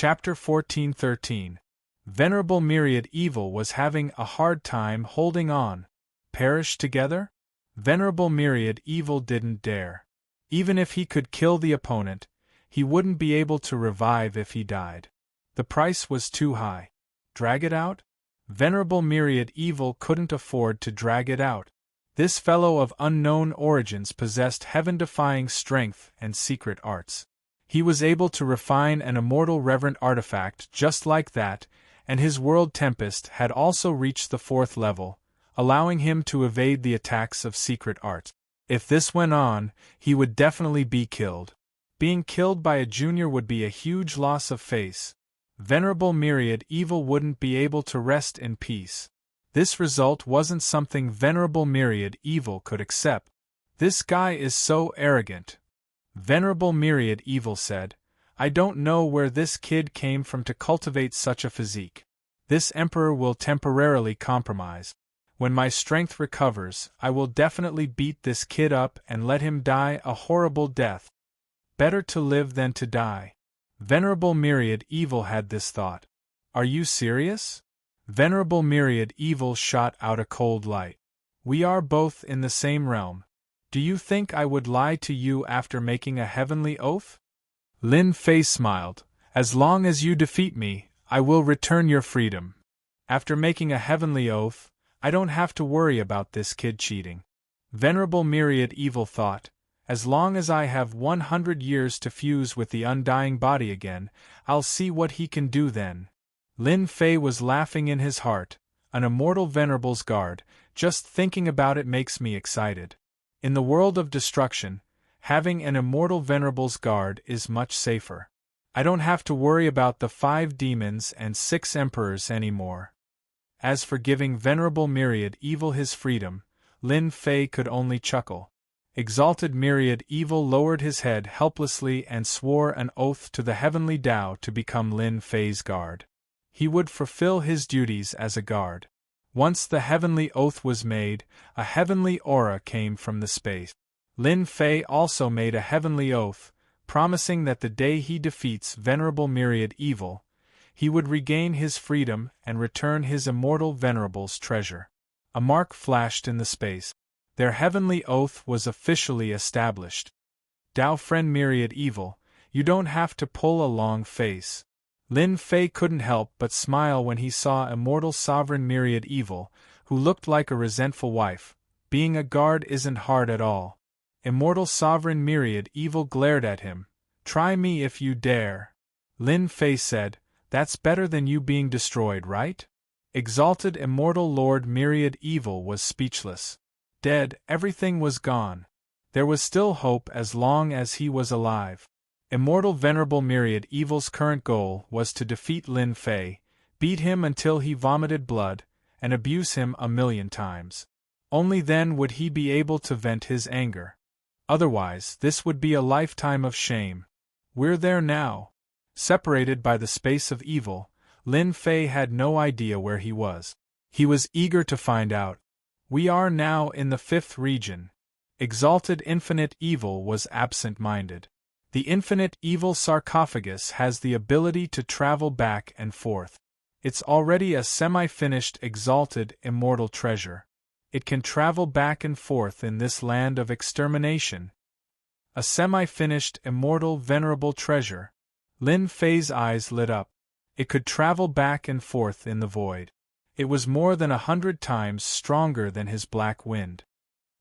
Chapter 14:13. Venerable Myriad Evil was having a hard time holding on. Perish together? Venerable Myriad Evil didn't dare. Even if he could kill the opponent, he wouldn't be able to revive if he died. The price was too high. Drag it out? Venerable Myriad Evil couldn't afford to drag it out. This fellow of unknown origins possessed heaven-defying strength and secret arts. He was able to refine an immortal reverent artifact just like that, and his world tempest had also reached the 4th level, allowing him to evade the attacks of secret art. If this went on, he would definitely be killed. Being killed by a junior would be a huge loss of face. Venerable Myriad Evil wouldn't be able to rest in peace. This result wasn't something Venerable Myriad Evil could accept. This guy is so arrogant. Venerable Myriad Evil said, I don't know where this kid came from to cultivate such a physique. This emperor will temporarily compromise. When my strength recovers, I will definitely beat this kid up and let him die a horrible death. Better to live than to die. Venerable Myriad Evil had this thought. Are you serious? Venerable Myriad Evil shot out a cold light. We are both in the same realm. Do you think I would lie to you after making a heavenly oath? Lin Fei smiled. As long as you defeat me, I will return your freedom. After making a heavenly oath, I don't have to worry about this kid cheating. Venerable Myriad Evil thought, as long as I have 100 years to fuse with the undying body again, I'll see what he can do then. Lin Fei was laughing in his heart. An immortal Venerable's guard, just thinking about it makes me excited. In the world of destruction, having an immortal Venerable's guard is much safer. I don't have to worry about the 5 demons and 6 emperors anymore. As for giving Venerable Myriad Evil his freedom, Lin Fei could only chuckle. Exalted Myriad Evil lowered his head helplessly and swore an oath to the heavenly Tao to become Lin Fei's guard. He would fulfill his duties as a guard. Once the heavenly oath was made, a heavenly aura came from the space. Lin Fei also made a heavenly oath, promising that the day he defeats Venerable Myriad Evil, he would regain his freedom and return his immortal Venerable's treasure. A mark flashed in the space. Their heavenly oath was officially established. Tao friend Myriad Evil, you don't have to pull a long face. Lin Fei couldn't help but smile when he saw immortal sovereign Myriad Evil, who looked like a resentful wife. Being a guard isn't hard at all. Immortal sovereign Myriad Evil glared at him. Try me if you dare. Lin Fei said, that's better than you being destroyed, right? Exalted immortal Lord Myriad Evil was speechless. Dead, everything was gone. There was still hope as long as he was alive. Immortal Venerable Myriad Evil's current goal was to defeat Lin Fei, beat him until he vomited blood, and abuse him 1,000,000 times. Only then would he be able to vent his anger. Otherwise, this would be a lifetime of shame. We're there now. Separated by the space of evil, Lin Fei had no idea where he was. He was eager to find out. We are now in the 5th region. Exalted Infinite Evil was absent-minded. The Infinite Evil sarcophagus has the ability to travel back and forth. It's already a semi-finished exalted immortal treasure. It can travel back and forth in this land of extermination. A semi-finished immortal venerable treasure. Lin Fei's eyes lit up. It could travel back and forth in the void. It was more than 100 times stronger than his black wind.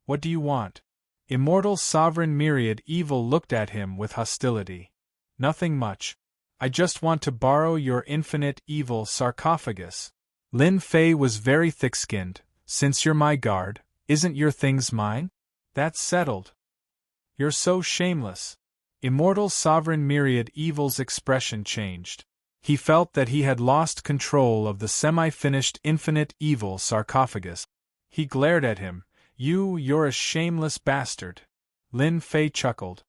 What do you want? Immortal Sovereign Myriad Evil looked at him with hostility. Nothing much. I just want to borrow your Infinite Evil sarcophagus. Lin Fei was very thick-skinned. Since you're my guard, isn't your things mine? That's settled. You're so shameless. Immortal Sovereign Myriad Evil's expression changed. He felt that he had lost control of the semi-finished Infinite Evil sarcophagus. He glared at him. You're a shameless bastard. Lin Fei chuckled.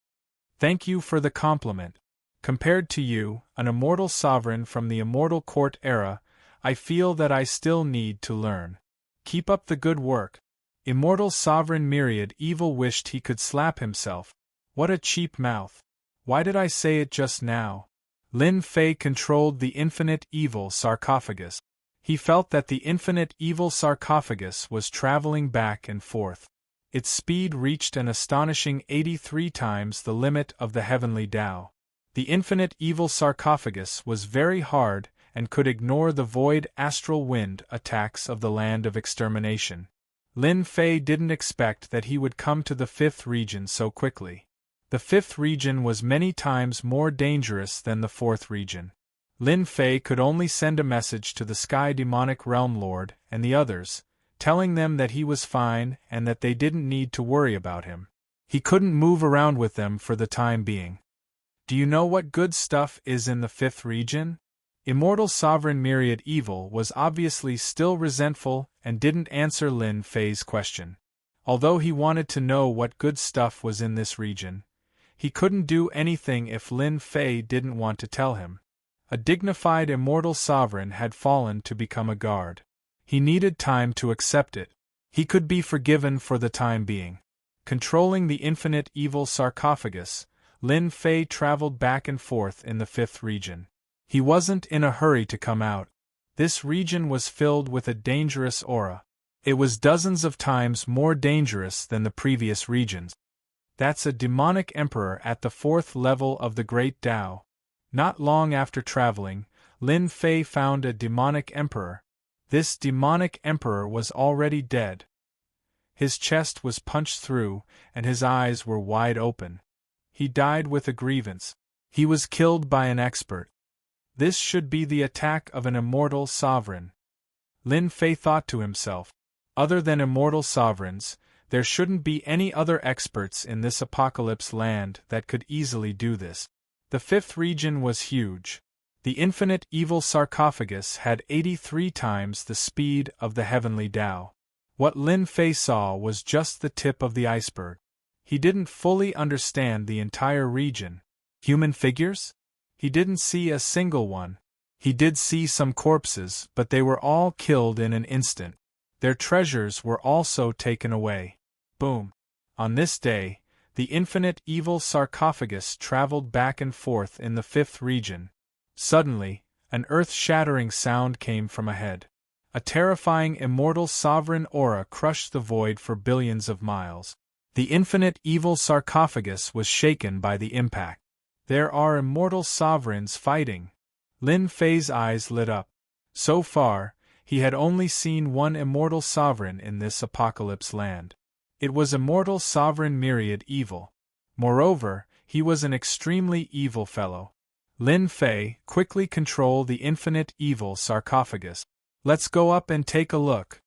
Thank you for the compliment. Compared to you, an immortal sovereign from the immortal court era, I feel that I still need to learn. Keep up the good work. Immortal Sovereign Myriad Evil wished he could slap himself. What a cheap mouth. Why did I say it just now? Lin Fei controlled the infinite evil sarcophagus. He felt that the infinite evil sarcophagus was traveling back and forth. Its speed reached an astonishing 83 times the limit of the heavenly Tao. The infinite evil sarcophagus was very hard and could ignore the void astral wind attacks of the land of extermination. Lin Fei didn't expect that he would come to the fifth region so quickly. The fifth region was many times more dangerous than the fourth region. Lin Fei could only send a message to the Sky Demonic Realm Lord and the others, telling them that he was fine and that they didn't need to worry about him. He couldn't move around with them for the time being. Do you know what good stuff is in the fifth region? Immortal Sovereign Myriad Evil was obviously still resentful and didn't answer Lin Fei's question. Although he wanted to know what good stuff was in this region, he couldn't do anything if Lin Fei didn't want to tell him. A dignified immortal sovereign had fallen to become a guard. He needed time to accept it. He could be forgiven for the time being. Controlling the infinite evil sarcophagus, Lin Fei traveled back and forth in the fifth region. He wasn't in a hurry to come out. This region was filled with a dangerous aura. It was dozens of times more dangerous than the previous regions. That's a demonic emperor at the fourth level of the Great Tao. Not long after traveling, Lin Fei found a demonic emperor. This demonic emperor was already dead. His chest was punched through, and his eyes were wide open. He died with a grievance. He was killed by an expert. This should be the attack of an immortal sovereign. Lin Fei thought to himself. Other than immortal sovereigns, there shouldn't be any other experts in this apocalypse land that could easily do this. The fifth region was huge. The infinite evil sarcophagus had 83 times the speed of the heavenly Tao. What Lin Fei saw was just the tip of the iceberg. He didn't fully understand the entire region. Human figures? He didn't see a single one. He did see some corpses, but they were all killed in an instant. Their treasures were also taken away. Boom. On this day, the infinite evil sarcophagus traveled back and forth in the fifth region. Suddenly, an earth-shattering sound came from ahead. A terrifying immortal sovereign aura crushed the void for billions of miles. The infinite evil sarcophagus was shaken by the impact. There are immortal sovereigns fighting. Lin Fei's eyes lit up. So far, he had only seen one immortal sovereign in this apocalypse land. It was immortal sovereign Myriad Evil. Moreover, he was an extremely evil fellow. Lin Fei, quickly control the infinite evil sarcophagus. Let's go up and take a look.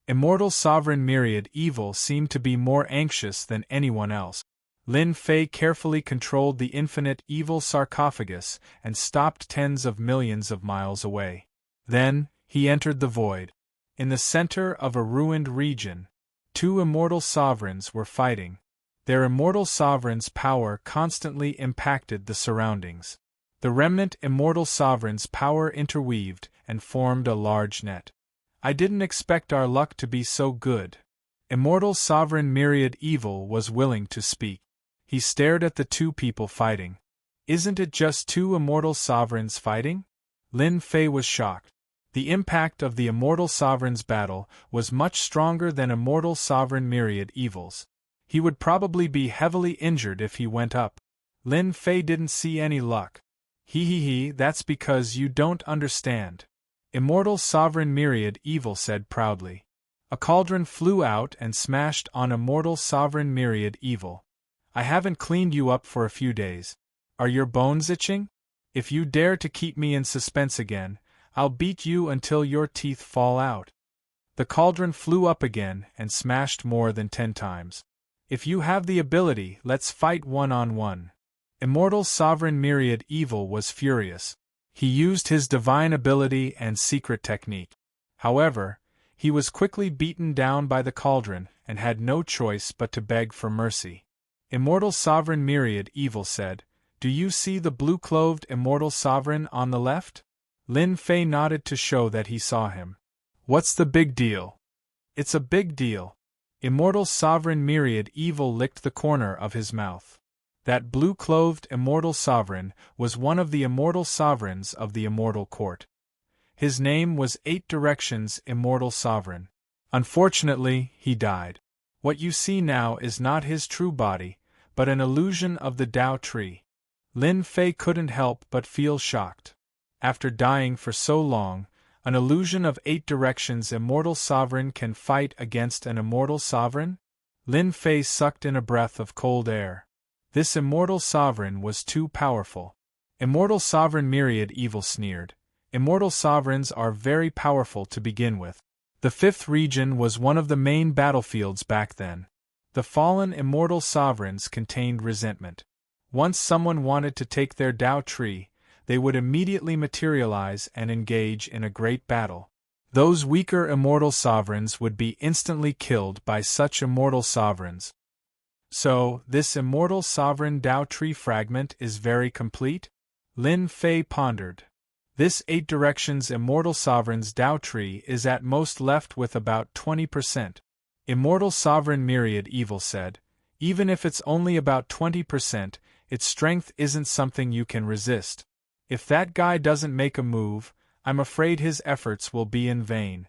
Immortal sovereign Myriad Evil seemed to be more anxious than anyone else. Lin Fei carefully controlled the infinite evil sarcophagus and stopped tens of millions of miles away. Then, he entered the void. In the center of a ruined region, two immortal sovereigns were fighting. Their immortal sovereign's power constantly impacted the surroundings. The remnant immortal sovereign's power interweaved and formed a large net. I didn't expect our luck to be so good. Immortal sovereign Myriad Evil was willing to speak. He stared at the two people fighting. Isn't it just two immortal sovereigns fighting? Lin Fei was shocked. The impact of the immortal sovereign's battle was much stronger than immortal sovereign Myriad Evil's. He would probably be heavily injured if he went up. Lin Fei didn't see any luck. That's because you don't understand. Immortal sovereign Myriad Evil said proudly. A cauldron flew out and smashed on immortal sovereign Myriad Evil. I haven't cleaned you up for a few days. Are your bones itching? If you dare to keep me in suspense again, I'll beat you until your teeth fall out. The cauldron flew up again and smashed more than 10 times. If you have the ability, let's fight one-on-one. Immortal sovereign Myriad Evil was furious. He used his divine ability and secret technique. However, he was quickly beaten down by the cauldron and had no choice but to beg for mercy. Immortal sovereign Myriad Evil said, "Do you see the blue-clothed immortal sovereign on the left?" Lin Fei nodded to show that he saw him. What's the big deal? It's a big deal. Immortal sovereign Myriad Evil licked the corner of his mouth. That blue-clothed immortal sovereign was one of the immortal sovereigns of the immortal court. His name was Eight Directions Immortal Sovereign. Unfortunately, he died. What you see now is not his true body, but an illusion of the Tao tree. Lin Fei couldn't help but feel shocked. After dying for so long, an illusion of Eight Directions Immortal Sovereign can fight against an immortal sovereign? Lin Fei sucked in a breath of cold air. This immortal sovereign was too powerful. Immortal Sovereign Myriad Evil sneered. Immortal sovereigns are very powerful to begin with. The fifth region was one of the main battlefields back then. The fallen immortal sovereigns contained resentment. Once someone wanted to take their Tao tree, they would immediately materialize and engage in a great battle. Those weaker immortal sovereigns would be instantly killed by such immortal sovereigns. So, this immortal sovereign Tao tree fragment is very complete? Lin Fei pondered. This Eight Directions Immortal Sovereign's Tao tree is at most left with about 20%. Immortal Sovereign Myriad Evil said, even if it's only about 20%, its strength isn't something you can resist. If that guy doesn't make a move, I'm afraid his efforts will be in vain.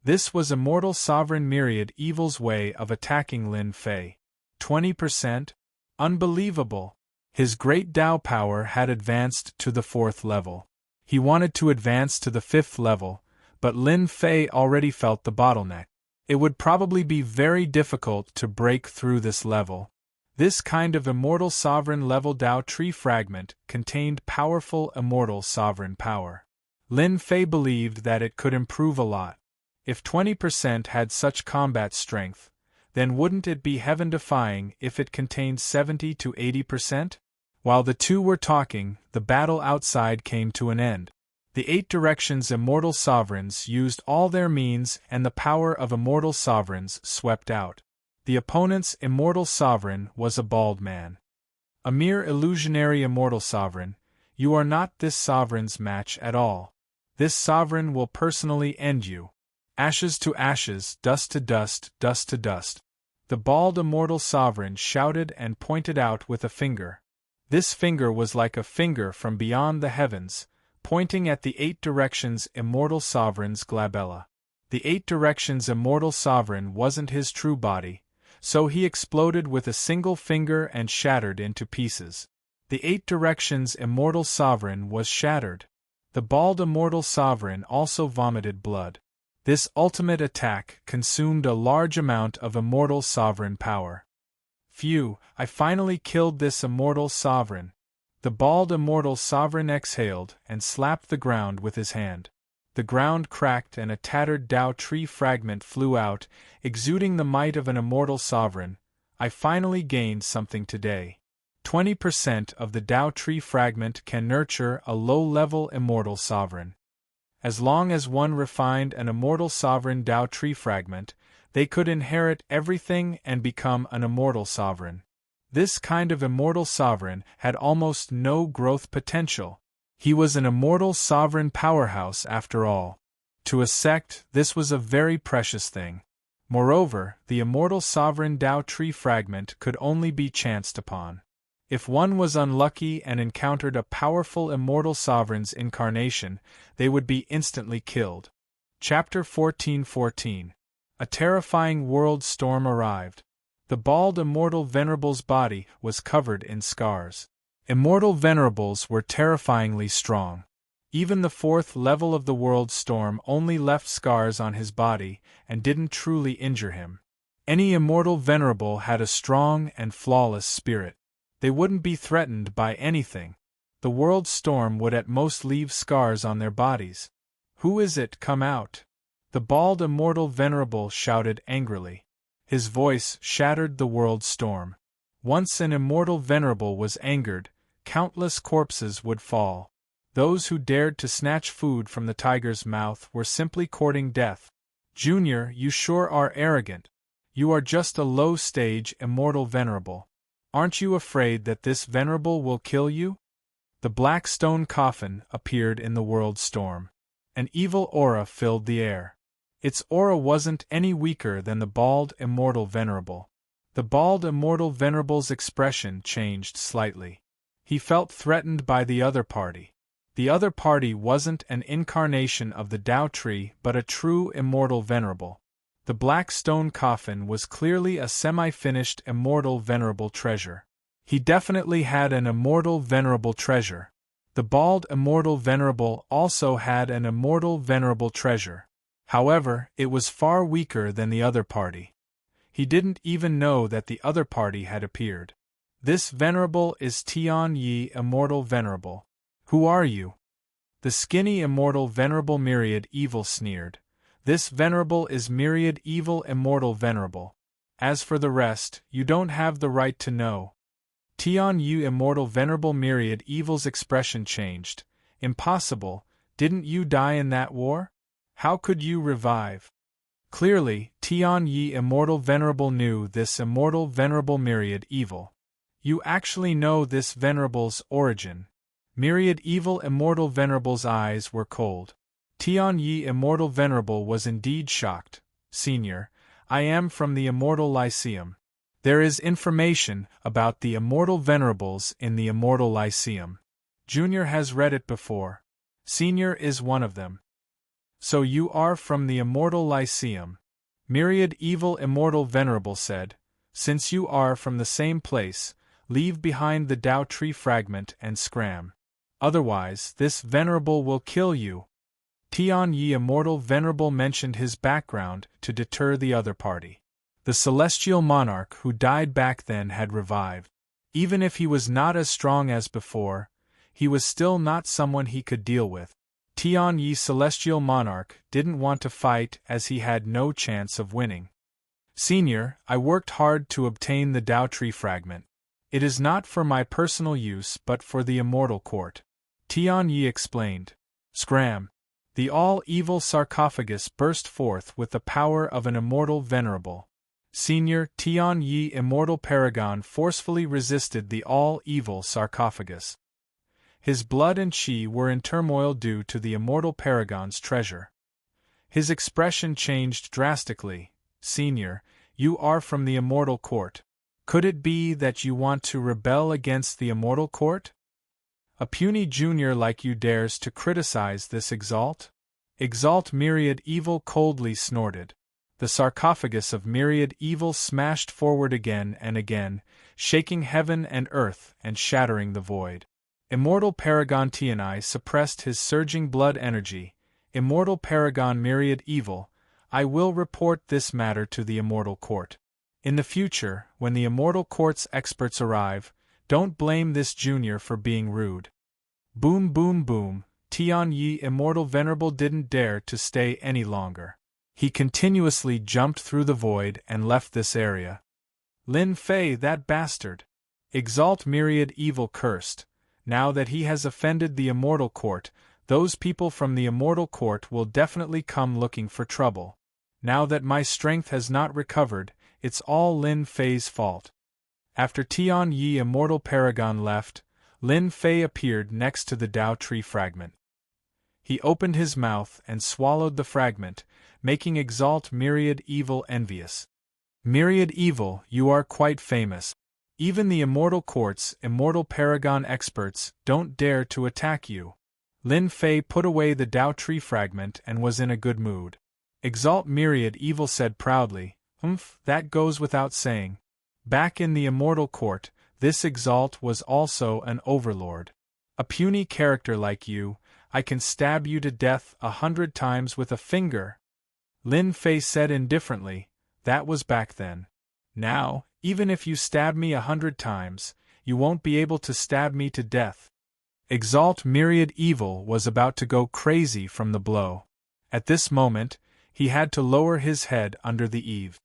This was Immortal Sovereign Myriad Evil's way of attacking Lin Fei. 20%? Unbelievable! His great Tao power had advanced to the fourth level. He wanted to advance to the fifth level, but Lin Fei already felt the bottleneck. It would probably be very difficult to break through this level. This kind of immortal sovereign level Tao tree fragment contained powerful immortal sovereign power. Lin Fei believed that it could improve a lot. If 20% had such combat strength, then wouldn't it be heaven-defying if it contained 70 to 80%? While the two were talking, the battle outside came to an end. The Eight Directions Immortal Sovereigns used all their means and the power of immortal sovereigns swept out. The opponent's immortal sovereign was a bald man. A mere illusionary immortal sovereign, you are not this sovereign's match at all. This sovereign will personally end you. Ashes to ashes, dust to dust, dust to dust. The bald immortal sovereign shouted and pointed out with a finger. This finger was like a finger from beyond the heavens, pointing at the Eight Directions Immortal Sovereign's glabella. The Eight Directions Immortal Sovereign wasn't his true body, so he exploded with a single finger and shattered into pieces. The Eight Directions Immortal Sovereign was shattered. The bald Immortal Sovereign also vomited blood. This ultimate attack consumed a large amount of immortal sovereign power. Phew, I finally killed this immortal sovereign. The bald immortal sovereign exhaled and slapped the ground with his hand. The ground cracked and a tattered Tao tree fragment flew out, exuding the might of an immortal sovereign. I finally gained something today. 20% of the Tao tree fragment can nurture a low-level immortal sovereign. As long as one refined an immortal sovereign Tao tree fragment, they could inherit everything and become an immortal sovereign. This kind of immortal sovereign had almost no growth potential. He was an immortal sovereign powerhouse after all. To a sect, this was a very precious thing. Moreover, the immortal sovereign Tao tree fragment could only be chanced upon. If one was unlucky and encountered a powerful immortal sovereign's incarnation, they would be instantly killed. Chapter 14:14. A terrifying world storm arrived. The bald immortal venerable's body was covered in scars. Immortal venerables were terrifyingly strong. Even the fourth level of the world storm only left scars on his body and didn't truly injure him. Any immortal venerable had a strong and flawless spirit. They wouldn't be threatened by anything. The world storm would at most leave scars on their bodies. Who is it? Come out! The bald immortal venerable shouted angrily. His voice shattered the world storm. Once an immortal venerable was angered, countless corpses would fall. Those who dared to snatch food from the tiger's mouth were simply courting death. Junior, you sure are arrogant. You are just a low-stage immortal venerable. Aren't you afraid that this venerable will kill you? The black stone coffin appeared in the world storm. An evil aura filled the air. Its aura wasn't any weaker than the bald immortal venerable. The bald immortal venerable's expression changed slightly. He felt threatened by the other party. The other party wasn't an incarnation of the Tao tree but a true immortal venerable. The black stone coffin was clearly a semi-finished immortal venerable treasure. He definitely had an immortal venerable treasure. The bald immortal venerable also had an immortal venerable treasure. However, it was far weaker than the other party. He didn't even know that the other party had appeared. This venerable is Tian Yi, immortal venerable. Who are you? The skinny immortal venerable myriad evil sneered. This venerable is myriad evil immortal venerable. As for the rest, you don't have the right to know. Tian Yi immortal venerable myriad evil's expression changed. Impossible, didn't you die in that war? How could you revive? Clearly, Tian Yi immortal venerable knew this immortal venerable myriad evil. You actually know this venerable's origin. Myriad evil immortal venerable's eyes were cold. Tian Yi immortal venerable was indeed shocked. Senior, I am from the immortal Lyceum. There is information about the immortal venerables in the immortal Lyceum. Junior has read it before. Senior is one of them. So you are from the immortal Lyceum. Myriad evil immortal venerable said, since you are from the same place, leave behind the Tao tree fragment and scram. Otherwise, this venerable will kill you. Tian Yi immortal venerable mentioned his background to deter the other party. The celestial monarch who died back then had revived. Even if he was not as strong as before, he was still not someone he could deal with. Tian Yi celestial monarch didn't want to fight as he had no chance of winning. Senior, I worked hard to obtain the Tao tree fragment. It is not for my personal use but for the immortal court. Tian Yi explained. Scram! The all-evil sarcophagus burst forth with the power of an immortal venerable. Senior Tian Yi immortal paragon forcefully resisted the all-evil sarcophagus. His blood and chi were in turmoil due to the immortal paragon's treasure. His expression changed drastically. Senior, you are from the immortal court. Could it be that you want to rebel against the immortal court? A puny junior like you dares to criticize this Exalt? Exalt myriad evil coldly snorted. The sarcophagus of myriad evil smashed forward again and again, shaking heaven and earth and shattering the void. Immortal Paragon Tianai suppressed his surging blood energy. Immortal Paragon myriad evil, I will report this matter to the immortal court. In the future, when the immortal court's experts arrive, don't blame this junior for being rude. Boom boom boom, Tian Yi immortal venerable didn't dare to stay any longer. He continuously jumped through the void and left this area. Lin Fei, that bastard! Exalt myriad evil cursed. Now that he has offended the immortal court, those people from the immortal court will definitely come looking for trouble. Now that my strength has not recovered, it's all Lin Fei's fault. After Tian Yi immortal paragon left, Lin Fei appeared next to the Tao tree fragment. He opened his mouth and swallowed the fragment, making Exalt myriad evil envious. Myriad evil, you are quite famous. Even the immortal court's immortal paragon experts don't dare to attack you. Lin Fei put away the Tao tree fragment and was in a good mood. Exalt myriad evil said proudly, that goes without saying. Back in the immortal court, this Exalt was also an overlord. A puny character like you, I can stab you to death 100 times with a finger. Lin Fei said indifferently, that was back then. Now, even if you stab me 100 times, you won't be able to stab me to death. Exalt myriad evil was about to go crazy from the blow. At this moment, he had to lower his head under the eave.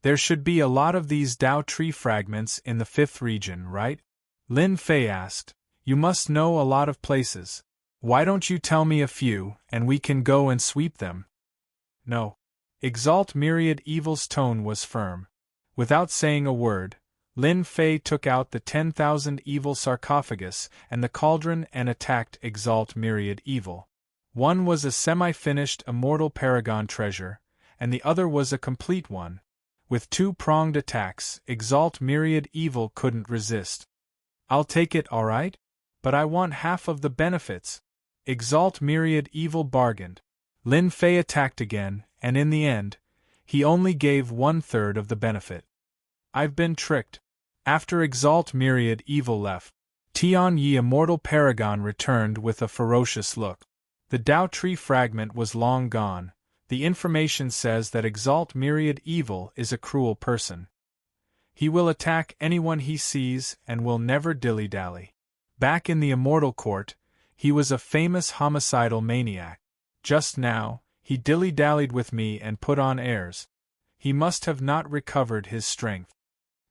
There should be a lot of these Tao tree fragments in the 5th region, right? Lin Fei asked. You must know a lot of places. Why don't you tell me a few, and we can go and sweep them? No. Exalt myriad evil's tone was firm. Without saying a word, Lin Fei took out the 10,000 evil sarcophagus and the cauldron and attacked Exalt myriad evil. One was a semi-finished immortal paragon treasure, and the other was a complete one, With two-pronged attacks, Exalt Myriad Evil couldn't resist. I'll take it, alright? But I want half of the benefits. Exalt Myriad Evil bargained. Lin Fei attacked again, and in the end, he only gave 1/3 of the benefit. I've been tricked. After Exalt Myriad Evil left, Tian Yi Immortal Paragon returned with a ferocious look. The Dao Tree fragment was long gone. The information says that Exalt Myriad Evil is a cruel person. He will attack anyone he sees and will never dilly-dally. Back in the Immortal Court, he was a famous homicidal maniac. Just now, he dilly-dallied with me and put on airs. He must have not recovered his strength.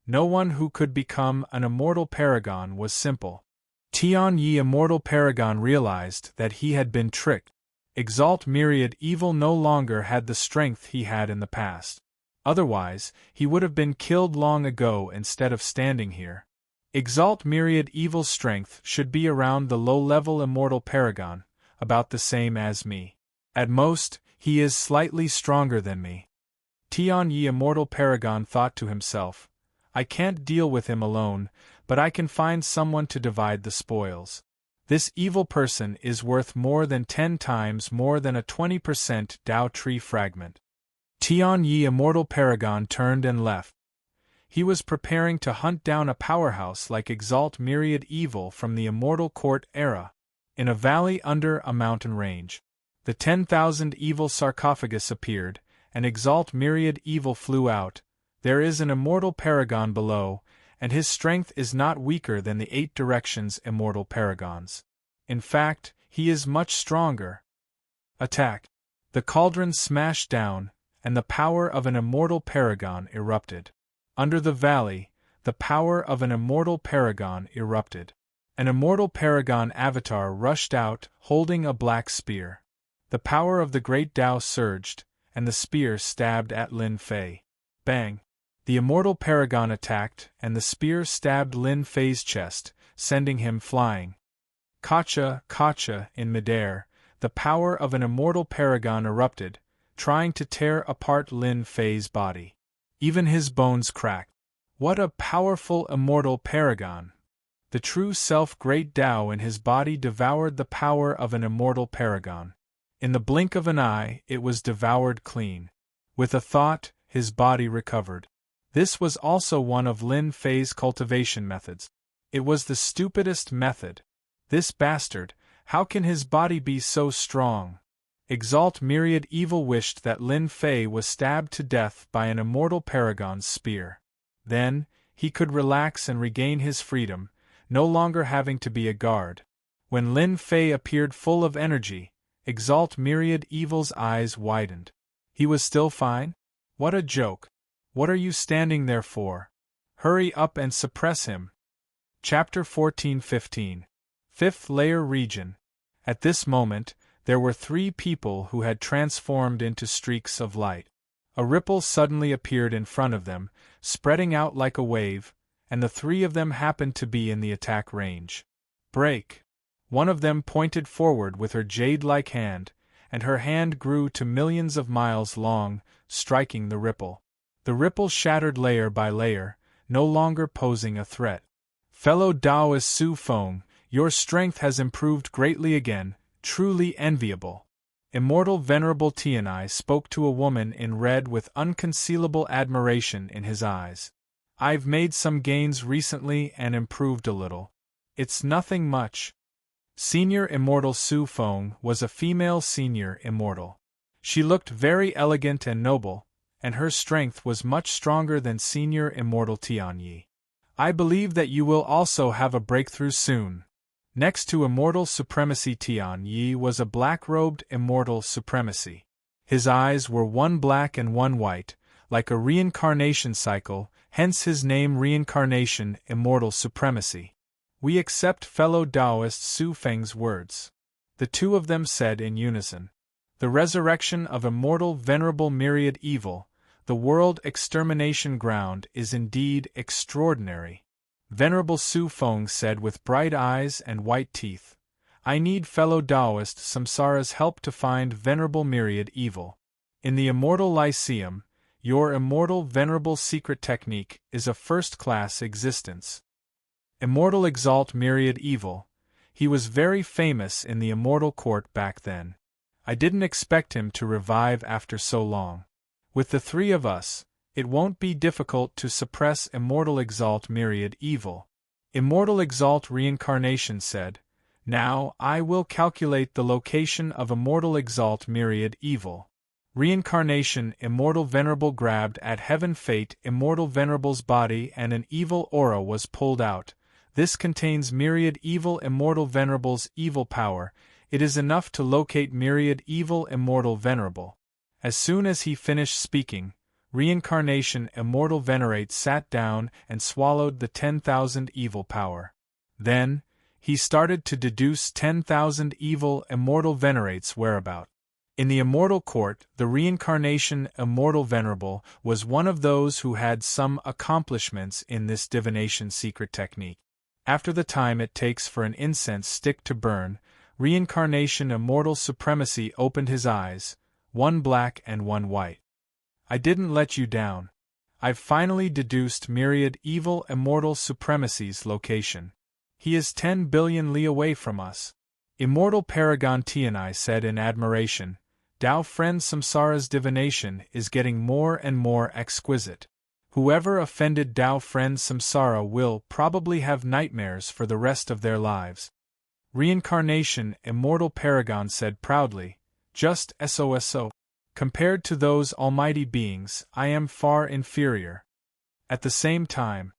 No one who could become an Immortal Paragon was simple. Tian Yi Immortal Paragon realized that he had been tricked. Exalt Myriad Evil no longer had the strength he had in the past. Otherwise, he would have been killed long ago instead of standing here. Exalt Myriad Evil's strength should be around the low-level Immortal Paragon, about the same as me. At most, he is slightly stronger than me. Tian Yi Immortal Paragon thought to himself, I can't deal with him alone, but I can find someone to divide the spoils. This evil person is worth more than 10 times more than a 20% Dao Tree fragment. Tian Yi Immortal Paragon turned and left. He was preparing to hunt down a powerhouse like Exalt Myriad Evil from the Immortal Court era. In a valley under a mountain range, the 10,000 Evil sarcophagus appeared, and Exalt Myriad Evil flew out. There is an Immortal Paragon below, and his strength is not weaker than the 8 Directions Immortal Paragons. In fact, he is much stronger. Attack! The cauldron smashed down, and the power of an Immortal Paragon erupted. Under the valley, the power of an Immortal Paragon erupted. An Immortal Paragon avatar rushed out, holding a black spear. The power of the Great Tao surged, and the spear stabbed at Lin Fei. Bang! The Immortal Paragon attacked, and the spear stabbed Lin Fei's chest, sending him flying. Kacha, in midair, the power of an Immortal Paragon erupted, trying to tear apart Lin Fei's body. Even his bones cracked. What a powerful Immortal Paragon! The true self Great Tao in his body devoured the power of an Immortal Paragon. In the blink of an eye, it was devoured clean. With a thought, his body recovered. This was also one of Lin Fei's cultivation methods. It was the stupidest method. This bastard, how can his body be so strong? Exalt Myriad Evil wished that Lin Fei was stabbed to death by an Immortal Paragon's spear. Then, he could relax and regain his freedom, no longer having to be a guard. When Lin Fei appeared full of energy, Exalt Myriad Evil's eyes widened. He was still fine? What a joke! What are you standing there for? Hurry up and suppress him. Chapter 14-15. Fifth Layer Region. At this moment, there were 3 people who had transformed into streaks of light. A ripple suddenly appeared in front of them, spreading out like a wave, and the 3 of them happened to be in the attack range. Break! One of them pointed forward with her jade-like hand, and her hand grew to millions of miles long, striking the ripple. The ripple shattered layer by layer, no longer posing a threat. Fellow Taoist Su Feng, your strength has improved greatly again, truly enviable. Immortal Venerable Tianai spoke to a woman in red with unconcealable admiration in his eyes. I've made some gains recently and improved a little. It's nothing much. Senior Immortal Su Feng was a female senior immortal. She looked very elegant and noble, and her strength was much stronger than Senior Immortal Tian Yi. I believe that you will also have a breakthrough soon. Next to Immortal Supremacy Tian Yi was a black-robed Immortal Supremacy. His eyes were one black and one white, like a reincarnation cycle, hence his name Reincarnation Immortal Supremacy. We accept fellow Taoist Su Feng's words. The 2 of them said in unison. The resurrection of Immortal Venerable Myriad Evil, the world extermination ground, is indeed extraordinary. Venerable Su Feng said with bright eyes and white teeth. I need fellow Taoist Samsara's help to find Venerable Myriad Evil. In the Immortal Lyceum, Your immortal venerable secret technique is a first-class existence. Immortal exalt myriad evil. He was very famous in the immortal court back then. I didn't expect him to revive after so long. With the three of us, it won't be difficult to suppress immortal exalt myriad evil. Immortal exalt reincarnation said, "Now I will calculate the location of immortal exalt myriad evil." Reincarnation immortal venerable grabbed at heaven fate immortal venerable's body and an evil aura was pulled out. This contains myriad evil immortal venerable's evil power. It is enough to locate myriad evil immortal venerable. As soon as he finished speaking, reincarnation immortal venerate sat down and swallowed the 10,000 evil power. Then, he started to deduce 10,000 evil immortal venerates whereabout. In the immortal court, the reincarnation immortal venerable was one of those who had some accomplishments in this divination secret technique. After the time it takes for an incense stick to burn, reincarnation immortal supremacy opened his eyes, one black and one white. I didn't let you down. I've finally deduced myriad evil immortal supremacy's location. He is 10 billion li away from us. Immortal Paragon Tianai said in admiration, Tao friend Samsara's divination is getting more and more exquisite. Whoever offended Tao friend Samsara will probably have nightmares for the rest of their lives. Reincarnation Immortal Paragon said proudly, just SOSO. Compared to those almighty beings, I am far inferior. At the same time,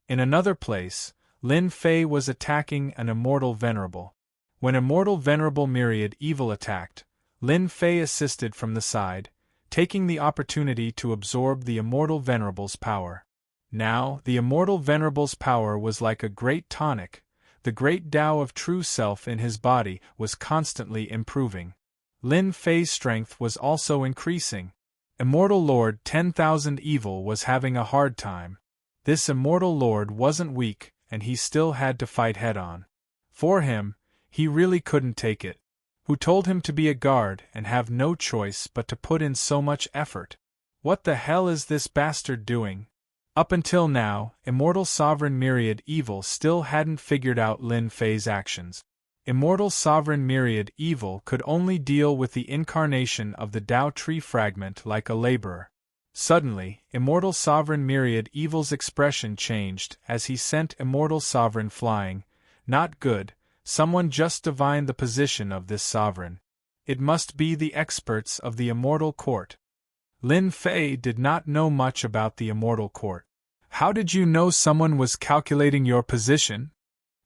in another place, Lin Fei was attacking an immortal venerable. When immortal venerable myriad evil attacked, Lin Fei assisted from the side, taking the opportunity to absorb the immortal venerable's power. Now, the immortal venerable's power was like a great tonic. The great Tao of true self in his body was constantly improving. Lin Fei's strength was also increasing. Immortal Lord 10,000 Evil was having a hard time. This immortal Lord wasn't weak, and he still had to fight head-on. For him, he really couldn't take it. Who told him to be a guard and have no choice but to put in so much effort? What the hell is this bastard doing? Up until now, Immortal Sovereign Myriad Evil still hadn't figured out Lin Fei's actions. Immortal Sovereign Myriad Evil could only deal with the incarnation of the Tao tree fragment like a laborer. Suddenly, Immortal Sovereign Myriad Evil's expression changed as he sent Immortal Sovereign flying. Not good, someone just divined the position of this sovereign. It must be the experts of the Immortal Court. Lin Fei did not know much about the Immortal Court. How did you know someone was calculating your position?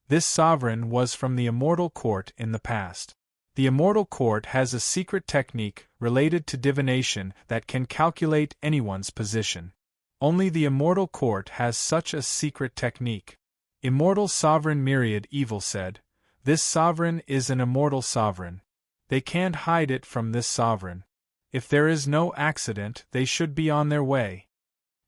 This sovereign was from the Immortal Court in the past. The Immortal Court has a secret technique related to divination that can calculate anyone's position. Only the Immortal Court has such a secret technique. Immortal Sovereign Myriad Evil said, "This sovereign is an immortal sovereign. They can't hide it from this sovereign. If there is no accident, they should be on their way."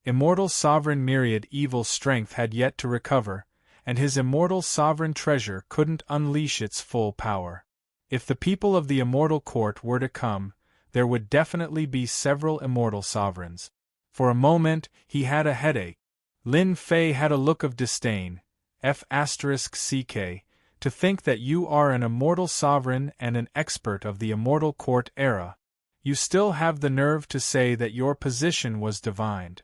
Immortal Sovereign Myriad Evil's strength had yet to recover, and his immortal sovereign treasure couldn't unleash its full power. If the people of the Immortal Court were to come, there would definitely be several immortal sovereigns. For a moment, he had a headache. Lin Fei had a look of disdain. F***ck, to think that you are an immortal sovereign and an expert of the Immortal Court era. You still have the nerve to say that your position was divined.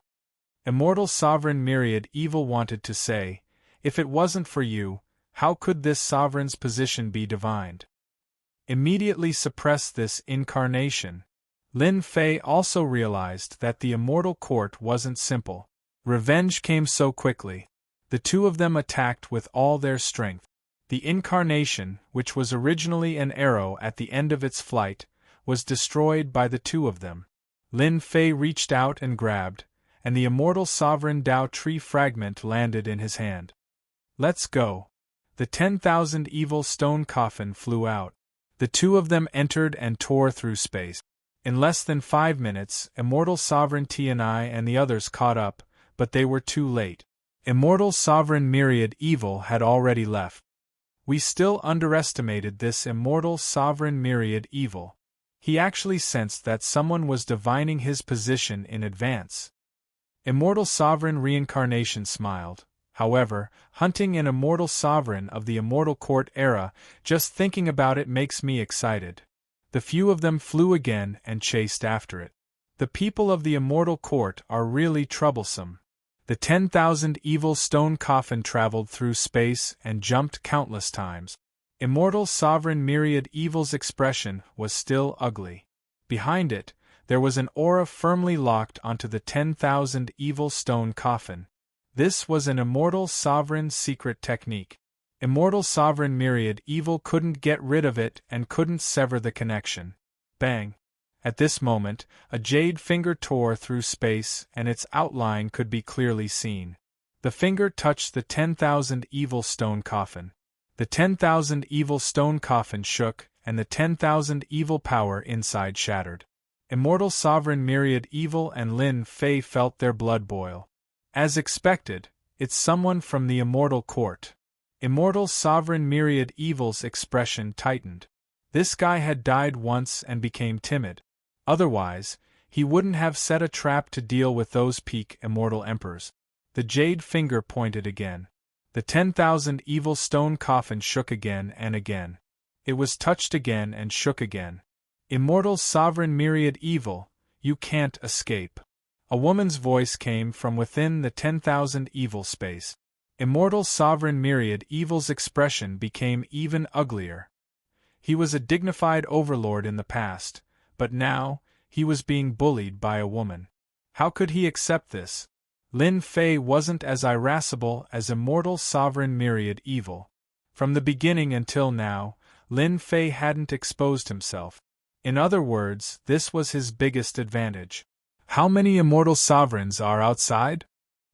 Immortal Sovereign Myriad Evil wanted to say, if it wasn't for you, how could this sovereign's position be divined? Immediately suppress this incarnation. Lin Fei also realized that the Immortal Court wasn't simple. Revenge came so quickly. The two of them attacked with all their strength. The incarnation, which was originally an arrow at the end of its flight, was destroyed by the two of them. Lin Fei reached out and grabbed, and the immortal sovereign Tao tree fragment landed in his hand. Let's go. The 10,000 evil stone coffin flew out. The two of them entered and tore through space. In less than 5 minutes, Immortal Sovereign Tianai and the others caught up, but they were too late. Immortal Sovereign Myriad Evil had already left. We still underestimated this Immortal Sovereign Myriad Evil. He actually sensed that someone was divining his position in advance. Immortal Sovereign Reincarnation smiled. However, hunting an immortal sovereign of the Immortal Court era, just thinking about it makes me excited. The few of them flew again and chased after it. The people of the Immortal Court are really troublesome. The 10,000 evil stone coffin traveled through space and jumped countless times. Immortal Sovereign Myriad Evil's expression was still ugly. Behind it, there was an aura firmly locked onto the 10,000 evil stone coffin. This was an Immortal Sovereign's secret technique. Immortal Sovereign Myriad Evil couldn't get rid of it and couldn't sever the connection. Bang! At this moment, a jade finger tore through space and its outline could be clearly seen. The finger touched the 10,000 evil stone coffin. The 10,000 evil stone coffin shook, and the 10,000 evil power inside shattered. Immortal Sovereign Myriad Evil and Lin Fei felt their blood boil. As expected, it's someone from the Immortal Court. Immortal Sovereign Myriad Evil's expression tightened. This guy had died once and became timid. Otherwise, he wouldn't have set a trap to deal with those peak Immortal Emperors. The jade finger pointed again. The 10,000 evil stone coffin shook again and again. It was touched again and shook again. Immortal Sovereign Myriad Evil, you can't escape. A woman's voice came from within the 10,000 evil space. Immortal Sovereign Myriad Evil's expression became even uglier. He was a dignified overlord in the past, but now, he was being bullied by a woman. How could he accept this? Lin Fei wasn't as irascible as Immortal Sovereign Myriad Evil. From the beginning until now, Lin Fei hadn't exposed himself. In other words, this was his biggest advantage. How many Immortal Sovereigns are outside?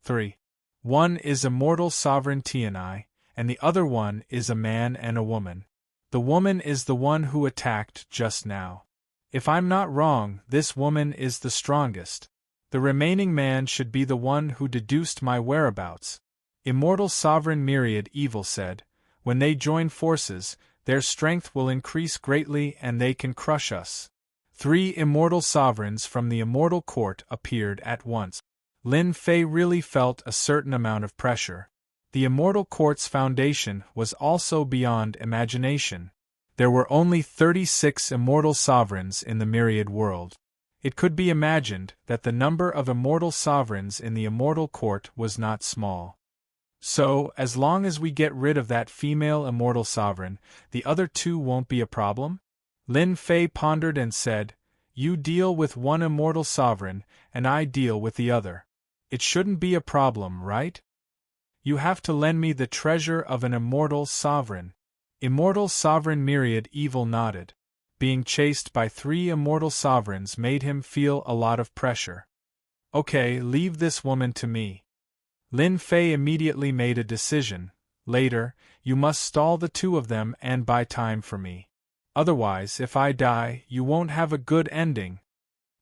3. One is Immortal Sovereign Tianai, and the other one is a man and a woman. The woman is the one who attacked just now. If I'm not wrong, this woman is the strongest. The remaining man should be the one who deduced my whereabouts. Immortal Sovereign Myriad Evil said, when they join forces, their strength will increase greatly and they can crush us. 3 Immortal Sovereigns from the Immortal Court appeared at once. Lin Fei really felt a certain amount of pressure. The Immortal Court's foundation was also beyond imagination. There were only 36 Immortal Sovereigns in the Myriad world. It could be imagined that the number of Immortal Sovereigns in the Immortal Court was not small. So, as long as we get rid of that female Immortal Sovereign, the other 2 won't be a problem? Lin Fei pondered and said, you deal with one Immortal Sovereign, and I deal with the other. It shouldn't be a problem, right? You have to lend me the treasure of an Immortal Sovereign. Immortal Sovereign Myriad Evil nodded. Being chased by 3 Immortal Sovereigns made him feel a lot of pressure. Okay, leave this woman to me. Lin Fei immediately made a decision. Later, you must stall the 2 of them and buy time for me. Otherwise, if I die, you won't have a good ending.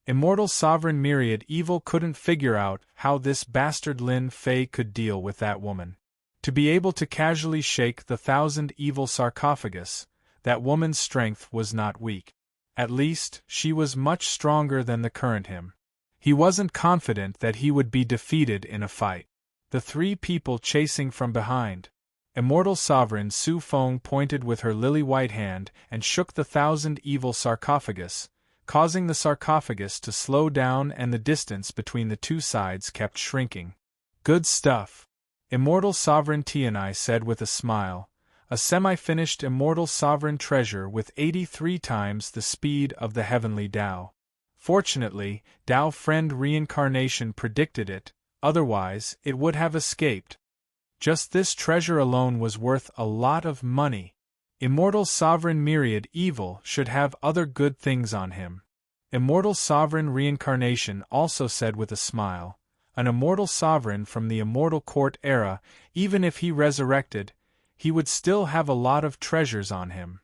Immortal Sovereign Myriad Evil couldn't figure out how this bastard Lin Fei could deal with that woman. To be able to casually shake the 1,000 evil sarcophagus, that woman's strength was not weak. At least, she was much stronger than the current him. He wasn't confident that he would be defeated in a fight. The 3 people chasing from behind. Immortal Sovereign Su Feng pointed with her lily-white hand and shook the 1,000 evil sarcophagus, causing the sarcophagus to slow down and the distance between the 2 sides kept shrinking. Good stuff. Immortal Sovereign Tianai said with a smile, a semi-finished Immortal Sovereign treasure with 83 times the speed of the heavenly Tao. Fortunately, Tao Friend Reincarnation predicted it, otherwise it would have escaped. Just this treasure alone was worth a lot of money. Immortal Sovereign Myriad Evil should have other good things on him. Immortal Sovereign Reincarnation also said with a smile, an Immortal Sovereign from the Immortal Court era, even if he resurrected, he would still have a lot of treasures on him.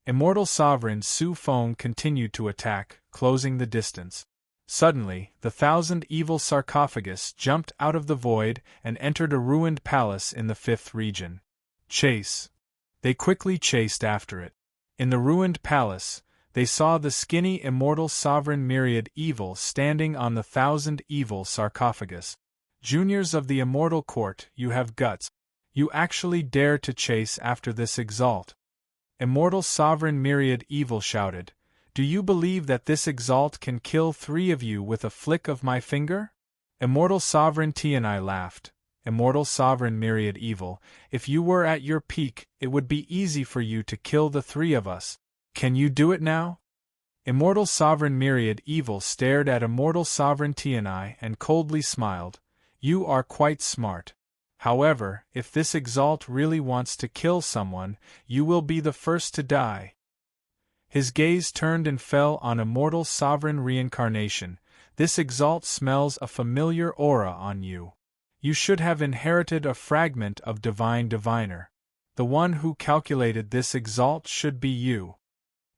Immortal Sovereign Su Feng continued to attack, closing the distance. Suddenly, the 1,000 evil sarcophagus jumped out of the void and entered a ruined palace in the 5th region. Chase. They quickly chased after it. In the ruined palace, They saw the skinny immortal sovereign myriad evil standing on the 1,000 evil sarcophagus. Juniors of the immortal court, you have guts. You actually dare to chase after this exalt. Immortal sovereign myriad evil shouted. Do you believe that this exalt can kill 3 of you with a flick of my finger? Immortal sovereign Tianai laughed. Immortal sovereign myriad evil, if you were at your peak, it would be easy for you to kill the 3 of us. Can you do it now? Immortal sovereign myriad evil stared at immortal sovereign Tianai and coldly smiled. You are quite smart. However, if this exalt really wants to kill someone, you will be the first to die. His gaze turned and fell on immortal sovereign reincarnation. This exalt smells a familiar aura on you. You should have inherited a fragment of divine diviner. The one who calculated this exalt should be you.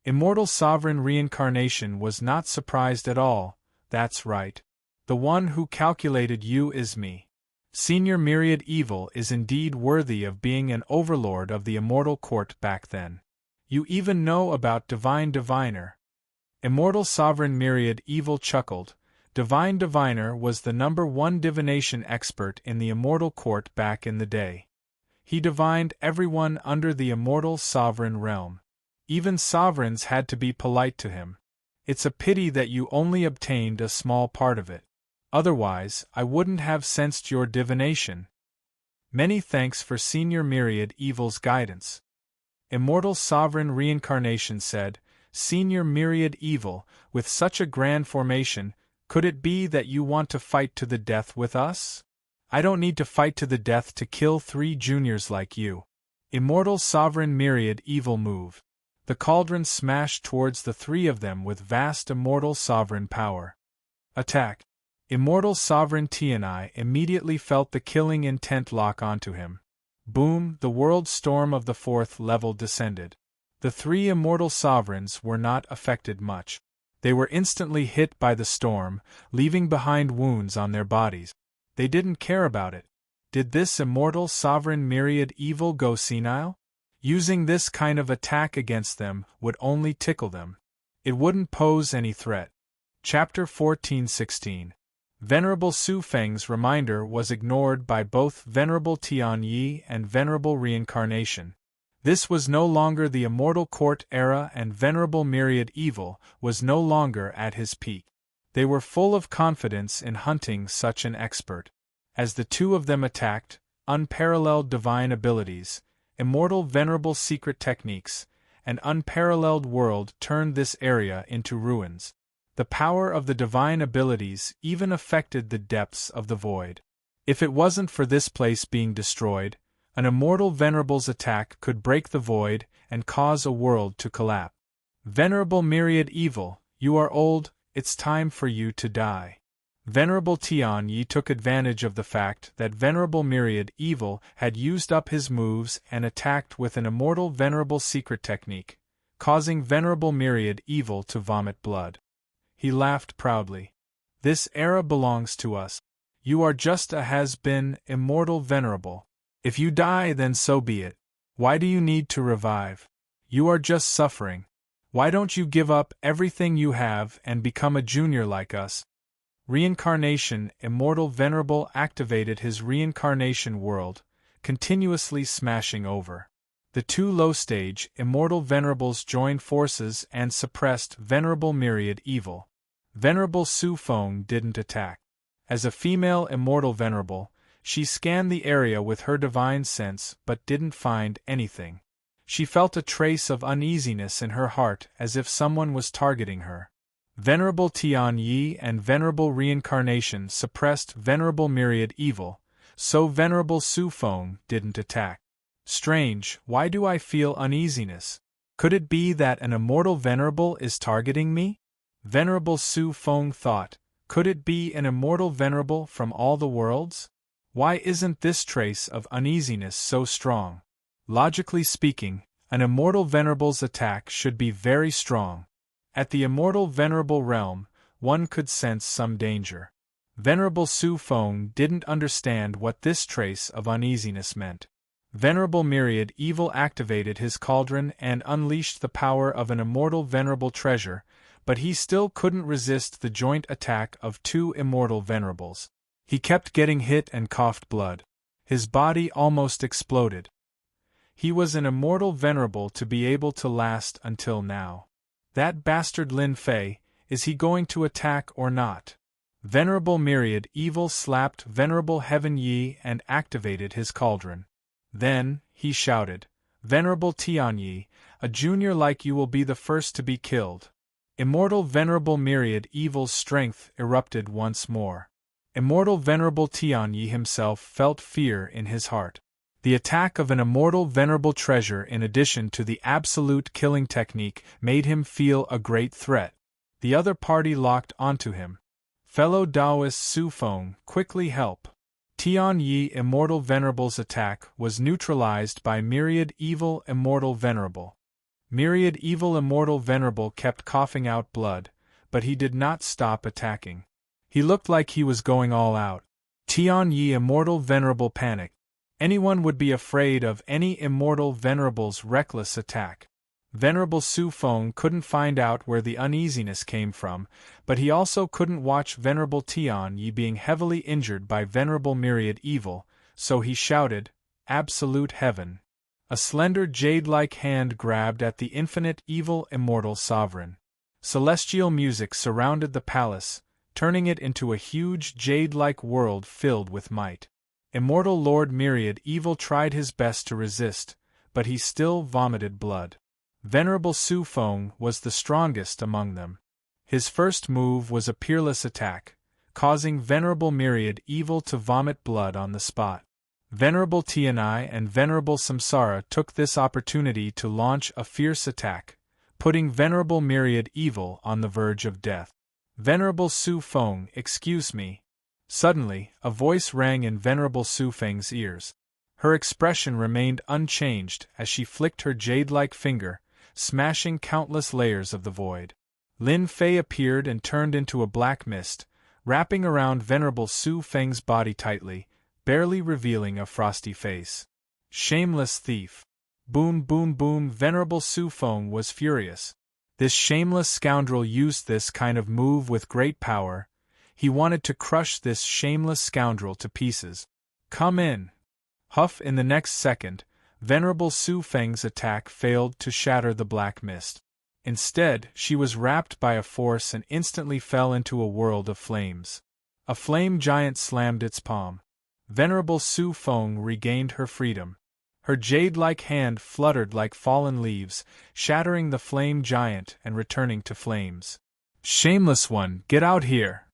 Immortal sovereign reincarnation was not surprised at all. That's right. The one who calculated you is me. Senior myriad evil is indeed worthy of being an overlord of the immortal court back then. You even know about divine diviner. Immortal sovereign myriad evil chuckled. Divine diviner was the #1 divination expert in the immortal court back in the day. He divined everyone under the immortal sovereign realm. Even sovereigns had to be polite to him. It's a pity that you only obtained a small part of it. Otherwise, I wouldn't have sensed your divination. Many thanks for Senior Myriad Evil's guidance. Immortal Sovereign Reincarnation said, Senior Myriad Evil, with such a grand formation, could it be that you want to fight to the death with us? I don't need to fight to the death to kill 3 juniors like you. Immortal Sovereign Myriad Evil moved. The cauldron smashed towards the 3 of them with vast immortal sovereign power. Attack! Immortal Sovereign Tianai immediately felt the killing intent lock onto him. Boom! The world storm of the 4th level descended. The 3 immortal sovereigns were not affected much. They were instantly hit by the storm, leaving behind wounds on their bodies. They didn't care about it. Did this immortal sovereign myriad evil go senile? Using this kind of attack against them would only tickle them. It wouldn't pose any threat. Chapter 14:16. Venerable Su Feng's reminder was ignored by both Venerable Tian Yi and Venerable Reincarnation. This was no longer the immortal court era, and Venerable Myriad Evil was no longer at his peak. They were full of confidence in hunting such an expert. As the 2 of them attacked, unparalleled divine abilities, immortal venerable secret techniques, an unparalleled world turned this area into ruins. The power of the divine abilities even affected the depths of the void. If it wasn't for this place being destroyed, an immortal venerable's attack could break the void and cause a world to collapse. Venerable Myriad Evil, you are old, it's time for you to die. Venerable Tian Yi took advantage of the fact that Venerable Myriad Evil had used up his moves and attacked with an immortal venerable secret technique, causing Venerable Myriad Evil to vomit blood. He laughed proudly. This era belongs to us. You are just a has-been, immortal venerable. If you die, then so be it. Why do you need to revive? You are just suffering. Why don't you give up everything you have and become a junior like us? Reincarnation Immortal Venerable activated his reincarnation world, continuously smashing over. The 2 low-stage Immortal Venerables joined forces and suppressed Venerable Myriad Evil. Venerable Su Feng didn't attack. As a female Immortal Venerable, she scanned the area with her divine sense but didn't find anything. She felt a trace of uneasiness in her heart as if someone was targeting her. Venerable Tian Yi and Venerable Reincarnation suppressed Venerable Myriad Evil, so Venerable Su Feng didn't attack. Strange, why do I feel uneasiness? Could it be that an immortal venerable is targeting me? Venerable Su Feng thought, could it be an immortal venerable from all the worlds? Why isn't this trace of uneasiness so strong? Logically speaking, an immortal venerable's attack should be very strong. At the immortal venerable realm, one could sense some danger. Venerable Su Feng didn't understand what this trace of uneasiness meant. Venerable Myriad Evil activated his cauldron and unleashed the power of an immortal Venerable treasure, but he still couldn't resist the joint attack of two immortal Venerables. He kept getting hit and coughed blood. His body almost exploded. He was an immortal Venerable to be able to last until now. That bastard Lin Fei, is he going to attack or not? Venerable Myriad Evil slapped Venerable Heaven Yi and activated his cauldron. Then, he shouted, "Venerable Tianyi, a junior like you will be the first to be killed." Immortal Venerable Myriad Evil's strength erupted once more. Immortal Venerable Tianyi himself felt fear in his heart. The attack of an immortal Venerable treasure in addition to the absolute killing technique made him feel a great threat. The other party locked onto him. Fellow Taoist Su Feng, quickly help. Tian Yi Immortal Venerable's attack was neutralized by Myriad Evil Immortal Venerable. Myriad Evil Immortal Venerable kept coughing out blood, but he did not stop attacking. He looked like he was going all out. Tian Yi Immortal Venerable panicked. Anyone would be afraid of any Immortal Venerable's reckless attack. Venerable Su Feng couldn't find out where the uneasiness came from, but he also couldn't watch Venerable Tian Yi being heavily injured by Venerable Myriad Evil, so he shouted, "Absolute Heaven!" A slender jade-like hand grabbed at the infinite evil immortal sovereign. Celestial music surrounded the palace, turning it into a huge jade-like world filled with might. Immortal Lord Myriad Evil tried his best to resist, but he still vomited blood. Venerable Su Feng was the strongest among them. His first move was a peerless attack, causing Venerable Myriad Evil to vomit blood on the spot. Venerable Tianai and Venerable Samsara took this opportunity to launch a fierce attack, putting Venerable Myriad Evil on the verge of death. "Venerable Su Feng, excuse me." Suddenly, a voice rang in Venerable Su Feng's ears. Her expression remained unchanged as she flicked her jade-like finger, smashing countless layers of the void. Lin Fei appeared and turned into a black mist, wrapping around Venerable Su Feng's body tightly, barely revealing a frosty face. Shameless thief! Boom boom boom! Venerable Su Feng was furious. This shameless scoundrel used this kind of move with great power. He wanted to crush this shameless scoundrel to pieces. "Come in!" Huff! In the next second, Venerable Su Feng's attack failed to shatter the black mist. Instead, she was wrapped by a force and instantly fell into a world of flames. A flame giant slammed its palm. Venerable Su Feng regained her freedom. Her jade-like hand fluttered like fallen leaves, shattering the flame giant and returning to flames. "Shameless one, get out here!"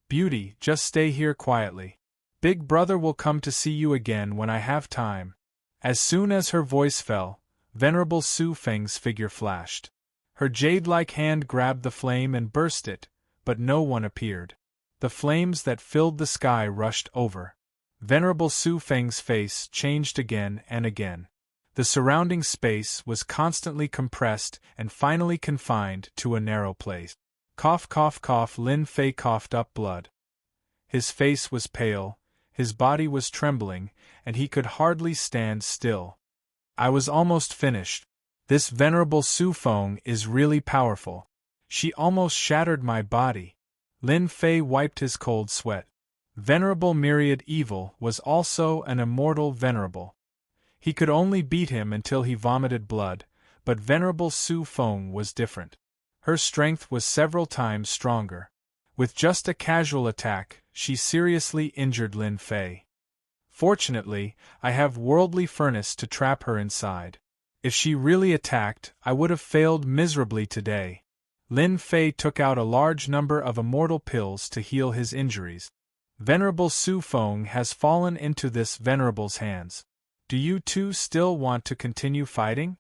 "Beauty, just stay here quietly. Big brother will come to see you again when I have time." As soon as her voice fell, Venerable Su Feng's figure flashed. Her jade-like hand grabbed the flame and burst it, but no one appeared. The flames that filled the sky rushed over. Venerable Su Feng's face changed again and again. The surrounding space was constantly compressed and finally confined to a narrow place. Cough cough cough! Lin Fei coughed up blood. His face was pale, his body was trembling, and he could hardly stand still. "I was almost finished. This Venerable Su Feng is really powerful. She almost shattered my body." Lin Fei wiped his cold sweat. Venerable Myriad Evil was also an immortal Venerable. He could only beat him until he vomited blood, but Venerable Su Feng was different. Her strength was several times stronger. With just a casual attack, she seriously injured Lin Fei. Fortunately, I have worldly furnace to trap her inside. If she really attacked, I would have failed miserably today. Lin Fei took out a large number of immortal pills to heal his injuries. Venerable Su Feng has fallen into this Venerable's hands. Do you two still want to continue fighting?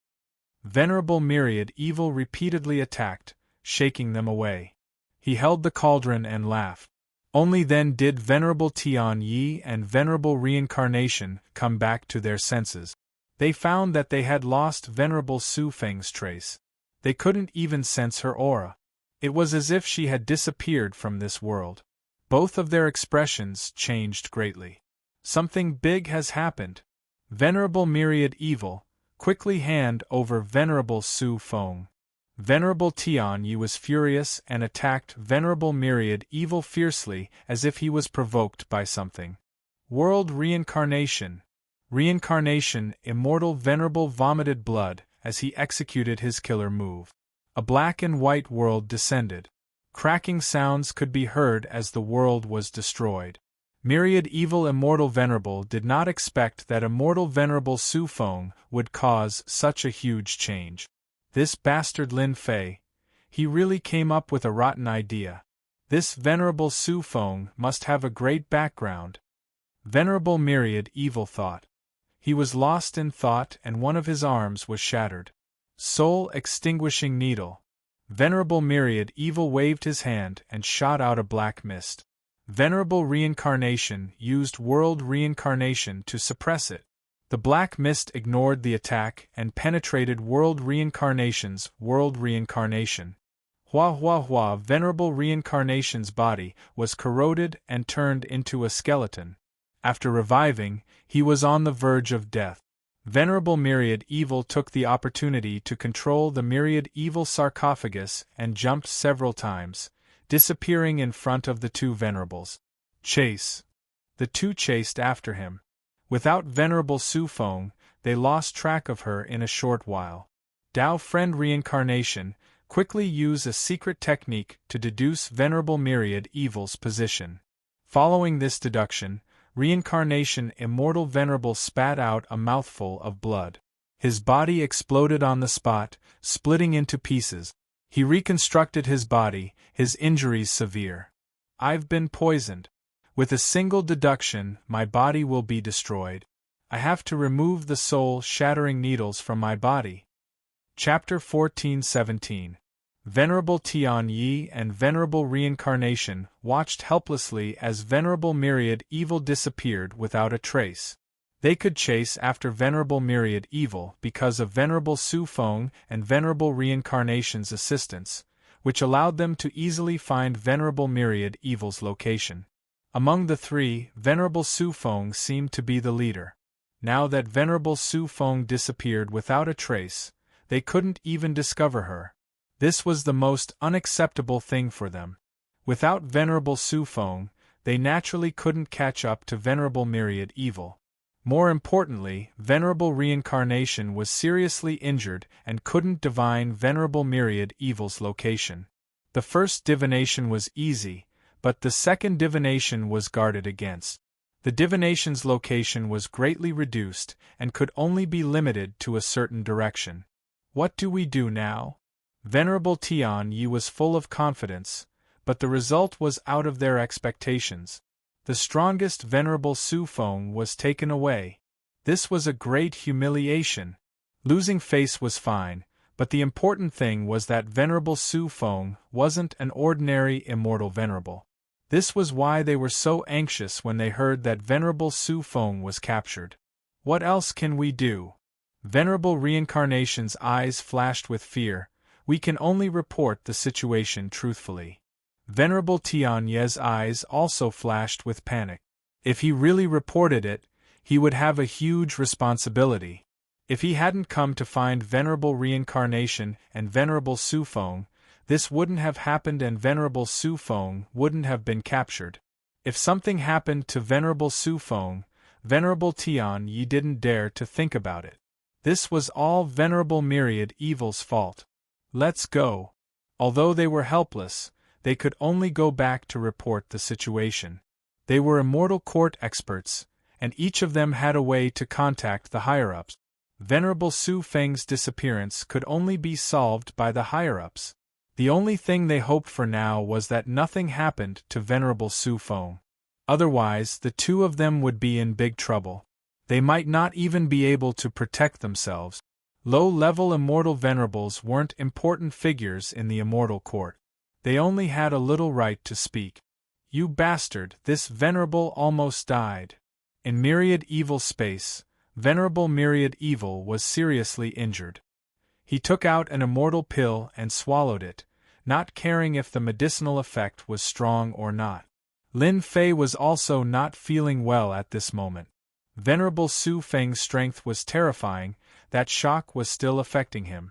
Venerable Myriad Evil repeatedly attacked, shaking them away. He held the cauldron and laughed. Only then did Venerable Tian Yi and Venerable Reincarnation come back to their senses. They found that they had lost Venerable Su Feng's trace. They couldn't even sense her aura. It was as if she had disappeared from this world. Both of their expressions changed greatly. "Something big has happened." Venerable Myriad Evil, quickly hand over Venerable Su Feng. Venerable Tian Yi was furious and attacked Venerable Myriad Evil fiercely as if he was provoked by something. World Reincarnation. Reincarnation. Immortal Venerable vomited blood as he executed his killer move. A black and white world descended. Cracking sounds could be heard as the world was destroyed. Myriad Evil Immortal Venerable did not expect that Immortal Venerable Su Feng would cause such a huge change. This bastard Lin Fei. He really came up with a rotten idea. This Venerable Su Feng must have a great background. Venerable Myriad Evil thought. He was lost in thought and one of his arms was shattered. Soul Extinguishing Needle. Venerable Myriad Evil waved his hand and shot out a black mist. Venerable Reincarnation used World Reincarnation to suppress it. The black mist ignored the attack and penetrated World Reincarnation's World Reincarnation. Hua. Venerable Reincarnation's body was corroded and turned into a skeleton. After reviving, he was on the verge of death. Venerable Myriad Evil took the opportunity to control the Myriad Evil sarcophagus and jumped several times, disappearing in front of the two Venerables. Chase. The two chased after him. Without Venerable Su Feng, they lost track of her in a short while. Dao Friend Reincarnation, quickly use a secret technique to deduce Venerable Myriad Evil's position. Following this deduction, Reincarnation Immortal Venerable spat out a mouthful of blood. His body exploded on the spot, splitting into pieces. He reconstructed his body, his injuries severe. I've been poisoned. With a single deduction, my body will be destroyed. I have to remove the soul-shattering needles from my body. Chapter 14:17. Venerable Tian Yi and Venerable Reincarnation watched helplessly as Venerable Myriad Evil disappeared without a trace. They could chase after Venerable Myriad Evil because of Venerable Su Feng and Venerable Reincarnation's assistance, which allowed them to easily find Venerable Myriad Evil's location. Among the three, Venerable Su Feng seemed to be the leader. Now that Venerable Su Feng disappeared without a trace, they couldn't even discover her. This was the most unacceptable thing for them. Without Venerable Su Feng, they naturally couldn't catch up to Venerable Myriad Evil. More importantly, Venerable Reincarnation was seriously injured and couldn't divine Venerable Myriad Evil's location. The first divination was easy, but the second divination was guarded against. The divination's location was greatly reduced and could only be limited to a certain direction. What do we do now? Venerable Tian Yi was full of confidence, but the result was out of their expectations. The strongest Venerable Su Feng was taken away. This was a great humiliation. Losing face was fine, but the important thing was that Venerable Su Feng wasn't an ordinary immortal venerable. This was why they were so anxious when they heard that Venerable Su Feng was captured. What else can we do? Venerable Reincarnation's eyes flashed with fear. We can only report the situation truthfully. Venerable Tian Yi's eyes also flashed with panic. If he really reported it, he would have a huge responsibility. If he hadn't come to find Venerable Reincarnation and Venerable Su Feng, this wouldn't have happened and Venerable Su Feng wouldn't have been captured. If something happened to Venerable Su Feng, Venerable Tian Yi didn't dare to think about it. This was all Venerable Myriad Evil's fault. Let's go. Although they were helpless, they could only go back to report the situation. They were immortal court experts, and each of them had a way to contact the higher-ups. Venerable Su Feng's disappearance could only be solved by the higher-ups. The only thing they hoped for now was that nothing happened to Venerable Su Feng. Otherwise, the two of them would be in big trouble. They might not even be able to protect themselves. Low-level immortal venerables weren't important figures in the immortal court. They only had a little right to speak. You bastard, this venerable almost died. In Myriad Evil space, Venerable Myriad Evil was seriously injured. He took out an immortal pill and swallowed it, not caring if the medicinal effect was strong or not. Lin Fei was also not feeling well at this moment. Venerable Su Feng's strength was terrifying, that shock was still affecting him.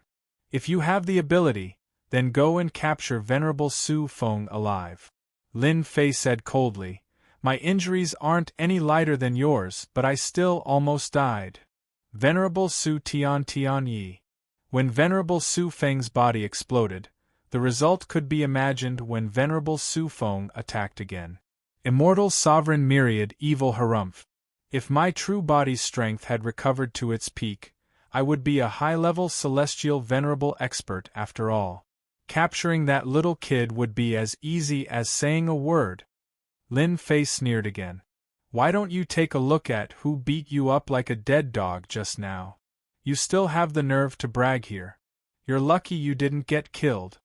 If you have the ability, then go and capture Venerable Su Feng alive. Lin Fei said coldly, my injuries aren't any lighter than yours, but I still almost died. Venerable Su Tian Yi. When Venerable Su Feng's body exploded, the result could be imagined when Venerable Su Feng attacked again. Immortal Sovereign Myriad Evil Harumph. If my true body's strength had recovered to its peak, I would be a high-level celestial venerable expert after all. Capturing that little kid would be as easy as saying a word. Lin Fei sneered again. Why don't you take a look at who beat you up like a dead dog just now? You still have the nerve to brag here. You're lucky you didn't get killed.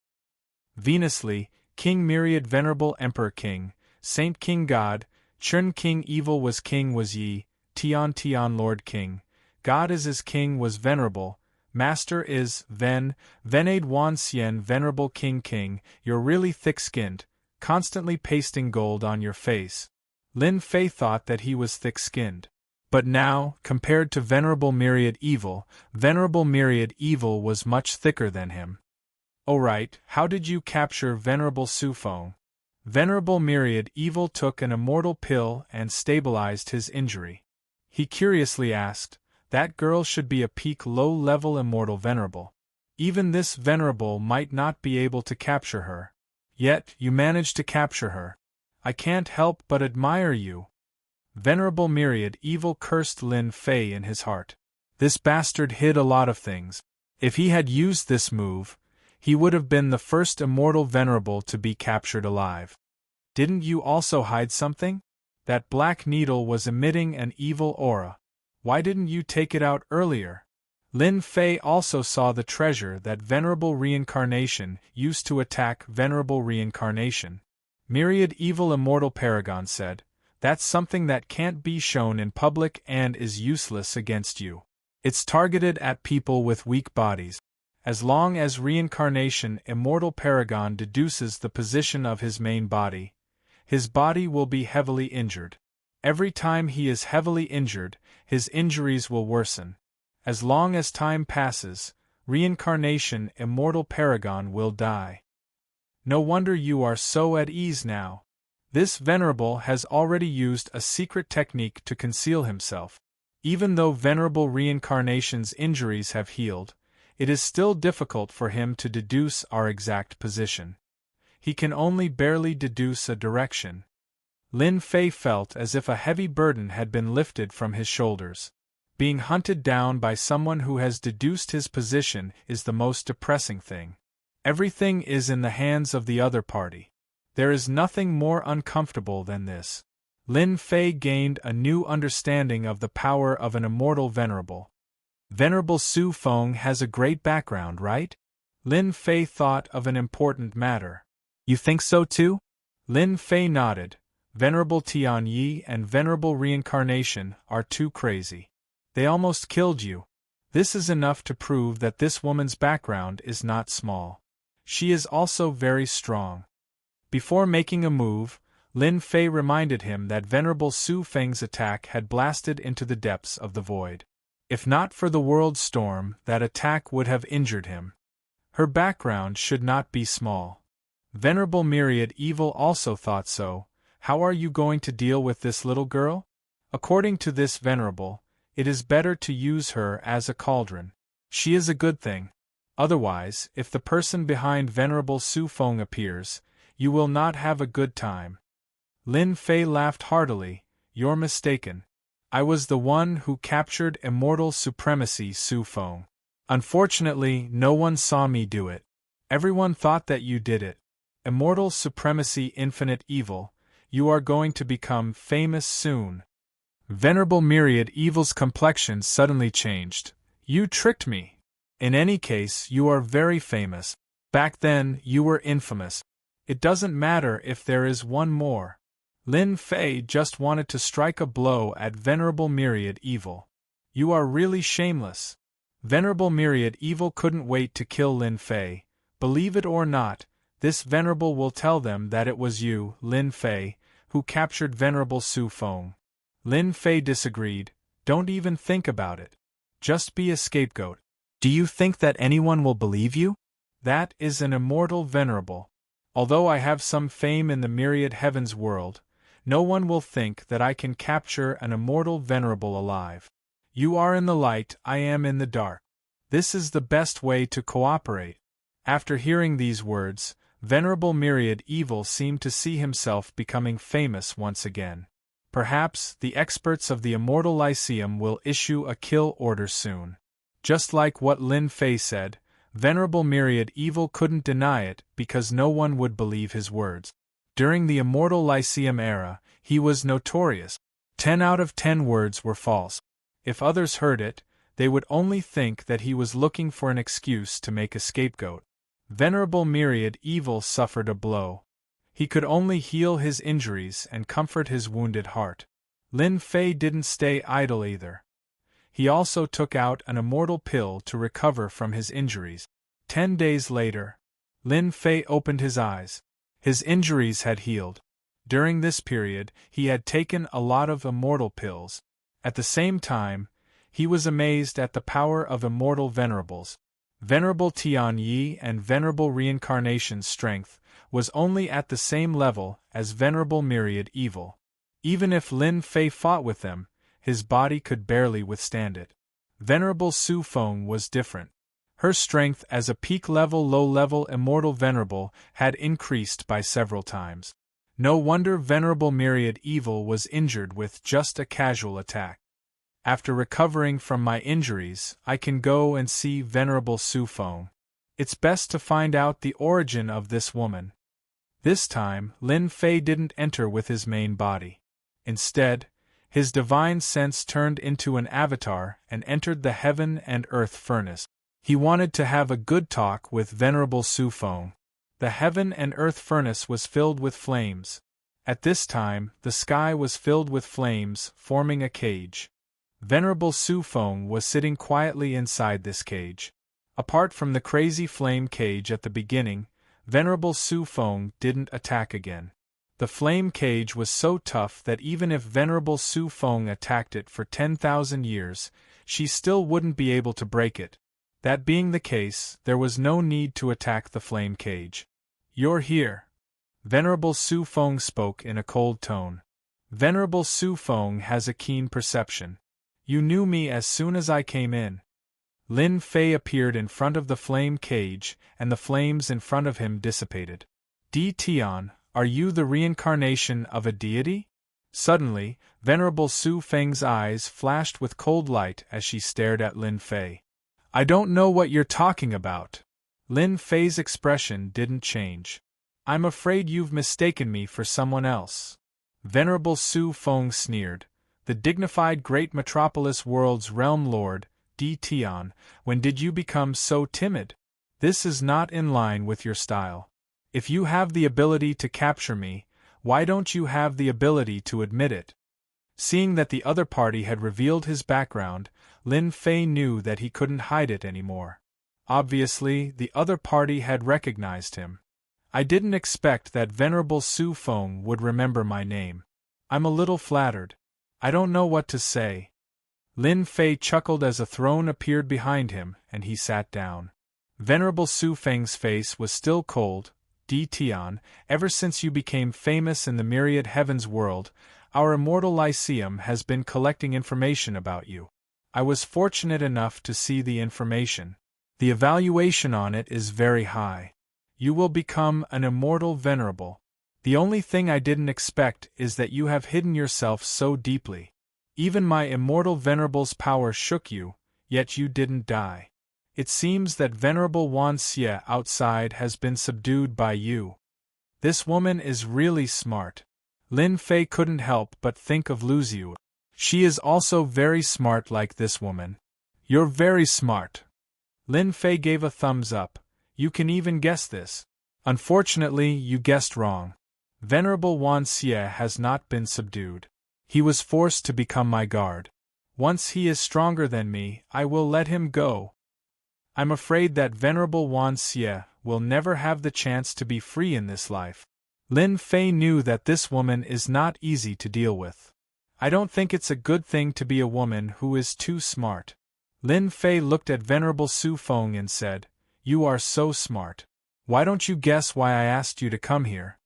Venusly, King Myriad Venerable Emperor King, Saint King God, Chun King Evil was King was Yi, Tian Lord King, God is King was Venerable, Master is Venade Wan Xian Venerable King, you're really thick-skinned, constantly pasting gold on your face. Lin Fei thought that he was thick-skinned. But now, compared to Venerable Myriad Evil was much thicker than him. Oh right, how did you capture Venerable Su Feng? Venerable Myriad Evil took an immortal pill and stabilized his injury. He curiously asked, that girl should be a peak low-level immortal venerable. Even this venerable might not be able to capture her. Yet, you managed to capture her. I can't help but admire you. Venerable Myriad Evil cursed Lin Fei in his heart. This bastard hid a lot of things. If he had used this move, he would have been the first immortal venerable to be captured alive. Didn't you also hide something? That black needle was emitting an evil aura. Why didn't you take it out earlier? Lin Fei also saw the treasure that Venerable Reincarnation used to attack Venerable Reincarnation. Myriad Evil Immortal Paragon said, that's something that can't be shown in public and is useless against you. It's targeted at people with weak bodies. As long as Reincarnation Immortal Paragon deduces the position of his main body, his body will be heavily injured. Every time he is heavily injured, his injuries will worsen. As long as time passes, Reincarnation Immortal Paragon will die. No wonder you are so at ease now. This Venerable has already used a secret technique to conceal himself. Even though Venerable Reincarnation's injuries have healed, it is still difficult for him to deduce our exact position. He can only barely deduce a direction. Lin Fei felt as if a heavy burden had been lifted from his shoulders. Being hunted down by someone who has deduced his position is the most depressing thing. Everything is in the hands of the other party. There is nothing more uncomfortable than this. Lin Fei gained a new understanding of the power of an immortal venerable. Venerable Su Feng has a great background, right? Lin Fei thought of an important matter. You think so too? Lin Fei nodded. Venerable Tian Yi and Venerable Reincarnation are too crazy. They almost killed you. This is enough to prove that this woman's background is not small. She is also very strong. Before making a move, Lin Fei reminded him that Venerable Su Feng's attack had blasted into the depths of the void. If not for the world storm, that attack would have injured him. Her background should not be small. Venerable Myriad Evil also thought so. How are you going to deal with this little girl? According to this Venerable, it is better to use her as a cauldron. She is a good thing. Otherwise, if the person behind Venerable Su Feng appears, you will not have a good time. Lin Fei laughed heartily. You're mistaken. I was the one who captured Immortal Supremacy Su Feng. Unfortunately, no one saw me do it. Everyone thought that you did it. Immortal Supremacy Infinite Evil, you are going to become famous soon. Venerable Myriad Evil's complexion suddenly changed. You tricked me. In any case, you are very famous. Back then, you were infamous. It doesn't matter if there is one more. Lin Fei just wanted to strike a blow at Venerable Myriad Evil. You are really shameless. Venerable Myriad Evil couldn't wait to kill Lin Fei. Believe it or not, this Venerable will tell them that it was you, Lin Fei, who captured Venerable Su Feng. Lin Fei disagreed. Don't even think about it. Just be a scapegoat. Do you think that anyone will believe you? That is an immortal venerable. Although I have some fame in the myriad heavens world, no one will think that I can capture an immortal venerable alive. You are in the light, I am in the dark. This is the best way to cooperate. After hearing these words, Venerable Myriad Evil seemed to see himself becoming famous once again. Perhaps the experts of the Immortal Lyceum will issue a kill order soon. Just like what Lin Fei said, Venerable Myriad Evil couldn't deny it because no one would believe his words. During the Immortal Lyceum era, he was notorious. 10 out of 10 words were false. If others heard it, they would only think that he was looking for an excuse to make a scapegoat. Venerable Myriad Evil suffered a blow. He could only heal his injuries and comfort his wounded heart. Lin Fei didn't stay idle either. He also took out an immortal pill to recover from his injuries. 10 days later, Lin Fei opened his eyes. His injuries had healed. During this period, he had taken a lot of immortal pills. At the same time, he was amazed at the power of immortal venerables. Venerable Tian Yi and Venerable Reincarnation's strength was only at the same level as Venerable Myriad Evil. Even if Lin Fei fought with them, his body could barely withstand it. Venerable Su Feng was different. Her strength as a peak-level low-level immortal venerable had increased by several times. No wonder Venerable Myriad Evil was injured with just a casual attack. After recovering from my injuries, I can go and see Venerable Su Feng. It's best to find out the origin of this woman. This time, Lin Fei didn't enter with his main body. Instead, his divine sense turned into an avatar and entered the heaven and earth furnace. He wanted to have a good talk with Venerable Su Feng. The heaven and earth furnace was filled with flames. At this time, the sky was filled with flames, forming a cage. Venerable Su Feng was sitting quietly inside this cage. Apart from the crazy flame cage at the beginning, Venerable Su Feng didn't attack again. The flame cage was so tough that even if Venerable Su Feng attacked it for 10,000 years, she still wouldn't be able to break it. That being the case, there was no need to attack the flame cage. "You're here." Venerable Su Feng spoke in a cold tone. Venerable Su Feng has a keen perception. You knew me as soon as I came in. Lin Fei appeared in front of the flame cage, and the flames in front of him dissipated. Di Tian, are you the reincarnation of a deity? Suddenly, Venerable Su Feng's eyes flashed with cold light as she stared at Lin Fei. I don't know what you're talking about. Lin Fei's expression didn't change. I'm afraid you've mistaken me for someone else. Venerable Su Feng sneered. The dignified great metropolis world's realm lord, Di Tian, when did you become so timid? This is not in line with your style. If you have the ability to capture me, why don't you have the ability to admit it? Seeing that the other party had revealed his background, Lin Fei knew that he couldn't hide it anymore. Obviously, the other party had recognized him. I didn't expect that Venerable Su Feng would remember my name. I'm a little flattered. I don't know what to say. Lin Fei chuckled as a throne appeared behind him, and he sat down. Venerable Su Feng's face was still cold. Di Tian, ever since you became famous in the myriad heavens world, our Immortal Lyceum has been collecting information about you. I was fortunate enough to see the information. The evaluation on it is very high. You will become an immortal venerable. The only thing I didn't expect is that you have hidden yourself so deeply. Even my immortal venerable's power shook you, yet you didn't die. It seems that Venerable Wan Xie outside has been subdued by you. This woman is really smart. Lin Fei couldn't help but think of Luziu. She is also very smart like this woman. You're very smart. Lin Fei gave a thumbs up. You can even guess this. Unfortunately, you guessed wrong. Venerable Wan Xie has not been subdued. He was forced to become my guard. Once he is stronger than me, I will let him go. I'm afraid that Venerable Wan Xie will never have the chance to be free in this life. Lin Fei knew that this woman is not easy to deal with. I don't think it's a good thing to be a woman who is too smart. Lin Fei looked at Venerable Su Feng and said, "You are so smart. Why don't you guess why I asked you to come here?"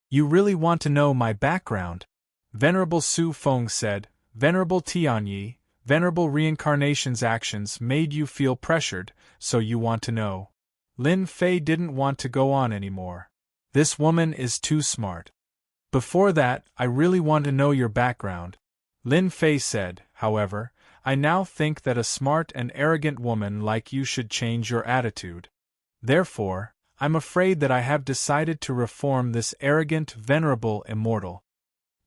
"You really want to know my background?" Venerable Su Feng said. "Venerable Tianyi, Venerable Reincarnation's actions made you feel pressured, so you want to know." Lin Fei didn't want to go on anymore. This woman is too smart. "Before that, I really want to know your background," Lin Fei said. "However, I now think that a smart and arrogant woman like you should change your attitude. Therefore, I'm afraid that I have decided to reform this arrogant, venerable immortal."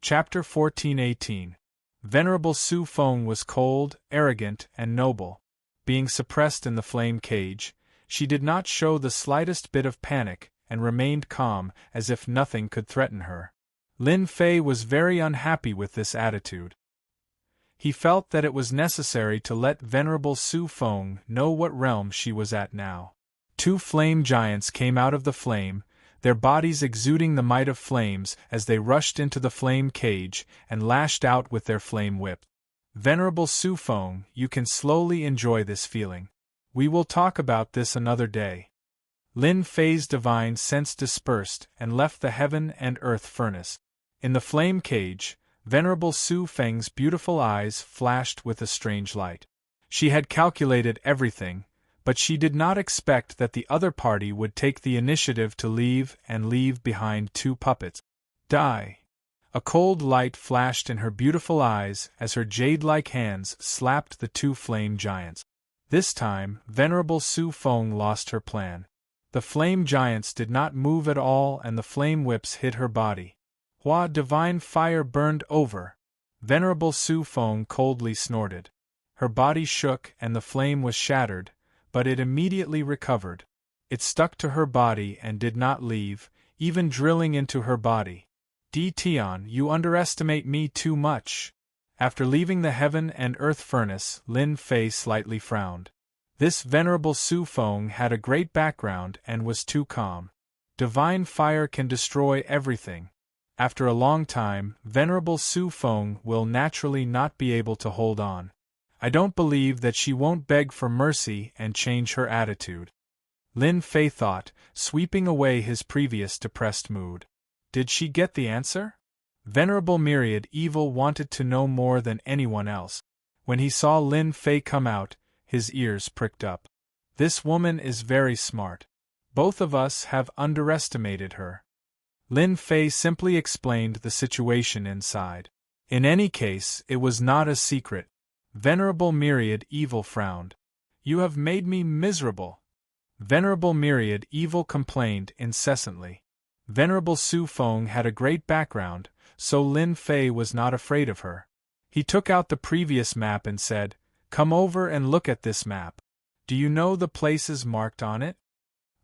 Chapter 14:18. Venerable Su Feng was cold, arrogant, and noble. Being suppressed in the flame cage, she did not show the slightest bit of panic, and remained calm, as if nothing could threaten her. Lin Fei was very unhappy with this attitude. He felt that it was necessary to let Venerable Su Feng know what realm she was at now. 2 flame giants came out of the flame, their bodies exuding the might of flames as they rushed into the flame cage and lashed out with their flame whip. "Venerable Su Feng, you can slowly enjoy this feeling. We will talk about this another day." Lin Fei's divine sense dispersed and left the heaven and earth furnace. In the flame cage, Venerable Su Feng's beautiful eyes flashed with a strange light. She had calculated everything, but she did not expect that the other party would take the initiative to leave behind 2 puppets. Die! A cold light flashed in her beautiful eyes as her jade-like hands slapped the 2 flame giants. This time, Venerable Su Feng lost her plan. The flame giants did not move at all and the flame whips hit her body. Hua divine fire burned over. Venerable Su Feng coldly snorted. Her body shook and the flame was shattered, but it immediately recovered. It stuck to her body and did not leave, even drilling into her body. "Di Tian, you underestimate me too much." After leaving the heaven and earth furnace, Lin Fei slightly frowned. This Venerable Su Feng had a great background and was too calm. Divine fire can destroy everything. After a long time, Venerable Su Feng will naturally not be able to hold on. I don't believe that she won't beg for mercy and change her attitude. Lin Fei thought, sweeping away his previous depressed mood. Did she get the answer? Venerable Myriad Evil wanted to know more than anyone else. When he saw Lin Fei come out, his ears pricked up. This woman is very smart. Both of us have underestimated her. Lin Fei simply explained the situation inside. In any case, it was not a secret. Venerable Myriad Evil frowned. "You have made me miserable." Venerable Myriad Evil complained incessantly. Venerable Su Feng had a great background, so Lin Fei was not afraid of her. He took out the previous map and said, "Come over and look at this map. Do you know the places marked on it?"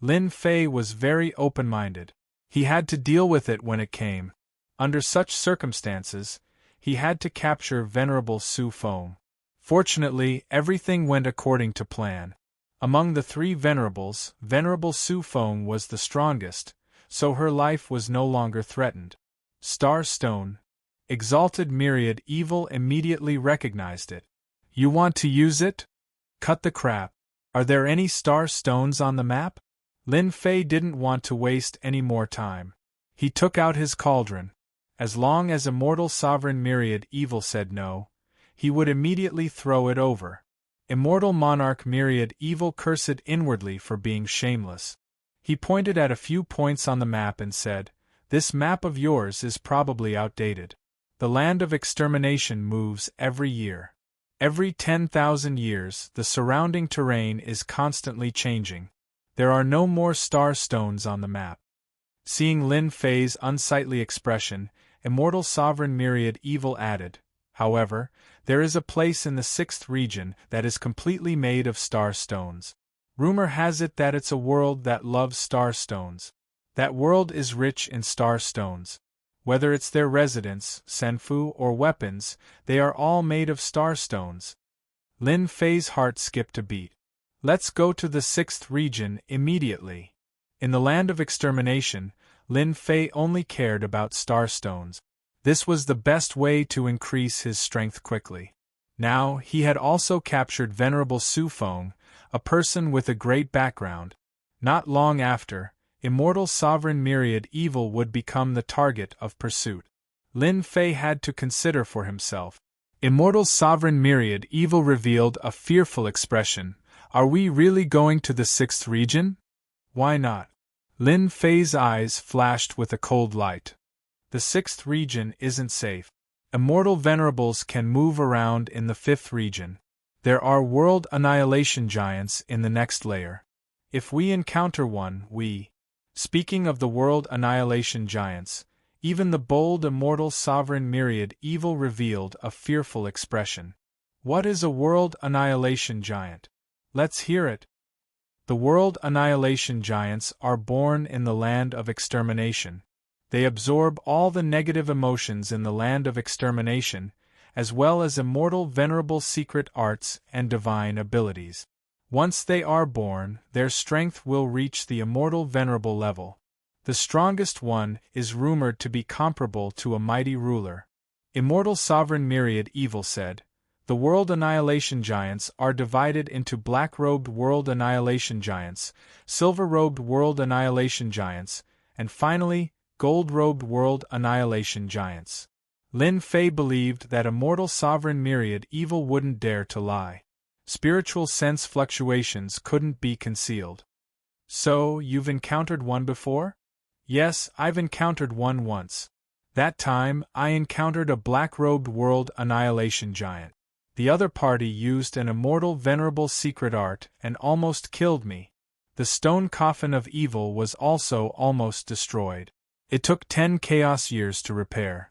Lin Fei was very open-minded. He had to deal with it when it came. Under such circumstances, he had to capture Venerable Su Feng. Fortunately, everything went according to plan. Among the 3 venerables, Venerable Su Feng was the strongest, so her life was no longer threatened. Star Stone. Exalted Myriad Evil immediately recognized it. "You want to use it? Cut the crap. Are there any star stones on the map?" Lin Fei didn't want to waste any more time. He took out his cauldron. As long as Immortal Sovereign Myriad Evil said no, he would immediately throw it over. Immortal Monarch Myriad Evil cursed inwardly for being shameless. He pointed at a few points on the map and said, "This map of yours is probably outdated. The land of extermination moves every year. Every 10,000 years, the surrounding terrain is constantly changing. There are no more star stones on the map." Seeing Lin Fei's unsightly expression, Immortal Sovereign Myriad Evil added, "However, there is a place in the 6th region that is completely made of star stones. Rumor has it that it's a world that loves star stones. That world is rich in star stones. Whether it's their residence, senfu, or weapons, they are all made of star stones." Lin Fei's heart skipped a beat. Let's go to the 6th region immediately. In the land of extermination, Lin Fei only cared about star stones. This was the best way to increase his strength quickly. Now, he had also captured Venerable Su Feng, a person with a great background. Not long after, immortal sovereign myriad evil would become the target of pursuit. Lin Fei had to consider for himself. Immortal sovereign myriad evil revealed a fearful expression. Are we really going to the 6th region? Why not? Lin Fei's eyes flashed with a cold light. The 6th region isn't safe. Immortal venerables can move around in the 5th region. There are world annihilation giants in the next layer. If we encounter one, Speaking of the world annihilation giants, even the bold immortal sovereign myriad evil revealed a fearful expression. What is a world annihilation giant? Let's hear it. The world annihilation giants are born in the land of extermination. They absorb all the negative emotions in the land of extermination, as well as immortal venerable secret arts and divine abilities. Once they are born, their strength will reach the immortal venerable level. The strongest one is rumored to be comparable to a mighty ruler. Immortal sovereign myriad evil said, the world annihilation giants are divided into black-robed world annihilation giants, silver-robed world annihilation giants, and finally, gold-robed world annihilation giants. Lin Fei believed that immortal sovereign myriad evil wouldn't dare to lie. Spiritual sense fluctuations couldn't be concealed. So, you've encountered one before? Yes, I've encountered one once. That time, I encountered a black-robed world annihilation giant. The other party used an immortal venerable secret art and almost killed me. The stone coffin of evil was also almost destroyed. It took 10 chaos years to repair.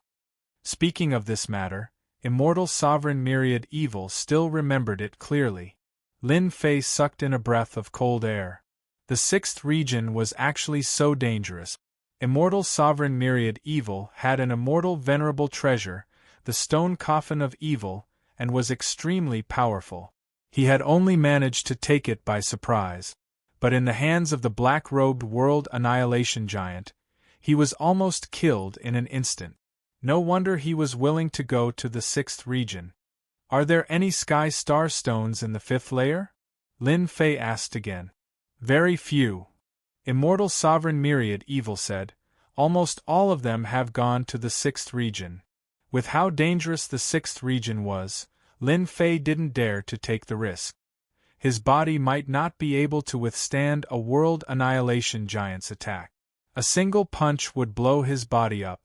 Speaking of this matter, immortal sovereign myriad evil still remembered it clearly. Lin Fei sucked in a breath of cold air. The 6th region was actually so dangerous. Immortal sovereign myriad evil had an immortal venerable treasure, the stone coffin of evil, and was extremely powerful. He had only managed to take it by surprise. But in the hands of the black-robed world annihilation giant, he was almost killed in an instant. No wonder he was willing to go to the 6th region. Are there any sky star stones in the 5th layer? Lin Fei asked again. Very few. Immortal sovereign myriad evil said, almost all of them have gone to the 6th region. With how dangerous the 6th region was, Lin Fei didn't dare to take the risk. His body might not be able to withstand a world annihilation giant's attack. A single punch would blow his body up.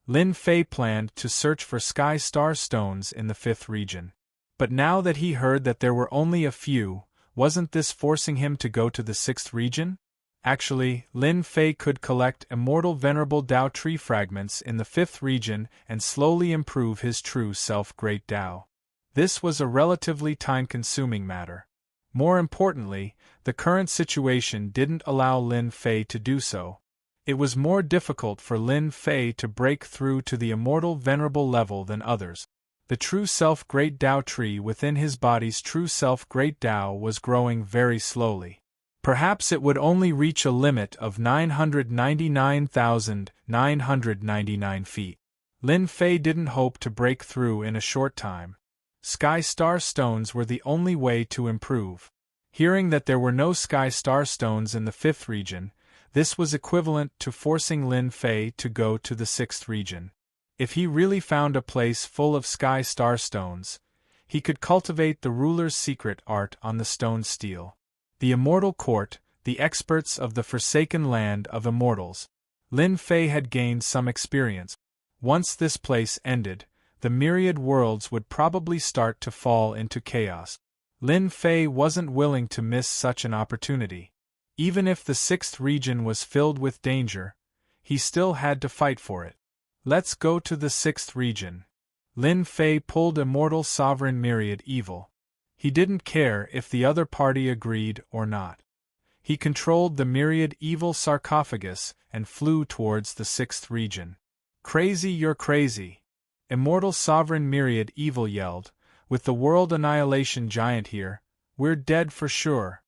Lin Fei planned to search for sky star stones in the 5th region. But now that he heard that there were only a few, wasn't this forcing him to go to the 6th region? Actually, Lin Fei could collect immortal venerable Tao tree fragments in the 5th region and slowly improve his true self great Tao. This was a relatively time-consuming matter. More importantly, the current situation didn't allow Lin Fei to do so. It was more difficult for Lin Fei to break through to the immortal venerable level than others. The true self great Tao tree within his body's true self great Tao was growing very slowly. Perhaps it would only reach a limit of 999,999 feet. Lin Fei didn't hope to break through in a short time. Sky star stones were the only way to improve. Hearing that there were no sky star stones in the 5th region, this was equivalent to forcing Lin Fei to go to the 6th region. If he really found a place full of sky star stones, he could cultivate the ruler's secret art on the stone steel. The Immortal Court, the experts of the forsaken land of immortals. Lin Fei had gained some experience. Once this place ended, the myriad worlds would probably start to fall into chaos. Lin Fei wasn't willing to miss such an opportunity. Even if the 6th region was filled with danger, he still had to fight for it. Let's go to the 6th region. Lin Fei pulled immortal sovereign myriad evil. He didn't care if the other party agreed or not. He controlled the myriad evil sarcophagus and flew towards the 6th region. Crazy, you're crazy! Immortal sovereign myriad evil yelled, with the world annihilation giant here, we're dead for sure.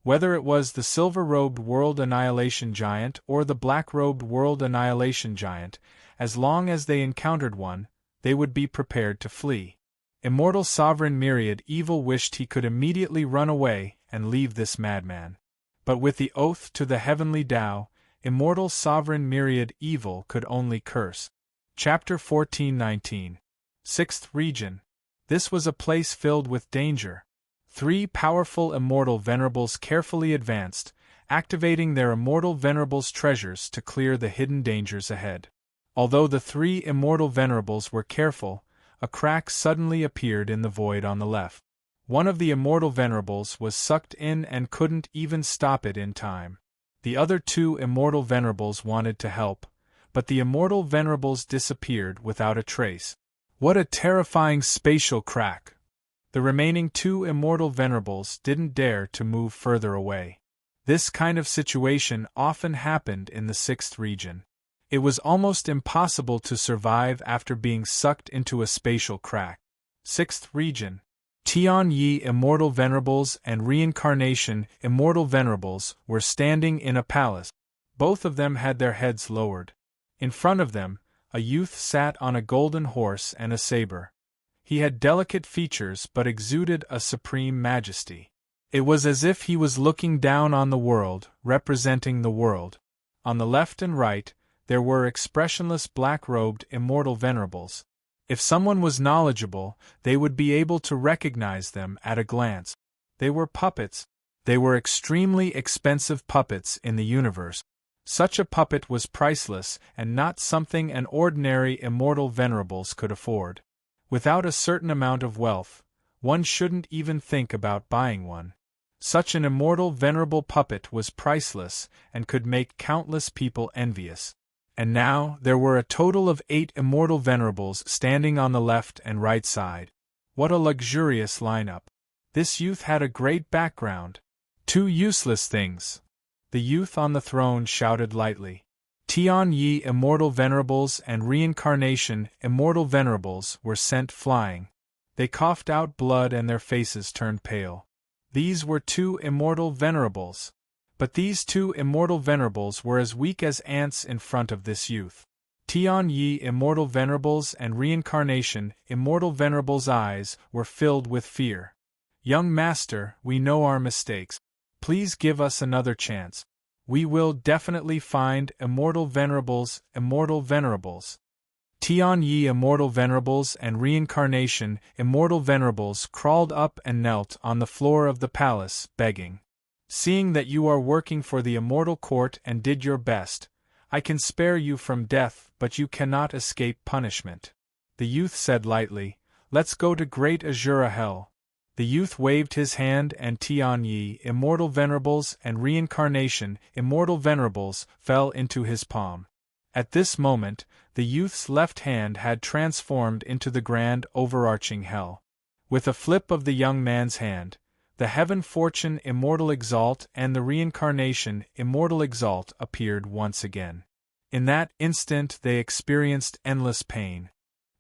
Whether it was the silver-robed World Annihilation Giant or the black-robed World Annihilation Giant, as long as they encountered one, they would be prepared to flee. Immortal Sovereign Myriad Evil wished he could immediately run away and leave this madman. But with the oath to the heavenly Tao, Immortal Sovereign Myriad Evil could only curse. Chapter 14:19. Sixth Region. This was a place filled with danger. 3 powerful Immortal Venerables carefully advanced, activating their Immortal Venerables' treasures to clear the hidden dangers ahead. Although the 3 Immortal Venerables were careful, a crack suddenly appeared in the void on the left. One of the Immortal Venerables was sucked in and couldn't even stop it in time. The other 2 Immortal Venerables wanted to help, but the Immortal Venerables disappeared without a trace. What a terrifying spatial crack! The remaining 2 Immortal Venerables didn't dare to move further away. This kind of situation often happened in the 6th region. It was almost impossible to survive after being sucked into a spatial crack. 6th region. Tian Yi Immortal Venerables and Reincarnation Immortal Venerables were standing in a palace. Both of them had their heads lowered. In front of them, a youth sat on a golden horse and a saber. He had delicate features but exuded a supreme majesty. It was as if he was looking down on the world, representing the world. On the left and right, there were expressionless black-robed Immortal Venerables. If someone was knowledgeable, they would be able to recognize them at a glance. They were puppets. They were extremely expensive puppets in the universe. Such a puppet was priceless and not something an ordinary Immortal Venerables could afford. Without a certain amount of wealth, one shouldn't even think about buying one. Such an Immortal Venerable puppet was priceless and could make countless people envious. And now, there were a total of 8 Immortal Venerables standing on the left and right side. What a luxurious lineup. This youth had a great background. 2 useless things. The youth on the throne shouted lightly. Tian Yi Immortal Venerables and Reincarnation Immortal Venerables were sent flying. They coughed out blood and their faces turned pale. These were 2 Immortal Venerables. But these 2 Immortal Venerables were as weak as ants in front of this youth. Tian Yi Immortal Venerables and Reincarnation Immortal Venerables' eyes were filled with fear. Young Master, we know our mistakes. Please give us another chance. We will definitely find Immortal Venerables, Immortal Venerables. Tian Yi Immortal Venerables and Reincarnation Immortal Venerables crawled up and knelt on the floor of the palace, begging. Seeing that you are working for the Immortal Court and did your best, I can spare you from death, but you cannot escape punishment. The youth said lightly, Let's go to Great Azura Hell. The youth waved his hand and Tian Yi Immortal Venerables and Reincarnation Immortal Venerables fell into his palm. At this moment, the youth's left hand had transformed into the grand overarching hell. With a flip of the young man's hand, the Heaven Fortune Immortal Exalt and the Reincarnation Immortal Exalt appeared once again. In that instant they experienced endless pain.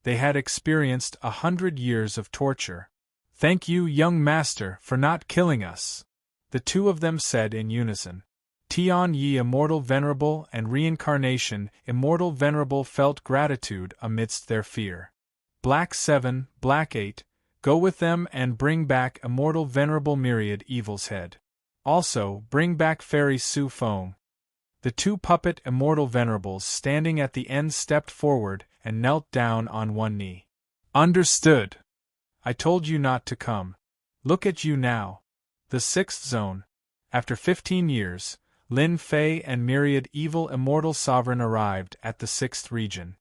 They had experienced 100 years of torture. Thank you, young master, for not killing us, the 2 of them said in unison. Tian Yi Immortal Venerable and Reincarnation Immortal Venerable felt gratitude amidst their fear. Black 7, Black 8, go with them and bring back Immortal Venerable Myriad Evil's head. Also, bring back Fairy Su Feng. The 2 puppet Immortal Venerables standing at the end stepped forward and knelt down on one knee. Understood. I told you not to come. Look at you now. The 6th zone. After 15 years, Lin Fei and Myriad Evil Immortal Sovereign arrived at the 6th region.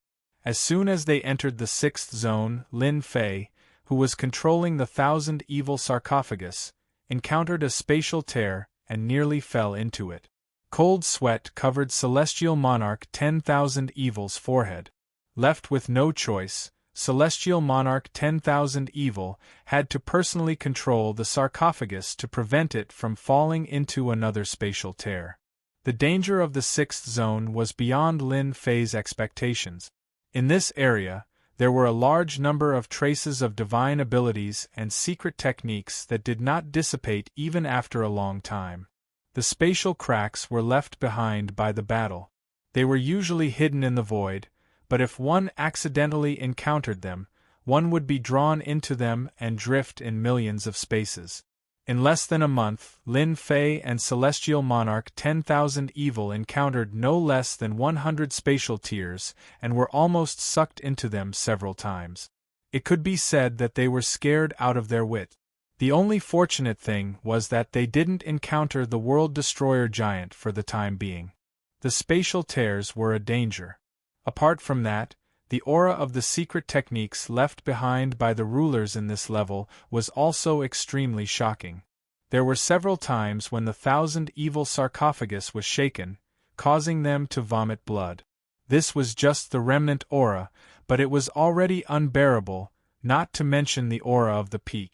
As soon as they entered the 6th zone, Lin Fei, who was controlling the 1,000 Evil sarcophagus, encountered a spatial tear and nearly fell into it. Cold sweat covered Celestial Monarch 10,000 Evil's forehead. Left with no choice, Celestial Monarch 10,000 Evil had to personally control the sarcophagus to prevent it from falling into another spatial tear. The danger of the 6th zone was beyond Lin Fei's expectations. In this area, there were a large number of traces of divine abilities and secret techniques that did not dissipate even after a long time. The spatial cracks were left behind by the battle. They were usually hidden in the void, but if one accidentally encountered them, one would be drawn into them and drift in millions of spaces. In less than a month, Lin Fei and Celestial Monarch 10,000 Evil encountered no less than 100 spatial tiers and were almost sucked into them several times. It could be said that they were scared out of their wit. The only fortunate thing was that they didn't encounter the World Destroyer Giant for the time being. The spatial tears were a danger. Apart from that, the aura of the secret techniques left behind by the rulers in this level was also extremely shocking. There were several times when the 1,000 Evil sarcophagus was shaken, causing them to vomit blood. This was just the remnant aura, but it was already unbearable, not to mention the aura of the peak.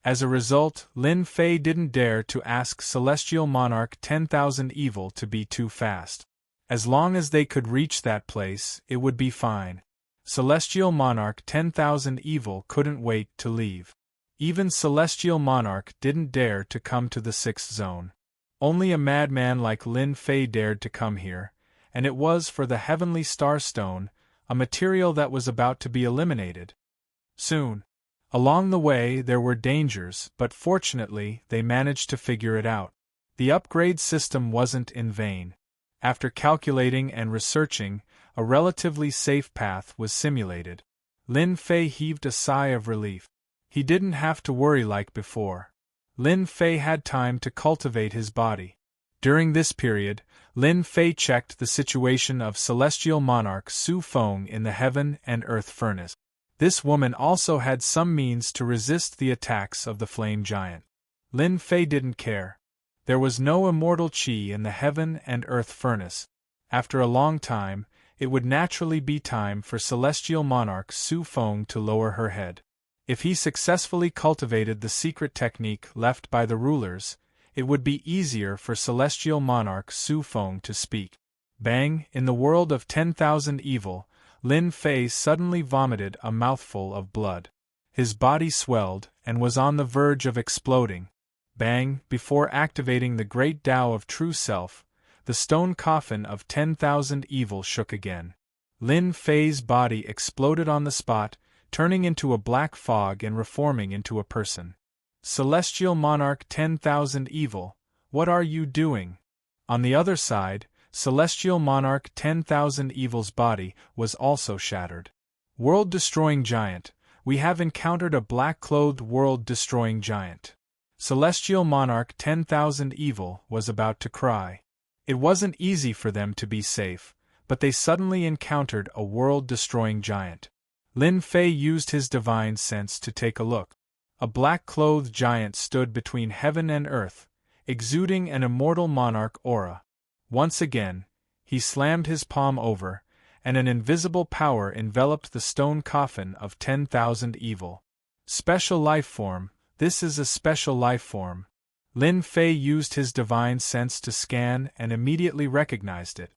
As a result, Lin Fei didn't dare to ask Celestial Monarch 10,000 Evil to be too fast. As long as they could reach that place, it would be fine. Celestial Monarch 10,000 Evil couldn't wait to leave. Even Celestial Monarch didn't dare to come to the 6th zone. Only a madman like Lin Fei dared to come here, and it was for the Heavenly Star Stone, a material that was about to be eliminated soon. Along the way there were dangers, but fortunately they managed to figure it out. The upgrade system wasn't in vain. After calculating and researching, a relatively safe path was simulated. Lin Fei heaved a sigh of relief. He didn't have to worry like before. Lin Fei had time to cultivate his body. During this period, Lin Fei checked the situation of Celestial Monarch Su Feng in the Heaven and Earth Furnace. This woman also had some means to resist the attacks of the Flame Giant. Lin Fei didn't care. There was no immortal qi in the Heaven and Earth Furnace. After a long time, it would naturally be time for Celestial Monarch Su Feng to lower her head. If he successfully cultivated the secret technique left by the rulers, it would be easier for Celestial Monarch Su Feng to speak. Bang! In the world of 10,000 Evil, Lin Fei suddenly vomited a mouthful of blood. His body swelled and was on the verge of exploding. Bang! Before activating the great Tao of True Self, the stone coffin of 10,000 Evil shook again. Lin Fei's body exploded on the spot, turning into a black fog and reforming into a person. Celestial Monarch 10,000 Evil, what are you doing? On the other side, Celestial Monarch 10,000 Evil's body was also shattered. World-destroying giant, we have encountered a black-clothed world-destroying giant. Celestial Monarch 10,000 Evil was about to cry. It wasn't easy for them to be safe, but they suddenly encountered a world-destroying giant. Lin Fei used his divine sense to take a look. A black-clothed giant stood between heaven and earth, exuding an immortal monarch aura. Once again, he slammed his palm over, and an invisible power enveloped the stone coffin of 10,000 Evil. Special life form, this is a special life form. Lin Fei used his divine sense to scan and immediately recognized it.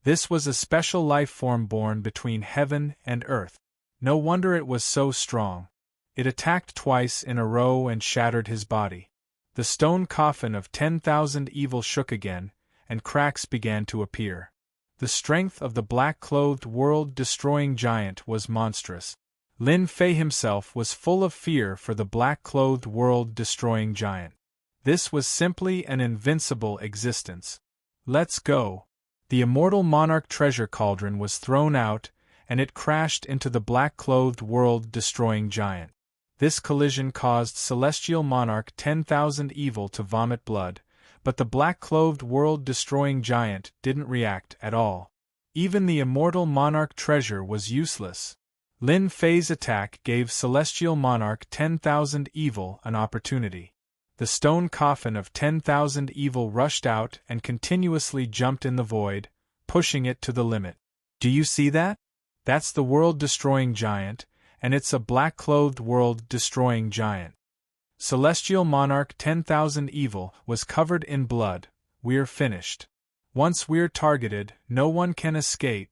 This was a special life form born between heaven and earth. No wonder it was so strong. It attacked twice in a row and shattered his body. The stone coffin of 10,000 Evil shook again, and cracks began to appear. The strength of the black-clothed world-destroying giant was monstrous. Lin Fei himself was full of fear for the black-clothed world-destroying giant. This was simply an invincible existence. Let's go. The immortal monarch treasure cauldron was thrown out, and it crashed into the black-clothed world-destroying giant. This collision caused Celestial Monarch 10,000 Evil to vomit blood, but the black-clothed world-destroying giant didn't react at all. Even the immortal monarch treasure was useless. Lin Fei's attack gave Celestial Monarch 10,000 Evil an opportunity. The stone coffin of 10,000 Evil rushed out and continuously jumped in the void, pushing it to the limit. Do you see that? That's the world-destroying giant, and it's a black-clothed world-destroying giant. Celestial Monarch 10,000 Evil was covered in blood. We're finished. Once we're targeted, no one can escape.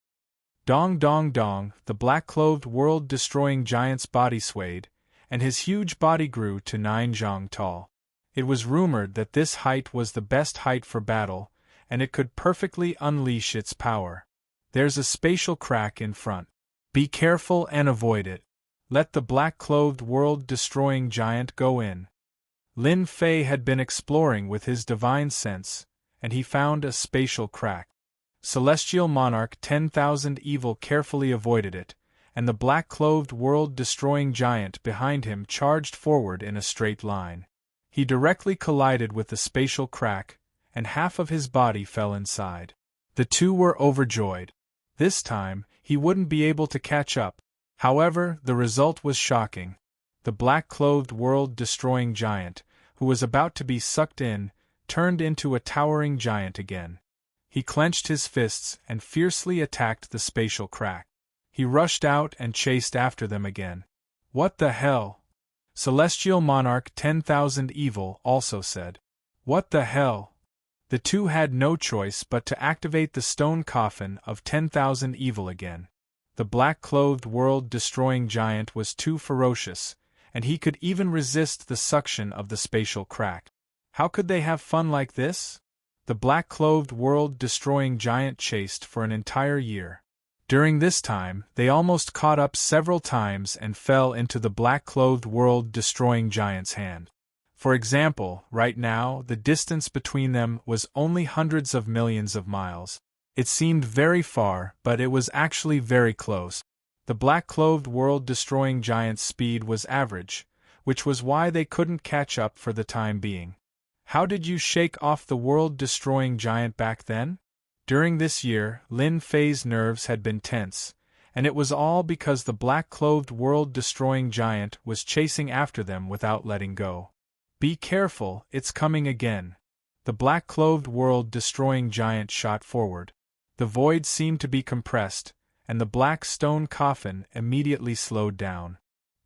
Dong dong dong, the black-clothed world-destroying giant's body swayed, and his huge body grew to 9 zhang tall. It was rumored that this height was the best height for battle, and it could perfectly unleash its power. There's a spatial crack in front. Be careful and avoid it. Let the black-clothed world-destroying giant go in. Lin Fei had been exploring with his divine sense, and he found a spatial crack. Celestial Monarch 10,000 Evil carefully avoided it, and the black-clothed world-destroying giant behind him charged forward in a straight line. He directly collided with the spatial crack, and half of his body fell inside. The two were overjoyed. This time, he wouldn't be able to catch up. However, the result was shocking. The black-clothed world-destroying giant, who was about to be sucked in, turned into a towering giant again. He clenched his fists and fiercely attacked the spatial crack. He rushed out and chased after them again. What the hell? Celestial Monarch 10,000 Evil also said. What the hell? The two had no choice but to activate the stone coffin of 10,000 Evil again. The black-clothed world-destroying giant was too ferocious, and he could even resist the suction of the spatial crack. How could they have fun like this? The black-clothed world-destroying giant chased for an entire year. During this time, they almost caught up several times and fell into the black-clothed world-destroying giant's hand. For example, right now, the distance between them was only hundreds of millions of miles. It seemed very far, but it was actually very close. The black-clothed world-destroying giant's speed was average, which was why they couldn't catch up for the time being. How did you shake off the world-destroying giant back then? During this year, Lin Fei's nerves had been tense, and it was all because the black-clothed world-destroying giant was chasing after them without letting go. Be careful, it's coming again. The black-clothed world-destroying giant shot forward. The void seemed to be compressed, and the black stone coffin immediately slowed down.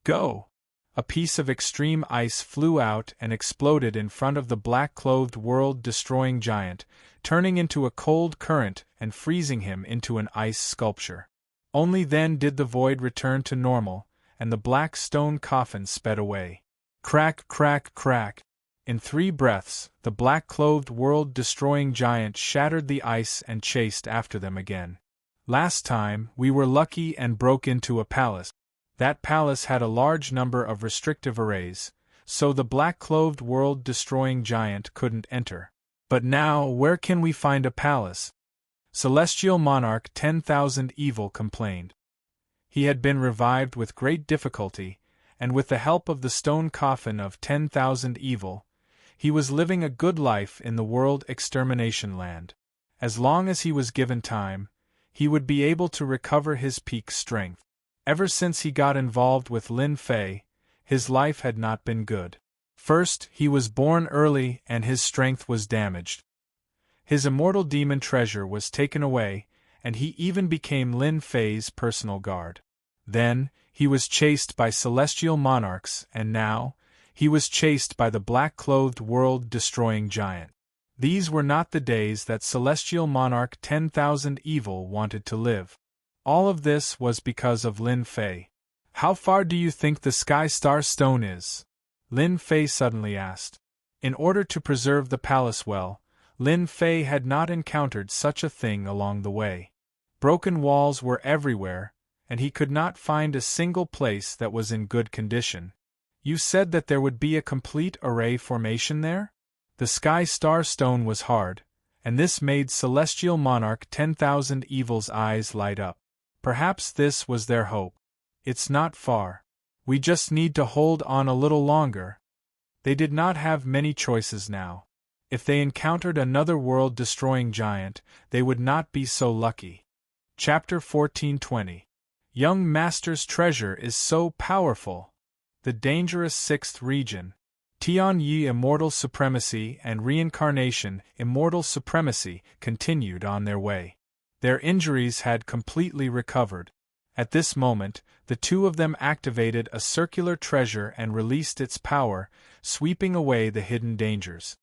Go! A piece of extreme ice flew out and exploded in front of the black-clothed world-destroying giant, turning into a cold current and freezing him into an ice sculpture. Only then did the void return to normal, and the black stone coffin sped away. Crack, crack, crack. In 3 breaths, the black-clothed world-destroying giant shattered the ice and chased after them again. Last time, we were lucky and broke into a palace. That palace had a large number of restrictive arrays, so the black-clothed world-destroying giant couldn't enter. But now, where can we find a palace? Celestial Monarch 10,000 Evil complained. He had been revived with great difficulty, and with the help of the stone coffin of 10,000 Evil, he was living a good life in the world extermination land. As long as he was given time, he would be able to recover his peak strength. Ever since he got involved with Lin Fei, his life had not been good. First, he was born early and his strength was damaged. His immortal demon treasure was taken away, and he even became Lin Fei's personal guard. Then, he was chased by celestial monarchs, and now, he was chased by the black-clothed world-destroying giant. These were not the days that Celestial Monarch 10,000 Evil wanted to live. All of this was because of Lin Fei. How far do you think the Sky Star Stone is? Lin Fei suddenly asked. In order to preserve the palace well, Lin Fei had not encountered such a thing along the way. Broken walls were everywhere, and he could not find a single place that was in good condition. You said that there would be a complete array formation there? The Sky Star Stone was hard, and this made Celestial Monarch 10,000 Evil's eyes light up. Perhaps this was their hope. It's not far. We just need to hold on a little longer. They did not have many choices now. If they encountered another world-destroying giant, they would not be so lucky. Chapter 1420. Young Master's treasure is so powerful. The dangerous 6th region. Tian Yi Immortal Supremacy and Reincarnation Immortal Supremacy continued on their way. Their injuries had completely recovered. At this moment, the two of them activated a circular treasure and released its power, sweeping away the hidden dangers.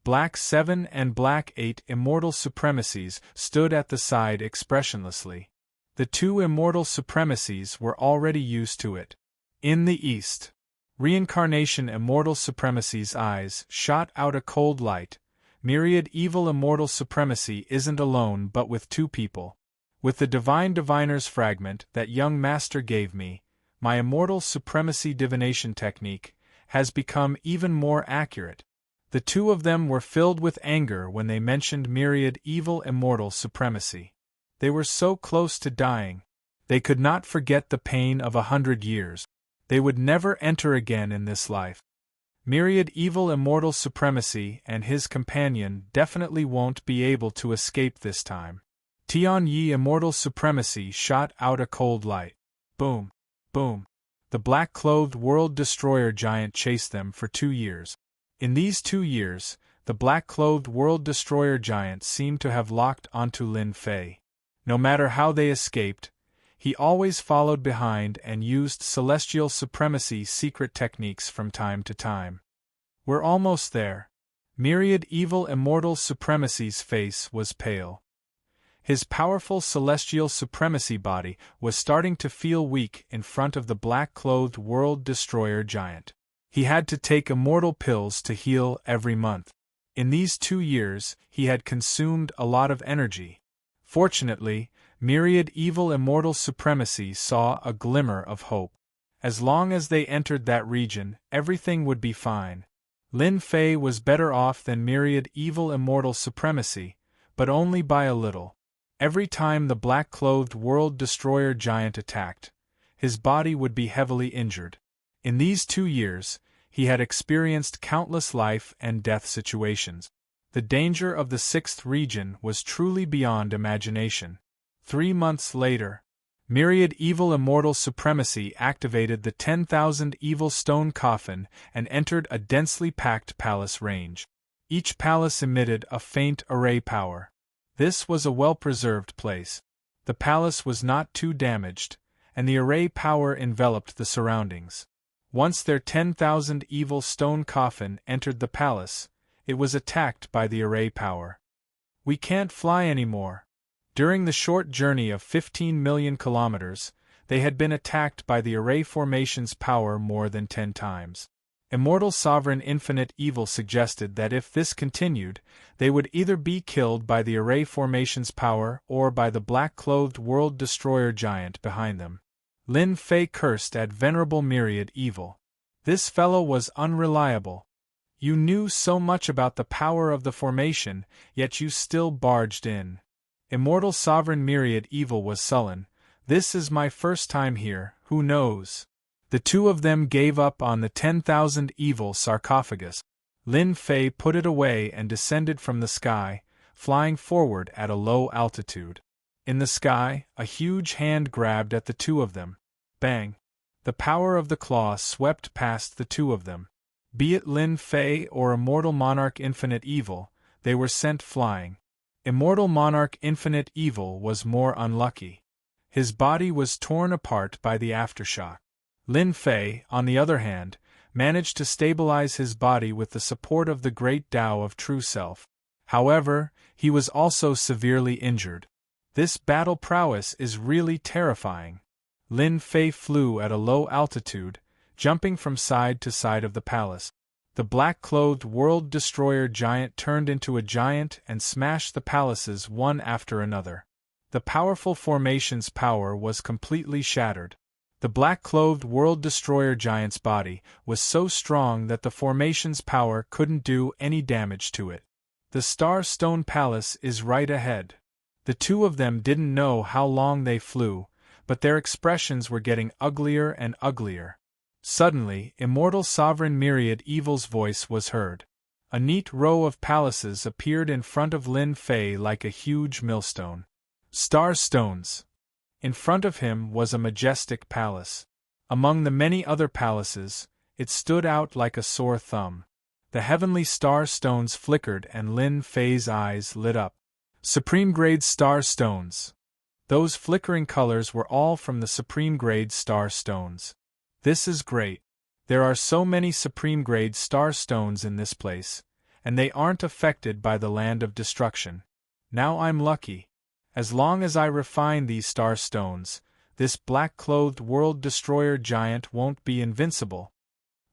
Black 7 and Black 8 Immortal Supremacies stood at the side expressionlessly. The two Immortal Supremacies were already used to it. In the east, Reincarnation Immortal Supremacy's eyes shot out a cold light. Myriad Evil Immortal Supremacy isn't alone but with two people. With the Divine Diviner's fragment that young master gave me, my Immortal Supremacy divination technique has become even more accurate. The two of them were filled with anger when they mentioned Myriad Evil Immortal Supremacy. They were so close to dying. They could not forget the pain of 100 years. They would never enter again in this life. Myriad Evil Immortal Supremacy and his companion definitely won't be able to escape this time. Tian Yi Immortal Supremacy shot out a cold light. Boom. Boom. The black-clothed World Destroyer giant chased them for 2 years. In these 2 years, the black-clothed World Destroyer giant seemed to have locked onto Lin Fei. No matter how they escaped, he always followed behind and used Celestial Supremacy secret techniques from time to time. We're almost there. Myriad Evil Immortal Supremacy's face was pale. His powerful Celestial Supremacy body was starting to feel weak in front of the black-clothed World Destroyer giant. He had to take immortal pills to heal every month. In these 2 years, he had consumed a lot of energy. Fortunately, Myriad Evil Immortal Supremacy saw a glimmer of hope. As long as they entered that region, everything would be fine. Lin Fei was better off than Myriad Evil Immortal Supremacy, but only by a little. Every time the black-clothed World Destroyer giant attacked, his body would be heavily injured. In these 2 years, he had experienced countless life and death situations. The danger of the 6th region was truly beyond imagination. 3 months later, Myriad Evil Immortal Supremacy activated the 10,000 Evil Stone Coffin and entered a densely packed palace range. Each palace emitted a faint array power. This was a well-preserved place. The palace was not too damaged, and the array power enveloped the surroundings. Once their 10,000 Evil Stone Coffin entered the palace, it was attacked by the array power. We can't fly anymore. During the short journey of 15 million kilometers, they had been attacked by the array formation's power more than 10 times. Immortal Sovereign Infinite Evil suggested that if this continued, they would either be killed by the array formation's power or by the black-clothed World Destroyer giant behind them. Lin Fei cursed at Venerable Myriad Evil. This fellow was unreliable. You knew so much about the power of the formation, yet you still barged in. Immortal Sovereign Myriad Evil was sullen. This is my first time here, who knows? The two of them gave up on the 10,000 Evil sarcophagus. Lin Fei put it away and descended from the sky, flying forward at a low altitude. In the sky, a huge hand grabbed at the two of them. Bang! The power of the claw swept past the two of them. Be it Lin Fei or Immortal Monarch Infinite Evil, they were sent flying. Immortal Monarch Infinite Evil was more unlucky. His body was torn apart by the aftershock. Lin Fei, on the other hand, managed to stabilize his body with the support of the Great Tao of True Self. However, he was also severely injured. This battle prowess is really terrifying. Lin Fei flew at a low altitude, jumping from side to side of the palace. The black-clothed World Destroyer giant turned into a giant and smashed the palaces one after another. The powerful formation's power was completely shattered. The black-clothed World Destroyer giant's body was so strong that the formation's power couldn't do any damage to it. The Star Stone Palace is right ahead. The two of them didn't know how long they flew, but their expressions were getting uglier and uglier. Suddenly, Immortal Sovereign Myriad Evil's voice was heard. A neat row of palaces appeared in front of Lin Fei like a huge millstone. Star stones. In front of him was a majestic palace. Among the many other palaces, it stood out like a sore thumb. The heavenly star stones flickered and Lin Fei's eyes lit up. Supreme-grade star stones. Those flickering colors were all from the supreme-grade star stones. This is great. There are so many supreme-grade star stones in this place, and they aren't affected by the land of destruction. Now I'm lucky. As long as I refine these star stones, this black-clothed World Destroyer giant won't be invincible.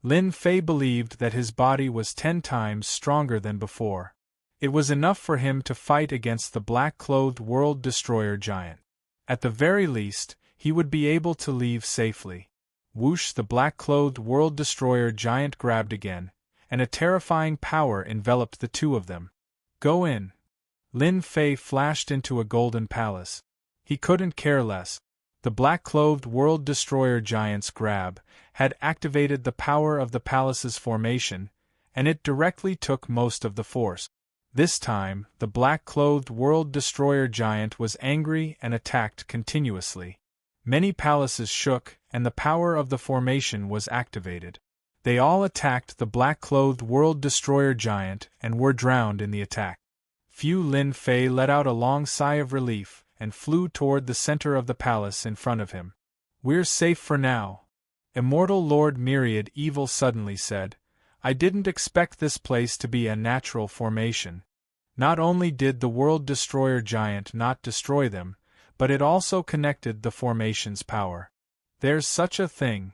Lin Fei believed that his body was 10 times stronger than before. It was enough for him to fight against the black-clothed world destroyer giant. At the very least, he would be able to leave safely. Whoosh! The black-clothed world destroyer giant grabbed again, and a terrifying power enveloped the two of them. Go in. Lin Fei flashed into a golden palace. He couldn't care less. The black-clothed world destroyer giant's grab had activated the power of the palace's formation, and it directly took most of the force. This time, the black-clothed world destroyer giant was angry and attacked continuously. Many palaces shook, and the power of the formation was activated. They all attacked the black-clothed world destroyer giant and were drowned in the attack. Lin Fei let out a long sigh of relief and flew toward the center of the palace in front of him. We're safe for now. Immortal Lord Myriad Evil suddenly said, I didn't expect this place to be a natural formation. Not only did the world destroyer giant not destroy them, but it also connected the formation's power. There's such a thing.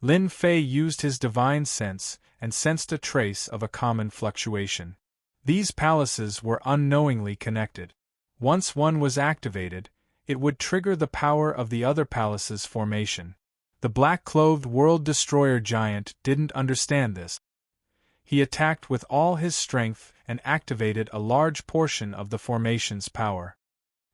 Lin Fei used his divine sense and sensed a trace of a common fluctuation. These palaces were unknowingly connected. Once one was activated, it would trigger the power of the other palace's formation. The black-clothed world destroyer giant didn't understand this. He attacked with all his strength and activated a large portion of the formation's power.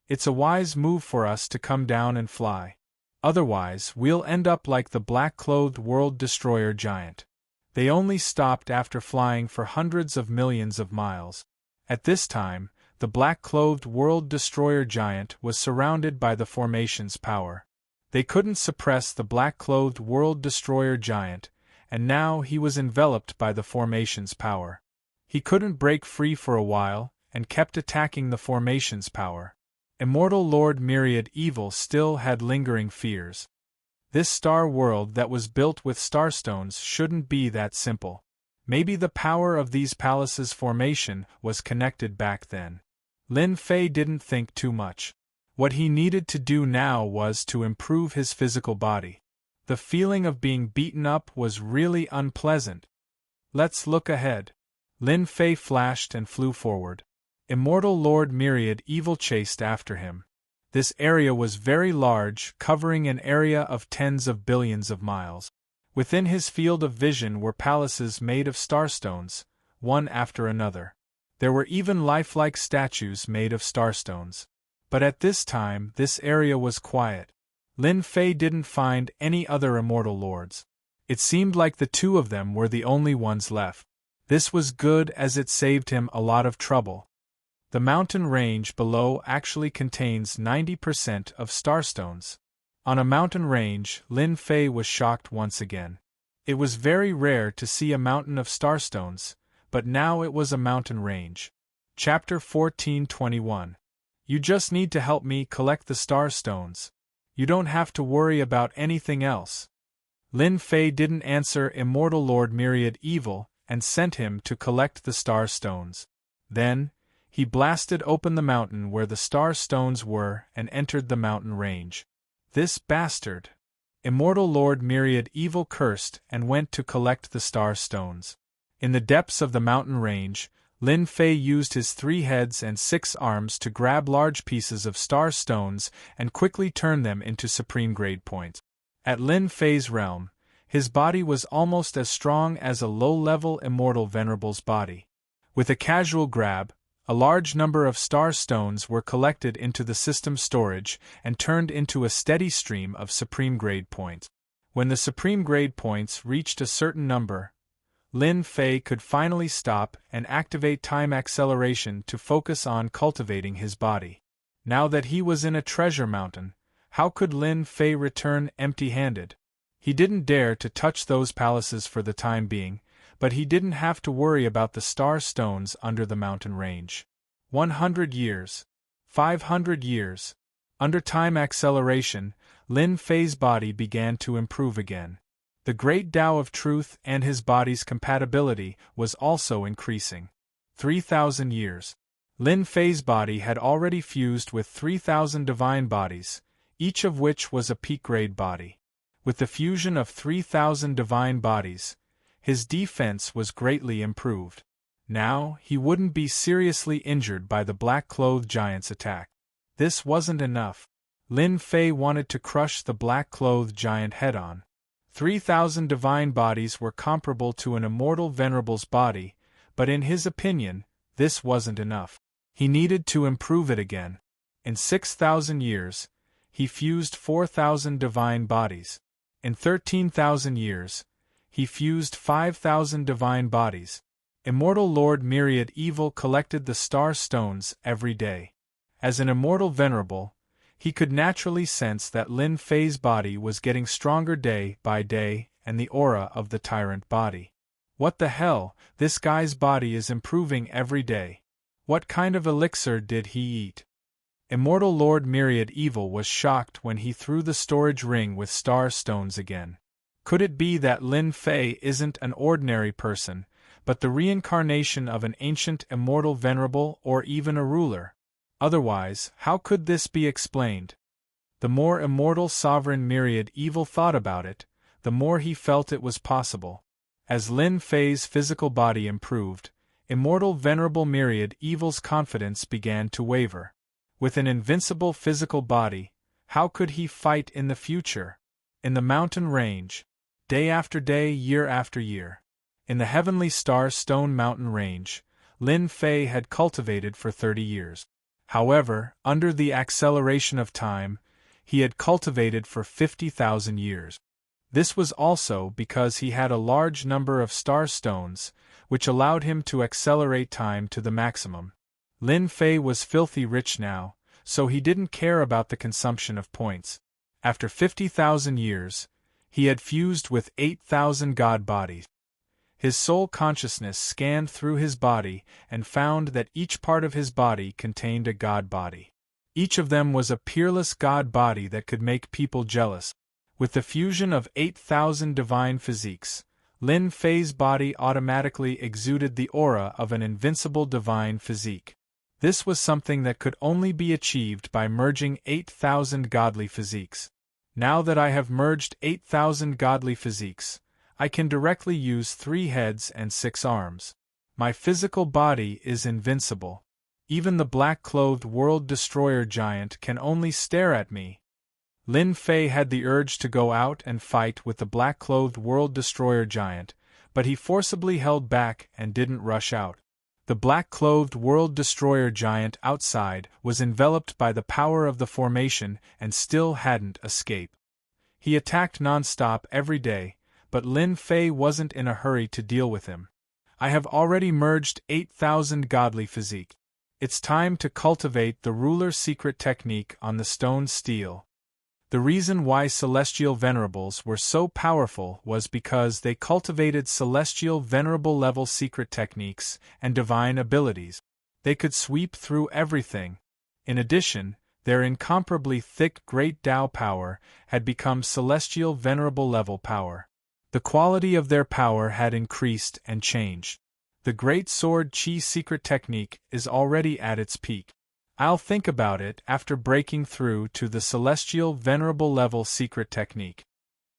It's a wise move for us to come down and fly. Otherwise, we'll end up like the black-clothed world destroyer giant. They only stopped after flying for hundreds of millions of miles. At this time, the black-clothed world destroyer giant was surrounded by the formation's power. They couldn't suppress the black-clothed world destroyer giant, and now he was enveloped by the formation's power. He couldn't break free for a while, and kept attacking the formation's power. Immortal Lord Myriad Evil still had lingering fears. This star world that was built with starstones shouldn't be that simple. Maybe the power of these palaces' formation was connected back then. Lin Fei didn't think too much. What he needed to do now was to improve his physical body. The feeling of being beaten up was really unpleasant. Let's look ahead. Lin Fei flashed and flew forward. Immortal Lord Myriad Evil chased after him. This area was very large, covering an area of tens of billions of miles. Within his field of vision were palaces made of starstones, one after another. There were even lifelike statues made of starstones. But at this time, this area was quiet. Lin Fei didn't find any other immortal lords. It seemed like the two of them were the only ones left. This was good as it saved him a lot of trouble. The mountain range below actually contains 90% of starstones. On a mountain range, Lin Fei was shocked once again. It was very rare to see a mountain of starstones, but now it was a mountain range. Chapter 1421. You just need to help me collect the star stones. You don't have to worry about anything else. Lin Fei didn't answer Immortal Lord Myriad Evil and sent him to collect the star stones. Then, he blasted open the mountain where the star stones were and entered the mountain range. This bastard! Immortal Lord Myriad Evil cursed and went to collect the star stones. In the depths of the mountain range, Lin Fei used his 3 heads and 6 arms to grab large pieces of star stones and quickly turn them into supreme grade points. At Lin Fei's realm, his body was almost as strong as a low-level immortal venerable's body. With a casual grab, a large number of star stones were collected into the system's storage and turned into a steady stream of supreme grade points. When the supreme grade points reached a certain number, Lin Fei could finally stop and activate time acceleration to focus on cultivating his body. Now that he was in a treasure mountain, how could Lin Fei return empty-handed? He didn't dare to touch those palaces for the time being, but he didn't have to worry about the star stones under the mountain range. 100 years. 500 years. Under time acceleration, Lin Fei's body began to improve again. The great Tao of truth and his body's compatibility was also increasing. 3,000 years. Lin Fei's body had already fused with 3,000 divine bodies, each of which was a peak-grade body. With the fusion of 3,000 divine bodies, His defense was greatly improved. Now, he wouldn't be seriously injured by the black-clothed giant's attack. This wasn't enough. Lin Fei wanted to crush the black-clothed giant head-on. 3,000 divine bodies were comparable to an immortal venerable's body, but in his opinion, this wasn't enough. He needed to improve it again. In 6,000 years, he fused 4,000 divine bodies. In 13,000 years, he fused 5,000 divine bodies. Immortal Lord Myriad Evil collected the star stones every day. As an immortal venerable, he could naturally sense that Lin Fei's body was getting stronger day by day and the aura of the tyrant body. What the hell, this guy's body is improving every day. What kind of elixir did he eat? Immortal Lord Myriad Evil was shocked when he threw the storage ring with star stones again. Could it be that Lin Fei isn't an ordinary person, but the reincarnation of an ancient immortal venerable or even a ruler? Otherwise, how could this be explained? The more immortal sovereign Myriad Evil thought about it, the more he felt it was possible. As Lin Fei's physical body improved, immortal venerable Myriad Evil's confidence began to waver. With an invincible physical body, how could he fight in the future? In the mountain range, day after day, year after year. In the heavenly star stone mountain range, Lin Fei had cultivated for 30 years. However, under the acceleration of time, he had cultivated for 50,000 years. This was also because he had a large number of star stones, which allowed him to accelerate time to the maximum. Lin Fei was filthy rich now, so he didn't care about the consumption of points. After 50,000 years, he had fused with 8,000 god bodies. His soul consciousness scanned through his body and found that each part of his body contained a god body. Each of them was a peerless god body that could make people jealous. With the fusion of 8,000 divine physiques, Lin Fei's body automatically exuded the aura of an invincible divine physique. This was something that could only be achieved by merging 8,000 godly physiques. Now that I have merged 8,000 godly physiques, I can directly use 3 heads and 6 arms. My physical body is invincible. Even the black-clothed world destroyer giant can only stare at me. Lin Fei had the urge to go out and fight with the black-clothed world destroyer giant, but he forcibly held back and didn't rush out. The black-clothed world destroyer giant outside was enveloped by the power of the formation and still hadn't escaped. He attacked non-stop every day, but Lin Fei wasn't in a hurry to deal with him. I have already merged 8,000 godly physique. It's time to cultivate the ruler secret technique on the stone steel. The reason why celestial venerables were so powerful was because they cultivated celestial venerable level secret techniques and divine abilities. They could sweep through everything. In addition, their incomparably thick great Tao power had become celestial venerable level power. The quality of their power had increased and changed. The Great Sword Chi secret technique is already at its peak. I'll think about it after breaking through to the celestial venerable level secret technique.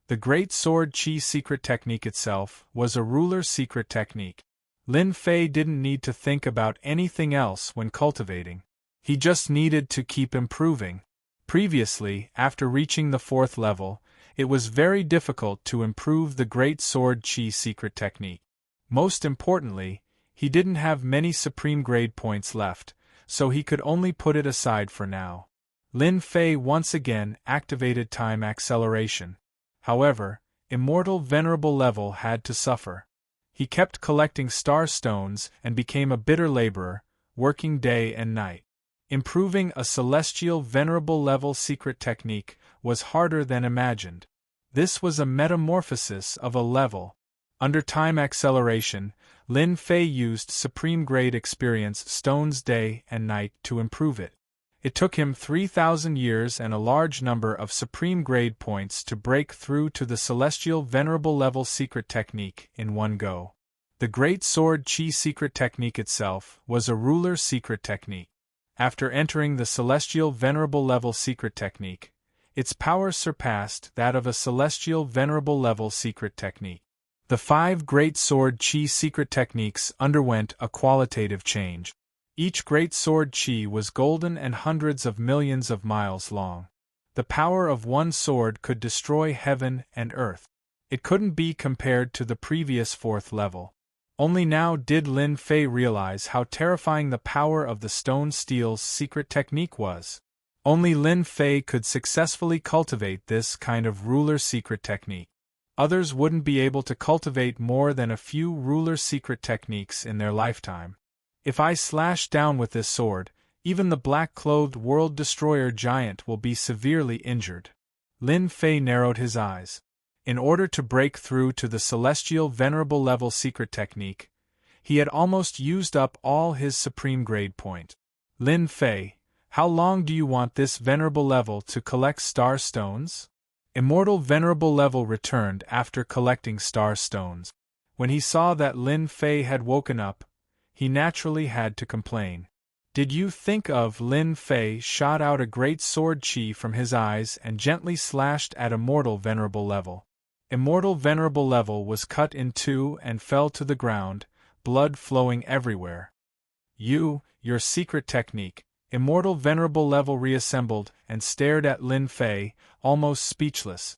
The Great Sword Chi secret technique itself was a ruler secret technique. Lin Fei didn't need to think about anything else when cultivating. He just needed to keep improving. Previously, after reaching the 4th level, it was very difficult to improve the Great Sword Chi secret technique. Most importantly, he didn't have many supreme grade points left, so he could only put it aside for now. Lin Fei once again activated time acceleration. However, immortal venerable level had to suffer. He kept collecting star stones and became a bitter laborer, working day and night. Improving a celestial venerable level secret technique was harder than imagined. This was a metamorphosis of a level. Under time acceleration, Lin Fei used supreme grade experience stones day and night to improve it. It took him 3,000 years and a large number of supreme grade points to break through to the celestial venerable level secret technique in one go. The Great Sword Chi secret technique itself was a ruler secret technique. After entering the celestial venerable level secret technique, its power surpassed that of a celestial venerable level secret technique. The 5 Great Sword Chi secret techniques underwent a qualitative change. Each Great Sword Chi was golden and hundreds of millions of miles long. The power of one sword could destroy heaven and earth. It couldn't be compared to the previous 4th level. Only now did Lin Fei realize how terrifying the power of the Stone Steel's secret technique was. Only Lin Fei could successfully cultivate this kind of ruler secret technique. Others wouldn't be able to cultivate more than a few ruler secret techniques in their lifetime. If I slash down with this sword, even the black-clothed world destroyer giant will be severely injured. Lin Fei narrowed his eyes. In order to break through to the celestial venerable level secret technique, he had almost used up all his supreme grade point. Lin Fei, how long do you want this venerable level to collect star stones? Immortal venerable level returned after collecting star stones. When he saw that Lin Fei had woken up, he naturally had to complain. Did you think of? Lin Fei shot out a great sword chi from his eyes and gently slashed at Immortal venerable level. Immortal venerable level was cut in two and fell to the ground, blood flowing everywhere. Your secret technique. Immortal venerable level reassembled and stared at Lin Fei, almost speechless.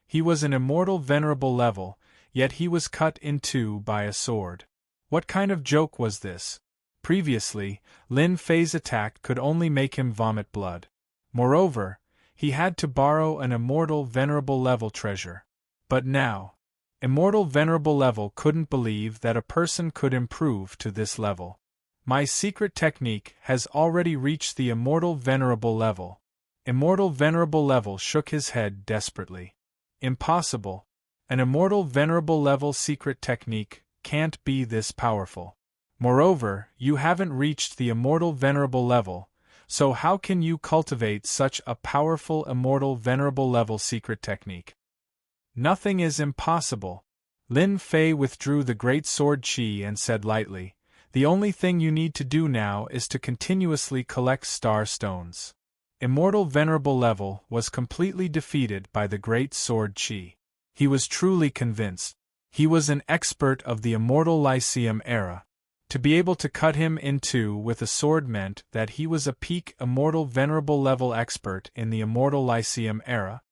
He was an immortal venerable level, yet he was cut in two by a sword. What kind of joke was this? Previously, Lin Fei's attack could only make him vomit blood. Moreover, he had to borrow an immortal venerable level treasure. But now, immortal venerable level couldn't believe that a person could improve to this level. My secret technique has already reached the immortal venerable level. Immortal venerable level shook his head desperately. Impossible. An immortal venerable level secret technique can't be this powerful. Moreover, you haven't reached the immortal venerable level, so how can you cultivate such a powerful immortal venerable level secret technique? Nothing is impossible. Lin Fei withdrew the great sword chi and said lightly, the only thing you need to do now is to continuously collect star stones. Immortal venerable level was completely defeated by the great sword chi. He was truly convinced. He was an expert of the immortal Lyceum era. To be able to cut him in two with a sword meant that he was a peak immortal venerable level expert in the immortal Lyceum era.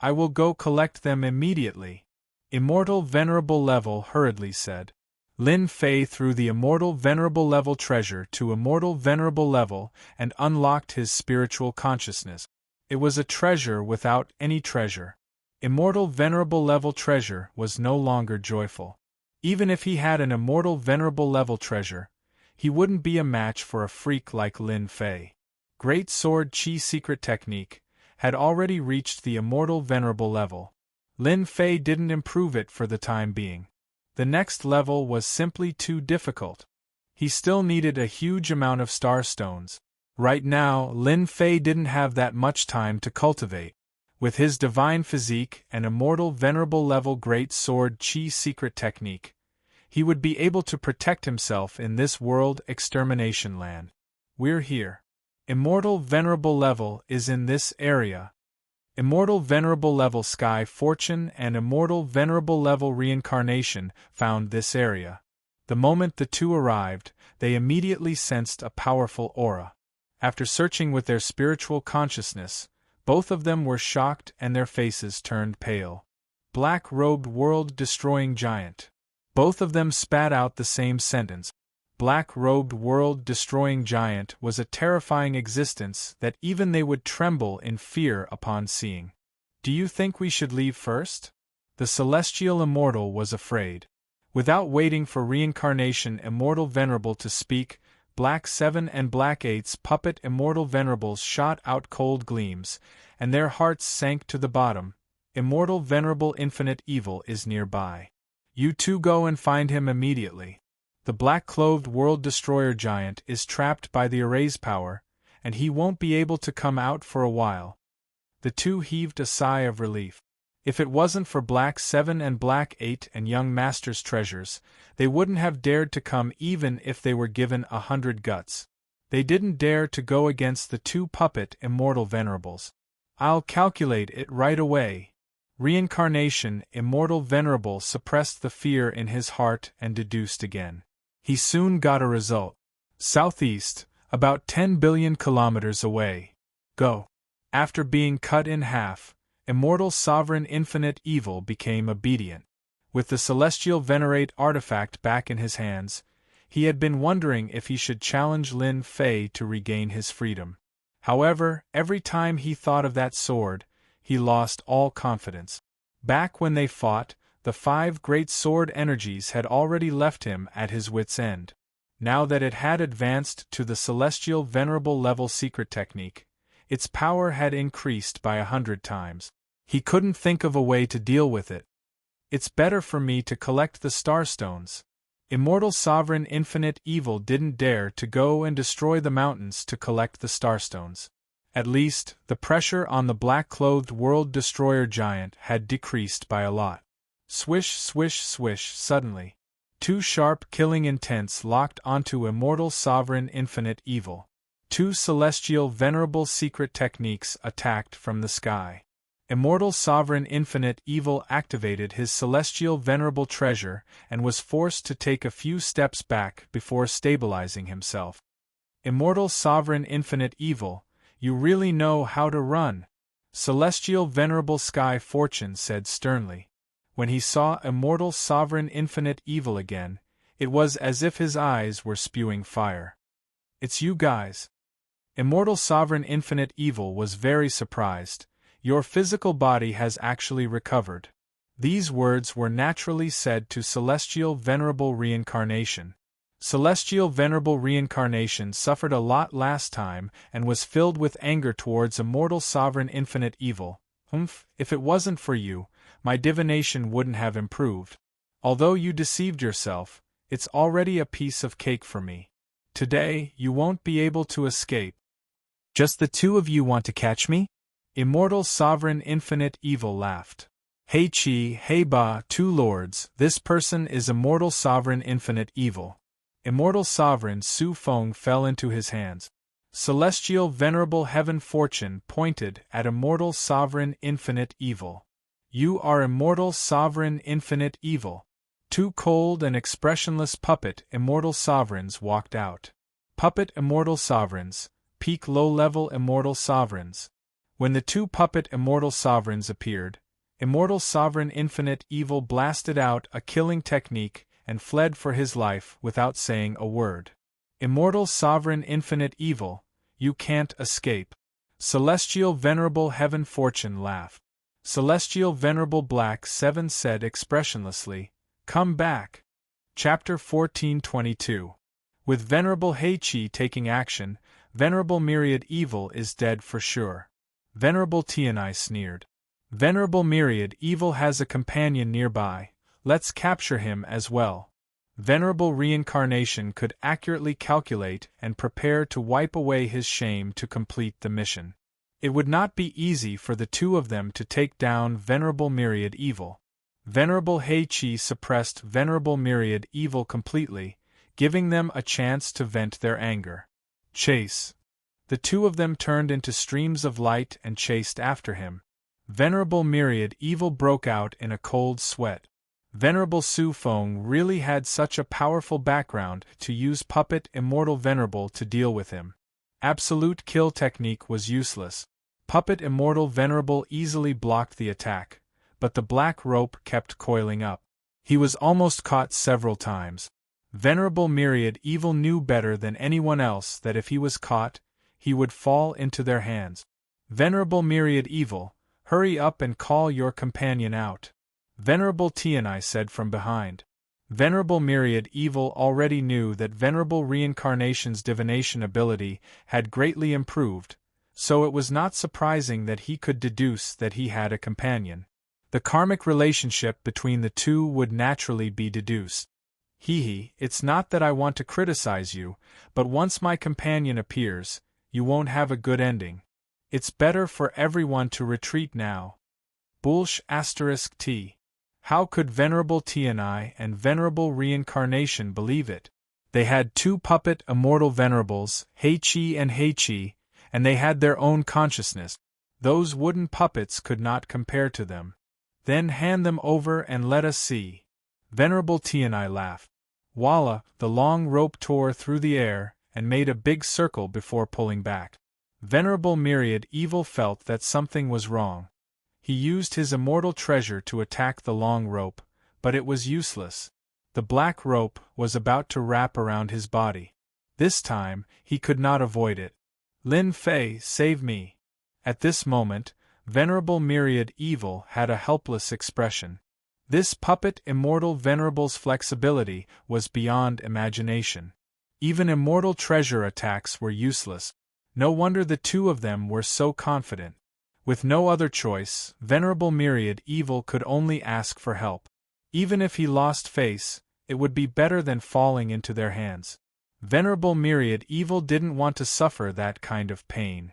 I will go collect them immediately. Immortal venerable level hurriedly said. Lin Fei threw the immortal venerable level treasure to immortal venerable level and unlocked his spiritual consciousness. It was a treasure without any treasure. Immortal venerable level treasure was no longer joyful. Even if he had an immortal venerable level treasure, he wouldn't be a match for a freak like Lin Fei. Great Sword Chi secret technique had already reached the immortal venerable level. Lin Fei didn't improve it for the time being. The next level was simply too difficult. He still needed a huge amount of star stones. Right now, Lin Fei didn't have that much time to cultivate. With his divine physique and immortal venerable level great sword chi secret technique, he would be able to protect himself in this world extermination land. We're here. Immortal venerable level is in this area. Immortal venerable level sky fortune and immortal venerable level reincarnation found this area. The moment the two arrived, they immediately sensed a powerful aura. After searching with their spiritual consciousness, both of them were shocked and their faces turned pale. Black-robed world-destroying giant. Both of them spat out the same sentence. Black-robed world-destroying giant was a terrifying existence that even they would tremble in fear upon seeing. Do you think we should leave first? The celestial immortal was afraid. Without waiting for reincarnation immortal venerable to speak, Black 7 and Black 8's puppet immortal venerables shot out cold gleams, and their hearts sank to the bottom. Immortal venerable infinite evil is nearby. You two go and find him immediately. The black-clothed world-destroyer giant is trapped by the erase power, and he won't be able to come out for a while. The two heaved a sigh of relief. If it wasn't for Black 7 and Black 8 and young Master's treasures, they wouldn't have dared to come even if they were given 100 guts. They didn't dare to go against the two puppet immortal venerables. I'll calculate it right away. Reincarnation. Immortal Venerable suppressed the fear in his heart and deduced again. He soon got a result. Southeast, about 10 billion kilometers away. Go. After being cut in half, Immortal Sovereign Infinite Evil became obedient. With the Celestial Venerate artifact back in his hands, he had been wondering if he should challenge Lin Fei to regain his freedom. However, every time he thought of that sword, he lost all confidence. Back when they fought, the 5 great sword energies had already left him at his wit's end. Now that it had advanced to the Celestial Venerable level secret technique, its power had increased by 100 times. He couldn't think of a way to deal with it. It's better for me to collect the Starstones. Immortal Sovereign Infinite Evil didn't dare to go and destroy the mountains to collect the Starstones. At least, the pressure on the black-clothed World Destroyer giant had decreased by a lot. Swish, swish, swish. Suddenly, 2 sharp killing intents locked onto Immortal Sovereign Infinite Evil. 2 celestial venerable secret techniques attacked from the sky. Immortal Sovereign Infinite Evil activated his celestial venerable treasure and was forced to take a few steps back before stabilizing himself. Immortal Sovereign Infinite Evil, you really know how to run. Celestial Venerable Sky Fortune said sternly. When he saw Immortal Sovereign Infinite Evil again, it was as if his eyes were spewing fire. It's you guys. Immortal Sovereign Infinite Evil was very surprised. Your physical body has actually recovered. These words were naturally said to Celestial Venerable Reincarnation. Celestial Venerable Reincarnation suffered a lot last time and was filled with anger towards Immortal Sovereign Infinite Evil. If it wasn't for you, my divination wouldn't have improved. Although you deceived yourself, it's already a piece of cake for me. Today, you won't be able to escape. Just the 2 of you want to catch me? Immortal Sovereign Infinite Evil laughed. Hey Chi, hey Ba, 2 lords, this person is Immortal Sovereign Infinite Evil. Immortal Sovereign Su Feng fell into his hands. Celestial Venerable Heaven Fortune pointed at Immortal Sovereign Infinite Evil. You are Immortal Sovereign Infinite Evil. 2 cold and expressionless puppet Immortal Sovereigns walked out. Puppet Immortal Sovereigns, peak low-level Immortal Sovereigns. When the 2 puppet Immortal Sovereigns appeared, Immortal Sovereign Infinite Evil blasted out a killing technique and fled for his life without saying a word. Immortal Sovereign Infinite Evil, you can't escape. Celestial Venerable Heaven Fortune laughed. Celestial Venerable Black 7 said expressionlessly, come back. Chapter 1422. With Venerable Heichi taking action, Venerable Myriad Evil is dead for sure. Venerable Tianai sneered. Venerable Myriad Evil has a companion nearby. Let's capture him as well. Venerable Reincarnation could accurately calculate and prepare to wipe away his shame to complete the mission. It would not be easy for the 2 of them to take down Venerable Myriad Evil. Venerable Heichi suppressed Venerable Myriad Evil completely, giving them a chance to vent their anger. Chase. The 2 of them turned into streams of light and chased after him. Venerable Myriad Evil broke out in a cold sweat. Venerable Su Feng really had such a powerful background to use Puppet Immortal Venerable to deal with him. Absolute kill technique was useless. Puppet Immortal Venerable easily blocked the attack, but the black rope kept coiling up. He was almost caught several times. Venerable Myriad Evil knew better than anyone else that if he was caught, he would fall into their hands. Venerable Myriad Evil, hurry up and call your companion out. Venerable Tianai said from behind. Venerable Myriad Evil already knew that Venerable Reincarnation's divination ability had greatly improved, so it was not surprising that he could deduce that he had a companion. The karmic relationship between the 2 would naturally be deduced. It's not that I want to criticize you, but once my companion appears, you won't have a good ending. It's better for everyone to retreat now. Bullsh *T. How could Venerable Tianai and Venerable Reincarnation believe it? They had 2 puppet immortal venerables, Heichi and Heichi, and they had their own consciousness. Those wooden puppets could not compare to them. Then hand them over and let us see. Venerable Tianai laughed. Voila, the long rope tore through the air and made a big circle before pulling back. Venerable Myriad Evil felt that something was wrong. He used his immortal treasure to attack the long rope, but it was useless. The black rope was about to wrap around his body. This time, he could not avoid it. Lin Fei, save me. At this moment, Venerable Myriad Evil had a helpless expression. This puppet immortal Venerable's flexibility was beyond imagination. Even immortal treasure attacks were useless. No wonder the two of them were so confident. With no other choice, Venerable Myriad Evil could only ask for help. Even if he lost face, it would be better than falling into their hands. Venerable Myriad Evil didn't want to suffer that kind of pain.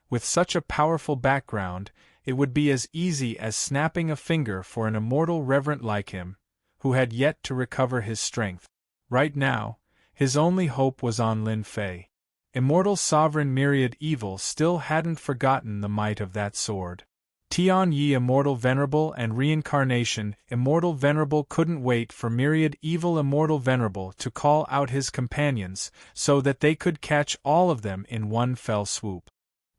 With such a powerful background, it would be as easy as snapping a finger for an immortal reverent like him, who had yet to recover his strength. Right now, his only hope was on Lin Fei. Immortal Sovereign Myriad Evil still hadn't forgotten the might of that sword. Tian Yi Immortal Venerable and Reincarnation Immortal Venerable couldn't wait for Myriad Evil Immortal Venerable to call out his companions so that they could catch all of them in one fell swoop.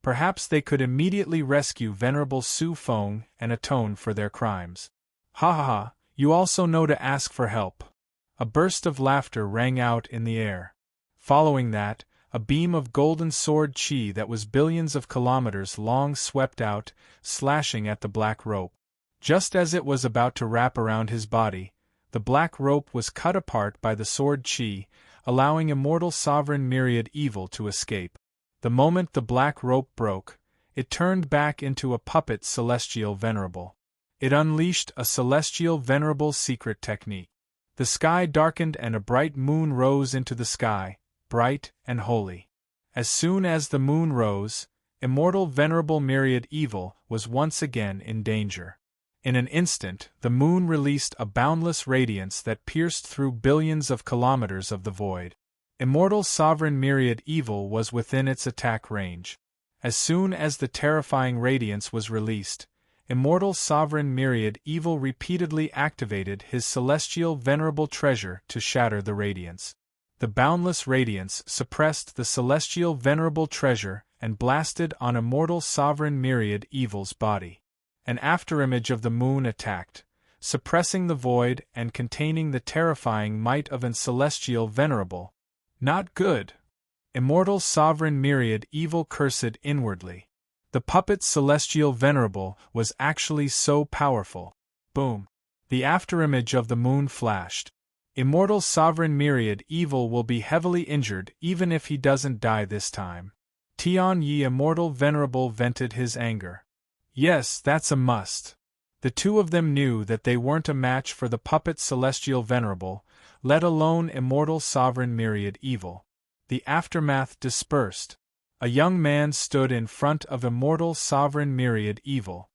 Perhaps they could immediately rescue Venerable Su Feng and atone for their crimes. Ha ha ha, you also know to ask for help. A burst of laughter rang out in the air. Following that, a beam of golden sword chi that was billions of kilometers long swept out, slashing at the black rope. Just as it was about to wrap around his body, the black rope was cut apart by the sword chi, allowing Immortal Sovereign Myriad Evil to escape. The moment the black rope broke, it turned back into a puppet Celestial Venerable. It unleashed a Celestial Venerable secret technique. The sky darkened and a bright moon rose into the sky, bright and holy. As soon as the moon rose, Immortal Venerable Myriad Evil was once again in danger. In an instant, the moon released a boundless radiance that pierced through billions of kilometers of the void. Immortal Sovereign Myriad Evil was within its attack range. As soon as the terrifying radiance was released, Immortal Sovereign Myriad Evil repeatedly activated his Celestial Venerable treasure to shatter the radiance. The boundless radiance suppressed the Celestial Venerable treasure and blasted on Immortal Sovereign Myriad Evil's body. An afterimage of the moon attacked, suppressing the void and containing the terrifying might of an Celestial Venerable. Not good. Immortal Sovereign Myriad Evil cursed inwardly. The puppet Celestial Venerable was actually so powerful. Boom. The afterimage of the moon flashed. Immortal Sovereign Myriad Evil will be heavily injured even if he doesn't die this time. Tian Yi Immortal Venerable vented his anger. Yes, that's a must. The two of them knew that they weren't a match for the puppet Celestial Venerable, let alone Immortal Sovereign Myriad Evil. The aftermath dispersed. A young man stood in front of Immortal Sovereign Myriad Evil.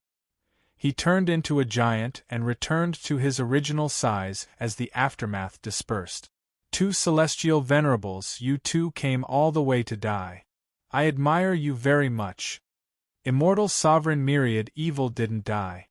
He turned into a giant and returned to his original size as the aftermath dispersed. Two Celestial Venerables, you two came all the way to die. I admire you very much. Immortal Sovereign Myriad Evil didn't die.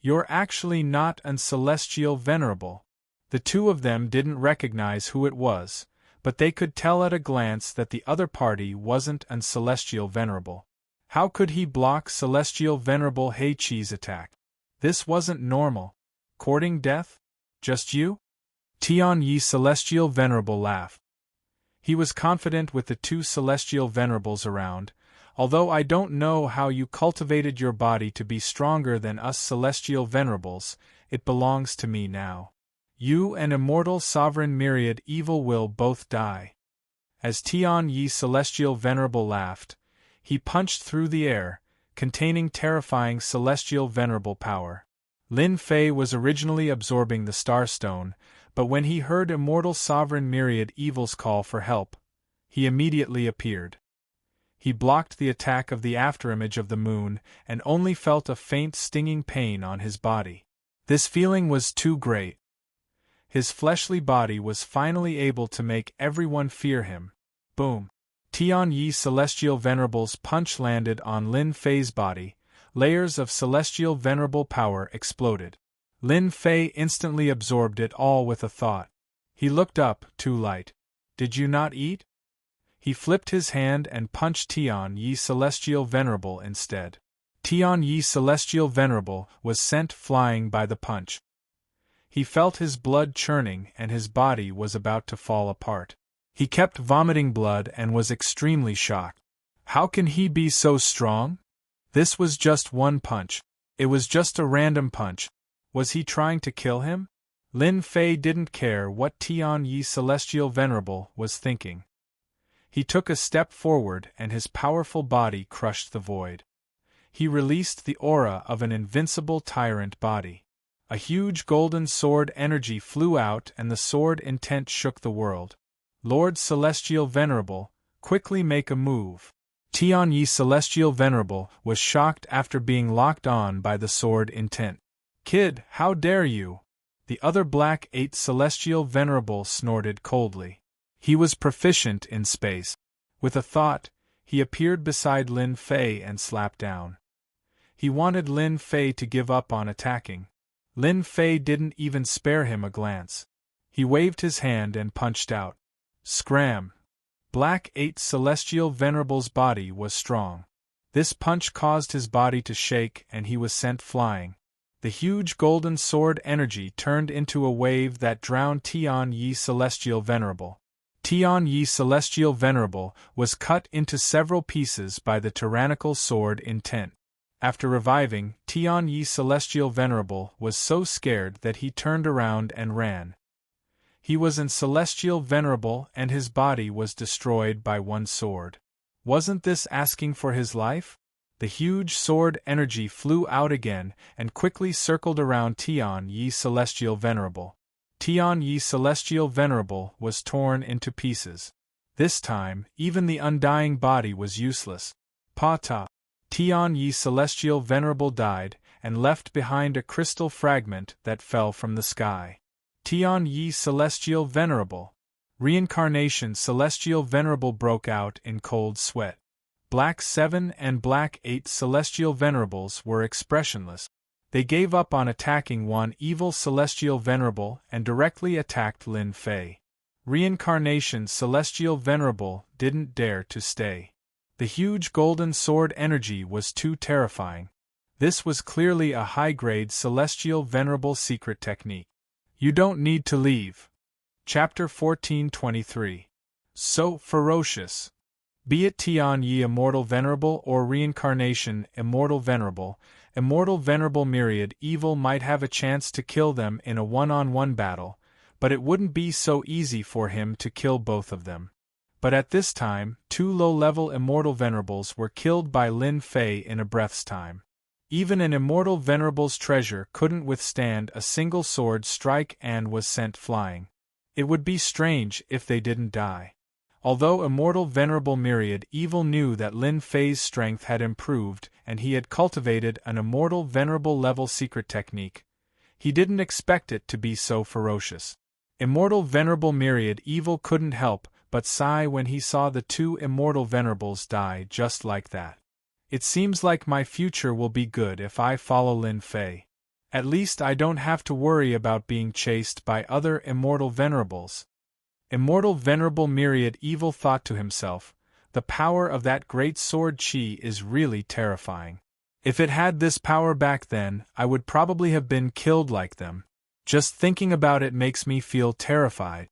You're actually not an Celestial Venerable. The two of them didn't recognize who it was, but they could tell at a glance that the other party wasn't an Celestial Venerable. How could he block Celestial Venerable Hei Chi's attack? This wasn't normal. Courting death? Just you? Tian Yi Celestial Venerable laughed. He was confident with the two Celestial Venerables around. Although I don't know how you cultivated your body to be stronger than us Celestial Venerables, it belongs to me now. You and Immortal Sovereign Myriad Evil will both die. As Tian Yi Celestial Venerable laughed, he punched through the air, containing terrifying Celestial Venerable power. Lin Fei was originally absorbing the Starstone, but when he heard Immortal Sovereign Myriad Evil's call for help, he immediately appeared. He blocked the attack of the afterimage of the moon and only felt a faint stinging pain on his body. This feeling was too great. His fleshly body was finally able to make everyone fear him. Boom. Tian Yi Celestial Venerable's punch landed on Lin Fei's body. Layers of Celestial Venerable power exploded. Lin Fei instantly absorbed it all with a thought. He looked up, too light. Did you not eat? He flipped his hand and punched Tian Yi Celestial Venerable instead. Tian Yi Celestial Venerable was sent flying by the punch. He felt his blood churning and his body was about to fall apart. He kept vomiting blood and was extremely shocked. How can he be so strong? This was just one punch. It was just a random punch. Was he trying to kill him? Lin Fei didn't care what Tian Yi Celestial Venerable was thinking. He took a step forward and his powerful body crushed the void. He released the aura of an invincible tyrant body. A huge golden sword energy flew out and the sword intent shook the world. Lord Celestial Venerable, quickly make a move. Tian Yi Celestial Venerable was shocked after being locked on by the sword intent. Kid, how dare you? The other Black 8 Celestial Venerable snorted coldly. He was proficient in space. With a thought, he appeared beside Lin Fei and slapped down. He wanted Lin Fei to give up on attacking. Lin Fei didn't even spare him a glance. He waved his hand and punched out. Scram! Black 8 Celestial Venerable's body was strong. This punch caused his body to shake and he was sent flying. The huge golden sword energy turned into a wave that drowned Tian Yi Celestial Venerable. Tian Yi Celestial Venerable was cut into several pieces by the tyrannical sword intent. After reviving, Tian Yi Celestial Venerable was so scared that he turned around and ran. He was an Celestial Venerable and his body was destroyed by one sword. Wasn't this asking for his life? The huge sword energy flew out again and quickly circled around Tian Yi Celestial Venerable. Tian Yi Celestial Venerable was torn into pieces. This time, even the undying body was useless. Pa-ta! Tian Yi Celestial Venerable died and left behind a crystal fragment that fell from the sky. Tian Yi Celestial Venerable. Reincarnation Celestial Venerable broke out in cold sweat. Black 7 and Black 8 Celestial Venerables were expressionless. They gave up on attacking one evil Celestial Venerable and directly attacked Lin Fei. Reincarnation Celestial Venerable didn't dare to stay. The huge golden sword energy was too terrifying. This was clearly a high-grade Celestial Venerable secret technique. You don't need to leave. Chapter 1423. So ferocious. Be it Tian Yi Immortal Venerable or Reincarnation Immortal Venerable Myriad Evil might have a chance to kill them in a one-on-one battle, but it wouldn't be so easy for him to kill both of them. But at this time, two low-level Immortal Venerables were killed by Lin Fei in a breath's time. Even an Immortal Venerable's treasure couldn't withstand a single sword strike and was sent flying. It would be strange if they didn't die. Although Immortal Venerable Myriad Evil knew that Lin Fei's strength had improved and he had cultivated an Immortal Venerable level secret technique, he didn't expect it to be so ferocious. Immortal Venerable Myriad Evil couldn't help but sigh when he saw the two Immortal Venerables die just like that. It seems like my future will be good if I follow Lin Fei. At least I don't have to worry about being chased by other Immortal Venerables. Immortal Venerable Myriad Evil thought to himself, the power of that great sword chi is really terrifying. If it had this power back then, I would probably have been killed like them. Just thinking about it makes me feel terrified.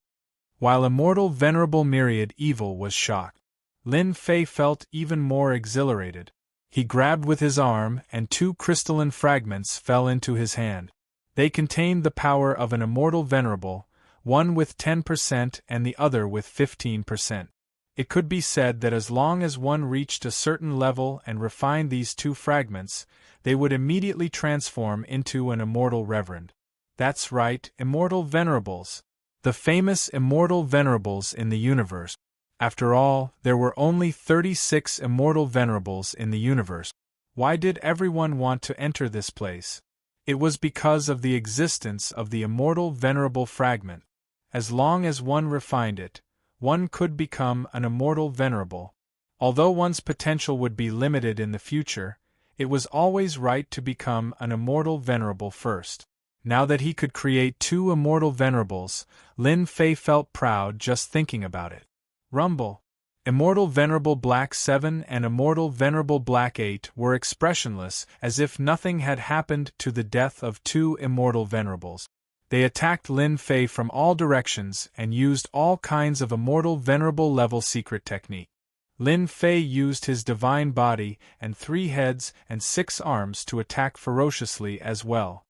While Immortal Venerable Myriad Evil was shocked, Lin Fei felt even more exhilarated. He grabbed with his arm and two crystalline fragments fell into his hand. They contained the power of an Immortal Venerable, one with 10% and the other with 15%. It could be said that as long as one reached a certain level and refined these two fragments, they would immediately transform into an Immortal Reverend. That's right, Immortal Venerables. The famous Immortal Venerables in the universe. After all, there were only 36 Immortal Venerables in the universe. Why did everyone want to enter this place? It was because of the existence of the Immortal Venerable Fragment. As long as one refined it, one could become an Immortal Venerable. Although one's potential would be limited in the future, it was always right to become an Immortal Venerable first. Now that he could create 2 immortal venerables, Lin Fei felt proud just thinking about it. Rumble. Immortal Venerable Black 7 and Immortal Venerable Black 8 were expressionless, as if nothing had happened to the death of 2 immortal venerables. They attacked Lin Fei from all directions and used all kinds of immortal venerable level secret technique. Lin Fei used his divine body and 3 heads and 6 arms to attack ferociously as well.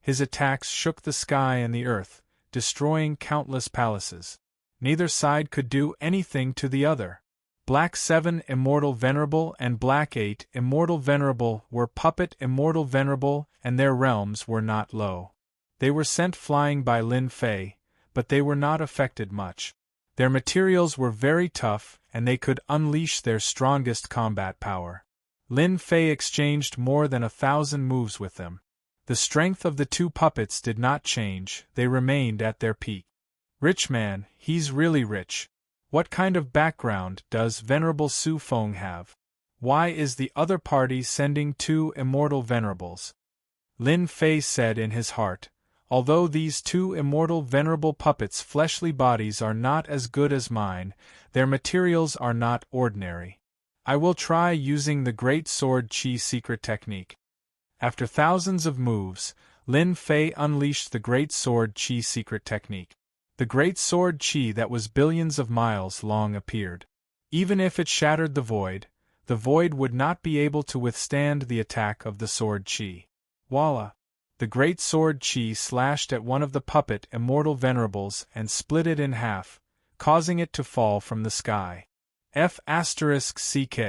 His attacks shook the sky and the earth, destroying countless palaces. Neither side could do anything to the other. Black 7 Immortal Venerable and Black 8 Immortal Venerable were puppet Immortal Venerable, and their realms were not low. They were sent flying by Lin Fei, but they were not affected much. Their materials were very tough, and they could unleash their strongest combat power. Lin Fei exchanged more than 1,000 moves with them. The strength of the 2 puppets did not change, they remained at their peak. Rich man, he's really rich. What kind of background does Venerable Su Feng have? Why is the other party sending 2 immortal venerables? Lin Fei said in his heart, although these 2 immortal venerable puppets' fleshly bodies are not as good as mine, their materials are not ordinary. I will try using the Great Sword Qi secret technique. After thousands of moves, Lin Fei unleashed the Great Sword Qi secret technique. The Great Sword Qi that was billions of miles long appeared. Even if it shattered the void would not be able to withstand the attack of the Sword Qi. Voila! The Great Sword Qi slashed at one of the puppet immortal venerables and split it in half, causing it to fall from the sky. F***CK.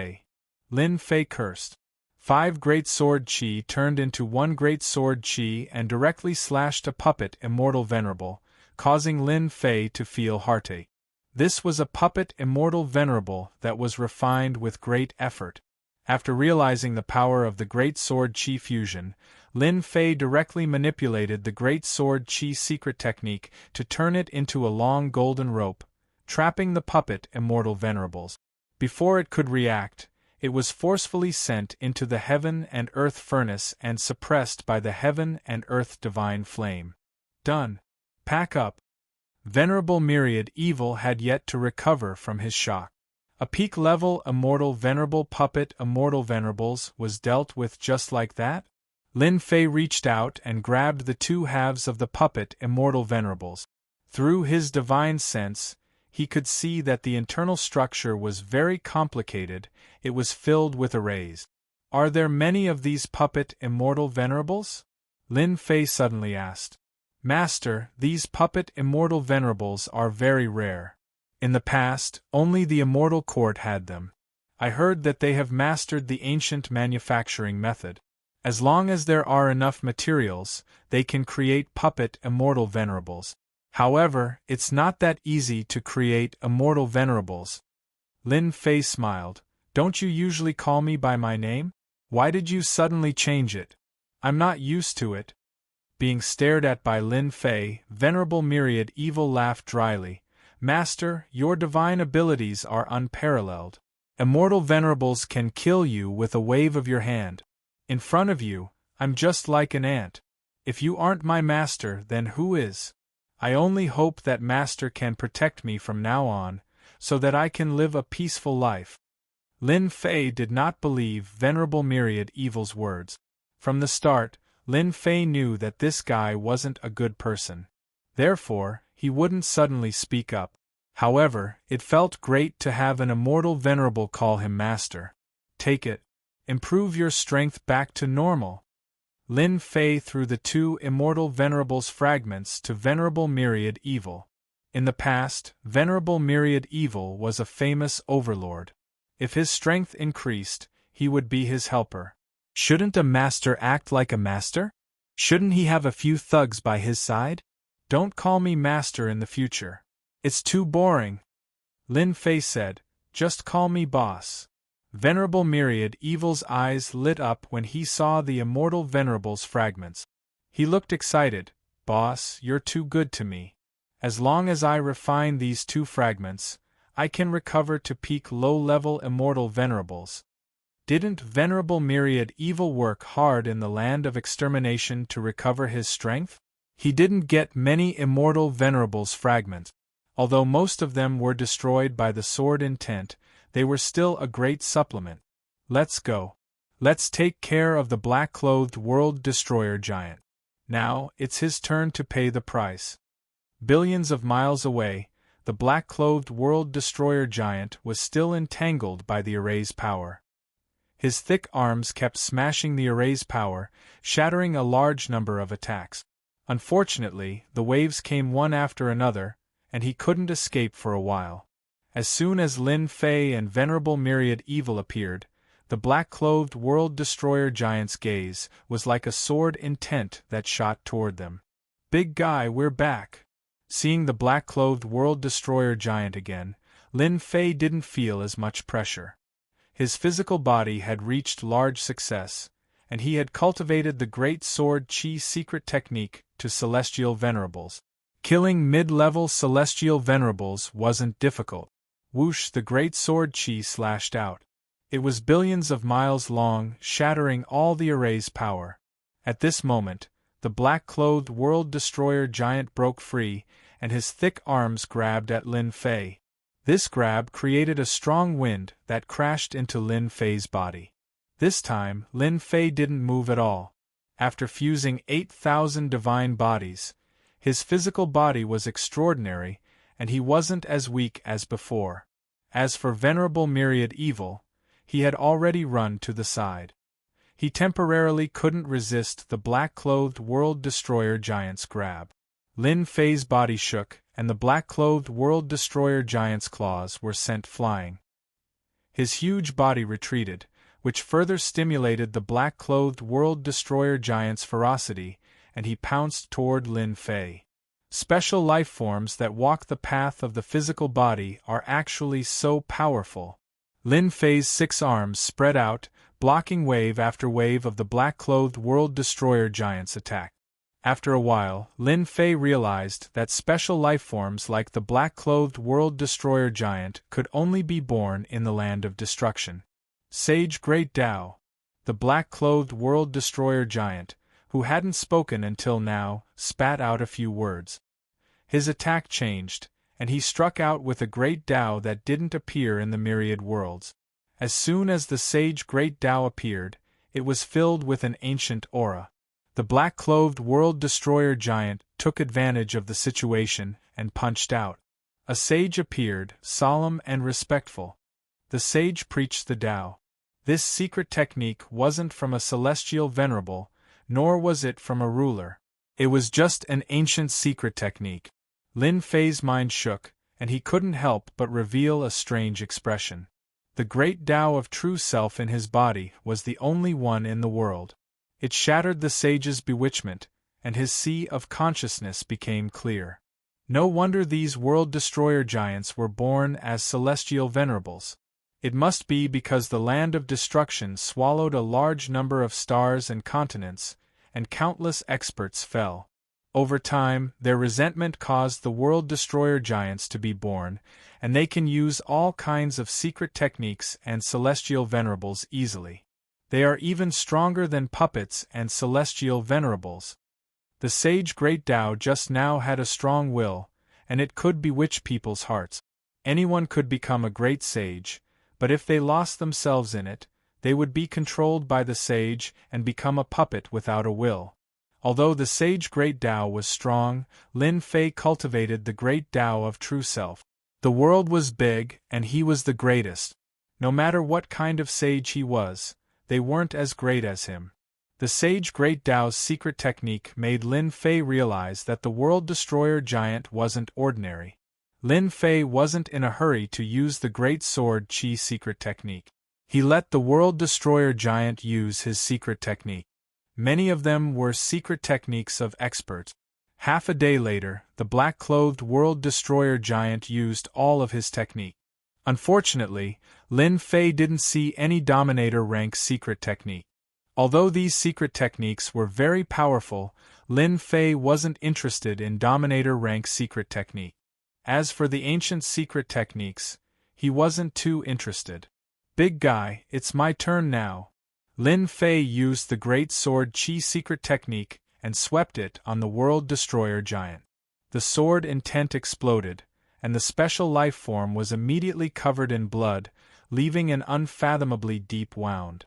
Lin Fei cursed. 5 Great Sword Qi turned into 1 Great Sword Qi and directly slashed a puppet immortal venerable, causing Lin Fei to feel heartache. This was a puppet immortal venerable that was refined with great effort. After realizing the power of the Great Sword Qi fusion, Lin Fei directly manipulated the Great Sword Qi secret technique to turn it into a long golden rope, trapping the puppet immortal venerables. Before it could react, it was forcefully sent into the heaven and earth furnace and suppressed by the heaven and earth divine flame. Done. Pack up. Venerable Myriad Evil had yet to recover from his shock. A peak-level immortal venerable puppet immortal venerables was dealt with just like that? Lin Fei reached out and grabbed the 2 halves of the puppet immortal venerables. Through his divine sense, he could see that the internal structure was very complicated, it was filled with arrays. Are there many of these puppet immortal venerables? Lin Fei suddenly asked. Master, these puppet immortal venerables are very rare. In the past, only the immortal court had them. I heard that they have mastered the ancient manufacturing method. As long as there are enough materials, they can create puppet immortal venerables. However, it's not that easy to create immortal venerables. Lin Fei smiled. Don't you usually call me by my name? Why did you suddenly change it? I'm not used to it. Being stared at by Lin Fei, Venerable Myriad Evil laughed dryly. Master, your divine abilities are unparalleled. Immortal venerables can kill you with a wave of your hand. In front of you, I'm just like an ant. If you aren't my master, then who is? I only hope that Master can protect me from now on, so that I can live a peaceful life. Lin Fei did not believe Venerable Myriad Evil's words. From the start, Lin Fei knew that this guy wasn't a good person. Therefore, he wouldn't suddenly speak up. However, it felt great to have an immortal venerable call him master. Take it. Improve your strength back to normal. Lin Fei threw the 2 immortal venerables fragments to Venerable Myriad Evil. In the past, Venerable Myriad Evil was a famous overlord. If his strength increased, he would be his helper. Shouldn't a master act like a master? Shouldn't he have a few thugs by his side? Don't call me master in the future. It's too boring. Lin Fei said, just call me boss. Venerable Myriad Evil's eyes lit up when he saw the immortal venerable's fragments. He looked excited. Boss, you're too good to me. As long as I refine these 2 fragments, I can recover to peak low-level immortal venerables. Didn't Venerable Myriad Evil work hard in the land of extermination to recover his strength? He didn't get many immortal Venerable's fragments. Although most of them were destroyed by the sword intent, they were still a great supplement. Let's go. Let's take care of the black-clothed world destroyer giant. Now, it's his turn to pay the price. Billions of miles away, the black-clothed world destroyer giant was still entangled by the array's power. His thick arms kept smashing the array's power, shattering a large number of attacks. Unfortunately, the waves came one after another, and he couldn't escape for a while. As soon as Lin Fei and Venerable Myriad Evil appeared, the black-clothed world destroyer giant's gaze was like a sword intent that shot toward them. "Big guy, we're back." Seeing the black-clothed world destroyer giant again, Lin Fei didn't feel as much pressure. His physical body had reached large success, and he had cultivated the great sword chi secret technique to celestial venerables. Killing mid-level celestial venerables wasn't difficult. Whoosh, the great sword chi slashed out. It was billions of miles long, shattering all the array's power. At this moment, the black-clothed world destroyer giant broke free, and his thick arms grabbed at Lin Fei. This grab created a strong wind that crashed into Lin Fei's body. This time, Lin Fei didn't move at all. After fusing 8,000 divine bodies, his physical body was extraordinary, and he wasn't as weak as before. As for Venerable Myriad Evil, he had already run to the side. He temporarily couldn't resist the black-clothed world destroyer giant's grab. Lin Fei's body shook, and the black-clothed world destroyer giant's claws were sent flying. His huge body retreated, which further stimulated the black-clothed world destroyer giant's ferocity, and he pounced toward Lin Fei. Special life forms that walk the path of the physical body are actually so powerful. Lin Fei's 6 arms spread out, blocking wave after wave of the black-clothed world destroyer giant's attack. After a while, Lin Fei realized that special life forms like the black-clothed world destroyer giant could only be born in the land of destruction. Sage Great Tao, the black-clothed world destroyer giant, who hadn't spoken until now, spat out a few words. His attack changed, and he struck out with a great Tao that didn't appear in the myriad worlds. As soon as the sage Great Tao appeared, it was filled with an ancient aura. The black-clothed world destroyer giant took advantage of the situation and punched out. A sage appeared, solemn and respectful. The sage preached the Tao. This secret technique wasn't from a celestial venerable, nor was it from a ruler. It was just an ancient secret technique. Lin Fei's mind shook, and he couldn't help but reveal a strange expression. The great Tao of true self in his body was the only one in the world. It shattered the sage's bewitchment, and his sea of consciousness became clear. No wonder these world-destroyer giants were born as celestial venerables. It must be because the land of destruction swallowed a large number of stars and continents, and countless experts fell. Over time, their resentment caused the world-destroyer giants to be born, and they can use all kinds of secret techniques and celestial venerables easily. They are even stronger than puppets and celestial venerables. The sage Great Tao just now had a strong will, and it could bewitch people's hearts. Anyone could become a great sage, but if they lost themselves in it, they would be controlled by the sage and become a puppet without a will. Although the sage Great Tao was strong, Lin Fei cultivated the great Tao of true self. The world was big, and he was the greatest. No matter what kind of sage he was, they weren't as great as him. The sage Great Tao's secret technique made Lin Fei realize that the world destroyer giant wasn't ordinary. Lin Fei wasn't in a hurry to use the great sword chi secret technique. He let the world destroyer giant use his secret technique. Many of them were secret techniques of experts. Half a day later, the black-clothed world destroyer giant used all of his technique. Unfortunately, Lin Fei didn't see any dominator rank secret technique. Although these secret techniques were very powerful, Lin Fei wasn't interested in dominator rank secret technique. As for the ancient secret techniques, he wasn't too interested. Big guy, it's my turn now. Lin Fei used the Great Sword Chi secret technique and swept it on the World Destroyer giant. The sword intent exploded, and the special life form was immediately covered in blood, leaving an unfathomably deep wound.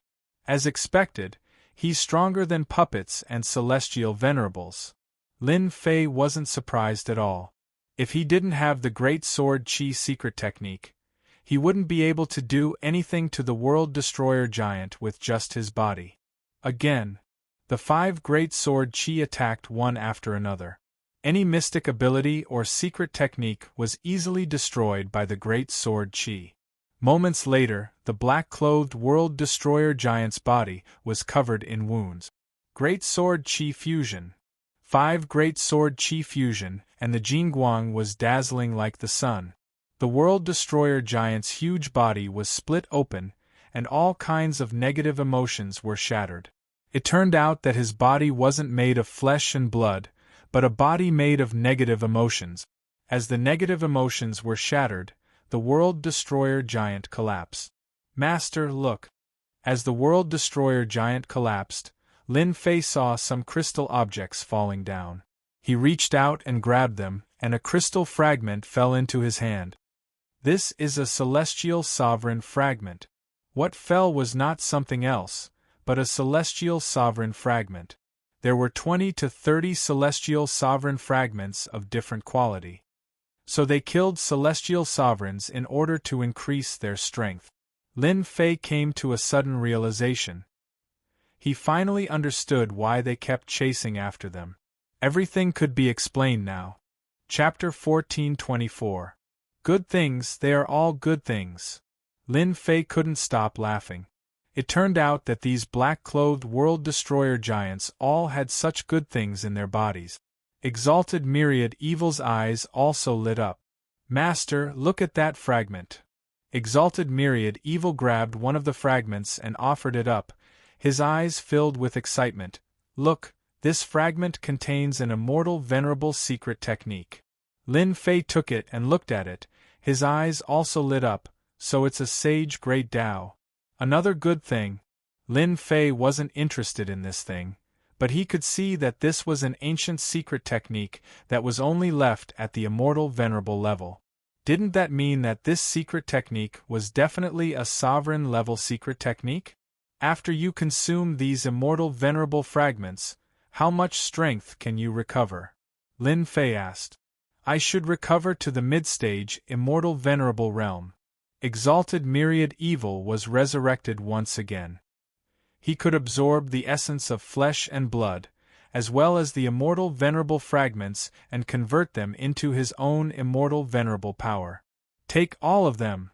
As expected, he's stronger than puppets and celestial venerables. Lin Fei wasn't surprised at all. If he didn't have the Great Sword Chi secret technique, he wouldn't be able to do anything to the World Destroyer giant with just his body. Again, the 5 Great Sword Chi attacked one after another. Any mystic ability or secret technique was easily destroyed by the Great Sword Chi. Moments later, the black-clothed World Destroyer giant's body was covered in wounds. Great Sword Chi Fusion. 5 Great Sword Chi Fusion, and the Jingguang was dazzling like the sun. The World Destroyer giant's huge body was split open, and all kinds of negative emotions were shattered. It turned out that his body wasn't made of flesh and blood, but a body made of negative emotions. As the negative emotions were shattered, the World Destroyer giant collapsed. Master, look! As the World Destroyer giant collapsed, Lin Fei saw some crystal objects falling down. He reached out and grabbed them, and a crystal fragment fell into his hand. This is a celestial sovereign fragment. What fell was not something else, but a celestial sovereign fragment. There were 20 to 30 celestial sovereign fragments of different quality. So they killed celestial sovereigns in order to increase their strength. Lin Fei came to a sudden realization. He finally understood why they kept chasing after them. Everything could be explained now. Chapter 14:24. Good things, they are all good things. Lin Fei couldn't stop laughing. It turned out that these black-clothed World Destroyer giants all had such good things in their bodies. Exalted Myriad Evil's eyes also lit up. Master, look at that fragment. Exalted Myriad Evil grabbed one of the fragments and offered it up, his eyes filled with excitement. Look, this fragment contains an immortal venerable secret technique. Lin Fei took it and looked at it, his eyes also lit up, so it's a sage great Tao. Another good thing. Lin Fei wasn't interested in this thing, but he could see that this was an ancient secret technique that was only left at the immortal venerable level. Didn't that mean that this secret technique was definitely a sovereign level secret technique? After you consume these immortal venerable fragments, how much strength can you recover? Lin Fei asked. I should recover to the mid-stage immortal venerable realm. Exalted Myriad Evil was resurrected once again. He could absorb the essence of flesh and blood, as well as the immortal venerable fragments, and convert them into his own immortal venerable power. Take all of them!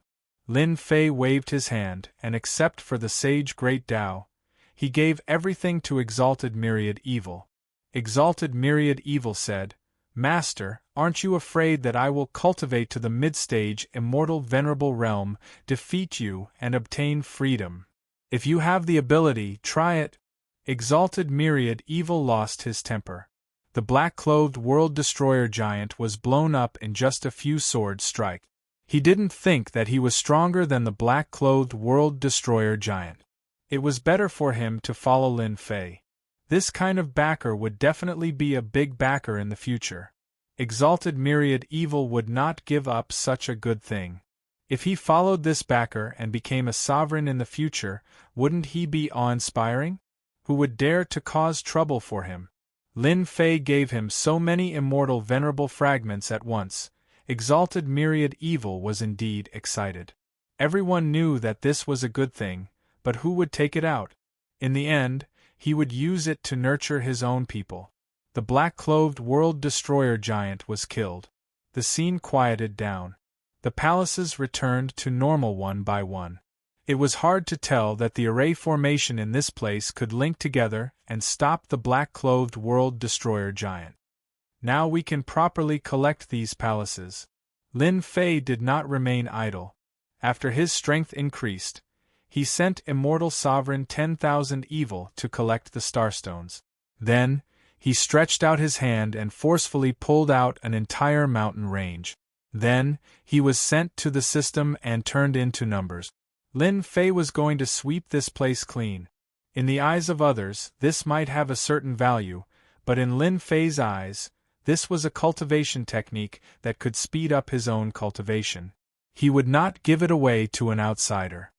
Lin Fei waved his hand, and except for the sage great Tao, he gave everything to Exalted Myriad Evil. Exalted Myriad Evil said, Master, aren't you afraid that I will cultivate to the mid-stage immortal venerable realm, defeat you, and obtain freedom? If you have the ability, try it. Exalted Myriad Evil lost his temper. The black-clothed World Destroyer giant was blown up in just a few sword strikes. He didn't think that he was stronger than the black-clothed World Destroyer giant. It was better for him to follow Lin Fei. This kind of backer would definitely be a big backer in the future. Exalted Myriad Evil would not give up such a good thing. If he followed this backer and became a sovereign in the future, wouldn't he be awe-inspiring? Who would dare to cause trouble for him? Lin Fei gave him so many immortal venerable fragments at once. Exalted Myriad Evil was indeed excited. Everyone knew that this was a good thing, but who would take it out? In the end, he would use it to nurture his own people. The black-clothed World Destroyer giant was killed. The scene quieted down. The palaces returned to normal one by one. It was hard to tell that the array formation in this place could link together and stop the black-clothed World Destroyer giant. Now we can properly collect these palaces. Lin Fei did not remain idle. After his strength increased, he sent Immortal Sovereign 10,000 Evil to collect the Starstones. Then, he stretched out his hand and forcefully pulled out an entire mountain range. Then, he was sent to the system and turned into numbers. Lin Fei was going to sweep this place clean. In the eyes of others, this might have a certain value, but in Lin Fei's eyes, this was a cultivation technique that could speed up his own cultivation. He would not give it away to an outsider.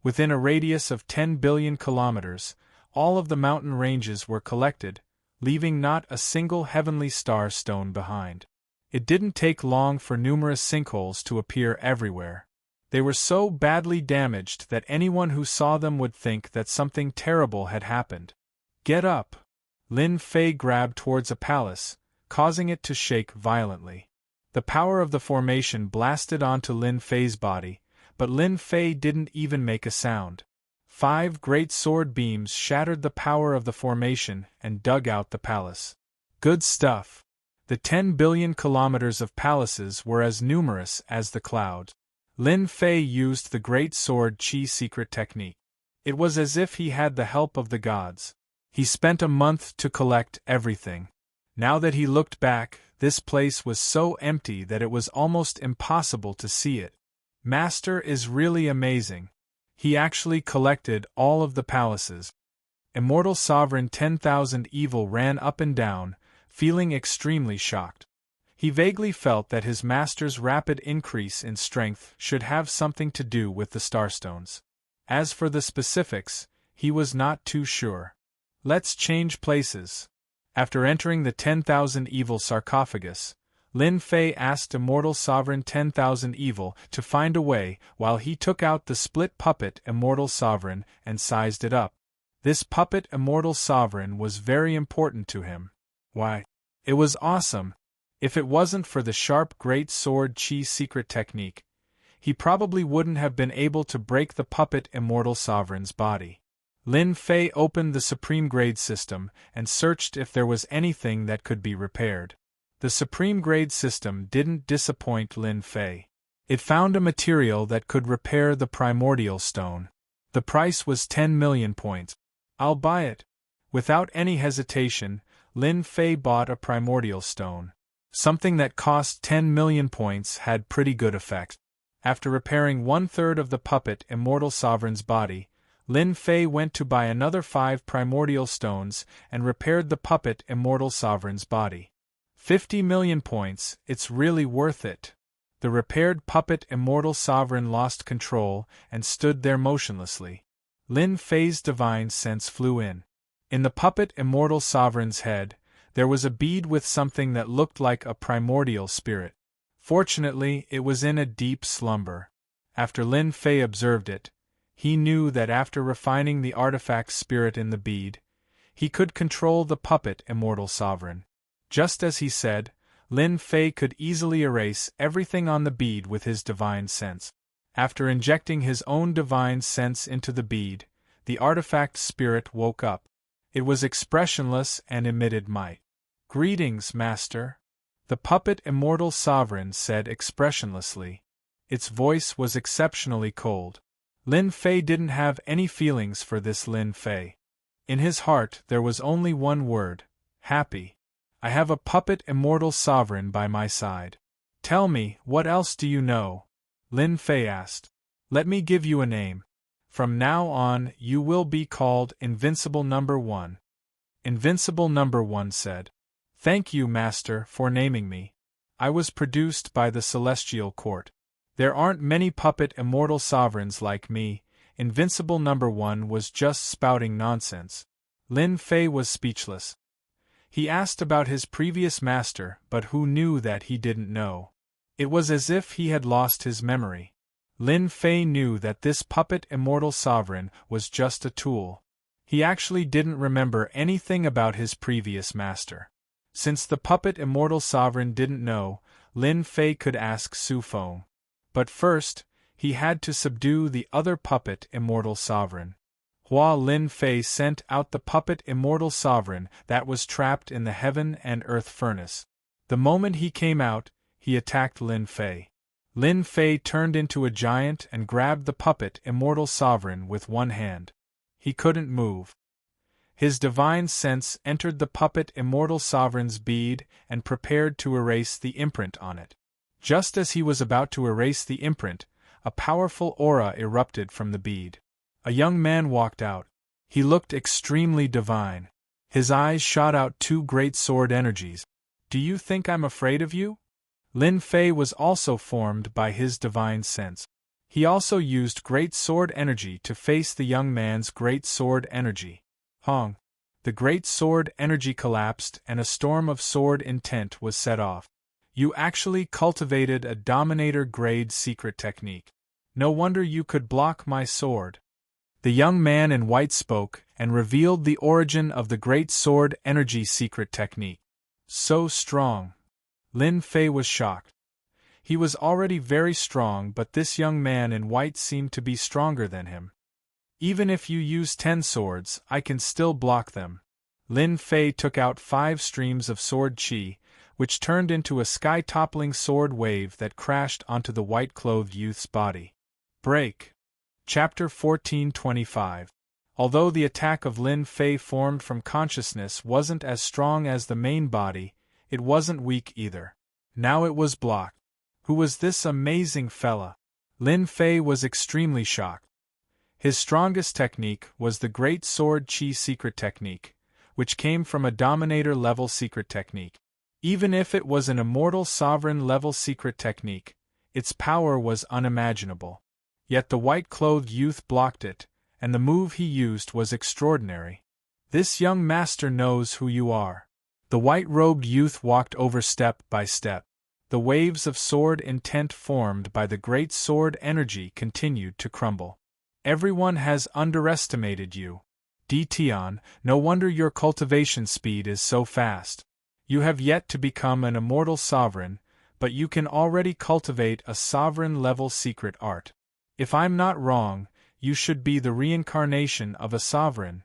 Within a radius of 10 billion kilometers, all of the mountain ranges were collected, leaving not a single heavenly star stone behind. It didn't take long for numerous sinkholes to appear everywhere. They were so badly damaged that anyone who saw them would think that something terrible had happened. Get up! Lin Fei grabbed towards a palace, causing it to shake violently. The power of the formation blasted onto Lin Fei's body, but Lin Fei didn't even make a sound. 5 great sword beams shattered the power of the formation and dug out the palace. Good stuff. The 10 billion kilometers of palaces were as numerous as the clouds. Lin Fei used the great sword Qi secret technique. It was as if he had the help of the gods. He spent a month to collect everything. Now that he looked back, this place was so empty that it was almost impossible to see it. Master is really amazing. He actually collected all of the palaces. Immortal Sovereign 10,000 Evil ran up and down, feeling extremely shocked. He vaguely felt that his master's rapid increase in strength should have something to do with the starstones. As for the specifics, he was not too sure. Let's change places. After entering the 10,000 Evil sarcophagus, Lin Fei asked Immortal Sovereign 10,000 Evil to find a way while he took out the split puppet Immortal Sovereign and sized it up. This puppet Immortal Sovereign was very important to him. Why? It was awesome. If it wasn't for the sharp great sword Qi secret technique, he probably wouldn't have been able to break the puppet Immortal Sovereign's body. Lin Fei opened the Supreme Grade system and searched if there was anything that could be repaired. The Supreme Grade system didn't disappoint Lin Fei. It found a material that could repair the primordial stone. The price was 10 million points. I'll buy it. Without any hesitation, Lin Fei bought a primordial stone. Something that cost 10 million points had pretty good effect. After repairing 1/3 of the puppet Immortal Sovereign's body, Lin Fei went to buy another 5 primordial stones and repaired the puppet Immortal Sovereign's body. 50 million points, it's really worth it. The repaired puppet Immortal Sovereign lost control and stood there motionlessly. Lin Fei's divine sense flew in. In the puppet Immortal Sovereign's head, there was a bead with something that looked like a primordial spirit. Fortunately, it was in a deep slumber. After Lin Fei observed it, he knew that after refining the artifact spirit in the bead, he could control the puppet Immortal Sovereign. Just as he said, Lin Fei could easily erase everything on the bead with his divine sense. After injecting his own divine sense into the bead, the artifact spirit woke up. It was expressionless and emitted might. "Greetings, Master," the puppet Immortal Sovereign said expressionlessly. Its voice was exceptionally cold. Lin Fei didn't have any feelings for this Lin Fei. In his heart there was only one word: happy. I have a puppet Immortal Sovereign by my side. Tell me, what else do you know? Lin Fei asked. Let me give you a name. From now on, you will be called Invincible Number 1. Invincible Number 1 said. Thank you, Master, for naming me. I was produced by the Celestial Court. There aren't many puppet Immortal Sovereigns like me. Invincible Number 1 was just spouting nonsense. Lin Fei was speechless. He asked about his previous master, but who knew that he didn't know? It was as if he had lost his memory. Lin Fei knew that this puppet Immortal Sovereign was just a tool. He actually didn't remember anything about his previous master. Since the puppet Immortal Sovereign didn't know, Lin Fei could ask Su Feng. But first, he had to subdue the other puppet Immortal Sovereign. Lin Fei sent out the puppet Immortal Sovereign that was trapped in the heaven and earth furnace. The moment he came out, he attacked Lin Fei. Lin Fei turned into a giant and grabbed the puppet Immortal Sovereign with one hand. He couldn't move. His divine sense entered the puppet Immortal Sovereign's bead and prepared to erase the imprint on it. Just as he was about to erase the imprint, A powerful aura erupted from the bead. A young man walked out. He looked extremely divine. His eyes shot out two great sword energies. Do you think I'm afraid of you? Lin Fei was also formed by his divine sense. He also used great sword energy to face the young man's great sword energy. Hong! The great sword energy collapsed and a storm of sword intent was set off. You actually cultivated a Dominator-grade secret technique. No wonder you could block my sword. The young man in white spoke and revealed the origin of the great sword energy secret technique. So strong. Lin Fei was shocked. He was already very strong, but this young man in white seemed to be stronger than him. Even if you use 10 swords, I can still block them. Lin Fei took out 5 streams of sword chi, which turned into a sky-toppling sword wave that crashed onto the white-clothed youth's body. Break. Chapter 1425. Although the attack of Lin Fei formed from consciousness wasn't as strong as the main body, it wasn't weak either. Now it was blocked. Who was this amazing fella? Lin Fei was extremely shocked. His strongest technique was the Great Sword Chi secret technique, which came from a Dominator-level secret technique. Even if it was an Immortal Sovereign-level secret technique, its power was unimaginable. Yet the white-clothed youth blocked it, and the move he used was extraordinary. This young master knows who you are. The white-robed youth walked over step by step. The waves of sword intent formed by the great sword energy continued to crumble. Everyone has underestimated you. Tian, no wonder your cultivation speed is so fast. You have yet to become an immortal sovereign, but you can already cultivate a sovereign-level secret art. If I'm not wrong, you should be the reincarnation of a sovereign.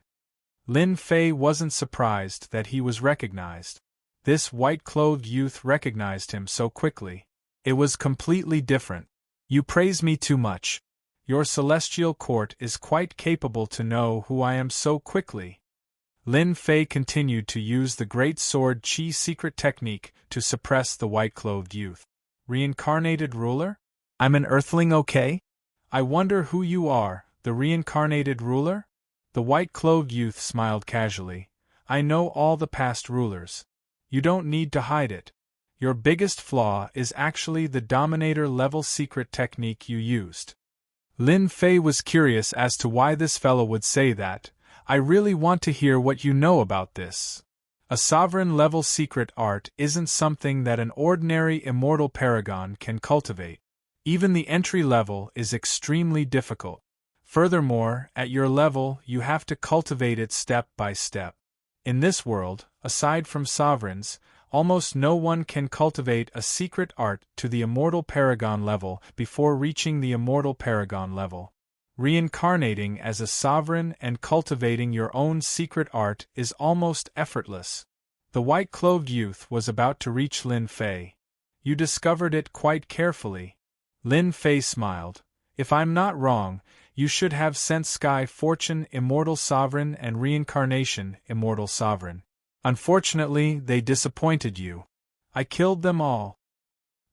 Lin Fei wasn't surprised that he was recognized. This white-clothed youth recognized him so quickly. It was completely different. You praise me too much. Your celestial court is quite capable to know who I am so quickly. Lin Fei continued to use the Great Sword Chi secret technique to suppress the white-clothed youth. Reincarnated ruler? I'm an earthling, okay? I wonder who you are, the reincarnated ruler? The white-clothed youth smiled casually. I know all the past rulers. You don't need to hide it. Your biggest flaw is actually the Dominator-level secret technique you used. Lin Fei was curious as to why this fellow would say that. I really want to hear what you know about this. A sovereign-level secret art isn't something that an ordinary immortal paragon can cultivate. Even the entry level is extremely difficult. Furthermore, at your level, you have to cultivate it step by step. In this world, aside from sovereigns, almost no one can cultivate a secret art to the Immortal Paragon level before reaching the Immortal Paragon level. Reincarnating as a sovereign and cultivating your own secret art is almost effortless. The white-clothed youth was about to reach Lin Fei. You discovered it quite carefully. Lin Fei smiled. If I'm not wrong, you should have sent Sky Fortune Immortal Sovereign and Reincarnation Immortal Sovereign. Unfortunately, they disappointed you. I killed them all.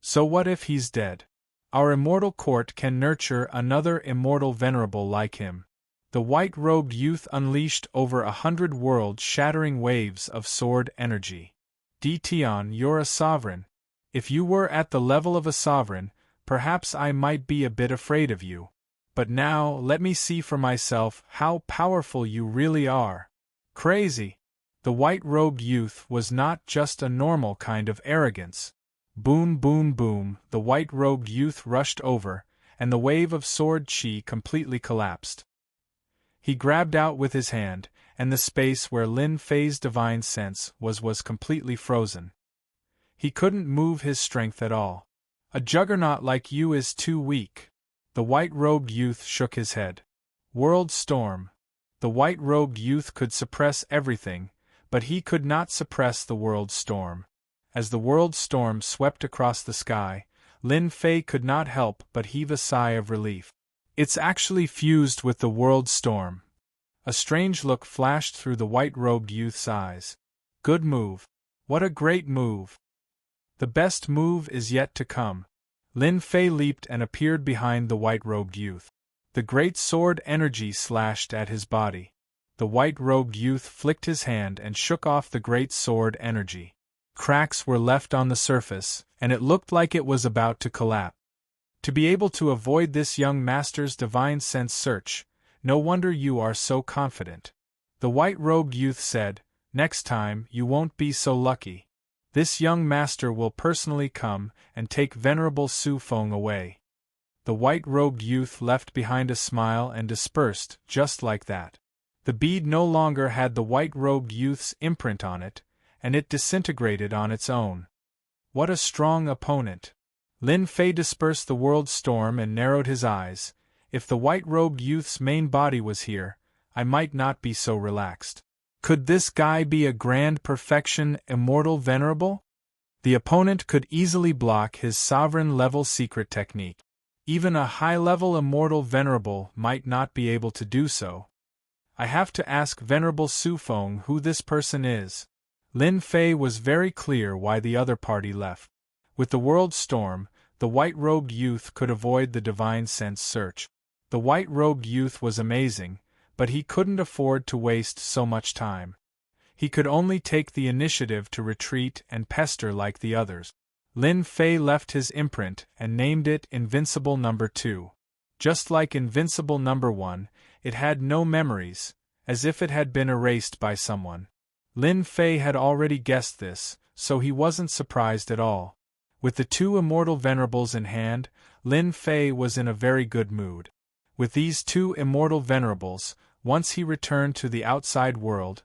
So what if he's dead? Our immortal court can nurture another immortal venerable like him. The white-robed youth unleashed over 100 world-shattering waves of sword energy. Tian, you're a sovereign. If you were at the level of a sovereign, perhaps I might be a bit afraid of you. But now, let me see for myself how powerful you really are. Crazy! The white-robed youth was not just a normal kind of arrogance. Boom, boom, boom, the white-robed youth rushed over, and the wave of sword chi completely collapsed. He grabbed out with his hand, and the space where Lin Fei's divine sense was completely frozen. He couldn't move his strength at all. A juggernaut like you is too weak. The white-robed youth shook his head. World storm. The white-robed youth could suppress everything, but he could not suppress the world storm. As the world storm swept across the sky, Lin Fei could not help but heave a sigh of relief. It's actually fused with the world storm. A strange look flashed through the white-robed youth's eyes. Good move. What a great move. The best move is yet to come. Lin Fei leaped and appeared behind the white-robed youth. The great sword energy slashed at his body. The white-robed youth flicked his hand and shook off the great sword energy. Cracks were left on the surface, and it looked like it was about to collapse. To be able to avoid this young master's divine sense search, no wonder you are so confident. The white-robed youth said, "Next time, you won't be so lucky. This young master will personally come and take Venerable Su Feng away." The white-robed youth left behind a smile and dispersed just like that. The bead no longer had the white-robed youth's imprint on it, and it disintegrated on its own. What a strong opponent! Lin Fei dispersed the world storm and narrowed his eyes. If the white-robed youth's main body was here, I might not be so relaxed. Could this guy be a grand perfection immortal venerable? The opponent could easily block his sovereign-level secret technique. Even a high-level immortal venerable might not be able to do so. I have to ask Venerable Su Feng who this person is. Lin Fei was very clear why the other party left. With the world storm, the white-robed youth could avoid the divine sense search. The white-robed youth was amazing, but he couldn't afford to waste so much time. He could only take the initiative to retreat and pester like the others. Lin Fei left his imprint and named it Invincible Number 2. Just like Invincible Number 1, it had no memories, as if it had been erased by someone. Lin Fei had already guessed this, so he wasn't surprised at all. With the two immortal venerables in hand, Lin Fei was in a very good mood. With these two immortal venerables, once he returned to the outside world,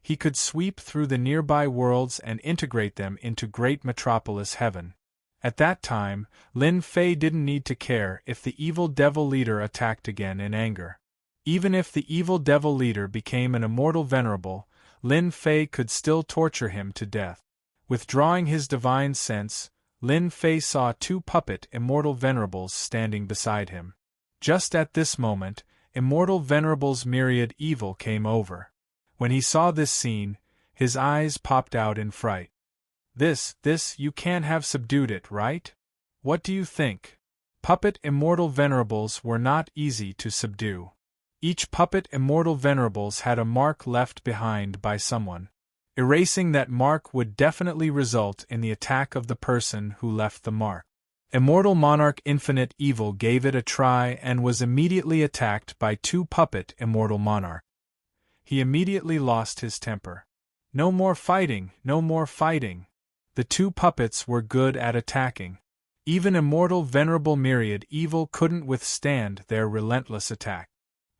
he could sweep through the nearby worlds and integrate them into Great Metropolis Heaven. At that time, Lin Fei didn't need to care if the evil devil leader attacked again in anger. Even if the evil devil leader became an immortal venerable, Lin Fei could still torture him to death. Withdrawing his divine sense, Lin Fei saw two puppet immortal venerables standing beside him. Just at this moment, Immortal Venerable's myriad evil came over. When he saw this scene, his eyes popped out in fright. This, you can't have subdued it, right? What do you think? Puppet Immortal Venerables were not easy to subdue. Each puppet Immortal Venerables had a mark left behind by someone. Erasing that mark would definitely result in the attack of the person who left the mark. Immortal Monarch Infinite Evil gave it a try and was immediately attacked by two puppet Immortal Monarch. He immediately lost his temper. No more fighting, no more fighting. The two puppets were good at attacking. Even Immortal Venerable Myriad Evil couldn't withstand their relentless attack.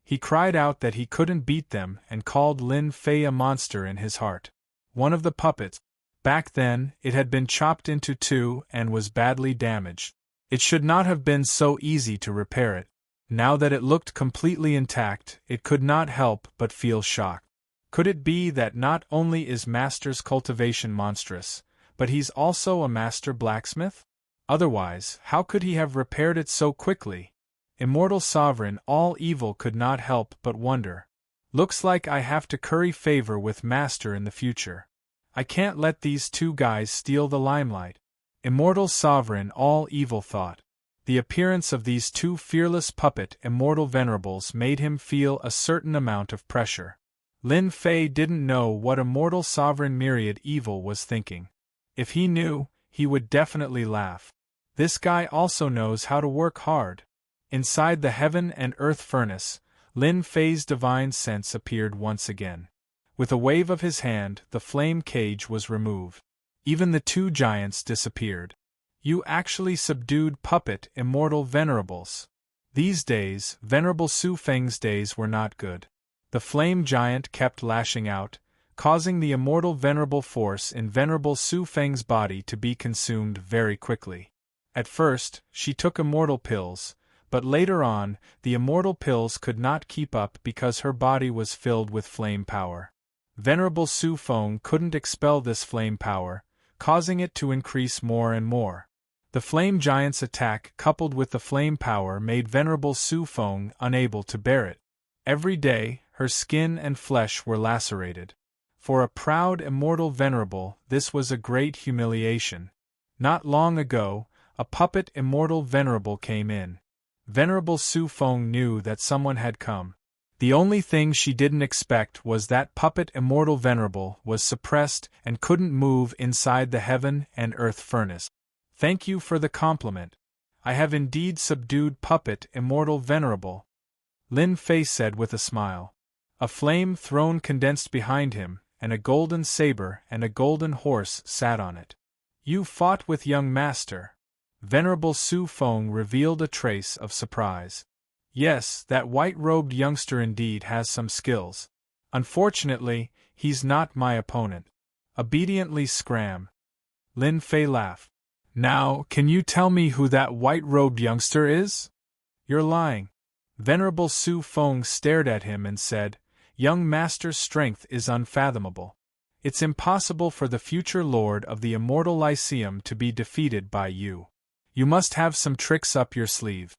He cried out that he couldn't beat them and called Lin Fei a monster in his heart. One of the puppets, back then, it had been chopped into two and was badly damaged. It should not have been so easy to repair it. Now that it looked completely intact, it could not help but feel shocked. Could it be that not only is Master's cultivation monstrous, but he's also a master blacksmith? Otherwise, how could he have repaired it so quickly? Immortal Sovereign All Evil could not help but wonder. Looks like I have to curry favor with Master in the future. I can't let these two guys steal the limelight. Immortal Sovereign All Evil thought. The appearance of these two fearless puppet Immortal Venerables made him feel a certain amount of pressure. Lin Fei didn't know what Immortal Sovereign Myriad Evil was thinking. If he knew, he would definitely laugh. This guy also knows how to work hard. Inside the heaven and earth furnace, Lin Fei's divine sense appeared once again. With a wave of his hand, the flame cage was removed. Even the two giants disappeared. You actually subdued puppet Immortal Venerables. These days, Venerable Su Feng's days were not good. The flame giant kept lashing out, causing the immortal venerable force in Venerable Su Feng's body to be consumed very quickly. At first, she took immortal pills, but later on, the immortal pills could not keep up because her body was filled with flame power. Venerable Su Feng couldn't expel this flame power, causing it to increase more and more. The flame giant's attack coupled with the flame power made Venerable Su Feng unable to bear it. Every day, her skin and flesh were lacerated. For a proud immortal venerable, this was a great humiliation. Not long ago, a puppet immortal Venerable came in. Venerable Su Feng knew that someone had come. The only thing she didn't expect was that puppet immortal Venerable was suppressed and couldn't move inside the heaven and earth furnace. Thank you for the compliment. I have indeed subdued puppet immortal Venerable, Lin Fei said with a smile. A flame throne condensed behind him, and a golden saber and a golden horse sat on it. You fought with young master. Venerable Su Feng revealed a trace of surprise. Yes, that white-robed youngster indeed has some skills. Unfortunately, he's not my opponent. Obediently scram. Lin Fei laughed. Now, can you tell me who that white-robed youngster is? You're lying. Venerable Su Feng stared at him and said, Young master's strength is unfathomable. It's impossible for the future lord of the immortal Lyceum to be defeated by you. You must have some tricks up your sleeve.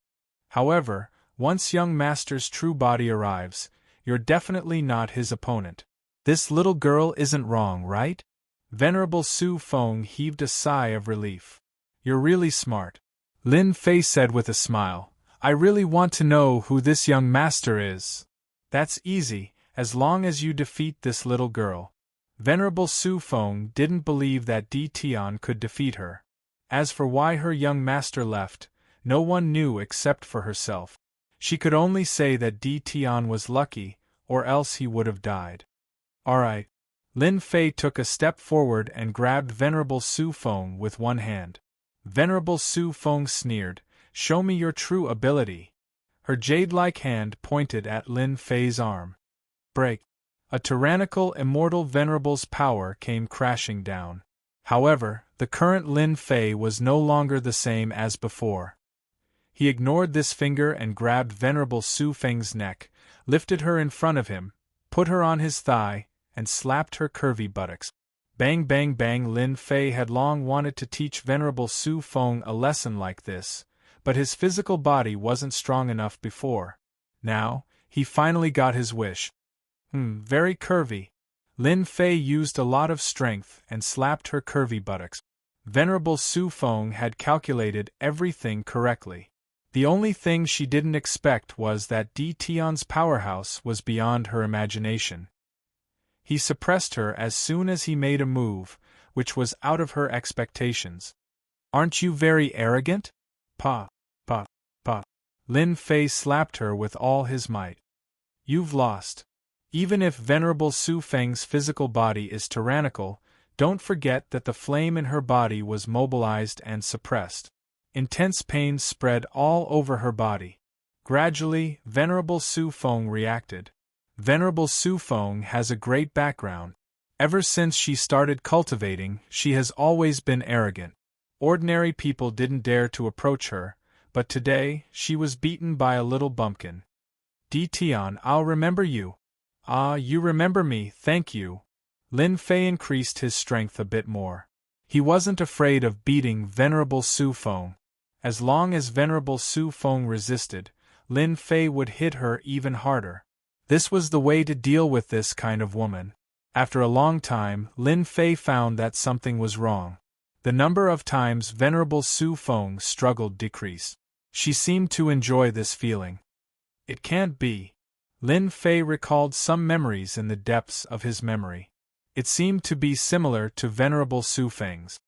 However, once young master's true body arrives, you're definitely not his opponent. This little girl isn't wrong, right? Venerable Su Feng heaved a sigh of relief. You're really smart. Lin Fei said with a smile. I really want to know who this young master is. That's easy, as long as you defeat this little girl. Venerable Su Feng didn't believe that Di Tian could defeat her. As for why her young master left, no one knew except for herself. She could only say that Di Tian was lucky, or else he would have died. Alright. Lin Fei took a step forward and grabbed Venerable Su Feng with one hand. Venerable Su Feng sneered, Show me your true ability. Her jade-like hand pointed at Lin Fei's arm. Break. A tyrannical immortal Venerable's power came crashing down. However, the current Lin Fei was no longer the same as before. He ignored this finger and grabbed Venerable Su Feng's neck, lifted her in front of him, put her on his thigh, and slapped her curvy buttocks. Bang bang bang. Lin Fei had long wanted to teach Venerable Su Feng a lesson like this, but his physical body wasn't strong enough before. Now, he finally got his wish. Very curvy. Lin Fei used a lot of strength and slapped her curvy buttocks. Venerable Su Feng had calculated everything correctly. The only thing she didn't expect was that Di Tian's powerhouse was beyond her imagination. He suppressed her as soon as he made a move, which was out of her expectations. Aren't you very arrogant? Pa. Lin Fei slapped her with all his might. You've lost. Even if Venerable Su Feng's physical body is tyrannical, don't forget that the flame in her body was mobilized and suppressed. Intense pain spread all over her body. Gradually, Venerable Su Feng reacted. Venerable Su Feng has a great background. Ever since she started cultivating, she has always been arrogant. Ordinary people didn't dare to approach her, but today, she was beaten by a little bumpkin. Di Tian, I'll remember you. Ah, you remember me, thank you. Lin Fei increased his strength a bit more. He wasn't afraid of beating Venerable Su Feng. As long as Venerable Su Feng resisted, Lin Fei would hit her even harder. This was the way to deal with this kind of woman. After a long time, Lin Fei found that something was wrong. The number of times Venerable Su Feng struggled decreased. She seemed to enjoy this feeling. It can't be. Lin Fei recalled some memories in the depths of his memory. It seemed to be similar to Venerable Su Feng's.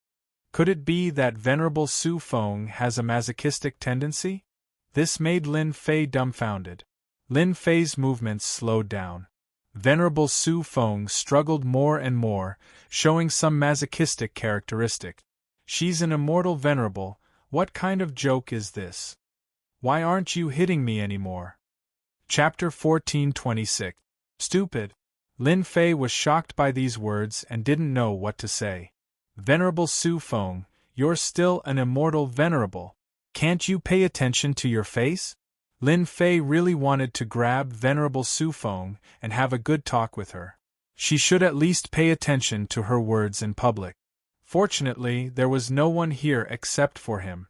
Could it be that Venerable Su Feng has a masochistic tendency? This made Lin Fei dumbfounded. Lin Fei's movements slowed down. Venerable Su Feng struggled more and more, showing some masochistic characteristic. She's an immortal venerable. What kind of joke is this? Why aren't you hitting me anymore? Chapter 1426. Stupid. Lin Fei was shocked by these words and didn't know what to say. Venerable Su Feng, you're still an immortal venerable. Can't you pay attention to your face? Lin Fei really wanted to grab Venerable Su Feng and have a good talk with her. She should at least pay attention to her words in public. Fortunately, there was no one here except for him.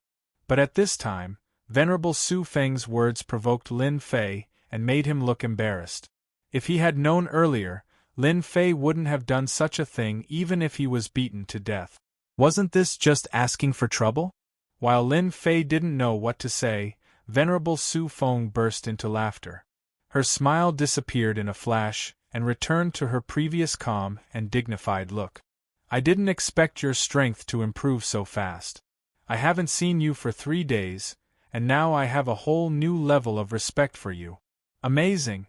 But at this time, Venerable Su Feng's words provoked Lin Fei and made him look embarrassed. If he had known earlier, Lin Fei wouldn't have done such a thing even if he was beaten to death. Wasn't this just asking for trouble? While Lin Fei didn't know what to say, Venerable Su Feng burst into laughter. Her smile disappeared in a flash, and returned to her previous calm and dignified look. I didn't expect your strength to improve so fast. I haven't seen you for 3 days, and now I have a whole new level of respect for you. Amazing!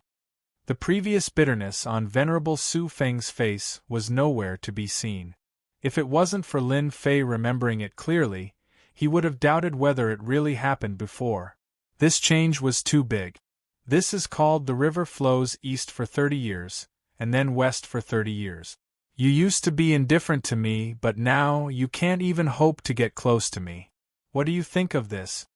The previous bitterness on Venerable Su Feng's face was nowhere to be seen. If it wasn't for Lin Fei remembering it clearly, he would have doubted whether it really happened before. This change was too big. This is called the river flows east for 30 years, and then west for 30 years. You used to be indifferent to me, but now you can't even hope to get close to me. What do you think of this?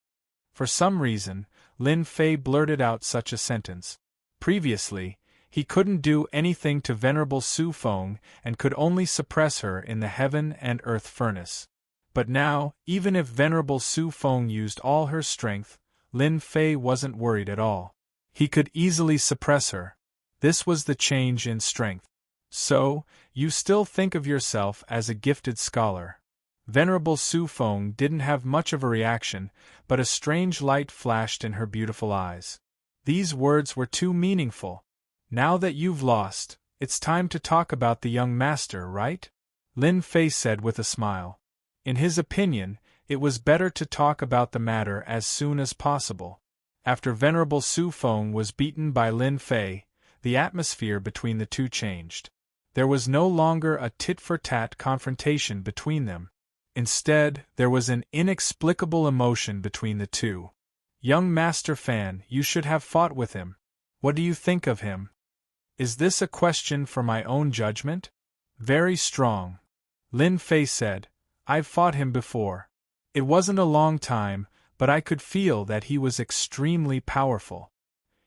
For some reason, Lin Fei blurted out such a sentence. Previously, he couldn't do anything to Venerable Su Feng and could only suppress her in the heaven and earth furnace. But now, even if Venerable Su Feng used all her strength, Lin Fei wasn't worried at all. He could easily suppress her. This was the change in strength. So, you still think of yourself as a gifted scholar. Venerable Su Feng didn't have much of a reaction, but a strange light flashed in her beautiful eyes. These words were too meaningful. Now that you've lost, it's time to talk about the young master, right? Lin Fei said with a smile. In his opinion, it was better to talk about the matter as soon as possible. After Venerable Su Feng was beaten by Lin Fei, the atmosphere between the two changed. There was no longer a tit-for-tat confrontation between them. Instead, there was an inexplicable emotion between the two. Young Master Fan, you should have fought with him. What do you think of him? Is this a question for my own judgment? Very strong. Lin Fei said, I've fought him before. It wasn't a long time, but I could feel that he was extremely powerful.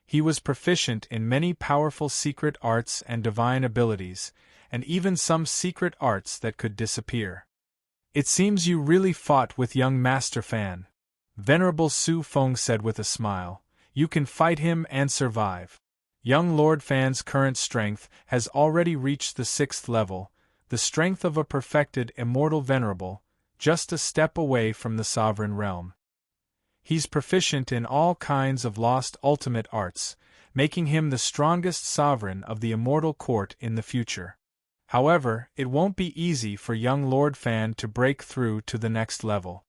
He was proficient in many powerful secret arts and divine abilities, and even some secret arts that could disappear. It seems you really fought with young Master Fan. Venerable Su Feng said with a smile, you can fight him and survive. Young Lord Fan's current strength has already reached the 6th level, the strength of a perfected immortal venerable, just a step away from the sovereign realm. He's proficient in all kinds of lost ultimate arts, making him the strongest sovereign of the immortal court in the future. However, it won't be easy for young Lord Fan to break through to the next level.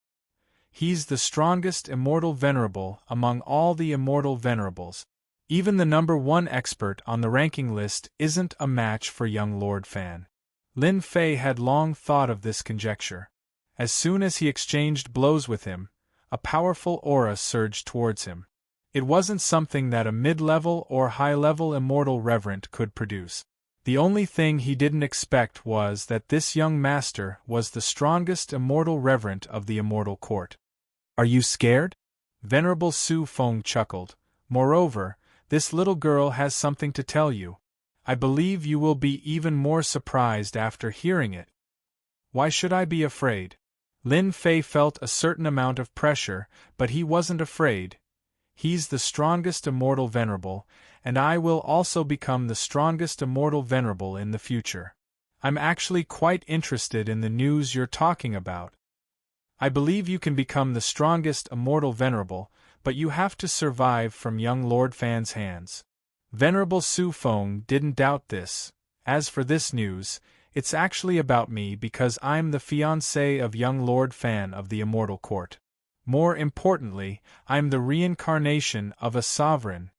He's the strongest immortal venerable among all the immortal venerables. Even the #1 expert on the ranking list isn't a match for young Lord Fan. Lin Fei had long thought of this conjecture. As soon as he exchanged blows with him, a powerful aura surged towards him. It wasn't something that a mid-level or high-level immortal reverent could produce. The only thing he didn't expect was that this young master was the strongest immortal reverent of the immortal court. Are you scared? Venerable Su Feng chuckled. Moreover, this little girl has something to tell you. I believe you will be even more surprised after hearing it. Why should I be afraid? Lin Fei felt a certain amount of pressure, but he wasn't afraid. He's the strongest immortal venerable, and I will also become the strongest immortal venerable in the future. I'm actually quite interested in the news you're talking about. I believe you can become the strongest immortal venerable, but you have to survive from young Lord Fan's hands. Venerable Su Feng didn't doubt this. As for this news, it's actually about me because I'm the fiancé of young Lord Fan of the immortal court. More importantly, I'm the reincarnation of a sovereign.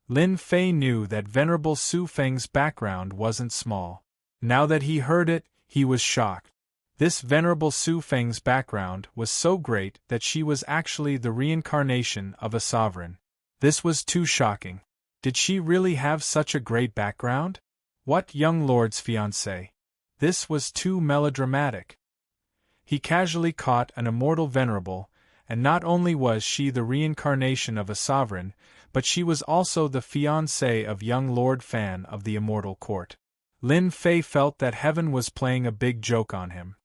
Lin Fei knew that Venerable Su Feng's background wasn't small. Now that he heard it, he was shocked. This Venerable Su Feng's background was so great that she was actually the reincarnation of a sovereign. This was too shocking. Did she really have such a great background? What young lord's fiancé? This was too melodramatic. He casually caught an immortal venerable, and not only was she the reincarnation of a sovereign, but she was also the fiancée of young Lord Fan of the immortal court. Lin Fei felt that heaven was playing a big joke on him.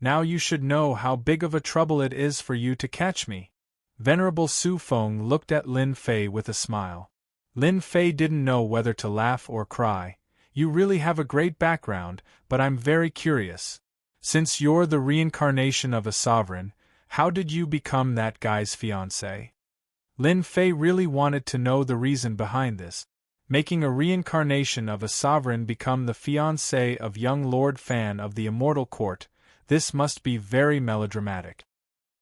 Now you should know how big of a trouble it is for you to catch me. Venerable Su Feng looked at Lin Fei with a smile. Lin Fei didn't know whether to laugh or cry. You really have a great background, but I'm very curious. Since you're the reincarnation of a sovereign, How did you become that guy's fiancé? Lin Fei really wanted to know the reason behind this. Making a reincarnation of a sovereign become the fiancé of young Lord Fan of the Immortal Court, this must be very melodramatic.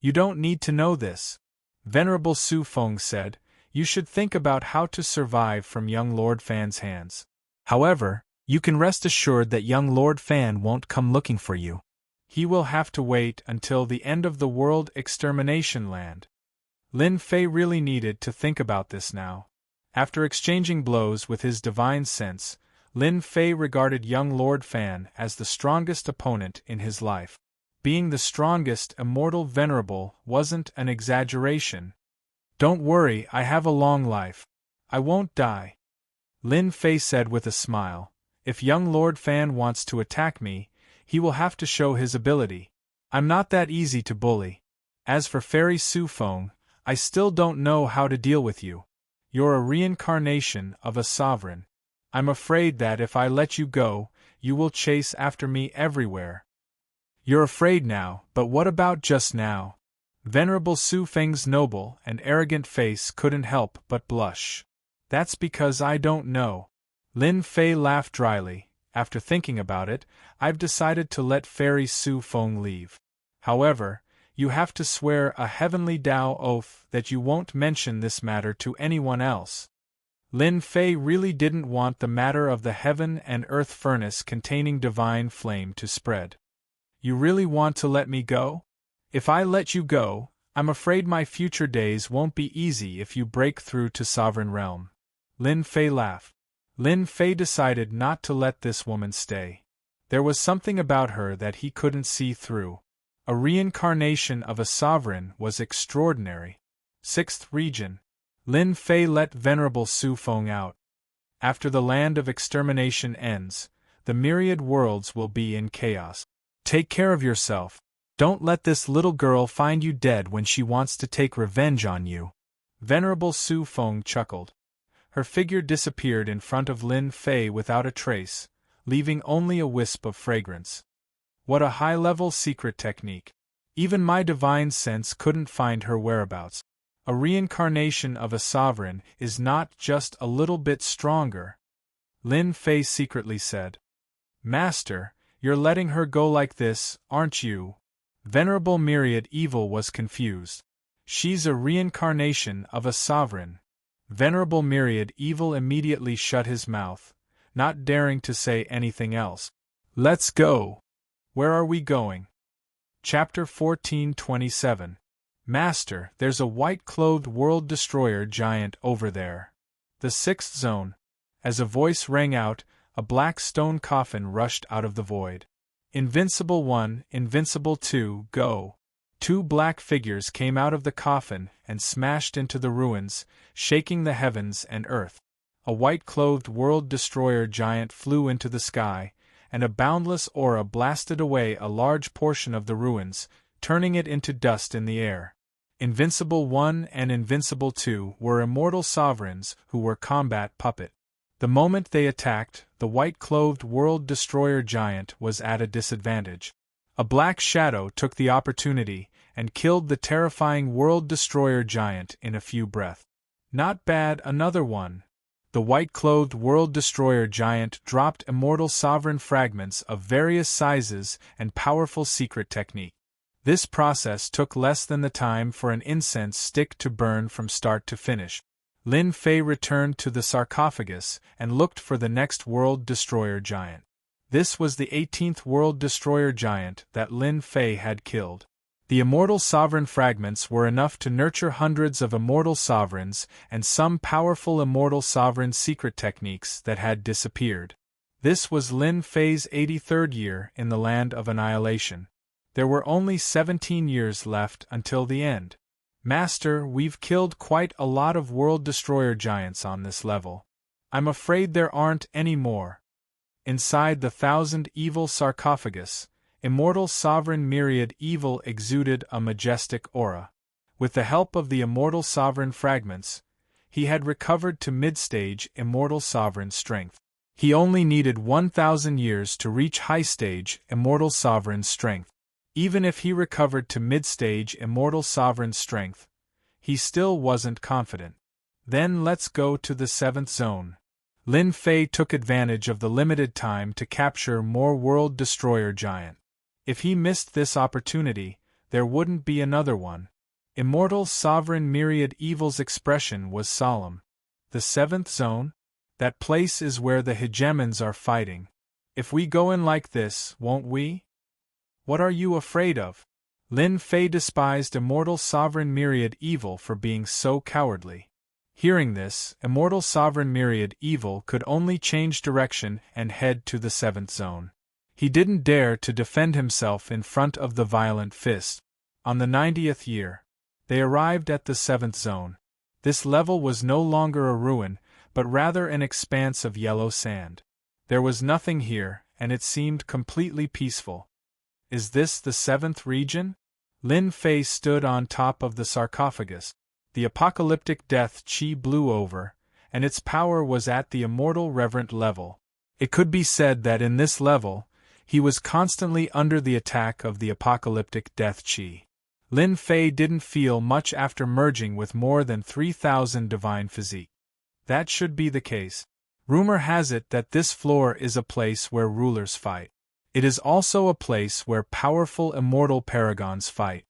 You don't need to know this. Venerable Su Feng said, you should think about how to survive from young Lord Fan's hands. However, you can rest assured that young Lord Fan won't come looking for you. He will have to wait until the end of the world extermination land. Lin Fei really needed to think about this now. After exchanging blows with his divine sense, Lin Fei regarded young Lord Fan as the strongest opponent in his life. Being the strongest immortal venerable wasn't an exaggeration. Don't worry, I have a long life. I won't die. Lin Fei said with a smile. If young Lord Fan wants to attack me, he will have to show his ability. I'm not that easy to bully. As for Fairy Su Feng, I still don't know how to deal with you. You're a reincarnation of a sovereign. I'm afraid that if I let you go, you will chase after me everywhere. You're afraid now, but what about just now? Venerable Su Feng's noble and arrogant face couldn't help but blush. That's because I don't know. Lin Fei laughed dryly. After thinking about it, I've decided to let Fairy Su Feng leave. However, you have to swear a heavenly Tao oath that you won't mention this matter to anyone else. Lin Fei really didn't want the matter of the heaven and earth furnace containing divine flame to spread. You really want to let me go? If I let you go, I'm afraid my future days won't be easy if you break through to Sovereign Realm. Lin Fei laughed. Lin Fei decided not to let this woman stay. There was something about her that he couldn't see through. A reincarnation of a sovereign was extraordinary. 6th Region. Lin Fei let Venerable Su Feng out. After the land of extermination ends, the myriad worlds will be in chaos. Take care of yourself. Don't let this little girl find you dead when she wants to take revenge on you. Venerable Su Feng chuckled. Her figure disappeared in front of Lin Fei without a trace, leaving only a wisp of fragrance. What a high-level secret technique. Even my divine sense couldn't find her whereabouts. A reincarnation of a sovereign is not just a little bit stronger. Lin Fei secretly said. Master, you're letting her go like this, aren't you? Venerable Myriad Evil was confused. She's a reincarnation of a sovereign. Venerable Myriad Evil immediately shut his mouth, not daring to say anything else. Let's go. Where are we going? Chapter 1427. Master, there's a white-clothed world destroyer giant over there. The 6th zone. As a voice rang out, a black stone coffin rushed out of the void. Invincible 1, Invincible 2, go. 2 black figures came out of the coffin and smashed into the ruins, shaking the heavens and earth. A white-clothed world destroyer giant flew into the sky, and a boundless aura blasted away a large portion of the ruins, turning it into dust in the air. Invincible 1 and Invincible 2 were immortal sovereigns who were combat puppet. The moment they attacked, the white-clothed world destroyer giant was at a disadvantage. A black shadow took the opportunity and killed the terrifying world destroyer giant in a few breaths. Not bad, another one. The white-clothed world destroyer giant dropped immortal sovereign fragments of various sizes and powerful secret technique. This process took less than the time for an incense stick to burn from start to finish. Lin Fei returned to the sarcophagus and looked for the next world destroyer giant. This was the 18th world destroyer giant that Lin Fei had killed. The immortal sovereign fragments were enough to nurture hundreds of immortal sovereigns and some powerful immortal sovereign secret techniques that had disappeared. This was Lin Fei's 83rd year in the land of annihilation. There were only 17 years left until the end. Master, we've killed quite a lot of world destroyer giants on this level. I'm afraid there aren't any more. Inside the 1,000 evil sarcophagus, immortal sovereign Myriad Evil exuded a majestic aura. With the help of the immortal sovereign fragments, he had recovered to mid-stage immortal sovereign strength. He only needed 1,000 years to reach high-stage immortal sovereign strength. Even if he recovered to mid-stage immortal sovereign strength, he still wasn't confident. Then let's go to the 7th zone. Lin Fei took advantage of the limited time to capture more World Destroyer Giant. If he missed this opportunity, there wouldn't be another one. Immortal Sovereign Myriad Evil's expression was solemn. The 7th zone? That place is where the hegemons are fighting. If we go in like this, won't we? What are you afraid of? Lin Fei despised Immortal Sovereign Myriad Evil for being so cowardly. Hearing this, Immortal Sovereign Myriad Evil could only change direction and head to the 7th zone. He didn't dare to defend himself in front of the violent fist. On the 90th year, they arrived at the 7th zone. This level was no longer a ruin, but rather an expanse of yellow sand. There was nothing here, and it seemed completely peaceful. Is this the 7th region? Lin Fei stood on top of the sarcophagus. The apocalyptic death chi blew over, and its power was at the immortal reverent level. It could be said that in this level, he was constantly under the attack of the apocalyptic death chi. Lin Fei didn't feel much after merging with more than 3,000 divine physique. That should be the case. Rumor has it that this floor is a place where rulers fight. It is also a place where powerful immortal paragons fight.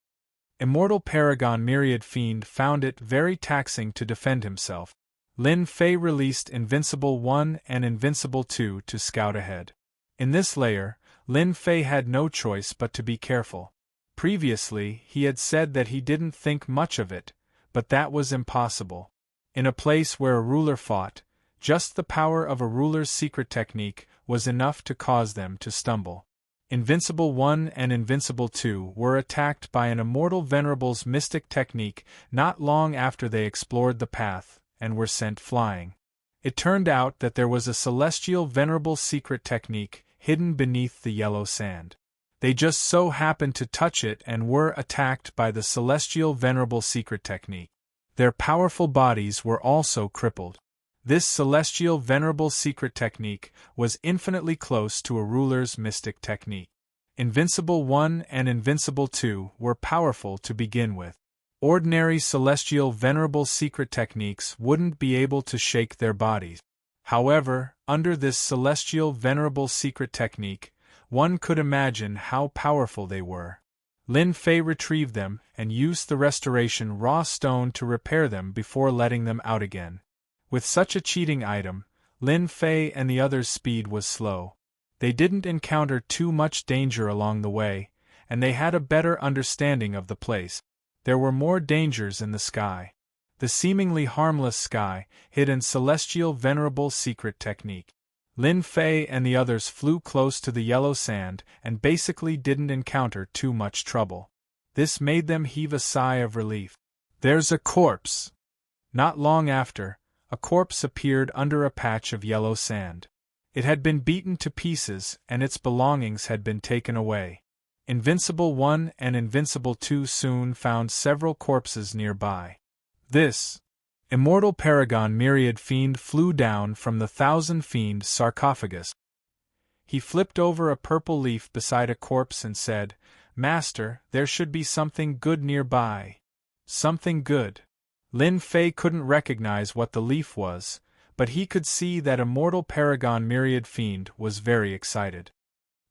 Immortal Paragon Myriad Fiend found it very taxing to defend himself. Lin Fei released Invincible 1 and Invincible 2 to scout ahead. In this layer, Lin Fei had no choice but to be careful. Previously, he had said that he didn't think much of it, but that was impossible. In a place where a ruler fought, just the power of a ruler's secret technique was enough to cause them to stumble. Invincible 1 and Invincible 2 were attacked by an immortal venerable's mystic technique not long after they explored the path, and were sent flying. It turned out that there was a celestial venerable secret technique hidden beneath the yellow sand. They just so happened to touch it and were attacked by the celestial venerable secret technique. Their powerful bodies were also crippled. This celestial venerable secret technique was infinitely close to a ruler's mystic technique. Invincible 1 and Invincible 2 were powerful to begin with. Ordinary celestial venerable secret techniques wouldn't be able to shake their bodies. However, under this celestial venerable secret technique, one could imagine how powerful they were. Lin Fei retrieved them and used the restoration raw stone to repair them before letting them out again. With such a cheating item, Lin Fei and the others' speed was slow. They didn't encounter too much danger along the way, and they had a better understanding of the place. There were more dangers in the sky. The seemingly harmless sky hid in celestial venerable secret technique. Lin Fei and the others flew close to the yellow sand and basically didn't encounter too much trouble. This made them heave a sigh of relief. There's a corpse! Not long after, a corpse appeared under a patch of yellow sand. It had been beaten to pieces and its belongings had been taken away. Invincible 1 and Invincible 2 soon found several corpses nearby. This Immortal Paragon Myriad Fiend flew down from the 1,000 Fiend sarcophagus. He flipped over a purple leaf beside a corpse and said, "Master, there should be something good nearby." Something good. Lin Fei couldn't recognize what the leaf was, but he could see that Immortal Paragon Myriad Fiend was very excited.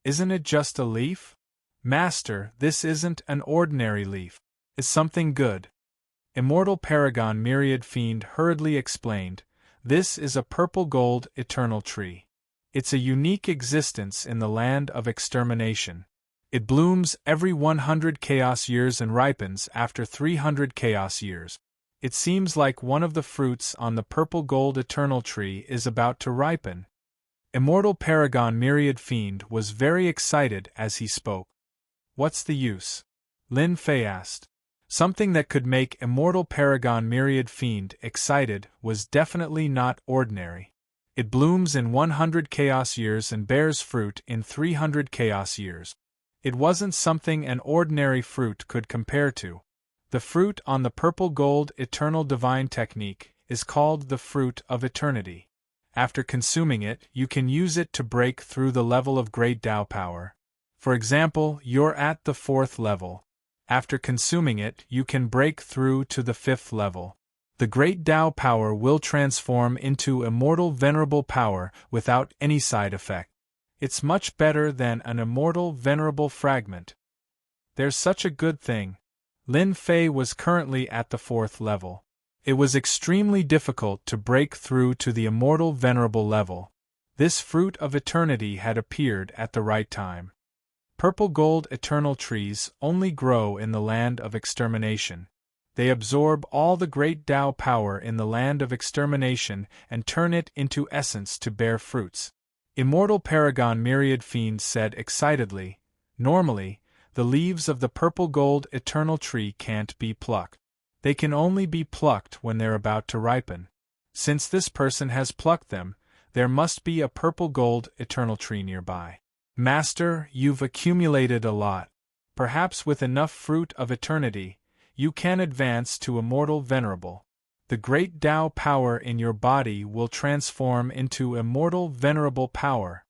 "Isn't it just a leaf?" "Master, this isn't an ordinary leaf. It's something good." Immortal Paragon Myriad Fiend hurriedly explained, "This is a purple gold eternal tree. It's a unique existence in the land of extermination. It blooms every 100 chaos years and ripens after 300 chaos years. It seems like one of the fruits on the purple gold eternal tree is about to ripen." Immortal Paragon Myriad Fiend was very excited as he spoke. "What's the use?" Lin Fei asked. Something that could make Immortal Paragon Myriad Fiend excited was definitely not ordinary. It blooms in 100 chaos years and bears fruit in 300 chaos years. It wasn't something an ordinary fruit could compare to. The fruit on the purple gold eternal divine technique is called the Fruit of Eternity. After consuming it, you can use it to break through the level of Great Tao power. For example, you're at the 4th level. After consuming it, you can break through to the 5th level. The great Tao power will transform into immortal venerable power without any side effect. It's much better than an immortal venerable fragment. There's such a good thing. Lin Fei was currently at the 4th level. It was extremely difficult to break through to the immortal venerable level. This fruit of eternity had appeared at the right time. Purple gold eternal trees only grow in the land of extermination. They absorb all the great Tao power in the land of extermination and turn it into essence to bear fruits. Immortal Paragon Myriad Fiend said excitedly, "Normally, the leaves of the purple gold eternal tree can't be plucked. They can only be plucked when they're about to ripen. Since this person has plucked them, there must be a purple gold eternal tree nearby. Master, you've accumulated a lot. Perhaps with enough fruit of eternity, you can advance to immortal venerable. The great Tao power in your body will transform into immortal venerable power."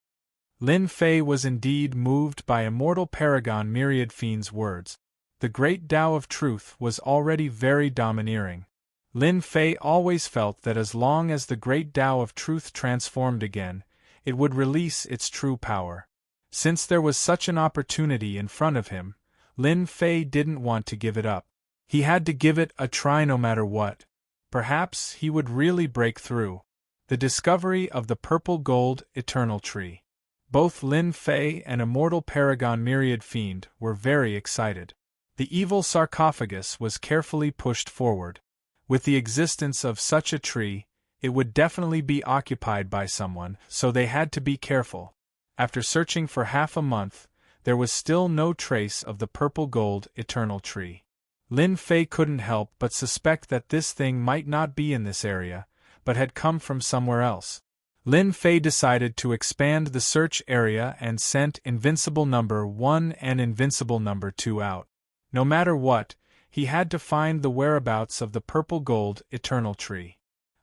Lin Fei was indeed moved by Immortal Paragon Myriad Fiend's words. The great Tao of truth was already very domineering. Lin Fei always felt that as long as the great Tao of truth transformed again, it would release its true power. Since there was such an opportunity in front of him, Lin Fei didn't want to give it up. He had to give it a try no matter what. Perhaps he would really break through. The discovery of the purple gold eternal tree. Both Lin Fei and Immortal Paragon Myriad Fiend were very excited. The evil sarcophagus was carefully pushed forward. With the existence of such a tree, it would definitely be occupied by someone, so they had to be careful. After searching for half a month, there was still no trace of the purple gold eternal tree. Lin Fei couldn't help but suspect that this thing might not be in this area, but had come from somewhere else. Lin Fei decided to expand the search area and sent Invincible Number 1 and Invincible Number 2 out. No matter what, he had to find the whereabouts of the purple gold eternal tree.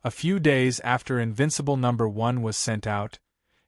A few days after Invincible Number 1 was sent out,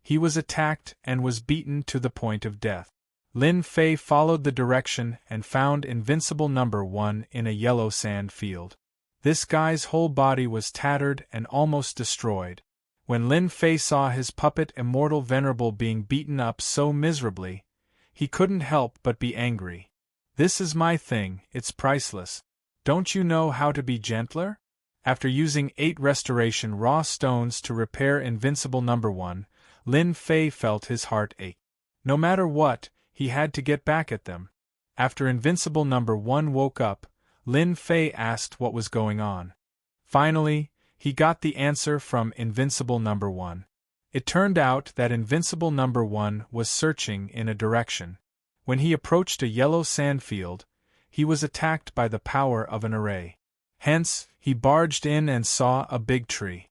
he was attacked and was beaten to the point of death. Lin Fei followed the direction and found Invincible Number 1 in a yellow sand field. This guy's whole body was tattered and almost destroyed. When Lin Fei saw his puppet Immortal Venerable being beaten up so miserably, he couldn't help but be angry. "This is my thing, it's priceless. Don't you know how to be gentler?" After using 8 restoration raw stones to repair Invincible Number 1, Lin Fei felt his heart ache. No matter what, he had to get back at them. After Invincible Number 1 woke up, Lin Fei asked what was going on. Finally, he got the answer from Invincible Number 1. It turned out that Invincible Number 1 was searching in a direction. When he approached a yellow sand field, he was attacked by the power of an array. Hence, he barged in and saw a big tree.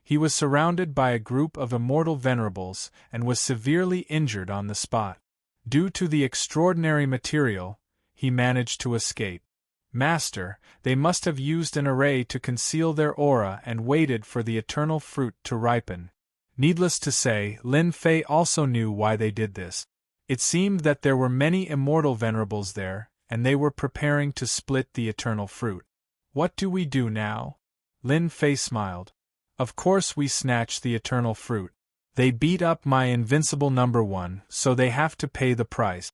He was surrounded by a group of immortal venerables and was severely injured on the spot. Due to the extraordinary material, he managed to escape. "Master, they must have used an array to conceal their aura and waited for the eternal fruit to ripen." Needless to say, Lin Fei also knew why they did this. It seemed that there were many immortal venerables there, and they were preparing to split the eternal fruit. "What do we do now?" Lin Fei smiled. "Of course we snatch the eternal fruit. They beat up my Invincible Number 1, so they have to pay the price."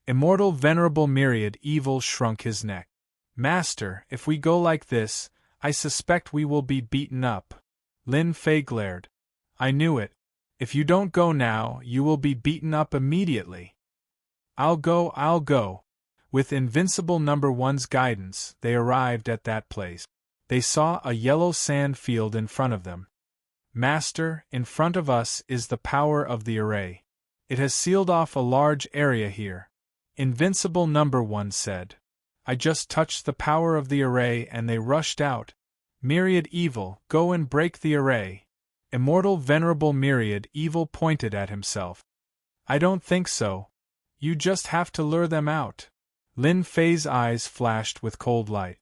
Immortal Venerable Myriad Evil shrunk his neck. "Master, if we go like this, I suspect we will be beaten up." Lin Fei glared. "I knew it. If you don't go now, you will be beaten up immediately." I'll go. With Invincible Number 1's guidance, they arrived at that place. They saw a yellow sand field in front of them. "Master, in front of us is the power of the array. It has sealed off a large area here," Invincible Number 1 said. "I just touched the power of the array and they rushed out. Myriad Evil, go and break the array." Immortal Venerable Myriad Evil pointed at himself. "I don't think so. You just have to lure them out." Lin Fei's eyes flashed with cold light.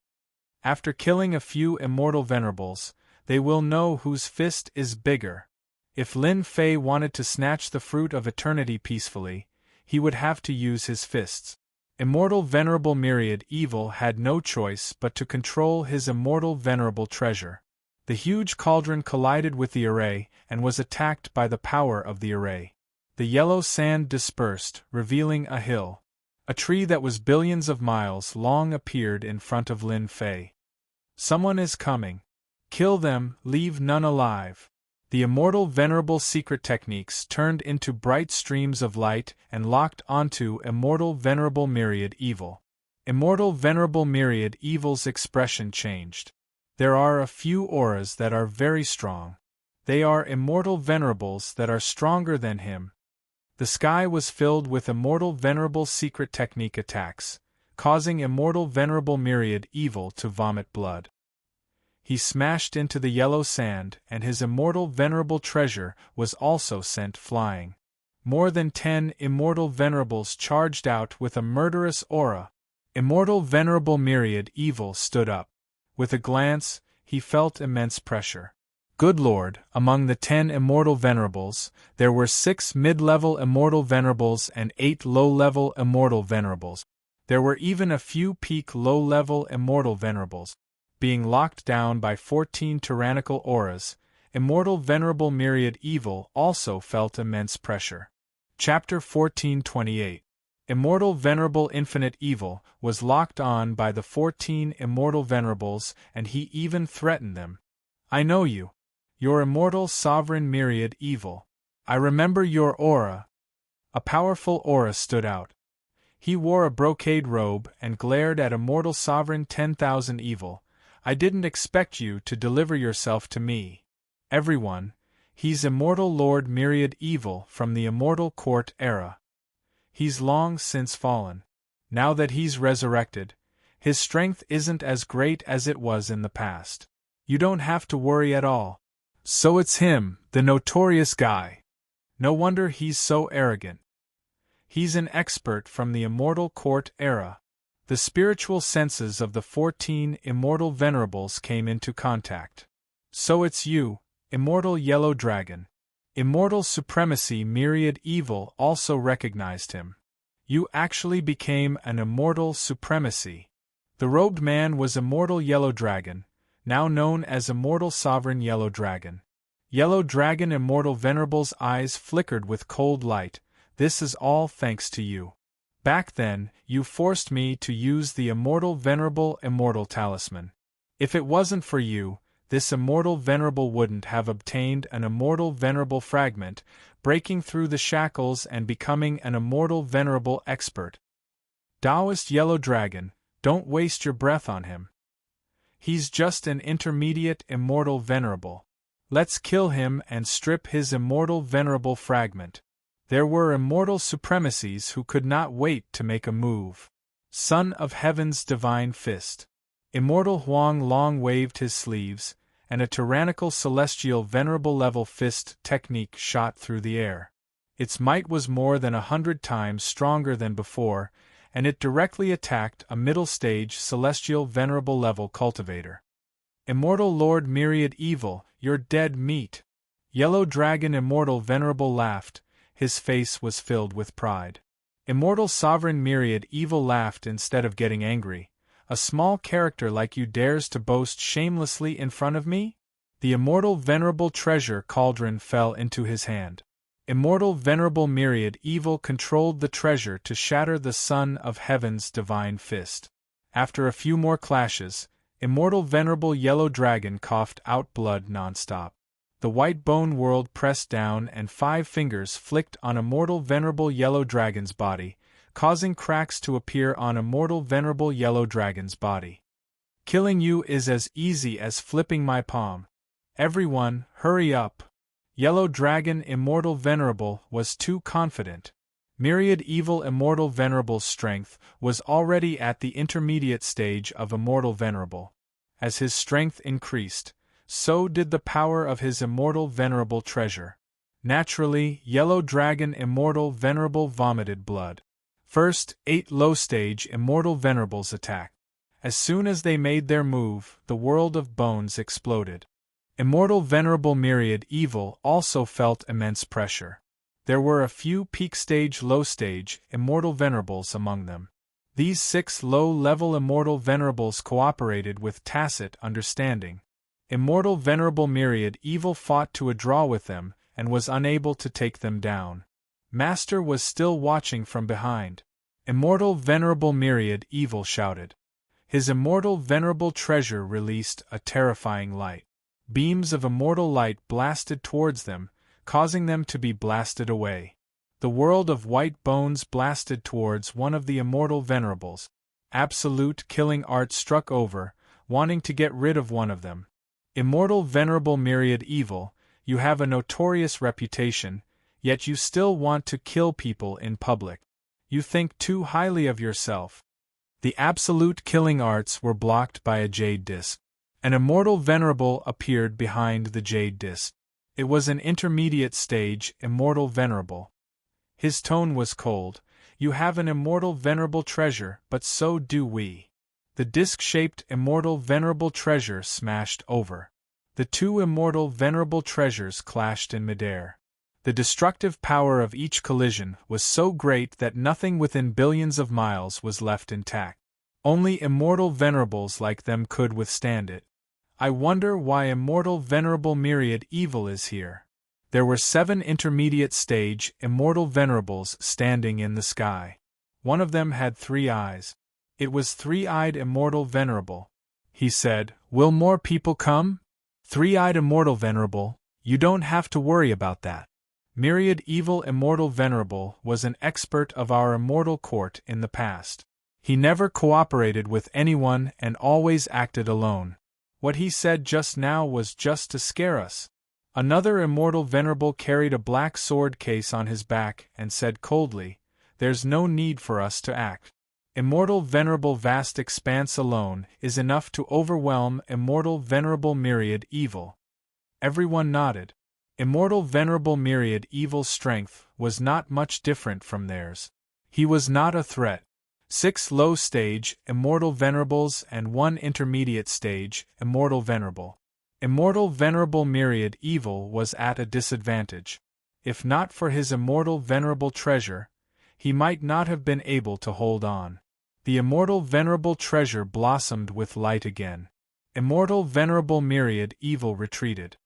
After killing a few immortal venerables, they will know whose fist is bigger. If Lin Fei wanted to snatch the fruit of eternity peacefully, he would have to use his fists. Immortal Venerable Myriad Evil had no choice but to control his immortal venerable treasure. The huge cauldron collided with the array and was attacked by the power of the array. The yellow sand dispersed, revealing a hill. A tree that was billions of miles long appeared in front of Lin Fei. Someone is coming. Kill them, leave none alive. The immortal venerable secret techniques turned into bright streams of light and locked onto Immortal Venerable Myriad Evil. Immortal Venerable Myriad Evil's expression changed. There are a few auras that are very strong. They are immortal venerables that are stronger than him. The sky was filled with Immortal Venerable secret technique attacks, causing Immortal Venerable Myriad Evil to vomit blood. He smashed into the yellow sand, and his immortal venerable treasure was also sent flying. More than 10 immortal venerables charged out with a murderous aura. Immortal Venerable Myriad Evil stood up. With a glance, he felt immense pressure. Good Lord, among the 10 immortal venerables, there were 6 mid-level immortal venerables and 8 low-level immortal venerables. There were even a few peak low-level immortal venerables. Being locked down by 14 tyrannical auras, Immortal Venerable Myriad Evil also felt immense pressure. Chapter 1428. Immortal Venerable Infinite Evil was locked on by the 14 immortal venerables, and he even threatened them. I know you. Your immortal sovereign Myriad Evil. I remember your aura. A powerful aura stood out. He wore a brocade robe and glared at Immortal Sovereign 10,000 Evil. I didn't expect you to deliver yourself to me. Everyone, he's Immortal Lord Myriad Evil from the Immortal Court era. He's long since fallen. Now that he's resurrected, his strength isn't as great as it was in the past. You don't have to worry at all. So it's him, the notorious guy. No wonder he's so arrogant. He's an expert from the Immortal Court era. The spiritual senses of the 14 immortal venerables came into contact. So it's you, Immortal Yellow Dragon. Immortal Supremacy Myriad Evil also recognized him. You actually became an Immortal Supremacy. The robed man was Immortal Yellow Dragon, now known as Immortal Sovereign Yellow Dragon. Yellow Dragon Immortal Venerable's eyes flickered with cold light. This is all thanks to you. Back then, you forced me to use the Immortal Venerable Immortal Talisman. If it wasn't for you, this Immortal Venerable wouldn't have obtained an Immortal Venerable Fragment, breaking through the shackles and becoming an Immortal Venerable Expert. Taoist Yellow Dragon, don't waste your breath on him. He's just an intermediate Immortal Venerable. Let's kill him and strip his Immortal Venerable Fragment. There were immortal supremacies who could not wait to make a move. Son of Heaven's Divine Fist. Immortal Huang Long waved his sleeves, and a tyrannical celestial venerable level fist technique shot through the air. Its might was more than 100 times stronger than before, and it directly attacked a middle-stage celestial venerable level cultivator. Immortal Lord Myriad Evil, you're dead meat. Yellow Dragon Immortal Venerable laughed. His face was filled with pride. Immortal Sovereign Myriad Evil laughed instead of getting angry. A small character like you dares to boast shamelessly in front of me? The Immortal Venerable Treasure Cauldron fell into his hand. Immortal Venerable Myriad Evil controlled the treasure to shatter the Son of Heaven's Divine Fist. After a few more clashes, Immortal Venerable Yellow Dragon coughed out blood nonstop. The white bone world pressed down and 5 fingers flicked on Immortal Venerable Yellow Dragon's body, causing cracks to appear on Immortal Venerable Yellow Dragon's body. Killing you is as easy as flipping my palm. Everyone, hurry up. Yellow Dragon Immortal Venerable was too confident. Myriad Evil Immortal Venerable's strength was already at the intermediate stage of Immortal Venerable. As his strength increased, so did the power of his Immortal Venerable treasure. Naturally, Yellow Dragon Immortal Venerable vomited blood. First, 8 low-stage Immortal Venerables attacked. As soon as they made their move, the world of bones exploded. Immortal Venerable Myriad Evil also felt immense pressure. There were a few peak stage, low stage, immortal venerables among them. These 6 low-level immortal venerables cooperated with tacit understanding. Immortal venerable myriad evil fought to a draw with them, and was unable to take them down. Master was still watching from behind. Immortal venerable myriad evil shouted. His immortal venerable treasure released a terrifying light. Beams of immortal light blasted towards them, causing them to be blasted away. The world of white bones blasted towards one of the immortal venerables. Absolute killing art struck over, wanting to get rid of one of them. Immortal venerable myriad evil, you have a notorious reputation, yet you still want to kill people in public. You think too highly of yourself. The absolute killing arts were blocked by a jade disc. An immortal venerable appeared behind the jade disc. It was an intermediate stage immortal venerable. His tone was cold. You have an immortal venerable treasure, but so do we. The disc-shaped immortal venerable treasure smashed over. The 2 immortal venerable treasures clashed in midair. The destructive power of each collision was so great that nothing within billions of miles was left intact. Only immortal venerables like them could withstand it. I wonder why immortal venerable myriad evil is here. There were 7 intermediate stage immortal venerables standing in the sky. One of them had 3 eyes. It was 3-eyed immortal venerable. He said, "Will more people come?" 3-eyed immortal venerable, you don't have to worry about that. Myriad evil immortal venerable was an expert of our immortal court in the past. He never cooperated with anyone and always acted alone. What he said just now was just to scare us. Another immortal venerable carried a black sword case on his back and said coldly, "There's no need for us to act. Immortal venerable vast expanse alone is enough to overwhelm immortal venerable myriad evil." Everyone nodded. Immortal venerable myriad evil's strength was not much different from theirs. He was not a threat. 6 low-stage immortal venerables and 1 intermediate stage immortal venerable. Immortal venerable myriad evil was at a disadvantage. If not for his immortal venerable treasure, he might not have been able to hold on. The immortal venerable treasure blossomed with light again. Immortal venerable myriad evil retreated.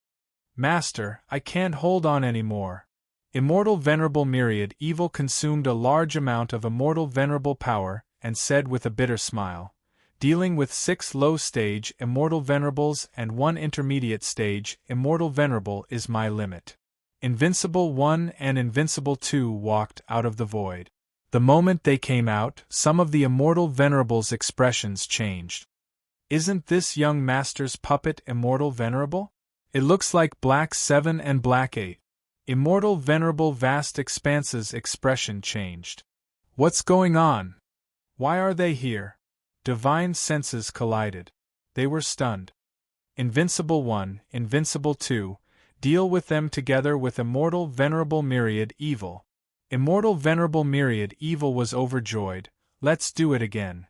"Master, I can't hold on anymore." Immortal venerable myriad evil consumed a large amount of immortal venerable power and said with a bitter smile, "Dealing with 6 low-stage immortal venerables and 1 intermediate stage immortal venerable is my limit." Invincible 1 and Invincible 2 walked out of the void. The moment they came out, some of the immortal venerables' expressions changed. "Isn't this young master's puppet immortal venerable? It looks like Black 7 and Black 8. Immortal venerable vast expanses' expression changed. "What's going on? Why are they here?" Divine senses collided. They were stunned. Invincible 1, Invincible 2, deal with them together with immortal venerable myriad evil. Immortal venerable myriad evil was overjoyed. "Let's do it again."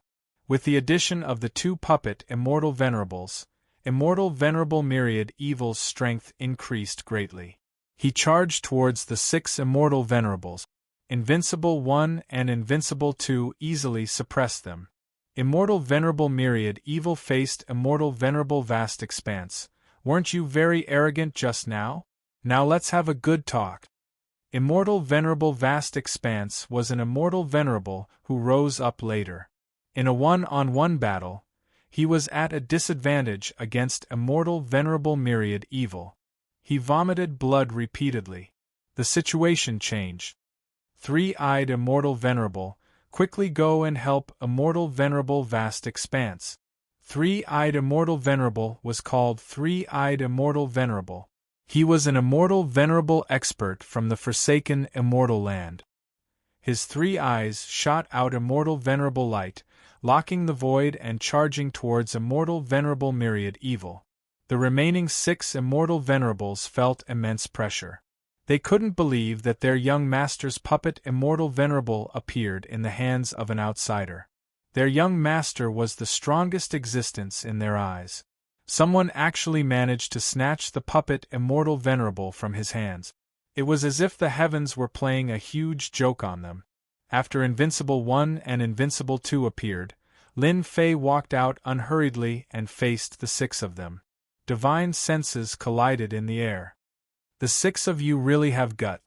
With the addition of the 2 puppet immortal venerables, immortal venerable myriad evil's strength increased greatly. He charged towards the 6 immortal venerables. Invincible 1 and Invincible 2 easily suppressed them. Immortal venerable myriad evil faced immortal venerable vast expanse. "Weren't you very arrogant just now? Now let's have a good talk." Immortal venerable vast expanse was an immortal venerable who rose up later. In a one-on-one battle, he was at a disadvantage against immortal venerable myriad evil. He vomited blood repeatedly. The situation changed. 3-eyed immortal venerable, quickly go and help immortal venerable vast expanse. 3-eyed immortal venerable was called 3-eyed immortal venerable. He was an immortal venerable expert from the forsaken immortal land. His 3 eyes shot out immortal venerable light, locking the void and charging towards immortal venerable myriad evil. The remaining 6 immortal venerables felt immense pressure. They couldn't believe that their young master's puppet immortal venerable appeared in the hands of an outsider. Their young master was the strongest existence in their eyes. Someone actually managed to snatch the puppet immortal venerable from his hands. It was as if the heavens were playing a huge joke on them. After Invincible 1 and Invincible 2 appeared, Lin Fei walked out unhurriedly and faced the 6 of them. Divine senses collided in the air. The 6 of you really have gut.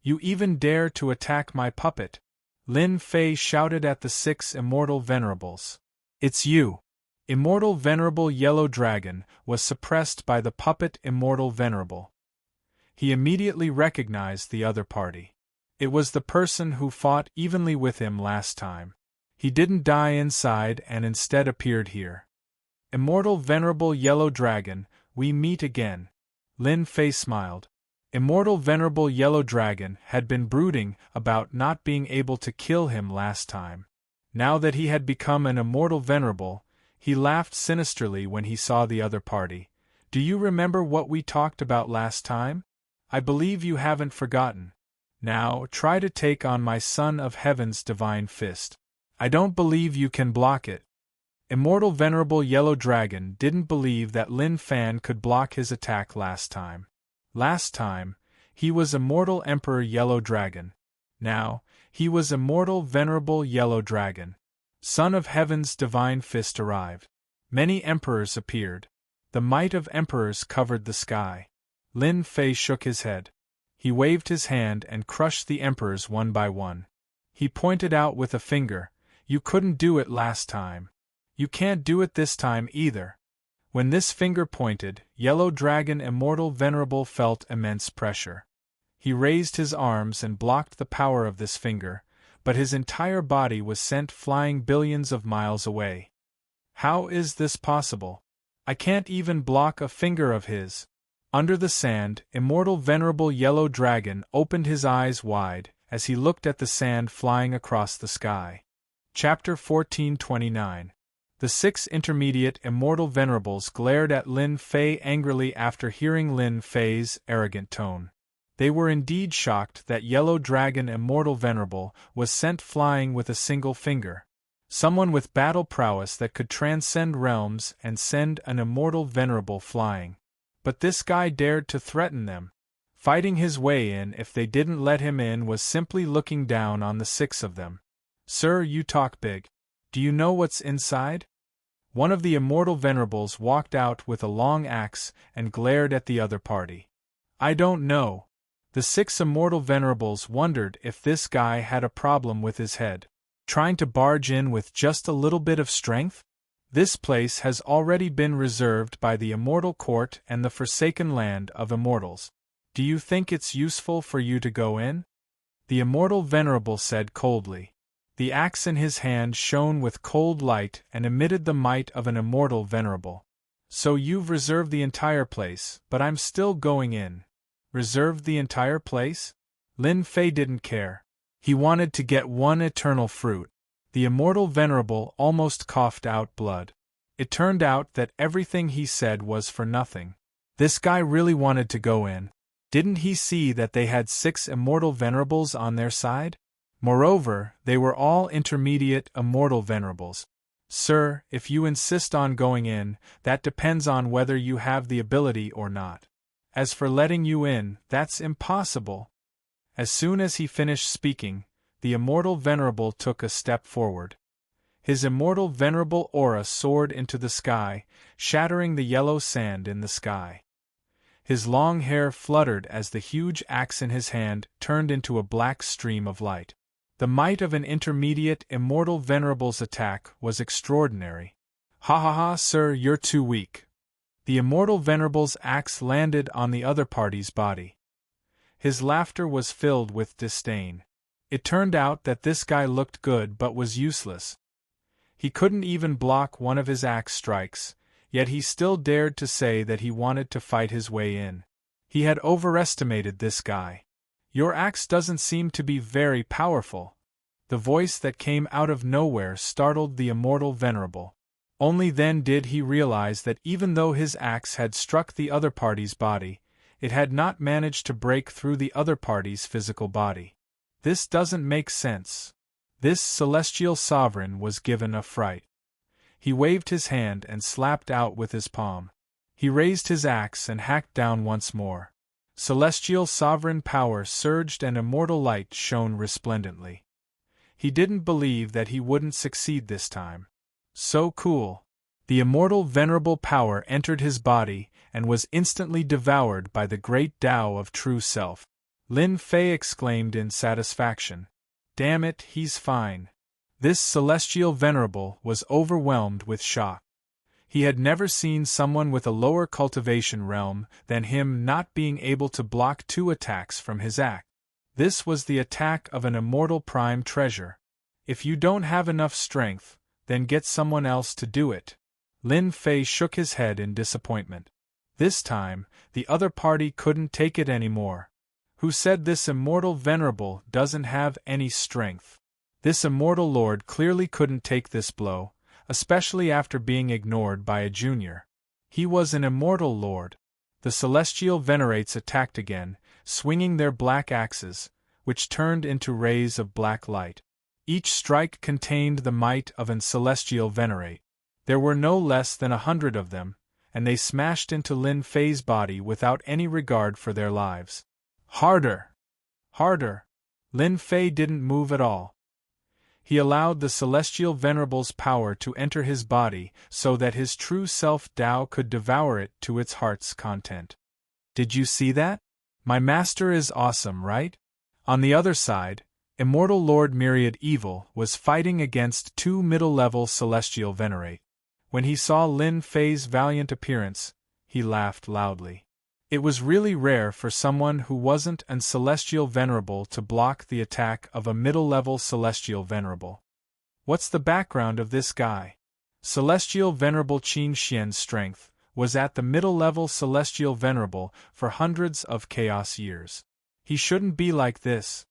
You even dare to attack my puppet? Lin Fei shouted at the 6 immortal venerables. It's you! Immortal Venerable Yellow Dragon was suppressed by the puppet Immortal Venerable. He immediately recognized the other party. It was the person who fought evenly with him last time. He didn't die inside and instead appeared here. Immortal Venerable Yellow Dragon, we meet again. Lin Fei smiled. Immortal Venerable Yellow Dragon had been brooding about not being able to kill him last time. Now that he had become an Immortal Venerable, he laughed sinisterly when he saw the other party. Do you remember what we talked about last time? I believe you haven't forgotten. Now, try to take on my Son of Heaven's divine fist. I don't believe you can block it. Immortal Venerable Yellow Dragon didn't believe that Lin Fan could block his attack last time. Last time, he was Immortal Emperor Yellow Dragon. Now, he was Immortal Venerable Yellow Dragon. Son of Heaven's divine fist arrived. Many emperors appeared. The might of emperors covered the sky. Lin Fei shook his head. He waved his hand and crushed the emperors one by one. He pointed out with a finger, "You couldn't do it last time. You can't do it this time either." When this finger pointed, Yellow Dragon Immortal Venerable felt immense pressure. He raised his arms and blocked the power of this finger, but his entire body was sent flying billions of miles away. How is this possible? I can't even block a finger of his. Under the sand, Immortal Venerable Yellow Dragon opened his eyes wide as he looked at the sand flying across the sky. Chapter 1429. The 6 intermediate Immortal Venerables glared at Lin Fei angrily after hearing Lin Fei's arrogant tone. They were indeed shocked that Yellow Dragon Immortal Venerable was sent flying with a single finger. Someone with battle prowess that could transcend realms and send an Immortal Venerable flying. But this guy dared to threaten them. Fighting his way in if they didn't let him in was simply looking down on the 6 of them. Sir, you talk big. Do you know what's inside? One of the Immortal Venerables walked out with a long axe and glared at the other party. I don't know. The 6 Immortal Venerables wondered if this guy had a problem with his head. Trying to barge in with just a little bit of strength? This place has already been reserved by the Immortal Court and the Forsaken Land of Immortals. Do you think it's useful for you to go in? The Immortal Venerable said coldly. The axe in his hand shone with cold light and emitted the might of an Immortal Venerable. So you've reserved the entire place, but I'm still going in. Reserved the entire place? Lin Fei didn't care. He wanted to get one eternal fruit. The Immortal Venerable almost coughed out blood. It turned out that everything he said was for nothing. This guy really wanted to go in. Didn't he see that they had 6 Immortal Venerables on their side? Moreover, they were all intermediate Immortal Venerables. Sir, if you insist on going in, that depends on whether you have the ability or not. As for letting you in, that's impossible. As soon as he finished speaking, the Immortal Venerable took a step forward. His Immortal Venerable aura soared into the sky, shattering the yellow sand in the sky. His long hair fluttered as the huge axe in his hand turned into a black stream of light. The might of an intermediate Immortal Venerable's attack was extraordinary. Ha ha ha, sir, you're too weak. The Immortal Venerable's axe landed on the other party's body. His laughter was filled with disdain. It turned out that this guy looked good but was useless. He couldn't even block one of his axe strikes, yet he still dared to say that he wanted to fight his way in. He had overestimated this guy. Your axe doesn't seem to be very powerful. The voice that came out of nowhere startled the Immortal Venerable. Only then did he realize that even though his axe had struck the other party's body, it had not managed to break through the other party's physical body. This doesn't make sense. This celestial sovereign was given a fright. He waved his hand and slapped out with his palm. He raised his axe and hacked down once more. Celestial sovereign power surged and immortal light shone resplendently. He didn't believe that he wouldn't succeed this time. So cool. The immortal venerable power entered his body and was instantly devoured by the great Tao of true self. Lin Fei exclaimed in satisfaction. Damn it, he's fine. This celestial venerable was overwhelmed with shock. He had never seen someone with a lower cultivation realm than him not being able to block 2 attacks from his axe. This was the attack of an immortal prime treasure. If you don't have enough strength, then get someone else to do it. Lin Fei shook his head in disappointment. This time, the other party couldn't take it anymore. Who said this immortal venerable doesn't have any strength? This immortal lord clearly couldn't take this blow, especially after being ignored by a junior. He was an immortal lord. The celestial venerates attacked again, swinging their black axes, which turned into rays of black light. Each strike contained the might of an celestial venerate. There were no less than 100 of them, and they smashed into Lin Fei's body without any regard for their lives. Harder! Harder! Lin Fei didn't move at all. He allowed the celestial venerable's power to enter his body so that his true self Tao could devour it to its heart's content. Did you see that? My master is awesome, right? On the other side, Immortal Lord Myriad Evil was fighting against 2 middle-level celestial venerate. When he saw Lin Fei's valiant appearance, he laughed loudly. It was really rare for someone who wasn't an celestial venerable to block the attack of a middle-level celestial venerable. What's the background of this guy? Celestial venerable Qin Xian's strength was at the middle-level celestial venerable for hundreds of chaos years. He shouldn't be like this.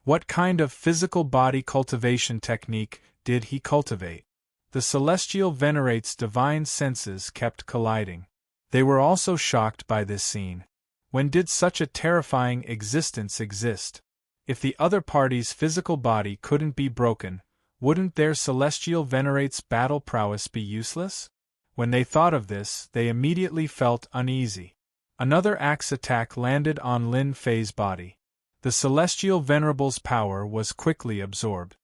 What kind of physical body cultivation technique did he cultivate? The celestial venerate's divine senses kept colliding. They were also shocked by this scene. When did such a terrifying existence exist? If the other party's physical body couldn't be broken, wouldn't their celestial venerate's battle prowess be useless? When they thought of this, they immediately felt uneasy. Another axe attack landed on Lin Fei's body. The celestial venerable's power was quickly absorbed.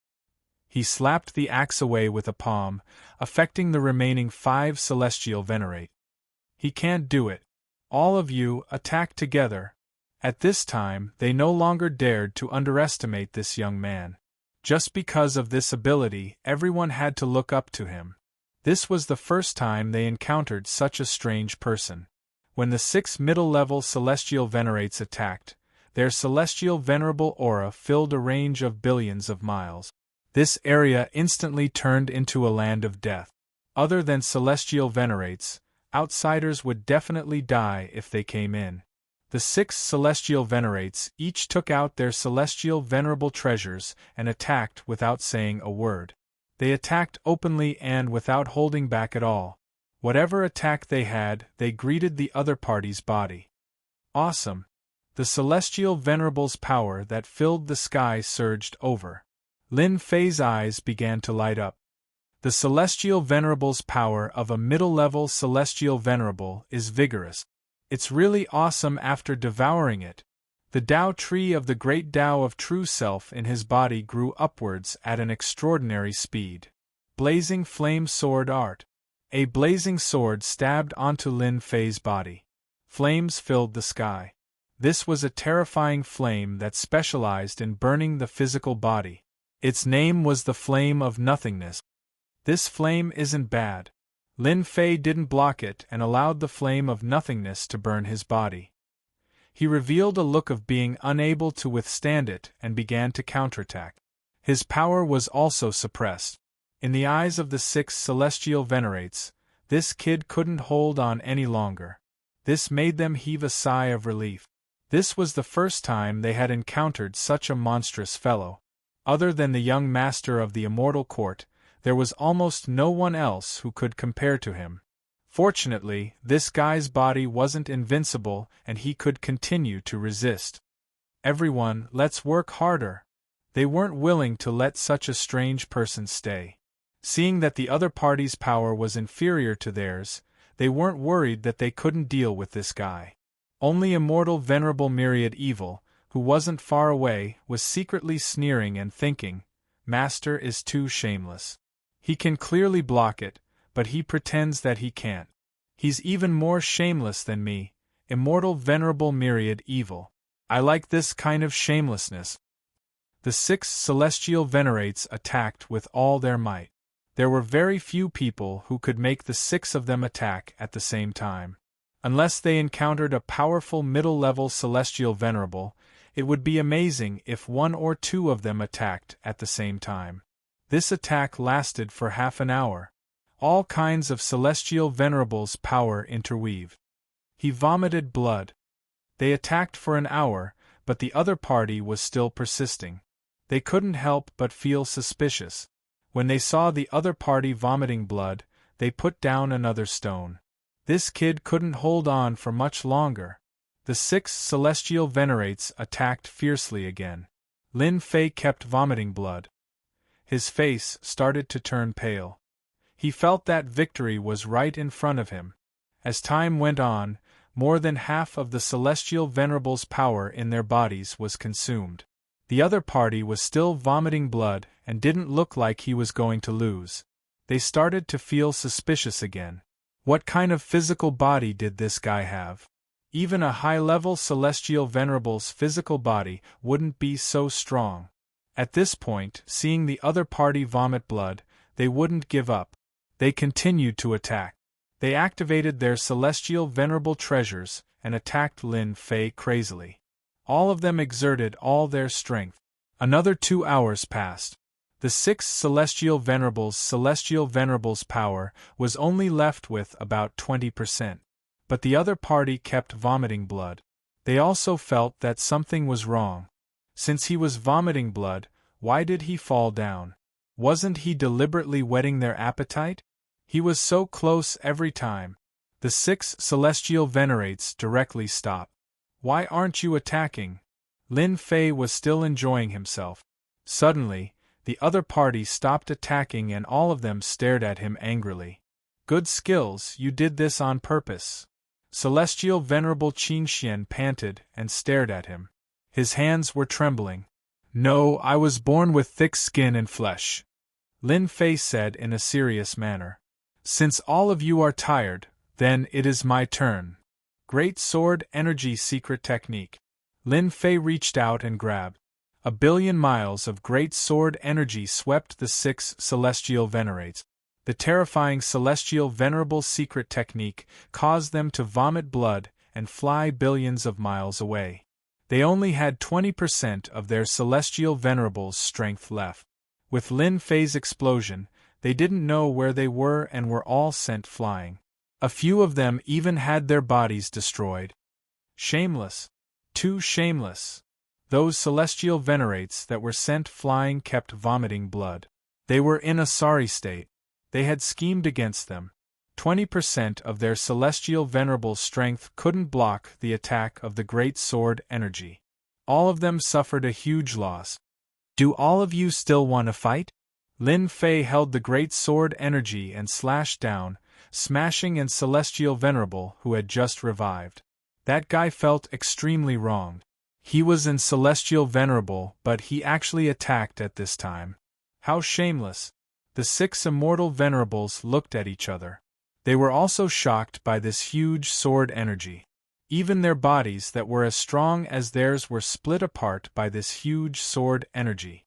He slapped the axe away with a palm, affecting the remaining 5 celestial venerate. He can't do it. All of you attack together. At this time, they no longer dared to underestimate this young man. Just because of this ability, everyone had to look up to him. This was the first time they encountered such a strange person. When the 6 middle-level celestial venerates attacked, their celestial venerable aura filled a range of billions of miles. This area instantly turned into a land of death. Other than celestial venerates, outsiders would definitely die if they came in. The 6 celestial venerates each took out their celestial venerable treasures and attacked without saying a word. They attacked openly and without holding back at all. Whatever attack they had, they greeted the other party's body. Awesome! The celestial venerable's power that filled the sky surged over. Lin Fei's eyes began to light up. The celestial venerable's power of a middle-level celestial venerable is vigorous. It's really awesome after devouring it. The Tao tree of the great Tao of true self in his body grew upwards at an extraordinary speed. Blazing flame sword art. A blazing sword stabbed onto Lin Fei's body. Flames filled the sky. This was a terrifying flame that specialized in burning the physical body. Its name was the Flame of Nothingness. This flame isn't bad. Lin Fei didn't block it and allowed the flame of nothingness to burn his body. He revealed a look of being unable to withstand it and began to counterattack. His power was also suppressed. In the eyes of the 6 celestial venerates, this kid couldn't hold on any longer. This made them heave a sigh of relief. This was the first time they had encountered such a monstrous fellow. Other than the young master of the immortal court, there was almost no one else who could compare to him. Fortunately, this guy's body wasn't invincible and he could continue to resist. Everyone, let's work harder. They weren't willing to let such a strange person stay. Seeing that the other party's power was inferior to theirs, they weren't worried that they couldn't deal with this guy. Only immortal venerable myriad evil, who wasn't far away, was secretly sneering and thinking, Master is too shameless. He can clearly block it, but he pretends that he can't. He's even more shameless than me, immortal venerable myriad evil. I like this kind of shamelessness. The 6 celestial venerates attacked with all their might. There were very few people who could make the 6 of them attack at the same time. Unless they encountered a powerful middle-level celestial venerable, it would be amazing if 1 or 2 of them attacked at the same time. This attack lasted for half an hour. All kinds of celestial venerables' power interweaved. He vomited blood. They attacked for an hour, but the other party was still persisting. They couldn't help but feel suspicious. When they saw the other party vomiting blood, they put down another stone. This kid couldn't hold on for much longer. The 6 celestial venerates attacked fiercely again. Lin Fei kept vomiting blood. His face started to turn pale. He felt that victory was right in front of him. As time went on, more than half of the celestial venerables' power in their bodies was consumed. The other party was still vomiting blood and didn't look like he was going to lose. They started to feel suspicious again. What kind of physical body did this guy have? Even a high-level celestial venerable's physical body wouldn't be so strong. At this point, seeing the other party vomit blood, they wouldn't give up. They continued to attack. They activated their celestial venerable treasures and attacked Lin Fei crazily. All of them exerted all their strength. Another 2 hours passed. The 6 celestial venerables' power was only left with about 20%. But the other party kept vomiting blood. They also felt that something was wrong. Since he was vomiting blood, why did he fall down? Wasn't he deliberately whetting their appetite? He was so close every time. The 6 celestial venerates directly stopped. Why aren't you attacking? Lin Fei was still enjoying himself. Suddenly, the other party stopped attacking and all of them stared at him angrily. Good skills, you did this on purpose. Celestial Venerable Qin Xian panted and stared at him. His hands were trembling. No, I was born with thick skin and flesh. Lin Fei said in a serious manner. Since all of you are tired, then it is my turn. Great Sword Energy Secret Technique. Lin Fei reached out and grabbed. 1,000,000,000 miles of Great Sword Energy swept the 6 celestial venerates. The terrifying celestial venerable secret technique caused them to vomit blood and fly billions of miles away. They only had 20% of their celestial venerable's strength left. With Lin Fei's explosion, they didn't know where they were and were all sent flying. A few of them even had their bodies destroyed. Shameless. Too shameless. Those celestial venerates that were sent flying kept vomiting blood. They were in a sorry state. They had schemed against them. 20% of their celestial venerable strength couldn't block the attack of the Great Sword Energy. All of them suffered a huge loss. Do all of you still want to fight? Lin Fei held the Great Sword Energy and slashed down, smashing an celestial venerable who had just revived. That guy felt extremely wronged. He was an celestial venerable, but he actually attacked at this time. How shameless. The 6 immortal venerables looked at each other. They were also shocked by this huge sword energy. Even their bodies that were as strong as theirs were split apart by this huge sword energy.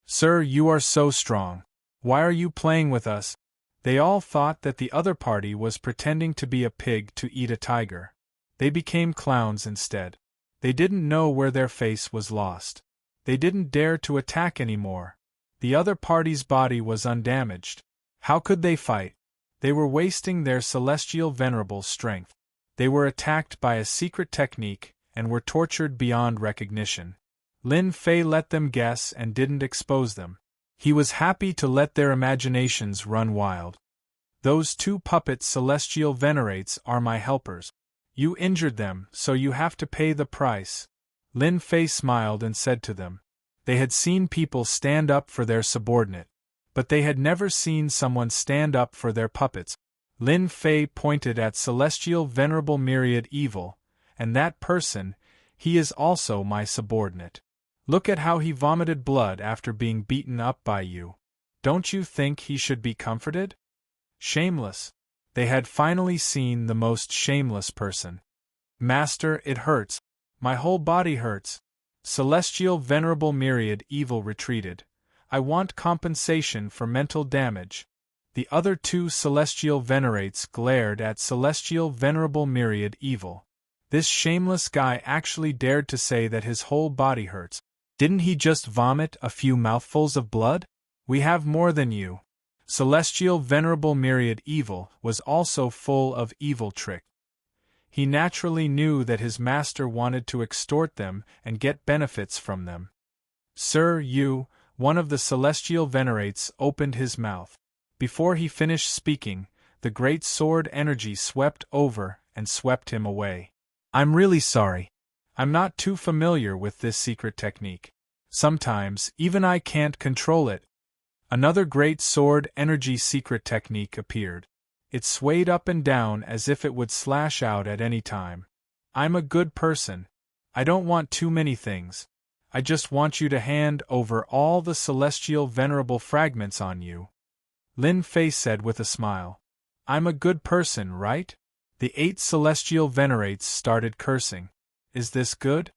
Sir, you are so strong. Why are you playing with us? They all thought that the other party was pretending to be a pig to eat a tiger. They became clowns instead. They didn't know where their face was lost. They didn't dare to attack anymore. The other party's body was undamaged. How could they fight? They were wasting their celestial venerable strength. They were attacked by a secret technique and were tortured beyond recognition. Lin Fei let them guess and didn't expose them. He was happy to let their imaginations run wild. Those 2 puppet celestial venerates are my helpers. You injured them, so you have to pay the price. Lin Fei smiled and said to them. They had seen people stand up for their subordinate, but they had never seen someone stand up for their puppets. Lin Fei pointed at Celestial Venerable Myriad Evil, and that person, he is also my subordinate. Look at how he vomited blood after being beaten up by you. Don't you think he should be comforted? Shameless. They had finally seen the most shameless person. Master, it hurts. My whole body hurts. Celestial Venerable Myriad Evil retreated. I want compensation for mental damage. The other two Celestial Venerates glared at Celestial Venerable Myriad Evil. This shameless guy actually dared to say that his whole body hurts. Didn't he just vomit a few mouthfuls of blood? We have more than you. Celestial Venerable Myriad Evil was also full of evil trick. He naturally knew that his master wanted to extort them and get benefits from them. Sir, you, one of the Celestial Venerates, opened his mouth. Before he finished speaking, the great sword energy swept over and swept him away. I'm really sorry. I'm not too familiar with this secret technique. Sometimes, even I can't control it. Another great sword energy secret technique appeared. It swayed up and down as if it would slash out at any time. I'm a good person. I don't want too many things. I just want you to hand over all the celestial venerable fragments on you. Lin Fei said with a smile. I'm a good person, right? The 8 celestial venerates started cursing. Is this good?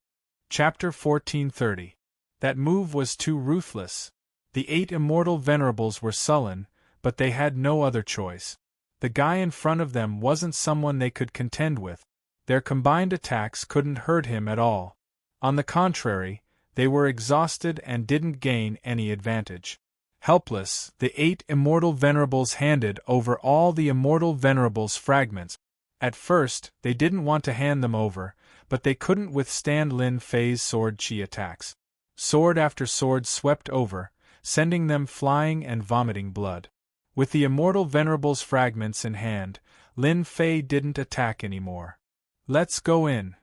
Chapter 1430. That move was too ruthless. The 8 immortal venerables were sullen, but they had no other choice. The guy in front of them wasn't someone they could contend with. Their combined attacks couldn't hurt him at all. On the contrary, they were exhausted and didn't gain any advantage. Helpless, the 8 immortal venerables handed over all the immortal venerables' fragments. At first, they didn't want to hand them over, but they couldn't withstand Lin Fei's sword chi attacks. Sword after sword swept over, sending them flying and vomiting blood. With the immortal venerables' fragments in hand, Lin Fei didn't attack anymore. Let's go in.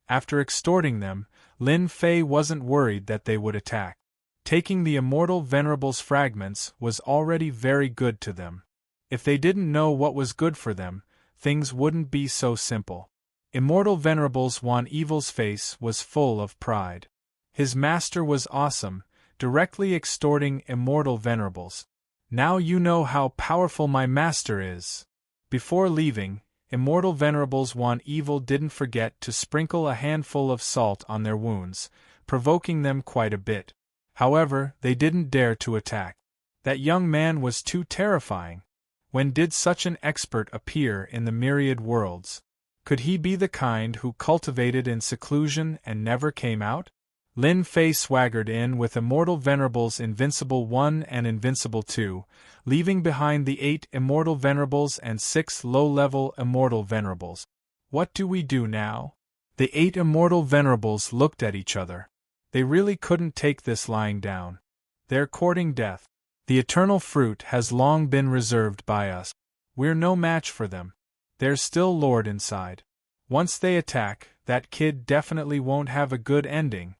After extorting them, Lin Fei wasn't worried that they would attack. Taking the immortal venerables' fragments was already very good to them. If they didn't know what was good for them, things wouldn't be so simple. Immortal Venerables Wan Evil's face was full of pride. His master was awesome, directly extorting immortal venerables. Now you know how powerful my master is. Before leaving, Immortal Venerables Wan Evil didn't forget to sprinkle a handful of salt on their wounds, provoking them quite a bit. However, they didn't dare to attack. That young man was too terrifying. When did such an expert appear in the myriad worlds? Could he be the kind who cultivated in seclusion and never came out? Lin Fei swaggered in with Immortal Venerables Invincible 1 and Invincible 2, leaving behind the 8 Immortal Venerables and 6 low-level Immortal Venerables. What do we do now? The 8 Immortal Venerables looked at each other. They really couldn't take this lying down. They're courting death. The eternal fruit has long been reserved by us. We're no match for them. There's still Lord inside. Once they attack, that kid definitely won't have a good ending.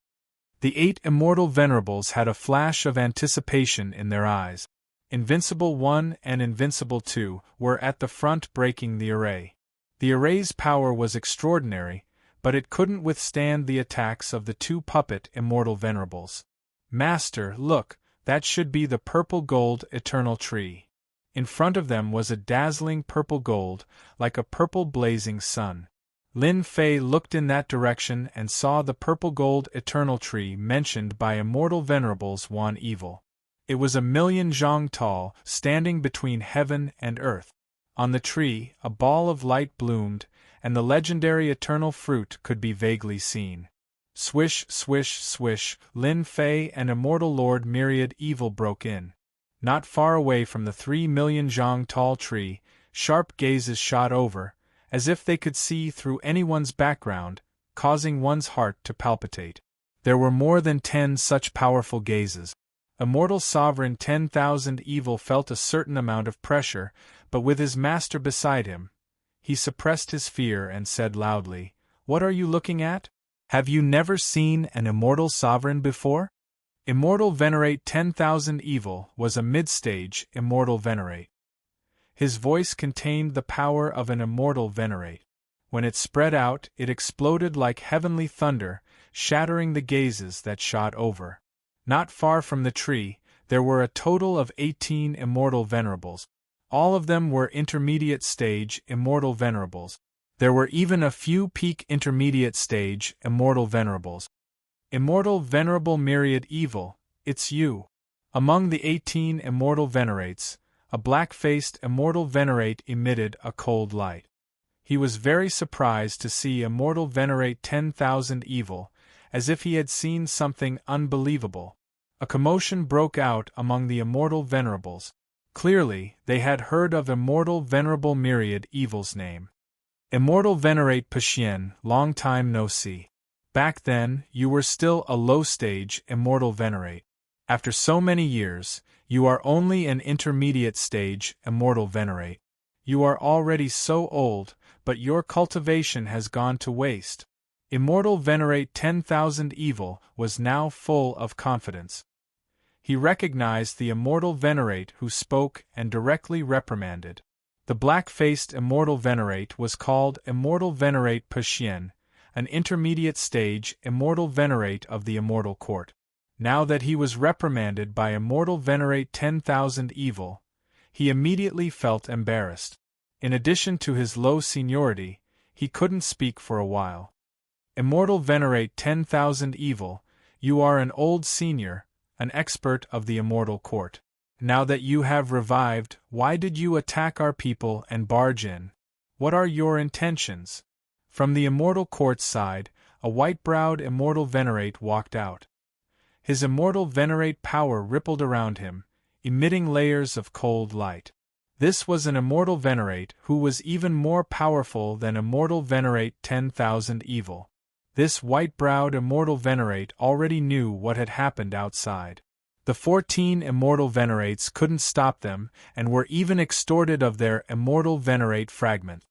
The 8 Immortal Venerables had a flash of anticipation in their eyes. Invincible 1 and Invincible 2 were at the front breaking the array. The array's power was extraordinary, but it couldn't withstand the attacks of the 2 puppet Immortal Venerables. Master, look, that should be the purple gold eternal tree. In front of them was a dazzling purple gold, like a purple blazing sun. Lin Fei looked in that direction and saw the purple gold eternal tree mentioned by Immortal Venerables Wan Evil. It was 1,000,000 zhang tall, standing between heaven and earth. On the tree, a ball of light bloomed, and the legendary eternal fruit could be vaguely seen. Swish, swish, swish, Lin Fei and Immortal Lord Myriad Evil broke in. Not far away from the 3,000,000 zhang tall tree, sharp gazes shot over, as if they could see through anyone's background, causing one's heart to palpitate. There were more than 10 such powerful gazes. Immortal Sovereign 10,000 Evil felt a certain amount of pressure, but with his master beside him, he suppressed his fear and said loudly, "What are you looking at? Have you never seen an Immortal Sovereign before?" Immortal Venerate 10,000 Evil was a mid-stage Immortal Venerate. His voice contained the power of an Immortal Venerate. When it spread out, it exploded like heavenly thunder, shattering the gazes that shot over. Not far from the tree, there were a total of 18 immortal venerables. All of them were intermediate stage immortal venerables. There were even a few peak intermediate stage immortal venerables. Immortal venerable myriad evil, it's you. Among the 18 immortal venerates, a black-faced immortal venerate emitted a cold light. He was very surprised to see immortal venerate 10,000 evil, as if he had seen something unbelievable. A commotion broke out among the immortal venerables. Clearly, they had heard of immortal venerable myriad evil's name. Immortal venerate Pashien, long time no see. Back then, you were still a low-stage immortal venerate. After so many years, you are only an intermediate stage immortal venerate. You are already so old, but your cultivation has gone to waste. Immortal venerate 10,000 evil was now full of confidence. He recognized the immortal venerate who spoke and directly reprimanded. The black-faced immortal venerate was called immortal venerate Pashien, an intermediate stage immortal venerate of the immortal court. Now that he was reprimanded by immortal venerate 10,000 evil, he immediately felt embarrassed. In addition to his low seniority, he couldn't speak for a while. Immortal venerate 10,000 evil, you are an old senior, an expert of the immortal court. Now that you have revived, why did you attack our people and barge in? What are your intentions? From the immortal court's side, a white-browed immortal venerate walked out. His immortal venerate power rippled around him, emitting layers of cold light. This was an immortal venerate who was even more powerful than immortal venerate 10,000 evil. This white-browed immortal venerate already knew what had happened outside. The 14 immortal venerates couldn't stop them and were even extorted of their immortal venerate fragment.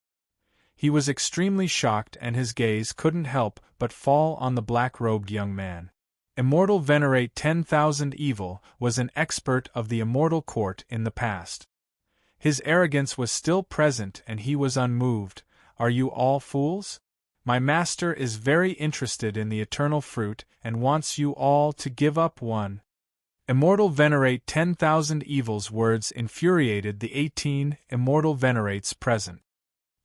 He was extremely shocked and his gaze couldn't help but fall on the black-robed young man. Immortal venerate 10,000 evil was an expert of the immortal court in the past. His arrogance was still present and he was unmoved. Are you all fools? My master is very interested in the eternal fruit and wants you all to give up one. Immortal venerate 10,000 evil's words infuriated the 18 immortal venerates present.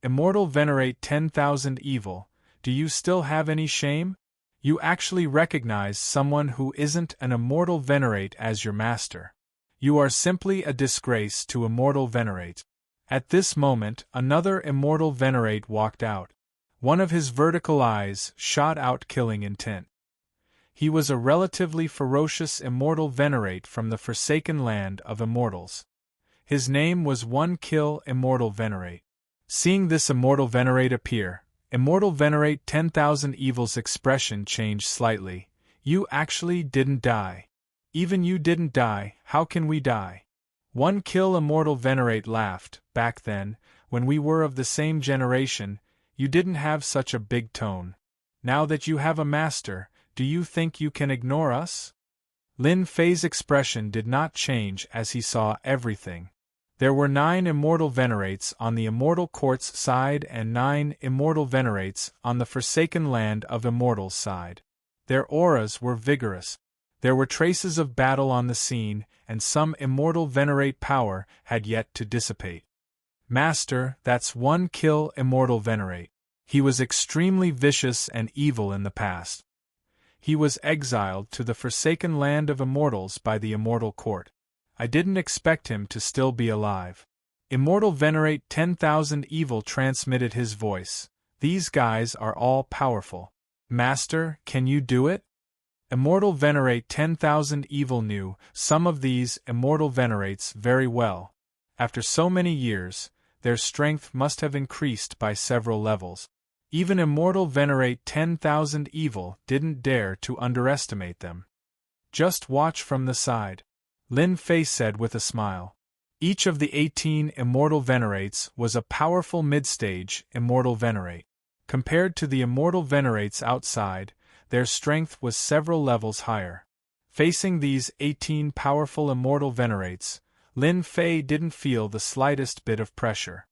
Immortal venerate 10,000 evil, do you still have any shame? You actually recognize someone who isn't an immortal venerate as your master. You are simply a disgrace to immortal venerate. At this moment, another immortal venerate walked out. One of his vertical eyes shot out killing intent. He was a relatively ferocious immortal venerate from the forsaken land of immortals. His name was One Kill Immortal Venerate. Seeing this immortal venerate appear, immortal venerate 10,000 evil's expression changed slightly. You actually didn't die. Even you didn't die, how can we die? One Kill Immortal Venerate laughed. Back then, when we were of the same generation, you didn't have such a big tone. Now that you have a master, do you think you can ignore us? Lin Fei's expression did not change as he saw everything. There were 9 immortal venerates on the immortal court's side and 9 immortal venerates on the forsaken land of immortals' side. Their auras were vigorous. There were traces of battle on the scene, and some immortal venerate power had yet to dissipate. Master, that's One Kill Immortal Venerate. He was extremely vicious and evil in the past. He was exiled to the forsaken land of immortals by the immortal court. I didn't expect him to still be alive. Immortal Venerate 10,000 evil transmitted his voice. These guys are all powerful. Master, can you do it? Immortal Venerate 10,000 evil knew some of these immortal venerates very well. After so many years, their strength must have increased by several levels. Even Immortal Venerate 10,000 evil didn't dare to underestimate them. Just watch from the side, Lin Fei said with a smile. Each of the 18 immortal venerates was a powerful mid-stage immortal venerate. Compared to the immortal venerates outside, their strength was several levels higher. Facing these 18 powerful immortal venerates, Lin Fei didn't feel the slightest bit of pressure.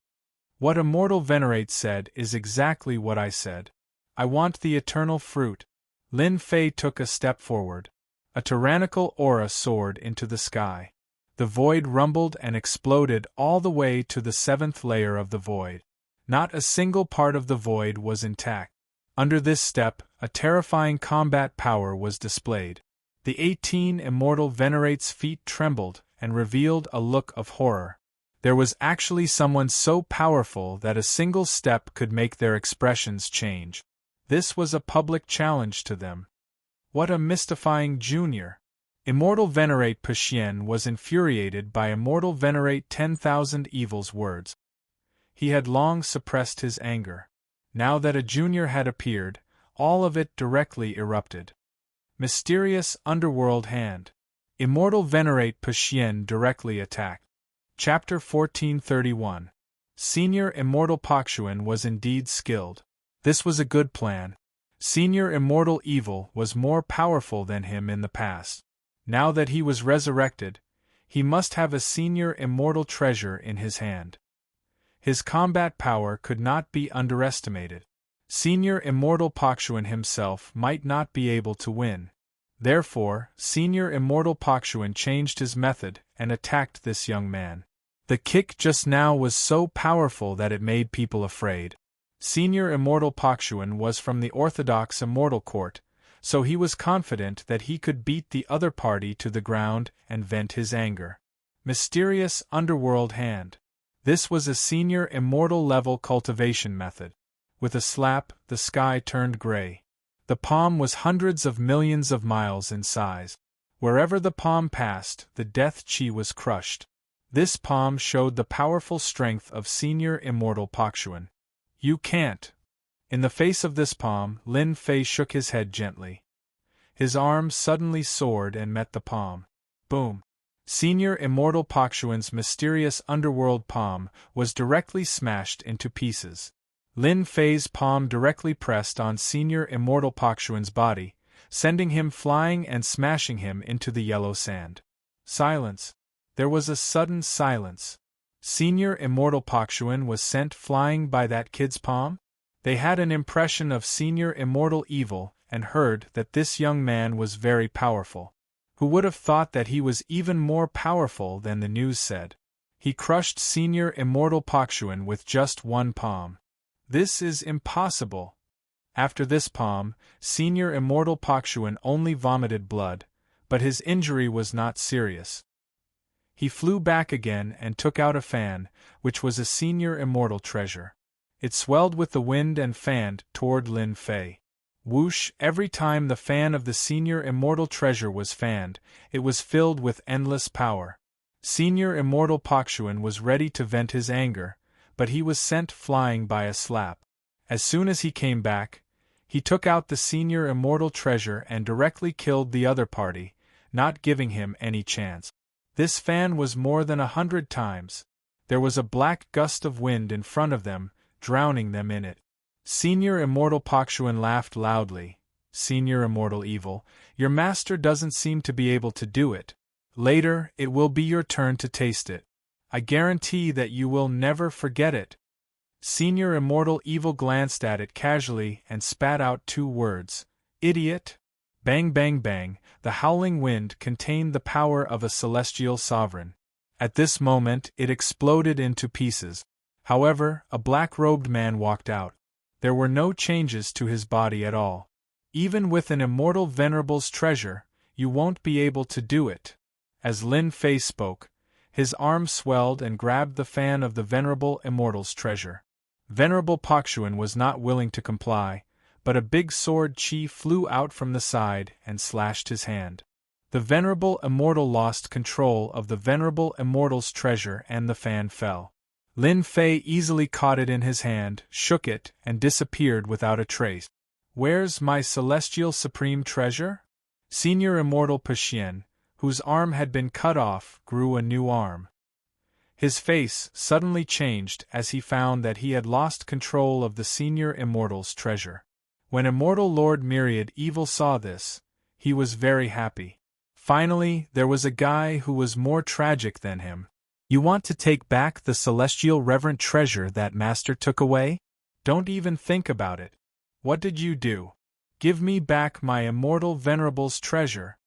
What Immortal Venerate said is exactly what I said. I want the eternal fruit. Lin Fei took a step forward. A tyrannical aura soared into the sky. The void rumbled and exploded all the way to the 7th layer of the void. Not a single part of the void was intact. Under this step, a terrifying combat power was displayed. The 18 Immortal Venerate's feet trembled and revealed a look of horror. There was actually someone so powerful that a single step could make their expressions change. This was a public challenge to them. What a mystifying junior! Immortal Venerate Pashien was infuriated by Immortal Venerate 10,000 Evil's words. He had long suppressed his anger. Now that a junior had appeared, all of it directly erupted. Mysterious Underworld Hand. Immortal Venerate Pashien directly attacked. Chapter 1431. Senior Immortal Pakshuan was indeed skilled. This was a good plan. Senior Immortal Evil was more powerful than him in the past. Now that he was resurrected, he must have a Senior Immortal treasure in his hand. His combat power could not be underestimated. Senior Immortal Pakshuan himself might not be able to win. Therefore, Senior Immortal Pakshuan changed his method and attacked this young man. The kick just now was so powerful that it made people afraid. Senior Immortal Pakshuan was from the Orthodox Immortal Court, so he was confident that he could beat the other party to the ground and vent his anger. Mysterious Underworld Hand. This was a Senior Immortal level cultivation method. With a slap, the sky turned gray. The palm was hundreds of millions of miles in size. Wherever the palm passed, the death chi was crushed. This palm showed the powerful strength of Senior Immortal Pakshuan. You can't. In the face of this palm, Lin Fei shook his head gently. His arm suddenly soared and met the palm. Boom! Senior Immortal Pakshuan's mysterious underworld palm was directly smashed into pieces. Lin Fei's palm directly pressed on Senior Immortal Pakshuan's body, sending him flying and smashing him into the yellow sand. Silence. There was a sudden silence. Senior Immortal Pakshuan was sent flying by that kid's palm? They had an impression of Senior Immortal Evil and heard that this young man was very powerful. Who would have thought that he was even more powerful than the news said? He crushed Senior Immortal Pakshuan with just one palm. This is impossible. After this palm, Senior Immortal Pakshuan only vomited blood, but his injury was not serious. He flew back again and took out a fan, which was a Senior Immortal treasure. It swelled with the wind and fanned toward Lin Fei. Whoosh! Every time the fan of the Senior Immortal treasure was fanned, it was filled with endless power. Senior Immortal Pakshuan was ready to vent his anger, but he was sent flying by a slap. As soon as he came back, he took out the Senior Immortal treasure and directly killed the other party, not giving him any chance. This fan was more than 100 times. There was a black gust of wind in front of them, drowning them in it. Senior Immortal Pakshuan laughed loudly. Senior Immortal Evil, your master doesn't seem to be able to do it. Later, it will be your turn to taste it. I guarantee that you will never forget it. Senior Immortal Evil glanced at it casually and spat out 2 words. Idiot! Bang bang bang, the howling wind contained the power of a celestial sovereign. At this moment it exploded into pieces. However, a black-robed man walked out. There were no changes to his body at all. Even with an Immortal Venerable's treasure, you won't be able to do it. As Lin Fei spoke, his arm swelled and grabbed the fan of the Venerable Immortal's treasure. Venerable Pakshuan was not willing to comply, but a big sword chi flew out from the side and slashed his hand. The Venerable Immortal lost control of the Venerable Immortal's treasure and the fan fell. Lin Fei easily caught it in his hand, shook it, and disappeared without a trace. Where's my celestial supreme treasure? Senior Immortal Pashien, whose arm had been cut off, grew a new arm. His face suddenly changed as he found that he had lost control of the Senior Immortal's treasure. When Immortal Lord Myriad Evil saw this, he was very happy. Finally, there was a guy who was more tragic than him. You want to take back the celestial reverent treasure that Master took away? Don't even think about it. What did you do? Give me back my immortal venerable's treasure.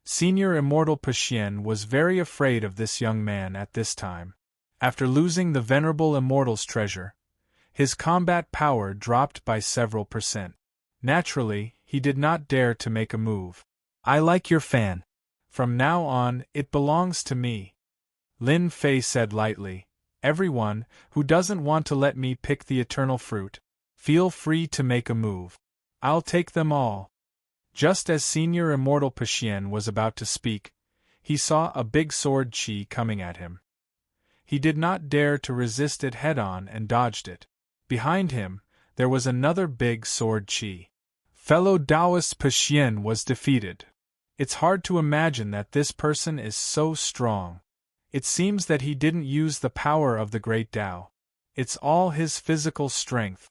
Senior Immortal Pashien was very afraid of this young man at this time. After losing the venerable immortal's treasure, his combat power dropped by several %. Naturally, he did not dare to make a move. I like your fan. From now on, it belongs to me. Lin Fei said lightly. Everyone who doesn't want to let me pick the eternal fruit, feel free to make a move. I'll take them all. Just as Senior Immortal Pashien was about to speak, he saw a big sword chi coming at him. He did not dare to resist it head-on and dodged it. Behind him, there was another big sword chi. Fellow Taoist Pashien was defeated. It's hard to imagine that this person is so strong. It seems that he didn't use the power of the great Tao. It's all his physical strength.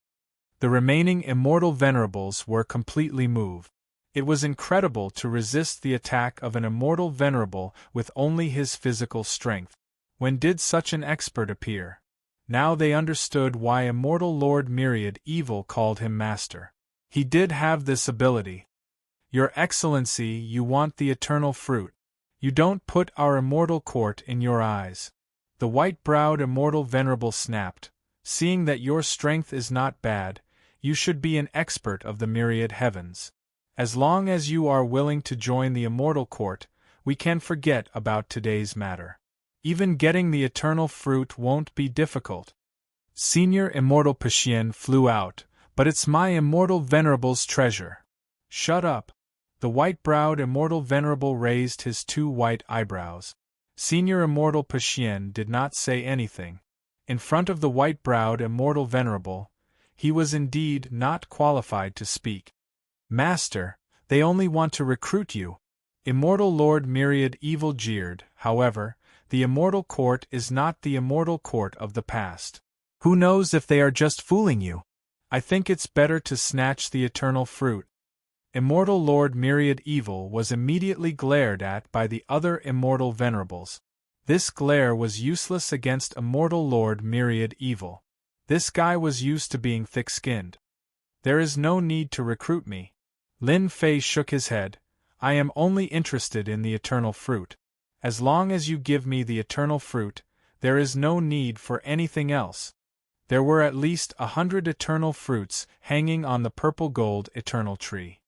The remaining immortal venerables were completely moved. It was incredible to resist the attack of an immortal venerable with only his physical strength. When did such an expert appear? Now they understood why Immortal Lord Myriad Evil called him Master. He did have this ability. Your Excellency, you want the eternal fruit. You don't put our immortal court in your eyes. The white-browed immortal venerable snapped. Seeing that your strength is not bad, you should be an expert of the myriad heavens. As long as you are willing to join the immortal court, we can forget about today's matter. Even getting the eternal fruit won't be difficult. Senior Immortal Pashien flew out, but it's my immortal venerable's treasure. Shut up. The white-browed immortal venerable raised his 2 white eyebrows. Senior Immortal Pashien did not say anything. In front of the white-browed immortal venerable, he was indeed not qualified to speak. Master, they only want to recruit you. Immortal Lord Myriad Evil jeered. However, the immortal court is not the immortal court of the past. Who knows if they are just fooling you? I think it's better to snatch the eternal fruit. Immortal Lord Myriad Evil was immediately glared at by the other immortal venerables. This glare was useless against Immortal Lord Myriad Evil. This guy was used to being thick-skinned. There is no need to recruit me. Lin Fei shook his head. I am only interested in the eternal fruit. As long as you give me the eternal fruit, there is no need for anything else. There were at least 100 eternal fruits hanging on the purple-gold eternal tree.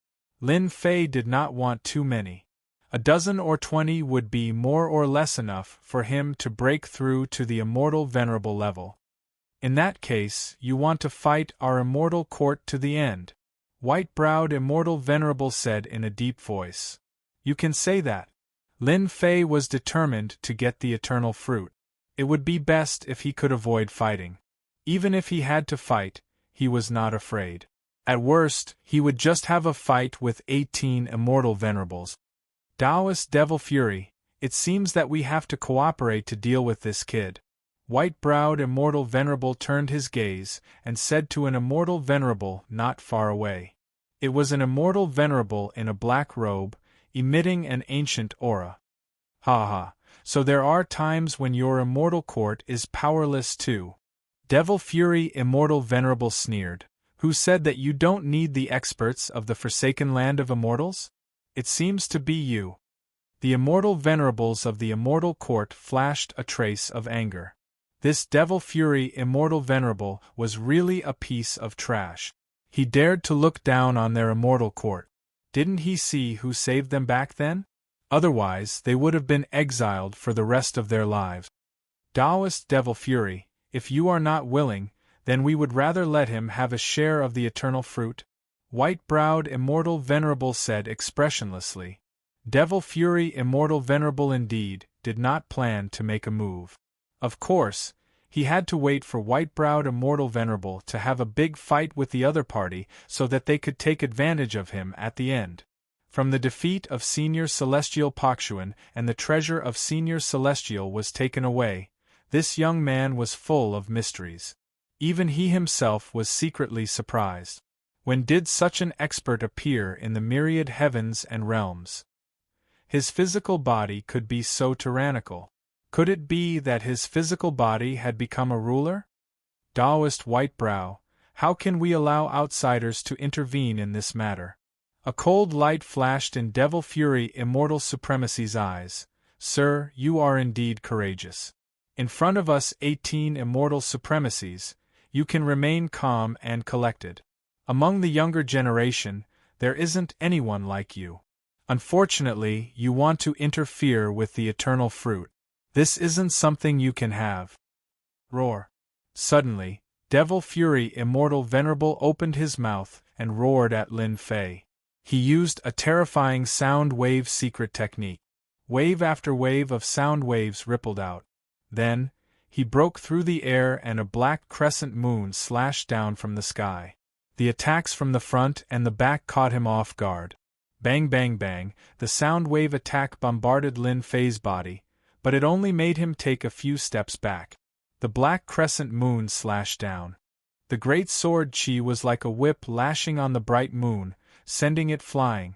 Lin Fei did not want too many. A dozen or 20 would be more or less enough for him to break through to the immortal venerable level. In that case, you want to fight our immortal court to the end. White-browed immortal venerable said in a deep voice. You can say that. Lin Fei was determined to get the eternal fruit. It would be best if he could avoid fighting. Even if he had to fight, he was not afraid. At worst, he would just have a fight with 18 immortal venerables. Taoist Devil Fury, it seems that we have to cooperate to deal with this kid. White-browed immortal venerable turned his gaze and said to an immortal venerable not far away. It was an immortal venerable in a black robe, emitting an ancient aura. Ha ha, so there are times when your immortal court is powerless too. Devil Fury Immortal Venerable sneered. Who said that you don't need the experts of the Forsaken Land of Immortals? It seems to be you. The immortal venerables of the immortal court flashed a trace of anger. This Devil Fury Immortal Venerable was really a piece of trash. He dared to look down on their immortal court. Didn't he see who saved them back then? Otherwise, they would have been exiled for the rest of their lives. Taoist Devil Fury, if you are not willing, then we would rather let him have a share of the eternal fruit. White-browed Immortal Venerable said expressionlessly. Devil Fury Immortal Venerable indeed did not plan to make a move. Of course, he had to wait for white-browed Immortal Venerable to have a big fight with the other party so that they could take advantage of him at the end. From the defeat of Senior Celestial Pakshuan and the treasure of Senior Celestial was taken away, this young man was full of mysteries. Even he himself was secretly surprised. When did such an expert appear in the myriad heavens and realms? His physical body could be so tyrannical. Could it be that his physical body had become a ruler? Taoist white brow, how can we allow outsiders to intervene in this matter? A cold light flashed in Devil Fury Immortal Supremacy's eyes. Sir, you are indeed courageous. In front of us 18 Immortal Supremacies, you can remain calm and collected. Among the younger generation, there isn't anyone like you. Unfortunately, you want to interfere with the eternal fruit. This isn't something you can have. Roar. Suddenly, Devil Fury Immortal Venerable opened his mouth and roared at Lin Fei. He used a terrifying sound wave secret technique. Wave after wave of sound waves rippled out. Then, he broke through the air and a black crescent moon slashed down from the sky. The attacks from the front and the back caught him off guard. Bang bang bang, the sound wave attack bombarded Lin Fei's body, but it only made him take a few steps back. The black crescent moon slashed down. The great sword Qi was like a whip lashing on the bright moon, sending it flying.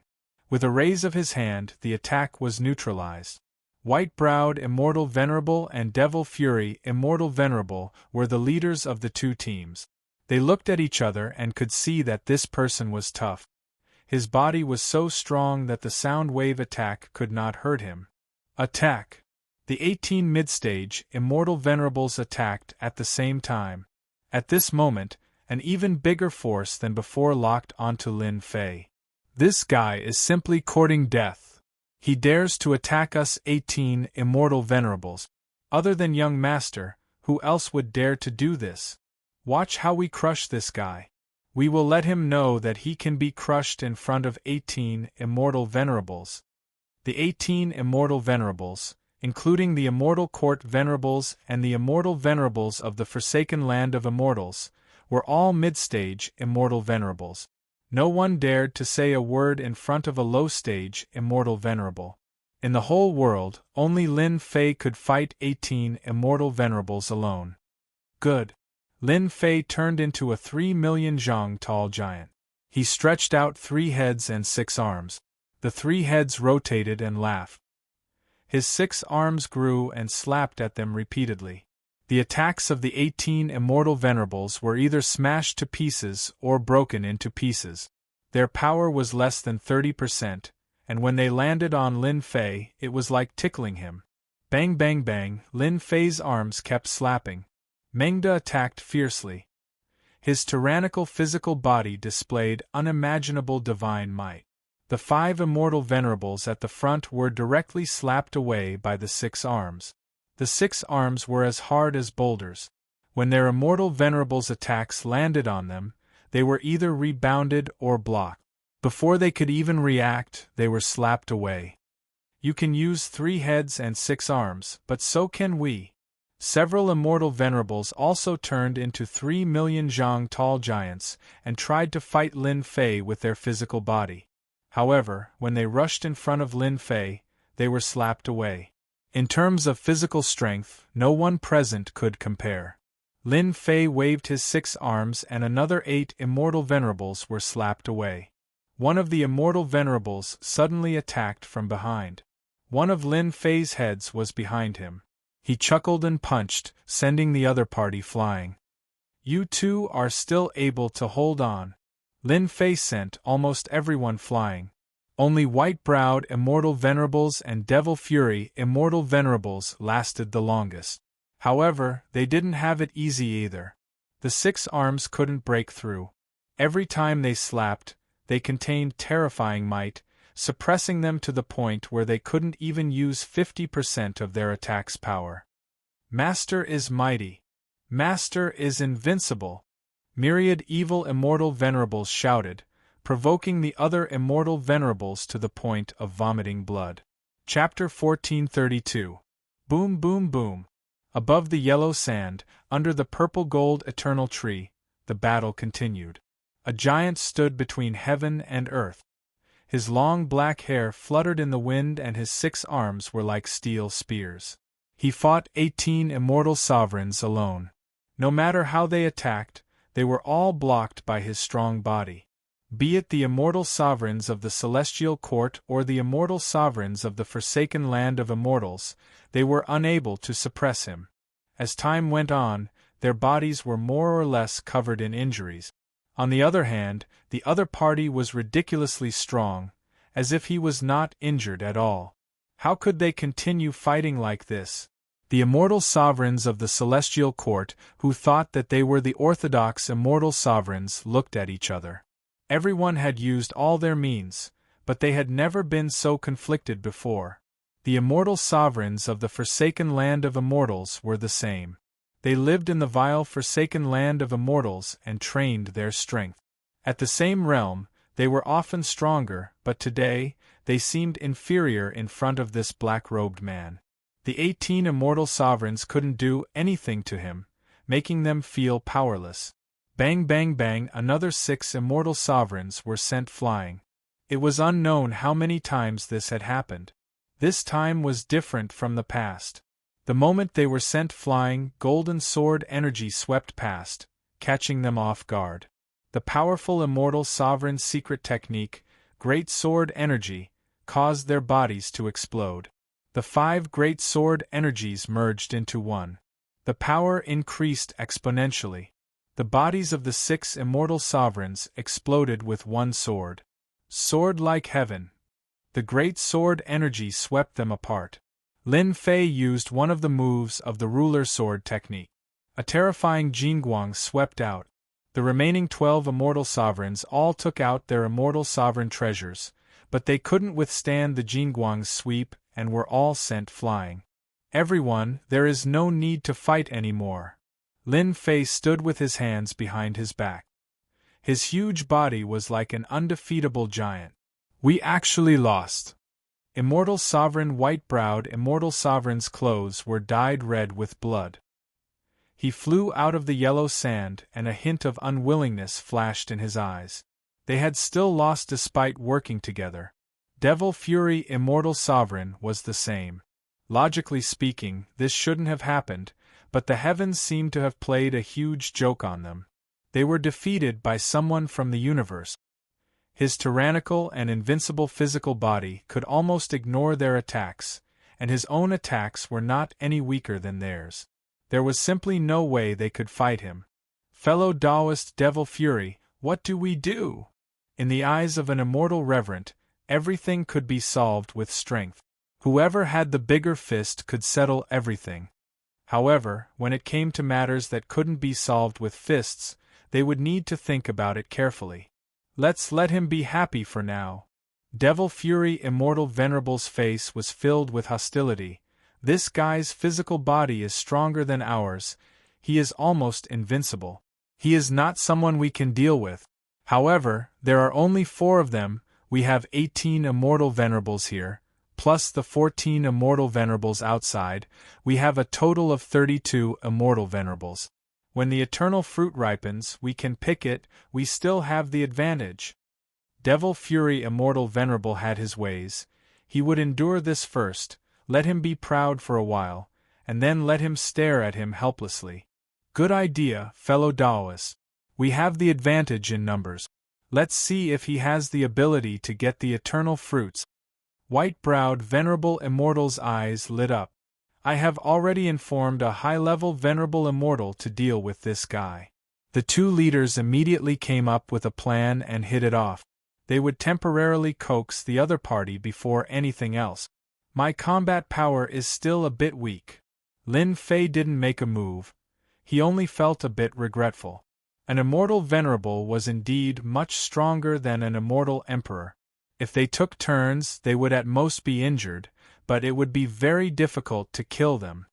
With a raise of his hand, the attack was neutralized. White-browed Immortal Venerable and Devil Fury Immortal Venerable were the leaders of the two teams. They looked at each other and could see that this person was tough. His body was so strong that the sound wave attack could not hurt him. Attack! The 18 mid-stage Immortal Venerables attacked at the same time. At this moment, an even bigger force than before locked onto Lin Fei. This guy is simply courting death. He dares to attack us 18 Immortal Venerables. Other than young Master, who else would dare to do this? Watch how we crush this guy. We will let him know that he can be crushed in front of 18 Immortal Venerables. The 18 Immortal Venerables, including the Immortal Court Venerables and the Immortal Venerables of the Forsaken Land of Immortals, were all mid-stage Immortal Venerables. No one dared to say a word in front of a low-stage Immortal Venerable. In the whole world, only Lin Fei could fight 18 Immortal Venerables alone. Good. Lin Fei turned into a 3,000,000 zhang tall giant. He stretched out 3 heads and 6 arms. The 3 heads rotated and laughed. His 6 arms grew and slapped at them repeatedly. The attacks of the 18 Immortal Venerables were either smashed to pieces or broken into pieces. Their power was less than 30%, and when they landed on Lin Fei, it was like tickling him. Bang bang bang, Lin Fei's arms kept slapping. Mengda attacked fiercely. His tyrannical physical body displayed unimaginable divine might. The 5 Immortal Venerables at the front were directly slapped away by the 6 arms. The 6 arms were as hard as boulders. When their Immortal Venerables' attacks landed on them, they were either rebounded or blocked. Before they could even react, they were slapped away. You can use 3 heads and 6 arms, but so can we. Several Immortal Venerables also turned into 3,000,000 zhang tall giants and tried to fight Lin Fei with their physical body. However, when they rushed in front of Lin Fei, they were slapped away. In terms of physical strength, no one present could compare. Lin Fei waved his 6 arms and another 8 Immortal Venerables were slapped away. One of the Immortal Venerables suddenly attacked from behind. One of Lin Fei's heads was behind him. He chuckled and punched, sending the other party flying. You two are still able to hold on. Lin Fei sent almost everyone flying. Only white-browed Immortal Venerables and Devil Fury Immortal Venerables lasted the longest. However, they didn't have it easy either. The 6 arms couldn't break through. Every time they slapped, they contained terrifying might, suppressing them to the point where they couldn't even use 50% of their attack's power. Master is mighty. Master is invincible. Myriad evil Immortal Venerables shouted, provoking the other Immortal Venerables to the point of vomiting blood. Chapter 1432. Boom boom boom. Above the yellow sand, under the purple-gold eternal tree, the battle continued. A giant stood between heaven and earth. His long black hair fluttered in the wind and his 6 arms were like steel spears. He fought 18 immortal sovereigns alone. No matter how they attacked, they were all blocked by his strong body. Be it the immortal sovereigns of the celestial court or the immortal sovereigns of the forsaken land of immortals, they were unable to suppress him. As time went on, their bodies were more or less covered in injuries. On the other hand, the other party was ridiculously strong, as if he was not injured at all. How could they continue fighting like this? The immortal sovereigns of the celestial court, who thought that they were the orthodox immortal sovereigns, looked at each other. Everyone had used all their means, but they had never been so conflicted before. The immortal sovereigns of the forsaken land of immortals were the same. They lived in the vile forsaken land of immortals and trained their strength. At the same realm, they were often stronger, but today, they seemed inferior in front of this black-robed man. The 18 immortal sovereigns couldn't do anything to him, making them feel powerless. Bang bang bang, another 6 immortal sovereigns were sent flying. It was unknown how many times this had happened. This time was different from the past. The moment they were sent flying, golden sword energy swept past, catching them off guard. The powerful immortal sovereign's secret technique, great sword energy, caused their bodies to explode. The 5 great sword energies merged into one. The power increased exponentially. The bodies of the 6 immortal sovereigns exploded with one sword. Sword like heaven. The great sword energy swept them apart. Lin Fei used one of the moves of the ruler sword technique. A terrifying Jingguang swept out. The remaining 12 immortal sovereigns all took out their immortal sovereign treasures, but they couldn't withstand the Jingguang's sweep and were all sent flying. Everyone, there is no need to fight anymore. Lin Fei stood with his hands behind his back. His huge body was like an undefeatable giant. We actually lost. Immortal sovereign white-browed immortal sovereign's clothes were dyed red with blood. He flew out of the yellow sand and a hint of unwillingness flashed in his eyes. They had still lost despite working together. Devil Fury immortal sovereign was the same. Logically speaking, this shouldn't have happened, but the heavens seemed to have played a huge joke on them. They were defeated by someone from the universe. His tyrannical and invincible physical body could almost ignore their attacks, and his own attacks were not any weaker than theirs. There was simply no way they could fight him. Fellow Taoist Devil Fury, what do we do? In the eyes of an immortal reverent, everything could be solved with strength. Whoever had the bigger fist could settle everything. However, when it came to matters that couldn't be solved with fists, they would need to think about it carefully. Let's let him be happy for now. Devil Fury Immortal Venerable's face was filled with hostility. This guy's physical body is stronger than ours. He is almost invincible. He is not someone we can deal with. However, there are only 4 of them. We have 18 Immortal Venerables here, plus the 14 Immortal Venerables outside. We have a total of 32 Immortal Venerables. When the eternal fruit ripens, we can pick it. We still have the advantage. Devil Fury Immortal Venerable had his ways. He would endure this first, let him be proud for a while, and then let him stare at him helplessly. Good idea, fellow Taoists. We have the advantage in numbers. Let's see if he has the ability to get the eternal fruits. White-browed Venerable Immortal's eyes lit up. I have already informed a high-level Venerable Immortal to deal with this guy. The 2 leaders immediately came up with a plan and hit it off. They would temporarily coax the other party before anything else. My combat power is still a bit weak. Lin Fei didn't make a move. He only felt a bit regretful. An immortal venerable was indeed much stronger than an immortal emperor. If they took turns, they would at most be injured, but it would be very difficult to kill them.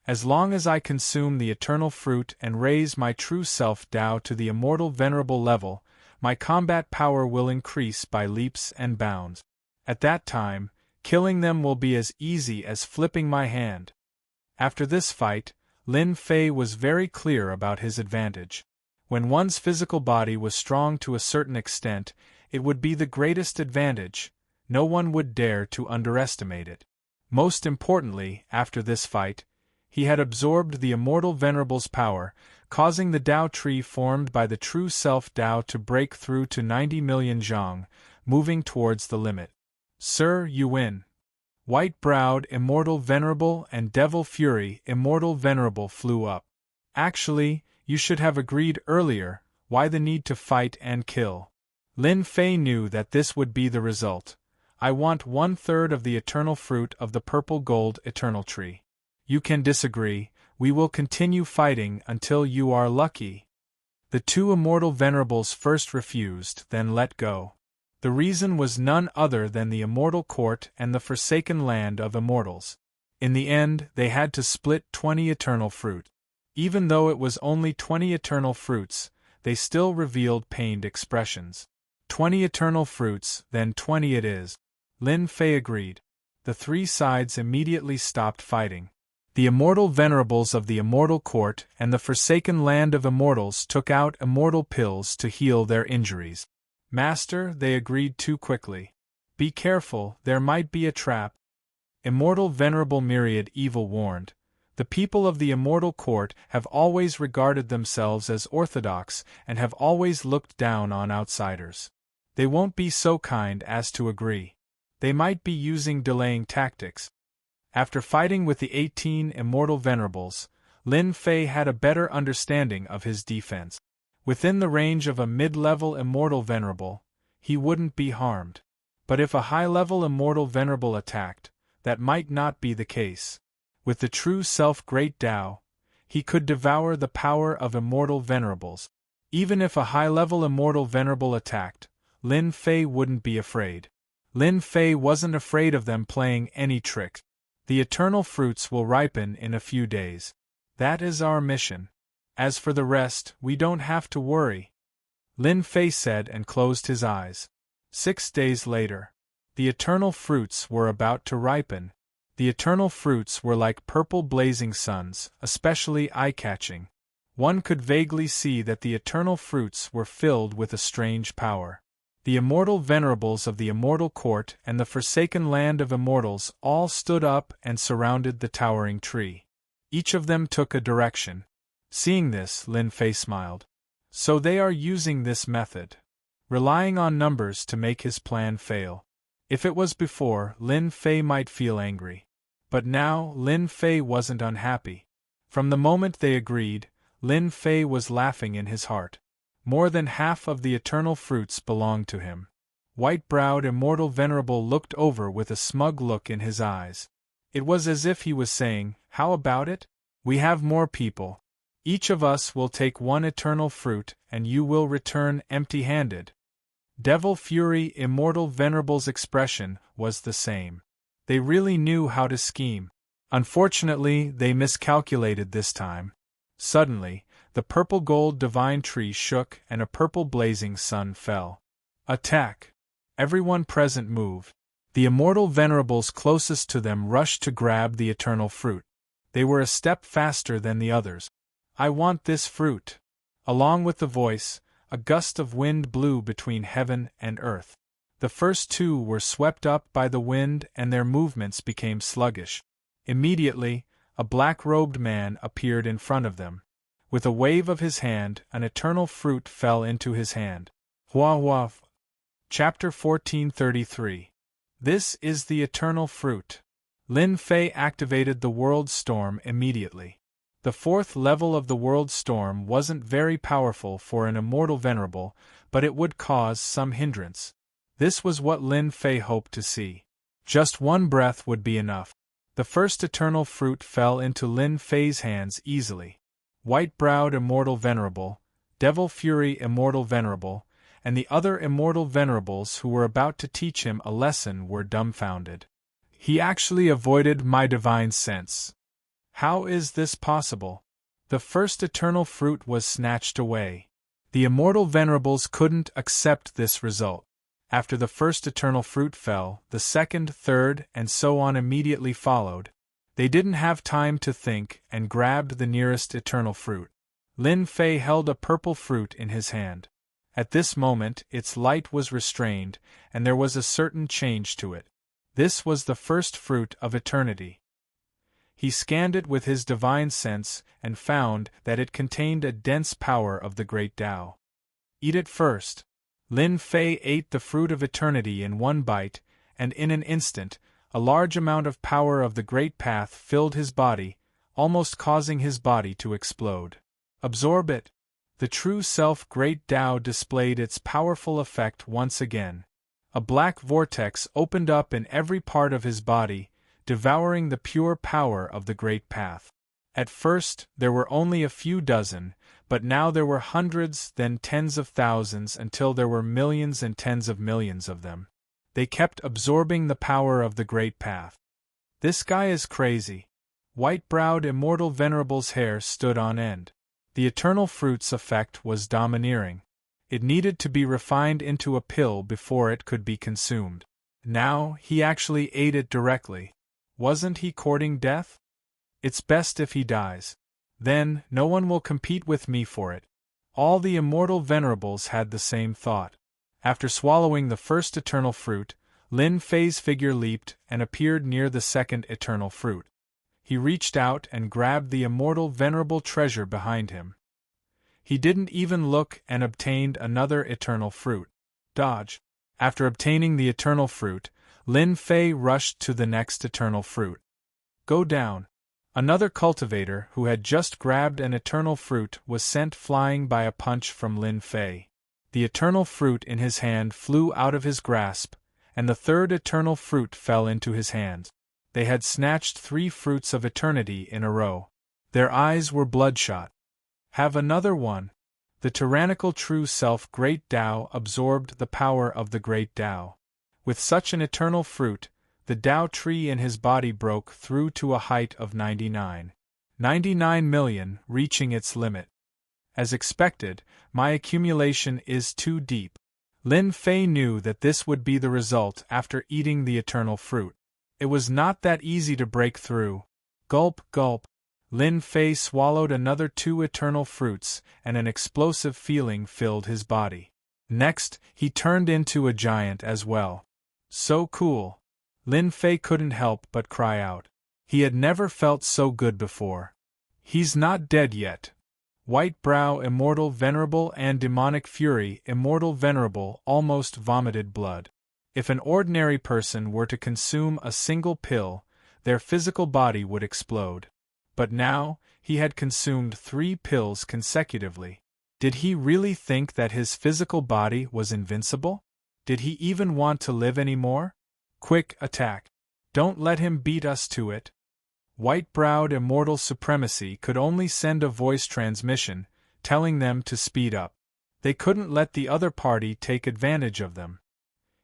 As long as I consume the eternal fruit and raise my true self Tao to the immortal venerable level, my combat power will increase by leaps and bounds. At that time, killing them will be as easy as flipping my hand. After this fight, Lin Fei was very clear about his advantage. When one's physical body was strong to a certain extent, it would be the greatest advantage. No one would dare to underestimate it. Most importantly, after this fight, He had absorbed the immortal Venerable's power, causing the Tao tree formed by the true self Tao to break through to 90 million zhang, moving towards the limit. Sir, you win. White-browed Immortal Venerable and Devil Fury Immortal Venerable flew up. Actually, you should have agreed earlier. Why the need to fight and kill? Lin Fei knew that this would be the result. I want 1/3 of the eternal fruit of the purple gold eternal tree. You can disagree, we will continue fighting until you are lucky. The two immortal venerables first refused, then let go. The reason was none other than the immortal court and the forsaken land of immortals. In the end, they had to split 20 eternal fruit. Even though it was only 20 eternal fruits, they still revealed pained expressions. 20 eternal fruits, then 20 it is. Lin Fei agreed. The three sides immediately stopped fighting. The immortal venerables of the immortal court and the forsaken land of immortals took out immortal pills to heal their injuries. Master, they agreed too quickly. Be careful, there might be a trap. Immortal Venerable Myriad Evil warned. The people of the immortal court have always regarded themselves as orthodox and have always looked down on outsiders. They won't be so kind as to agree. They might be using delaying tactics. After fighting with the 18 immortal venerables, Lin Fei had a better understanding of his defense. Within the range of a mid-level immortal venerable, he wouldn't be harmed. But if a high-level immortal venerable attacked, that might not be the case. With the true self Great Tao, he could devour the power of immortal venerables. Even if a high-level immortal venerable attacked, Lin Fei wouldn't be afraid. Lin Fei wasn't afraid of them playing any trick. The eternal fruits will ripen in a few days. That is our mission. As for the rest, we don't have to worry. Lin Fei said and closed his eyes. 6 days later. The eternal fruits were about to ripen. The eternal fruits were like purple blazing suns, especially eye-catching. One could vaguely see that the eternal fruits were filled with a strange power. The immortal venerables of the immortal court and the forsaken land of immortals all stood up and surrounded the towering tree. Each of them took a direction. Seeing this, Lin Fei smiled. So they are using this method. Relying on numbers to make his plan fail. If it was before, Lin Fei might feel angry. But now, Lin Fei wasn't unhappy. From the moment they agreed, Lin Fei was laughing in his heart. More than half of the eternal fruits belonged to him. White-browed Immortal Venerable looked over with a smug look in his eyes. It was as if he was saying, "How about it? We have more people. Each of us will take one eternal fruit, and you will return empty-handed." Devil Fury Immortal Venerable's expression was the same. They really knew how to scheme. Unfortunately, they miscalculated this time. Suddenly, the purple gold divine tree shook and a purple blazing sun fell. Attack! Everyone present moved. The immortal venerables closest to them rushed to grab the eternal fruit. They were a step faster than the others. "I want this fruit." Along with the voice, a gust of wind blew between heaven and earth. The first two were swept up by the wind and their movements became sluggish. Immediately, a black-robed man appeared in front of them. With a wave of his hand, an eternal fruit fell into his hand. Hua Hua. Chapter 1433. This is the eternal fruit. Lin Fei activated the world storm immediately. The 4th level of the world storm wasn't very powerful for an immortal venerable, but it would cause some hindrance. This was what Lin Fei hoped to see. Just one breath would be enough. The first eternal fruit fell into Lin Fei's hands easily. White-browed Immortal Venerable, Devil Fury Immortal Venerable, and the other immortal venerables who were about to teach him a lesson were dumbfounded. He actually avoided my divine sense. How is this possible? The first eternal fruit was snatched away. The immortal venerables couldn't accept this result. After the first eternal fruit fell, the second, third, and so on immediately followed. They didn't have time to think and grabbed the nearest eternal fruit. Lin Fei held a purple fruit in his hand. At this moment, its light was restrained, and there was a certain change to it. This was the first fruit of eternity. He scanned it with his divine sense and found that it contained a dense power of the great Tao. Eat it first. Lin Fei ate the fruit of eternity in one bite, and in an instant, a large amount of power of the great path filled his body, almost causing his body to explode. Absorb it. The true self great Tao displayed its powerful effect once again. A black vortex opened up in every part of his body, devouring the pure power of the great path. At first, there were only a few dozen, but now there were hundreds, then tens of thousands, until there were millions and tens of millions of them. They kept absorbing the power of the great path. This guy is crazy. White-browed Immortal Venerable's hair stood on end. The eternal fruit's effect was domineering. It needed to be refined into a pill before it could be consumed. Now, he actually ate it directly. Wasn't he courting death? It's best if he dies. Then, no one will compete with me for it. All the Immortal Venerables had the same thought. After swallowing the first eternal fruit, Lin Fei's figure leaped and appeared near the second eternal fruit. He reached out and grabbed the Immortal Venerable treasure behind him. He didn't even look and obtained another eternal fruit. Dodge. After obtaining the eternal fruit, Lin Fei rushed to the next eternal fruit. Go down. Another cultivator who had just grabbed an eternal fruit was sent flying by a punch from Lin Fei. The eternal fruit in his hand flew out of his grasp, and the third eternal fruit fell into his hand. They had snatched 3 fruits of eternity in a row. Their eyes were bloodshot. Have another one. The tyrannical true self great Tao absorbed the power of the great Tao. With such an eternal fruit, the Tao tree in his body broke through to a height of 99 million, reaching its limit. As expected, my accumulation is too deep. Lin Fei knew that this would be the result after eating the eternal fruit. It was not that easy to break through. Gulp, gulp. Lin Fei swallowed another 2 eternal fruits, and an explosive feeling filled his body. Next, he turned into a giant as well. So cool. Lin Fei couldn't help but cry out. He had never felt so good before. He's not dead yet. White Brow Immortal Venerable and Demonic Fury Immortal Venerable almost vomited blood. If an ordinary person were to consume a single pill, their physical body would explode. But now, he had consumed 3 pills consecutively. Did he really think that his physical body was invincible? Did he even want to live anymore? Quick attack. Don't let him beat us to it. White-browed Immortal Supremacy could only send a voice transmission, telling them to speed up. They couldn't let the other party take advantage of them.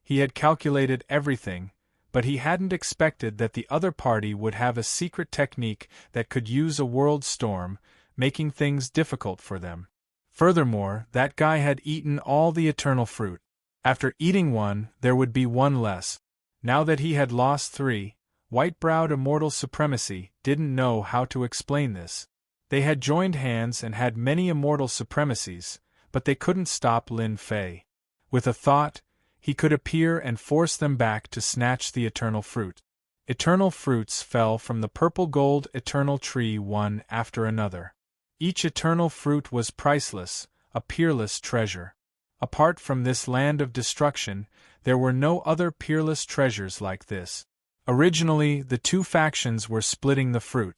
He had calculated everything, but he hadn't expected that the other party would have a secret technique that could use a world storm, making things difficult for them. Furthermore, that guy had eaten all the eternal fruit. After eating one, there would be one less. Now that he had lost 3, White-browed Immortal Supremacy didn't know how to explain this. They had joined hands and had many immortal supremacies, but they couldn't stop Lin Fei. With a thought, he could appear and force them back to snatch the eternal fruit. Eternal fruits fell from the purple-gold eternal tree one after another. Each eternal fruit was priceless, a peerless treasure. Apart from this land of destruction, there were no other peerless treasures like this. Originally, the 2 factions were splitting the fruit.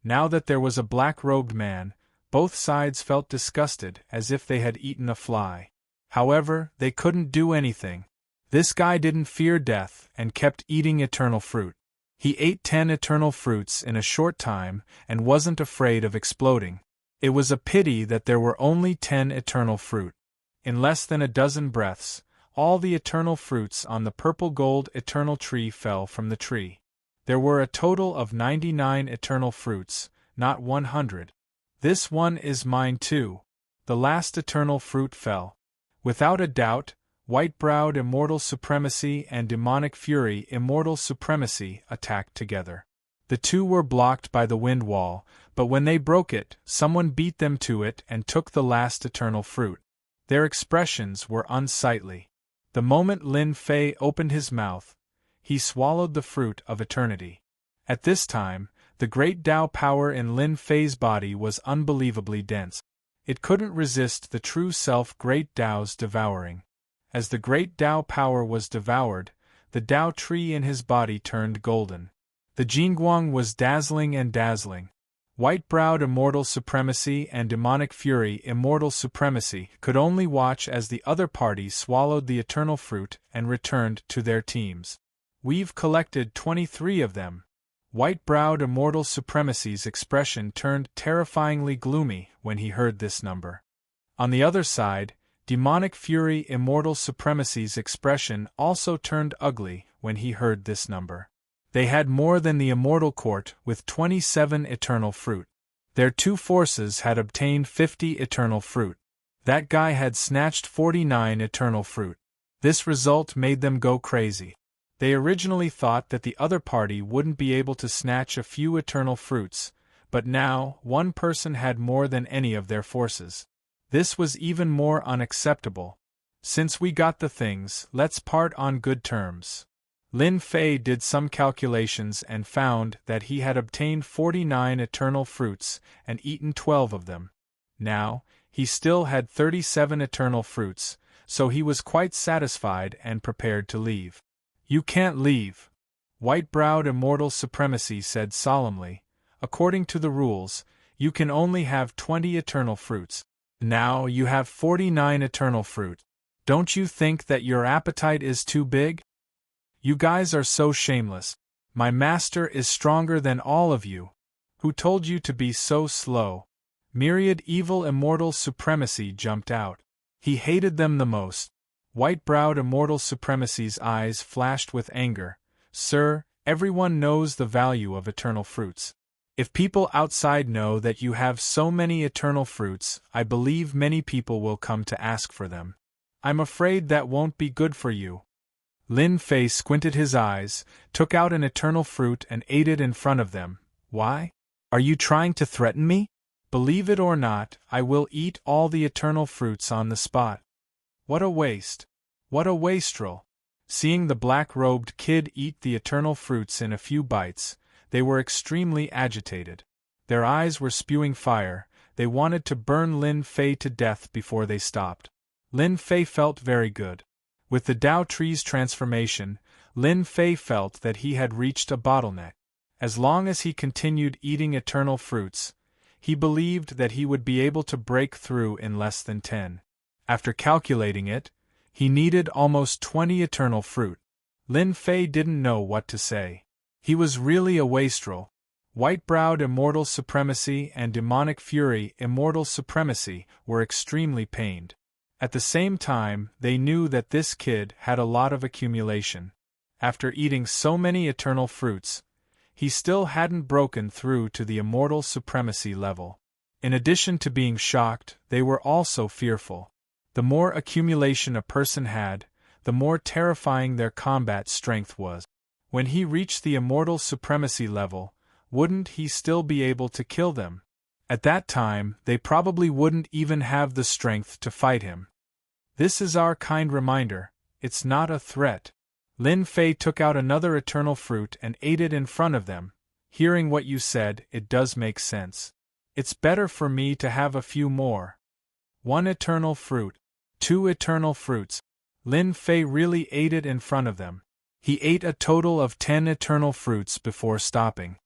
Now that there was a black-robed man, both sides felt disgusted as if they had eaten a fly. However, they couldn't do anything. This guy didn't fear death and kept eating eternal fruit. He ate 10 eternal fruits in a short time and wasn't afraid of exploding. It was a pity that there were only 10 eternal fruit. In less than a dozen breaths, all the eternal fruits on the purple-gold eternal tree fell from the tree. There were a total of 99 eternal fruits, not 100. This one is mine too. The last eternal fruit fell. Without a doubt, White-browed Immortal Supremacy and Demonic Fury Immortal Supremacy attacked together. The 2 were blocked by the wind wall, but when they broke it, someone beat them to it and took the last eternal fruit. Their expressions were unsightly. The moment Lin Fei opened his mouth, he swallowed the fruit of eternity. At this time, The great Tao power in Lin Fei's body was unbelievably dense. It couldn't resist the true self Great Tao's devouring. As the great Tao power was devoured, the Tao tree in his body turned golden. The Jingguang was dazzling and dazzling. White-browed immortal supremacy and demonic fury immortal supremacy could only watch as the other party swallowed the eternal fruit and returned to their teams. We've collected 23 of them. White-browed immortal supremacy's expression turned terrifyingly gloomy when he heard this number. On the other side, demonic fury immortal supremacy's expression also turned ugly when he heard this number. They had more than the immortal court with 27 eternal fruit. Their two forces had obtained 50 eternal fruit. That guy had snatched 49 eternal fruit. This result made them go crazy. They originally thought that the other party wouldn't be able to snatch a few eternal fruits, but now one person had more than any of their forces. This was even more unacceptable. Since we got the things, let's part on good terms. Lin Fei did some calculations and found that he had obtained 49 eternal fruits and eaten 12 of them. Now, he still had 37 eternal fruits, so he was quite satisfied and prepared to leave. You can't leave. White-browed immortal supremacy said solemnly. According to the rules, you can only have 20 eternal fruits. Now you have 49 eternal fruit. Don't you think that your appetite is too big? You guys are so shameless. My master is stronger than all of you. Who told you to be so slow? Myriad evil immortal supremacy jumped out. He hated them the most. White-browed immortal supremacy's eyes flashed with anger. Sir, everyone knows the value of eternal fruits. If people outside know that you have so many eternal fruits, I believe many people will come to ask for them. I'm afraid that won't be good for you. Lin Fei squinted his eyes, took out an eternal fruit and ate it in front of them. Why? Are you trying to threaten me? Believe it or not, I will eat all the eternal fruits on the spot. What a waste! What a wastrel! Seeing the black-robed kid eat the eternal fruits in a few bites, they were extremely agitated. Their eyes were spewing fire. They wanted to burn Lin Fei to death before they stopped. Lin Fei felt very good. With the Tao tree's transformation, Lin Fei felt that he had reached a bottleneck. As long as he continued eating eternal fruits, he believed that he would be able to break through in less than 10. After calculating it, he needed almost 20 eternal fruit. Lin Fei didn't know what to say. He was really a wastrel. White-browed immortal supremacy and demonic fury immortal supremacy were extremely pained. At the same time, they knew that this kid had a lot of accumulation. After eating so many eternal fruits, he still hadn't broken through to the immortal supremacy level. In addition to being shocked, they were also fearful. The more accumulation a person had, the more terrifying their combat strength was. When he reached the immortal supremacy level, wouldn't he still be able to kill them? At that time, they probably wouldn't even have the strength to fight him. This is our kind reminder, it's not a threat. Lin Fei took out another eternal fruit and ate it in front of them. Hearing what you said, it does make sense. It's better for me to have a few more. 1 eternal fruit. 2 eternal fruits. Lin Fei really ate it in front of them. He ate a total of 10 eternal fruits before stopping.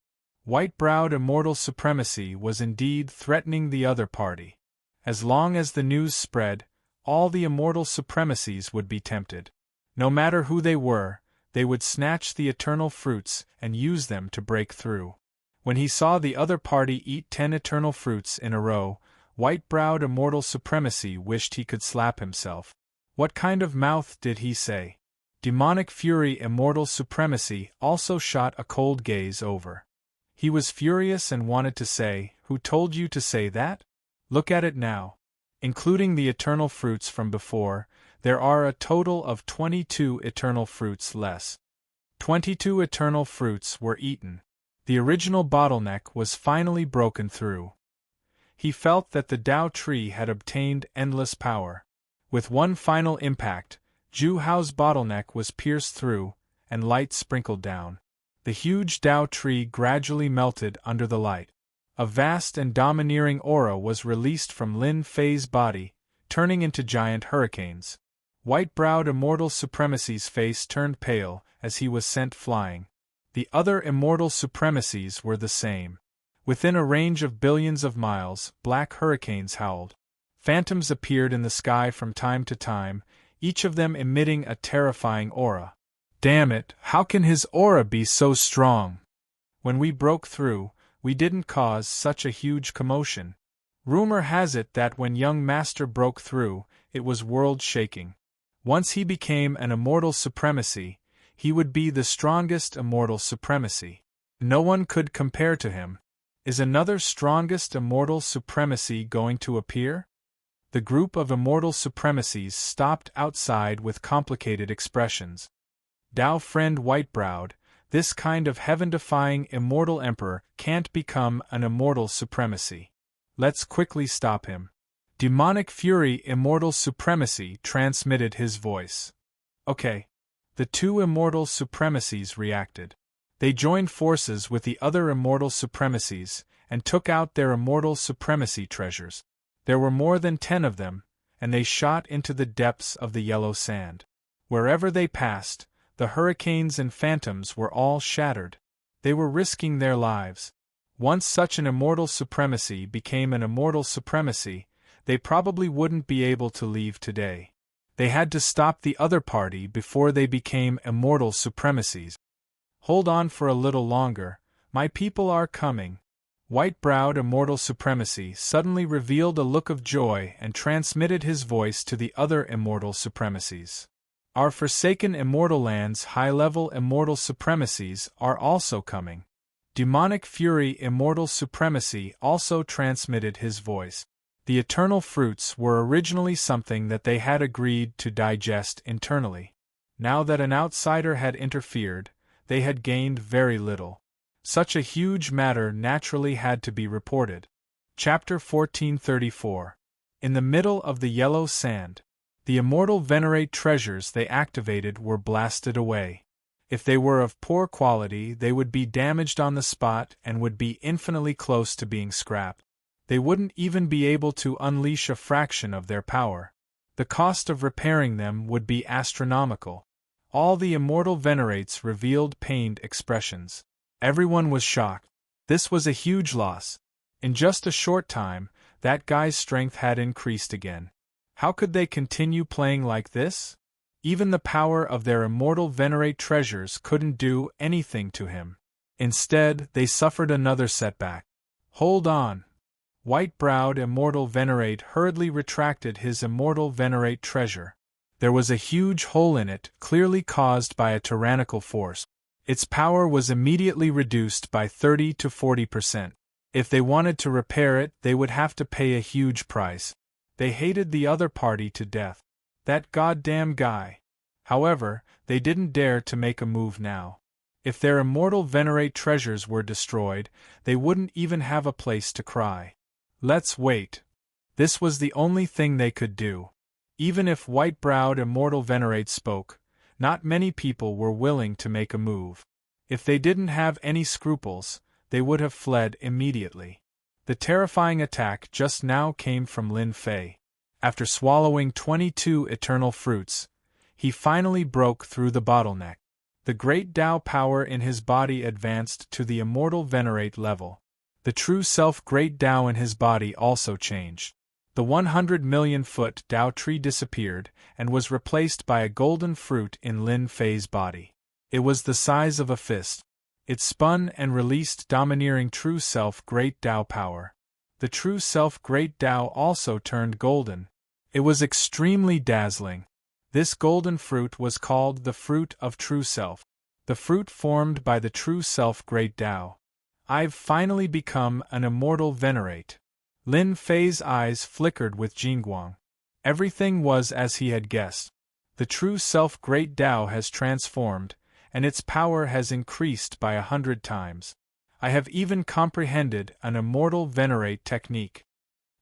White-browed immortal supremacy was indeed threatening the other party. As long as the news spread, all the immortal supremacies would be tempted. No matter who they were, they would snatch the eternal fruits and use them to break through. When he saw the other party eat 10 eternal fruits in a row, white-browed immortal supremacy wished he could slap himself. What kind of mouth did he say? Demonic fury immortal supremacy also shot a cold gaze over. He was furious and wanted to say, "Who told you to say that? Look at it now." Including the eternal fruits from before, there are a total of 22 eternal fruits less. 22 eternal fruits were eaten. The original bottleneck was finally broken through. He felt that the Tao tree had obtained endless power. With one final impact, Zhu Hao's bottleneck was pierced through, and light sprinkled down. The huge Tao tree gradually melted under the light. A vast and domineering aura was released from Lin Fei's body, turning into giant hurricanes. White-browed Immortal Supremacy's face turned pale as he was sent flying. The other Immortal Supremacies were the same. Within a range of billions of miles, black hurricanes howled. Phantoms appeared in the sky from time to time, each of them emitting a terrifying aura. Damn it, how can his aura be so strong? When we broke through, we didn't cause such a huge commotion. Rumor has it that when young Master broke through, it was world-shaking. Once he became an Immortal Supremacy, he would be the strongest Immortal Supremacy. No one could compare to him. Is another strongest Immortal Supremacy going to appear? The group of Immortal Supremacies stopped outside with complicated expressions. Tao friend white-browed, this kind of heaven-defying Immortal Emperor can't become an Immortal Supremacy. Let's quickly stop him. Demonic Fury Immortal Supremacy transmitted his voice. Okay. The two Immortal Supremacies reacted. They joined forces with the other Immortal Supremacies and took out their Immortal Supremacy treasures. There were more than 10 of them, and they shot into the depths of the yellow sand. Wherever they passed, the hurricanes and phantoms were all shattered. They were risking their lives. Once such an Immortal Supremacy became an Immortal Supremacy, they probably wouldn't be able to leave today. They had to stop the other party before they became Immortal Supremacies. Hold on for a little longer, my people are coming. White-browed Immortal Supremacy suddenly revealed a look of joy and transmitted his voice to the other Immortal Supremacies. Our forsaken Immortal Land's high-level Immortal Supremacies are also coming. Demonic Fury Immortal Supremacy also transmitted his voice. The eternal fruits were originally something that they had agreed to digest internally. Now that an outsider had interfered, they had gained very little. Such a huge matter naturally had to be reported. Chapter 1434. In the middle of the yellow sand, the Immortal Venerate treasures they activated were blasted away. If they were of poor quality, they would be damaged on the spot and would be infinitely close to being scrapped. They wouldn't even be able to unleash a fraction of their power. The cost of repairing them would be astronomical. All the Immortal Venerates revealed pained expressions. Everyone was shocked. This was a huge loss. In just a short time, that guy's strength had increased again. How could they continue playing like this? Even the power of their Immortal Venerate treasures couldn't do anything to him. Instead, they suffered another setback. Hold on. White-browed Immortal Venerate hurriedly retracted his Immortal Venerate treasure. There was a huge hole in it, clearly caused by a tyrannical force. Its power was immediately reduced by 30 to 40%. If they wanted to repair it, they would have to pay a huge price. They hated the other party to death. That goddamn guy. However, they didn't dare to make a move now. If their Immortal Venerate treasures were destroyed, they wouldn't even have a place to cry. Let's wait. This was the only thing they could do. Even if white-browed Immortal Venerate spoke, not many people were willing to make a move. If they didn't have any scruples, they would have fled immediately. The terrifying attack just now came from Lin Fei. After swallowing 22 eternal fruits, he finally broke through the bottleneck. The great Tao power in his body advanced to the Immortal Venerate level. The true self great Tao in his body also changed. The 100 million foot Tao tree disappeared and was replaced by a golden fruit in Lin Fei's body. It was the size of a fist. It spun and released domineering true self great Tao power. The true self great Tao also turned golden. It was extremely dazzling. This golden fruit was called the fruit of true self. The fruit formed by the true self great Tao. I've finally become an Immortal Venerate. Lin Fei's eyes flickered with Jingguang. Everything was as he had guessed. The true self great Tao has transformed, and its power has increased by 100 times. I have even comprehended an Immortal Venerate technique.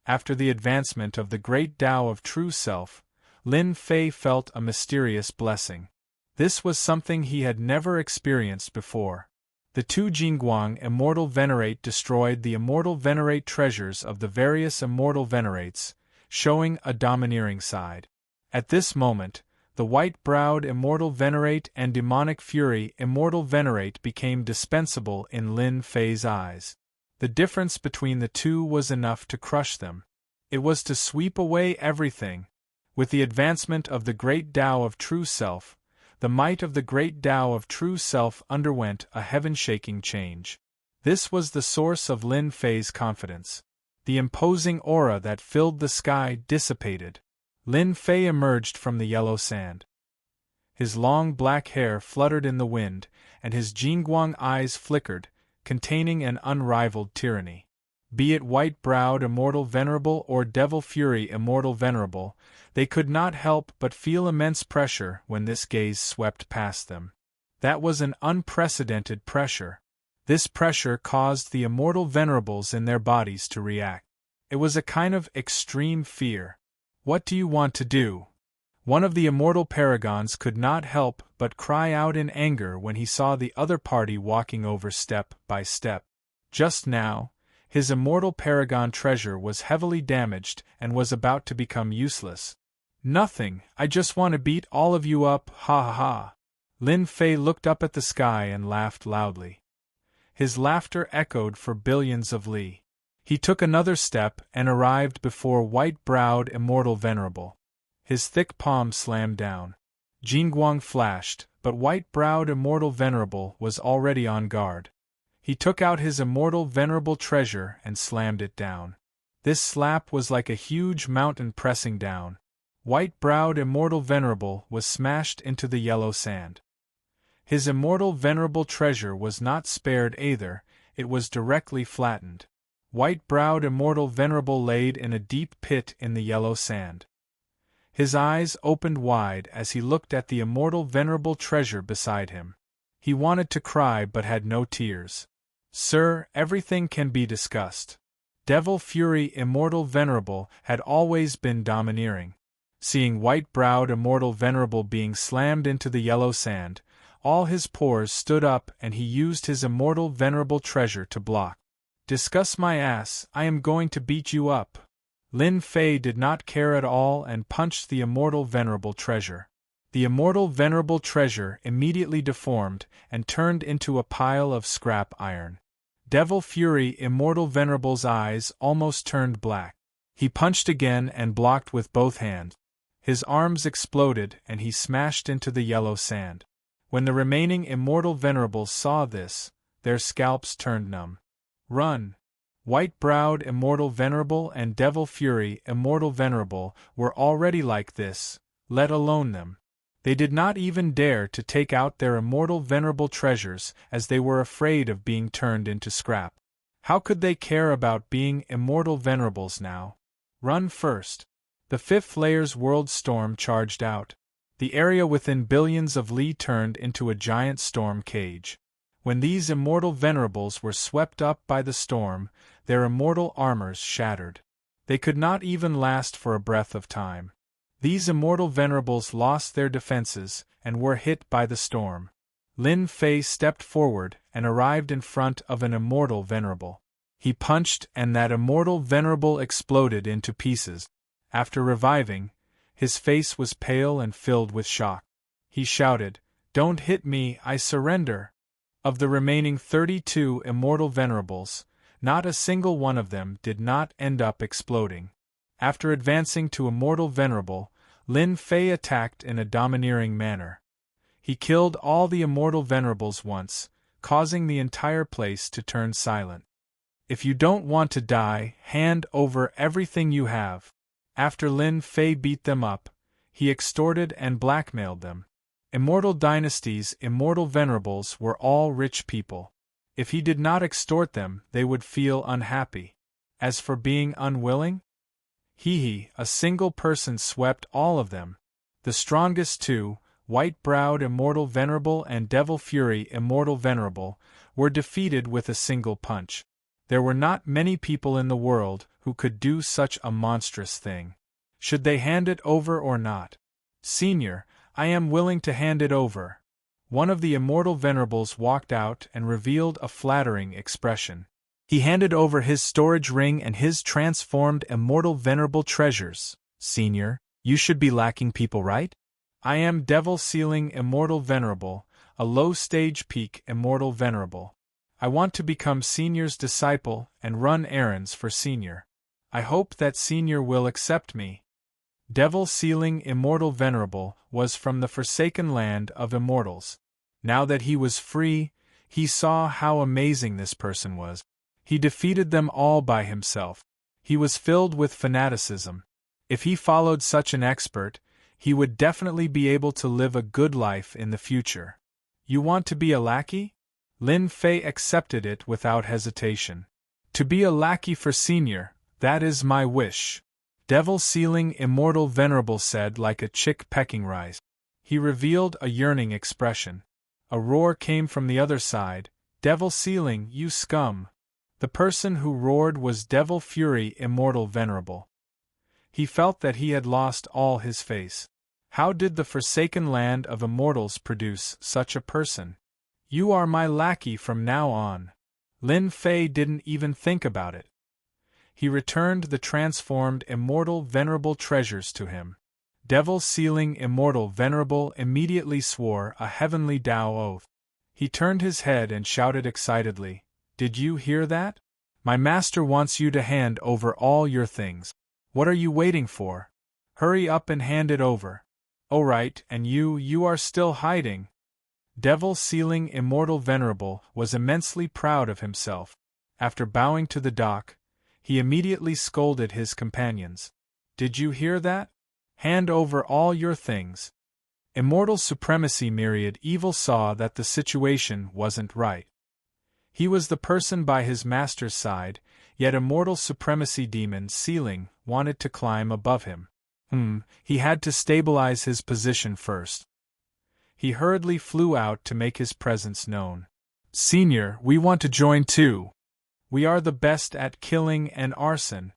After the advancement of the great Tao of true self, Lin Fei felt a mysterious blessing. This was something he had never experienced before. The two Jingguang immortal venerate destroyed the immortal venerate treasures of the various immortal venerates, showing a domineering side. At this moment, the white-browed immortal venerate and demonic fury immortal venerate became dispensable in Lin Fei's eyes. The difference between the two was enough to crush them. It was to sweep away everything. With the advancement of the great Tao of True Self, the might of the great Tao of True Self underwent a heaven-shaking change. This was the source of Lin Fei's confidence. The imposing aura that filled the sky dissipated. Lin Fei emerged from the yellow sand. His long black hair fluttered in the wind, and his Jingguang eyes flickered, containing an unrivaled tyranny. Be it white-browed immortal venerable or devil fury immortal venerable, they could not help but feel immense pressure when this gaze swept past them. That was an unprecedented pressure. This pressure caused the immortal venerables in their bodies to react. It was a kind of extreme fear. "What do you want to do?" One of the immortal paragons could not help but cry out in anger when he saw the other party walking over step by step. Just now, his immortal paragon treasure was heavily damaged and was about to become useless. "Nothing, I just want to beat all of you up, ha ha ha." Lin Fei looked up at the sky and laughed loudly. His laughter echoed for billions of li. He took another step and arrived before white-browed immortal venerable. His thick palm slammed down. Jingguang flashed, but white-browed immortal venerable was already on guard. He took out his immortal venerable treasure and slammed it down. This slap was like a huge mountain pressing down. White-browed immortal venerable was smashed into the yellow sand. His immortal venerable treasure was not spared either, it was directly flattened. White-browed immortal venerable laid in a deep pit in the yellow sand. His eyes opened wide as he looked at the immortal venerable treasure beside him. He wanted to cry but had no tears. "Sir, everything can be discussed." Devil Fury Immortal Venerable had always been domineering. Seeing white-browed Immortal Venerable being slammed into the yellow sand, all his pores stood up and he used his Immortal Venerable treasure to block. "Discuss my ass, I am going to beat you up." Lin Fei did not care at all and punched the Immortal Venerable treasure. The Immortal Venerable treasure immediately deformed and turned into a pile of scrap iron. Devil Fury Immortal Venerable's eyes almost turned black. He punched again and blocked with both hands. His arms exploded and he smashed into the yellow sand. When the remaining Immortal Venerables saw this, their scalps turned numb. "Run!" White-browed Immortal Venerable and Devil Fury Immortal Venerable were already like this, let alone them. They did not even dare to take out their Immortal Venerable treasures as they were afraid of being turned into scrap. How could they care about being Immortal Venerables now? Run first. The fifth layer's world storm charged out. The area within billions of li turned into a giant storm cage. When these Immortal Venerables were swept up by the storm, their immortal armors shattered. They could not even last for a breath of time. These Immortal Venerables lost their defenses and were hit by the storm. Lin Fei stepped forward and arrived in front of an Immortal Venerable. He punched and that Immortal Venerable exploded into pieces. After reviving, his face was pale and filled with shock. He shouted, "Don't hit me, I surrender!" Of the remaining 32 Immortal Venerables, not a single one of them did not end up exploding. After advancing to Immortal Venerable, Lin Fei attacked in a domineering manner. He killed all the Immortal Venerables once, causing the entire place to turn silent. "If you don't want to die, hand over everything you have." After Lin Fei beat them up, he extorted and blackmailed them. Immortal Dynasty's Immortal Venerables were all rich people. If he did not extort them, they would feel unhappy. As for being unwilling? A single person swept all of them. The strongest two, white-browed Immortal Venerable and Devil Fury Immortal Venerable, were defeated with a single punch. There were not many people in the world who could do such a monstrous thing. Should they hand it over or not? "Senior, I am willing to hand it over." One of the immortal venerables walked out and revealed a flattering expression. He handed over his storage ring and his transformed immortal venerable treasures. Senior, you should be lacking people, right? I am Devil Sealing Immortal Venerable, a low-stage peak Immortal Venerable. I want to become Senior's disciple and run errands for Senior. I hope that Senior will accept me. Devil Sealing Immortal Venerable was from the forsaken land of immortals. Now that he was free, he saw how amazing this person was. He defeated them all by himself. He was filled with fanaticism. If he followed such an expert, he would definitely be able to live a good life in the future. You want to be a lackey? Lin Fei accepted it without hesitation. To be a lackey for Senior, that is my wish. Devil Sealing Immortal Venerable said like a chick pecking rice. He revealed a yearning expression. A roar came from the other side. Devil Sealing, you scum! The person who roared was Devil Fury Immortal Venerable. He felt that he had lost all his face. How did the forsaken land of immortals produce such a person? You are my lackey from now on. Lin Fei didn't even think about it. He returned the transformed immortal venerable treasures to him. Devil Sealing Immortal Venerable immediately swore a heavenly Tao oath. He turned his head and shouted excitedly, "Did you hear that? My master wants you to hand over all your things. What are you waiting for? Hurry up and hand it over." "Oh right, and you are still hiding." Devil Sealing Immortal Venerable was immensely proud of himself. After bowing to the dock, he immediately scolded his companions. "Did you hear that? Hand over all your things." Immortal Supremacy Myriad Evil saw that the situation wasn't right. He was the person by his master's side, yet Immortal Supremacy Demon Sealing wanted to climb above him. He had to stabilize his position first. He hurriedly flew out to make his presence known. "Senior, we want to join too. We are the best at killing and arson.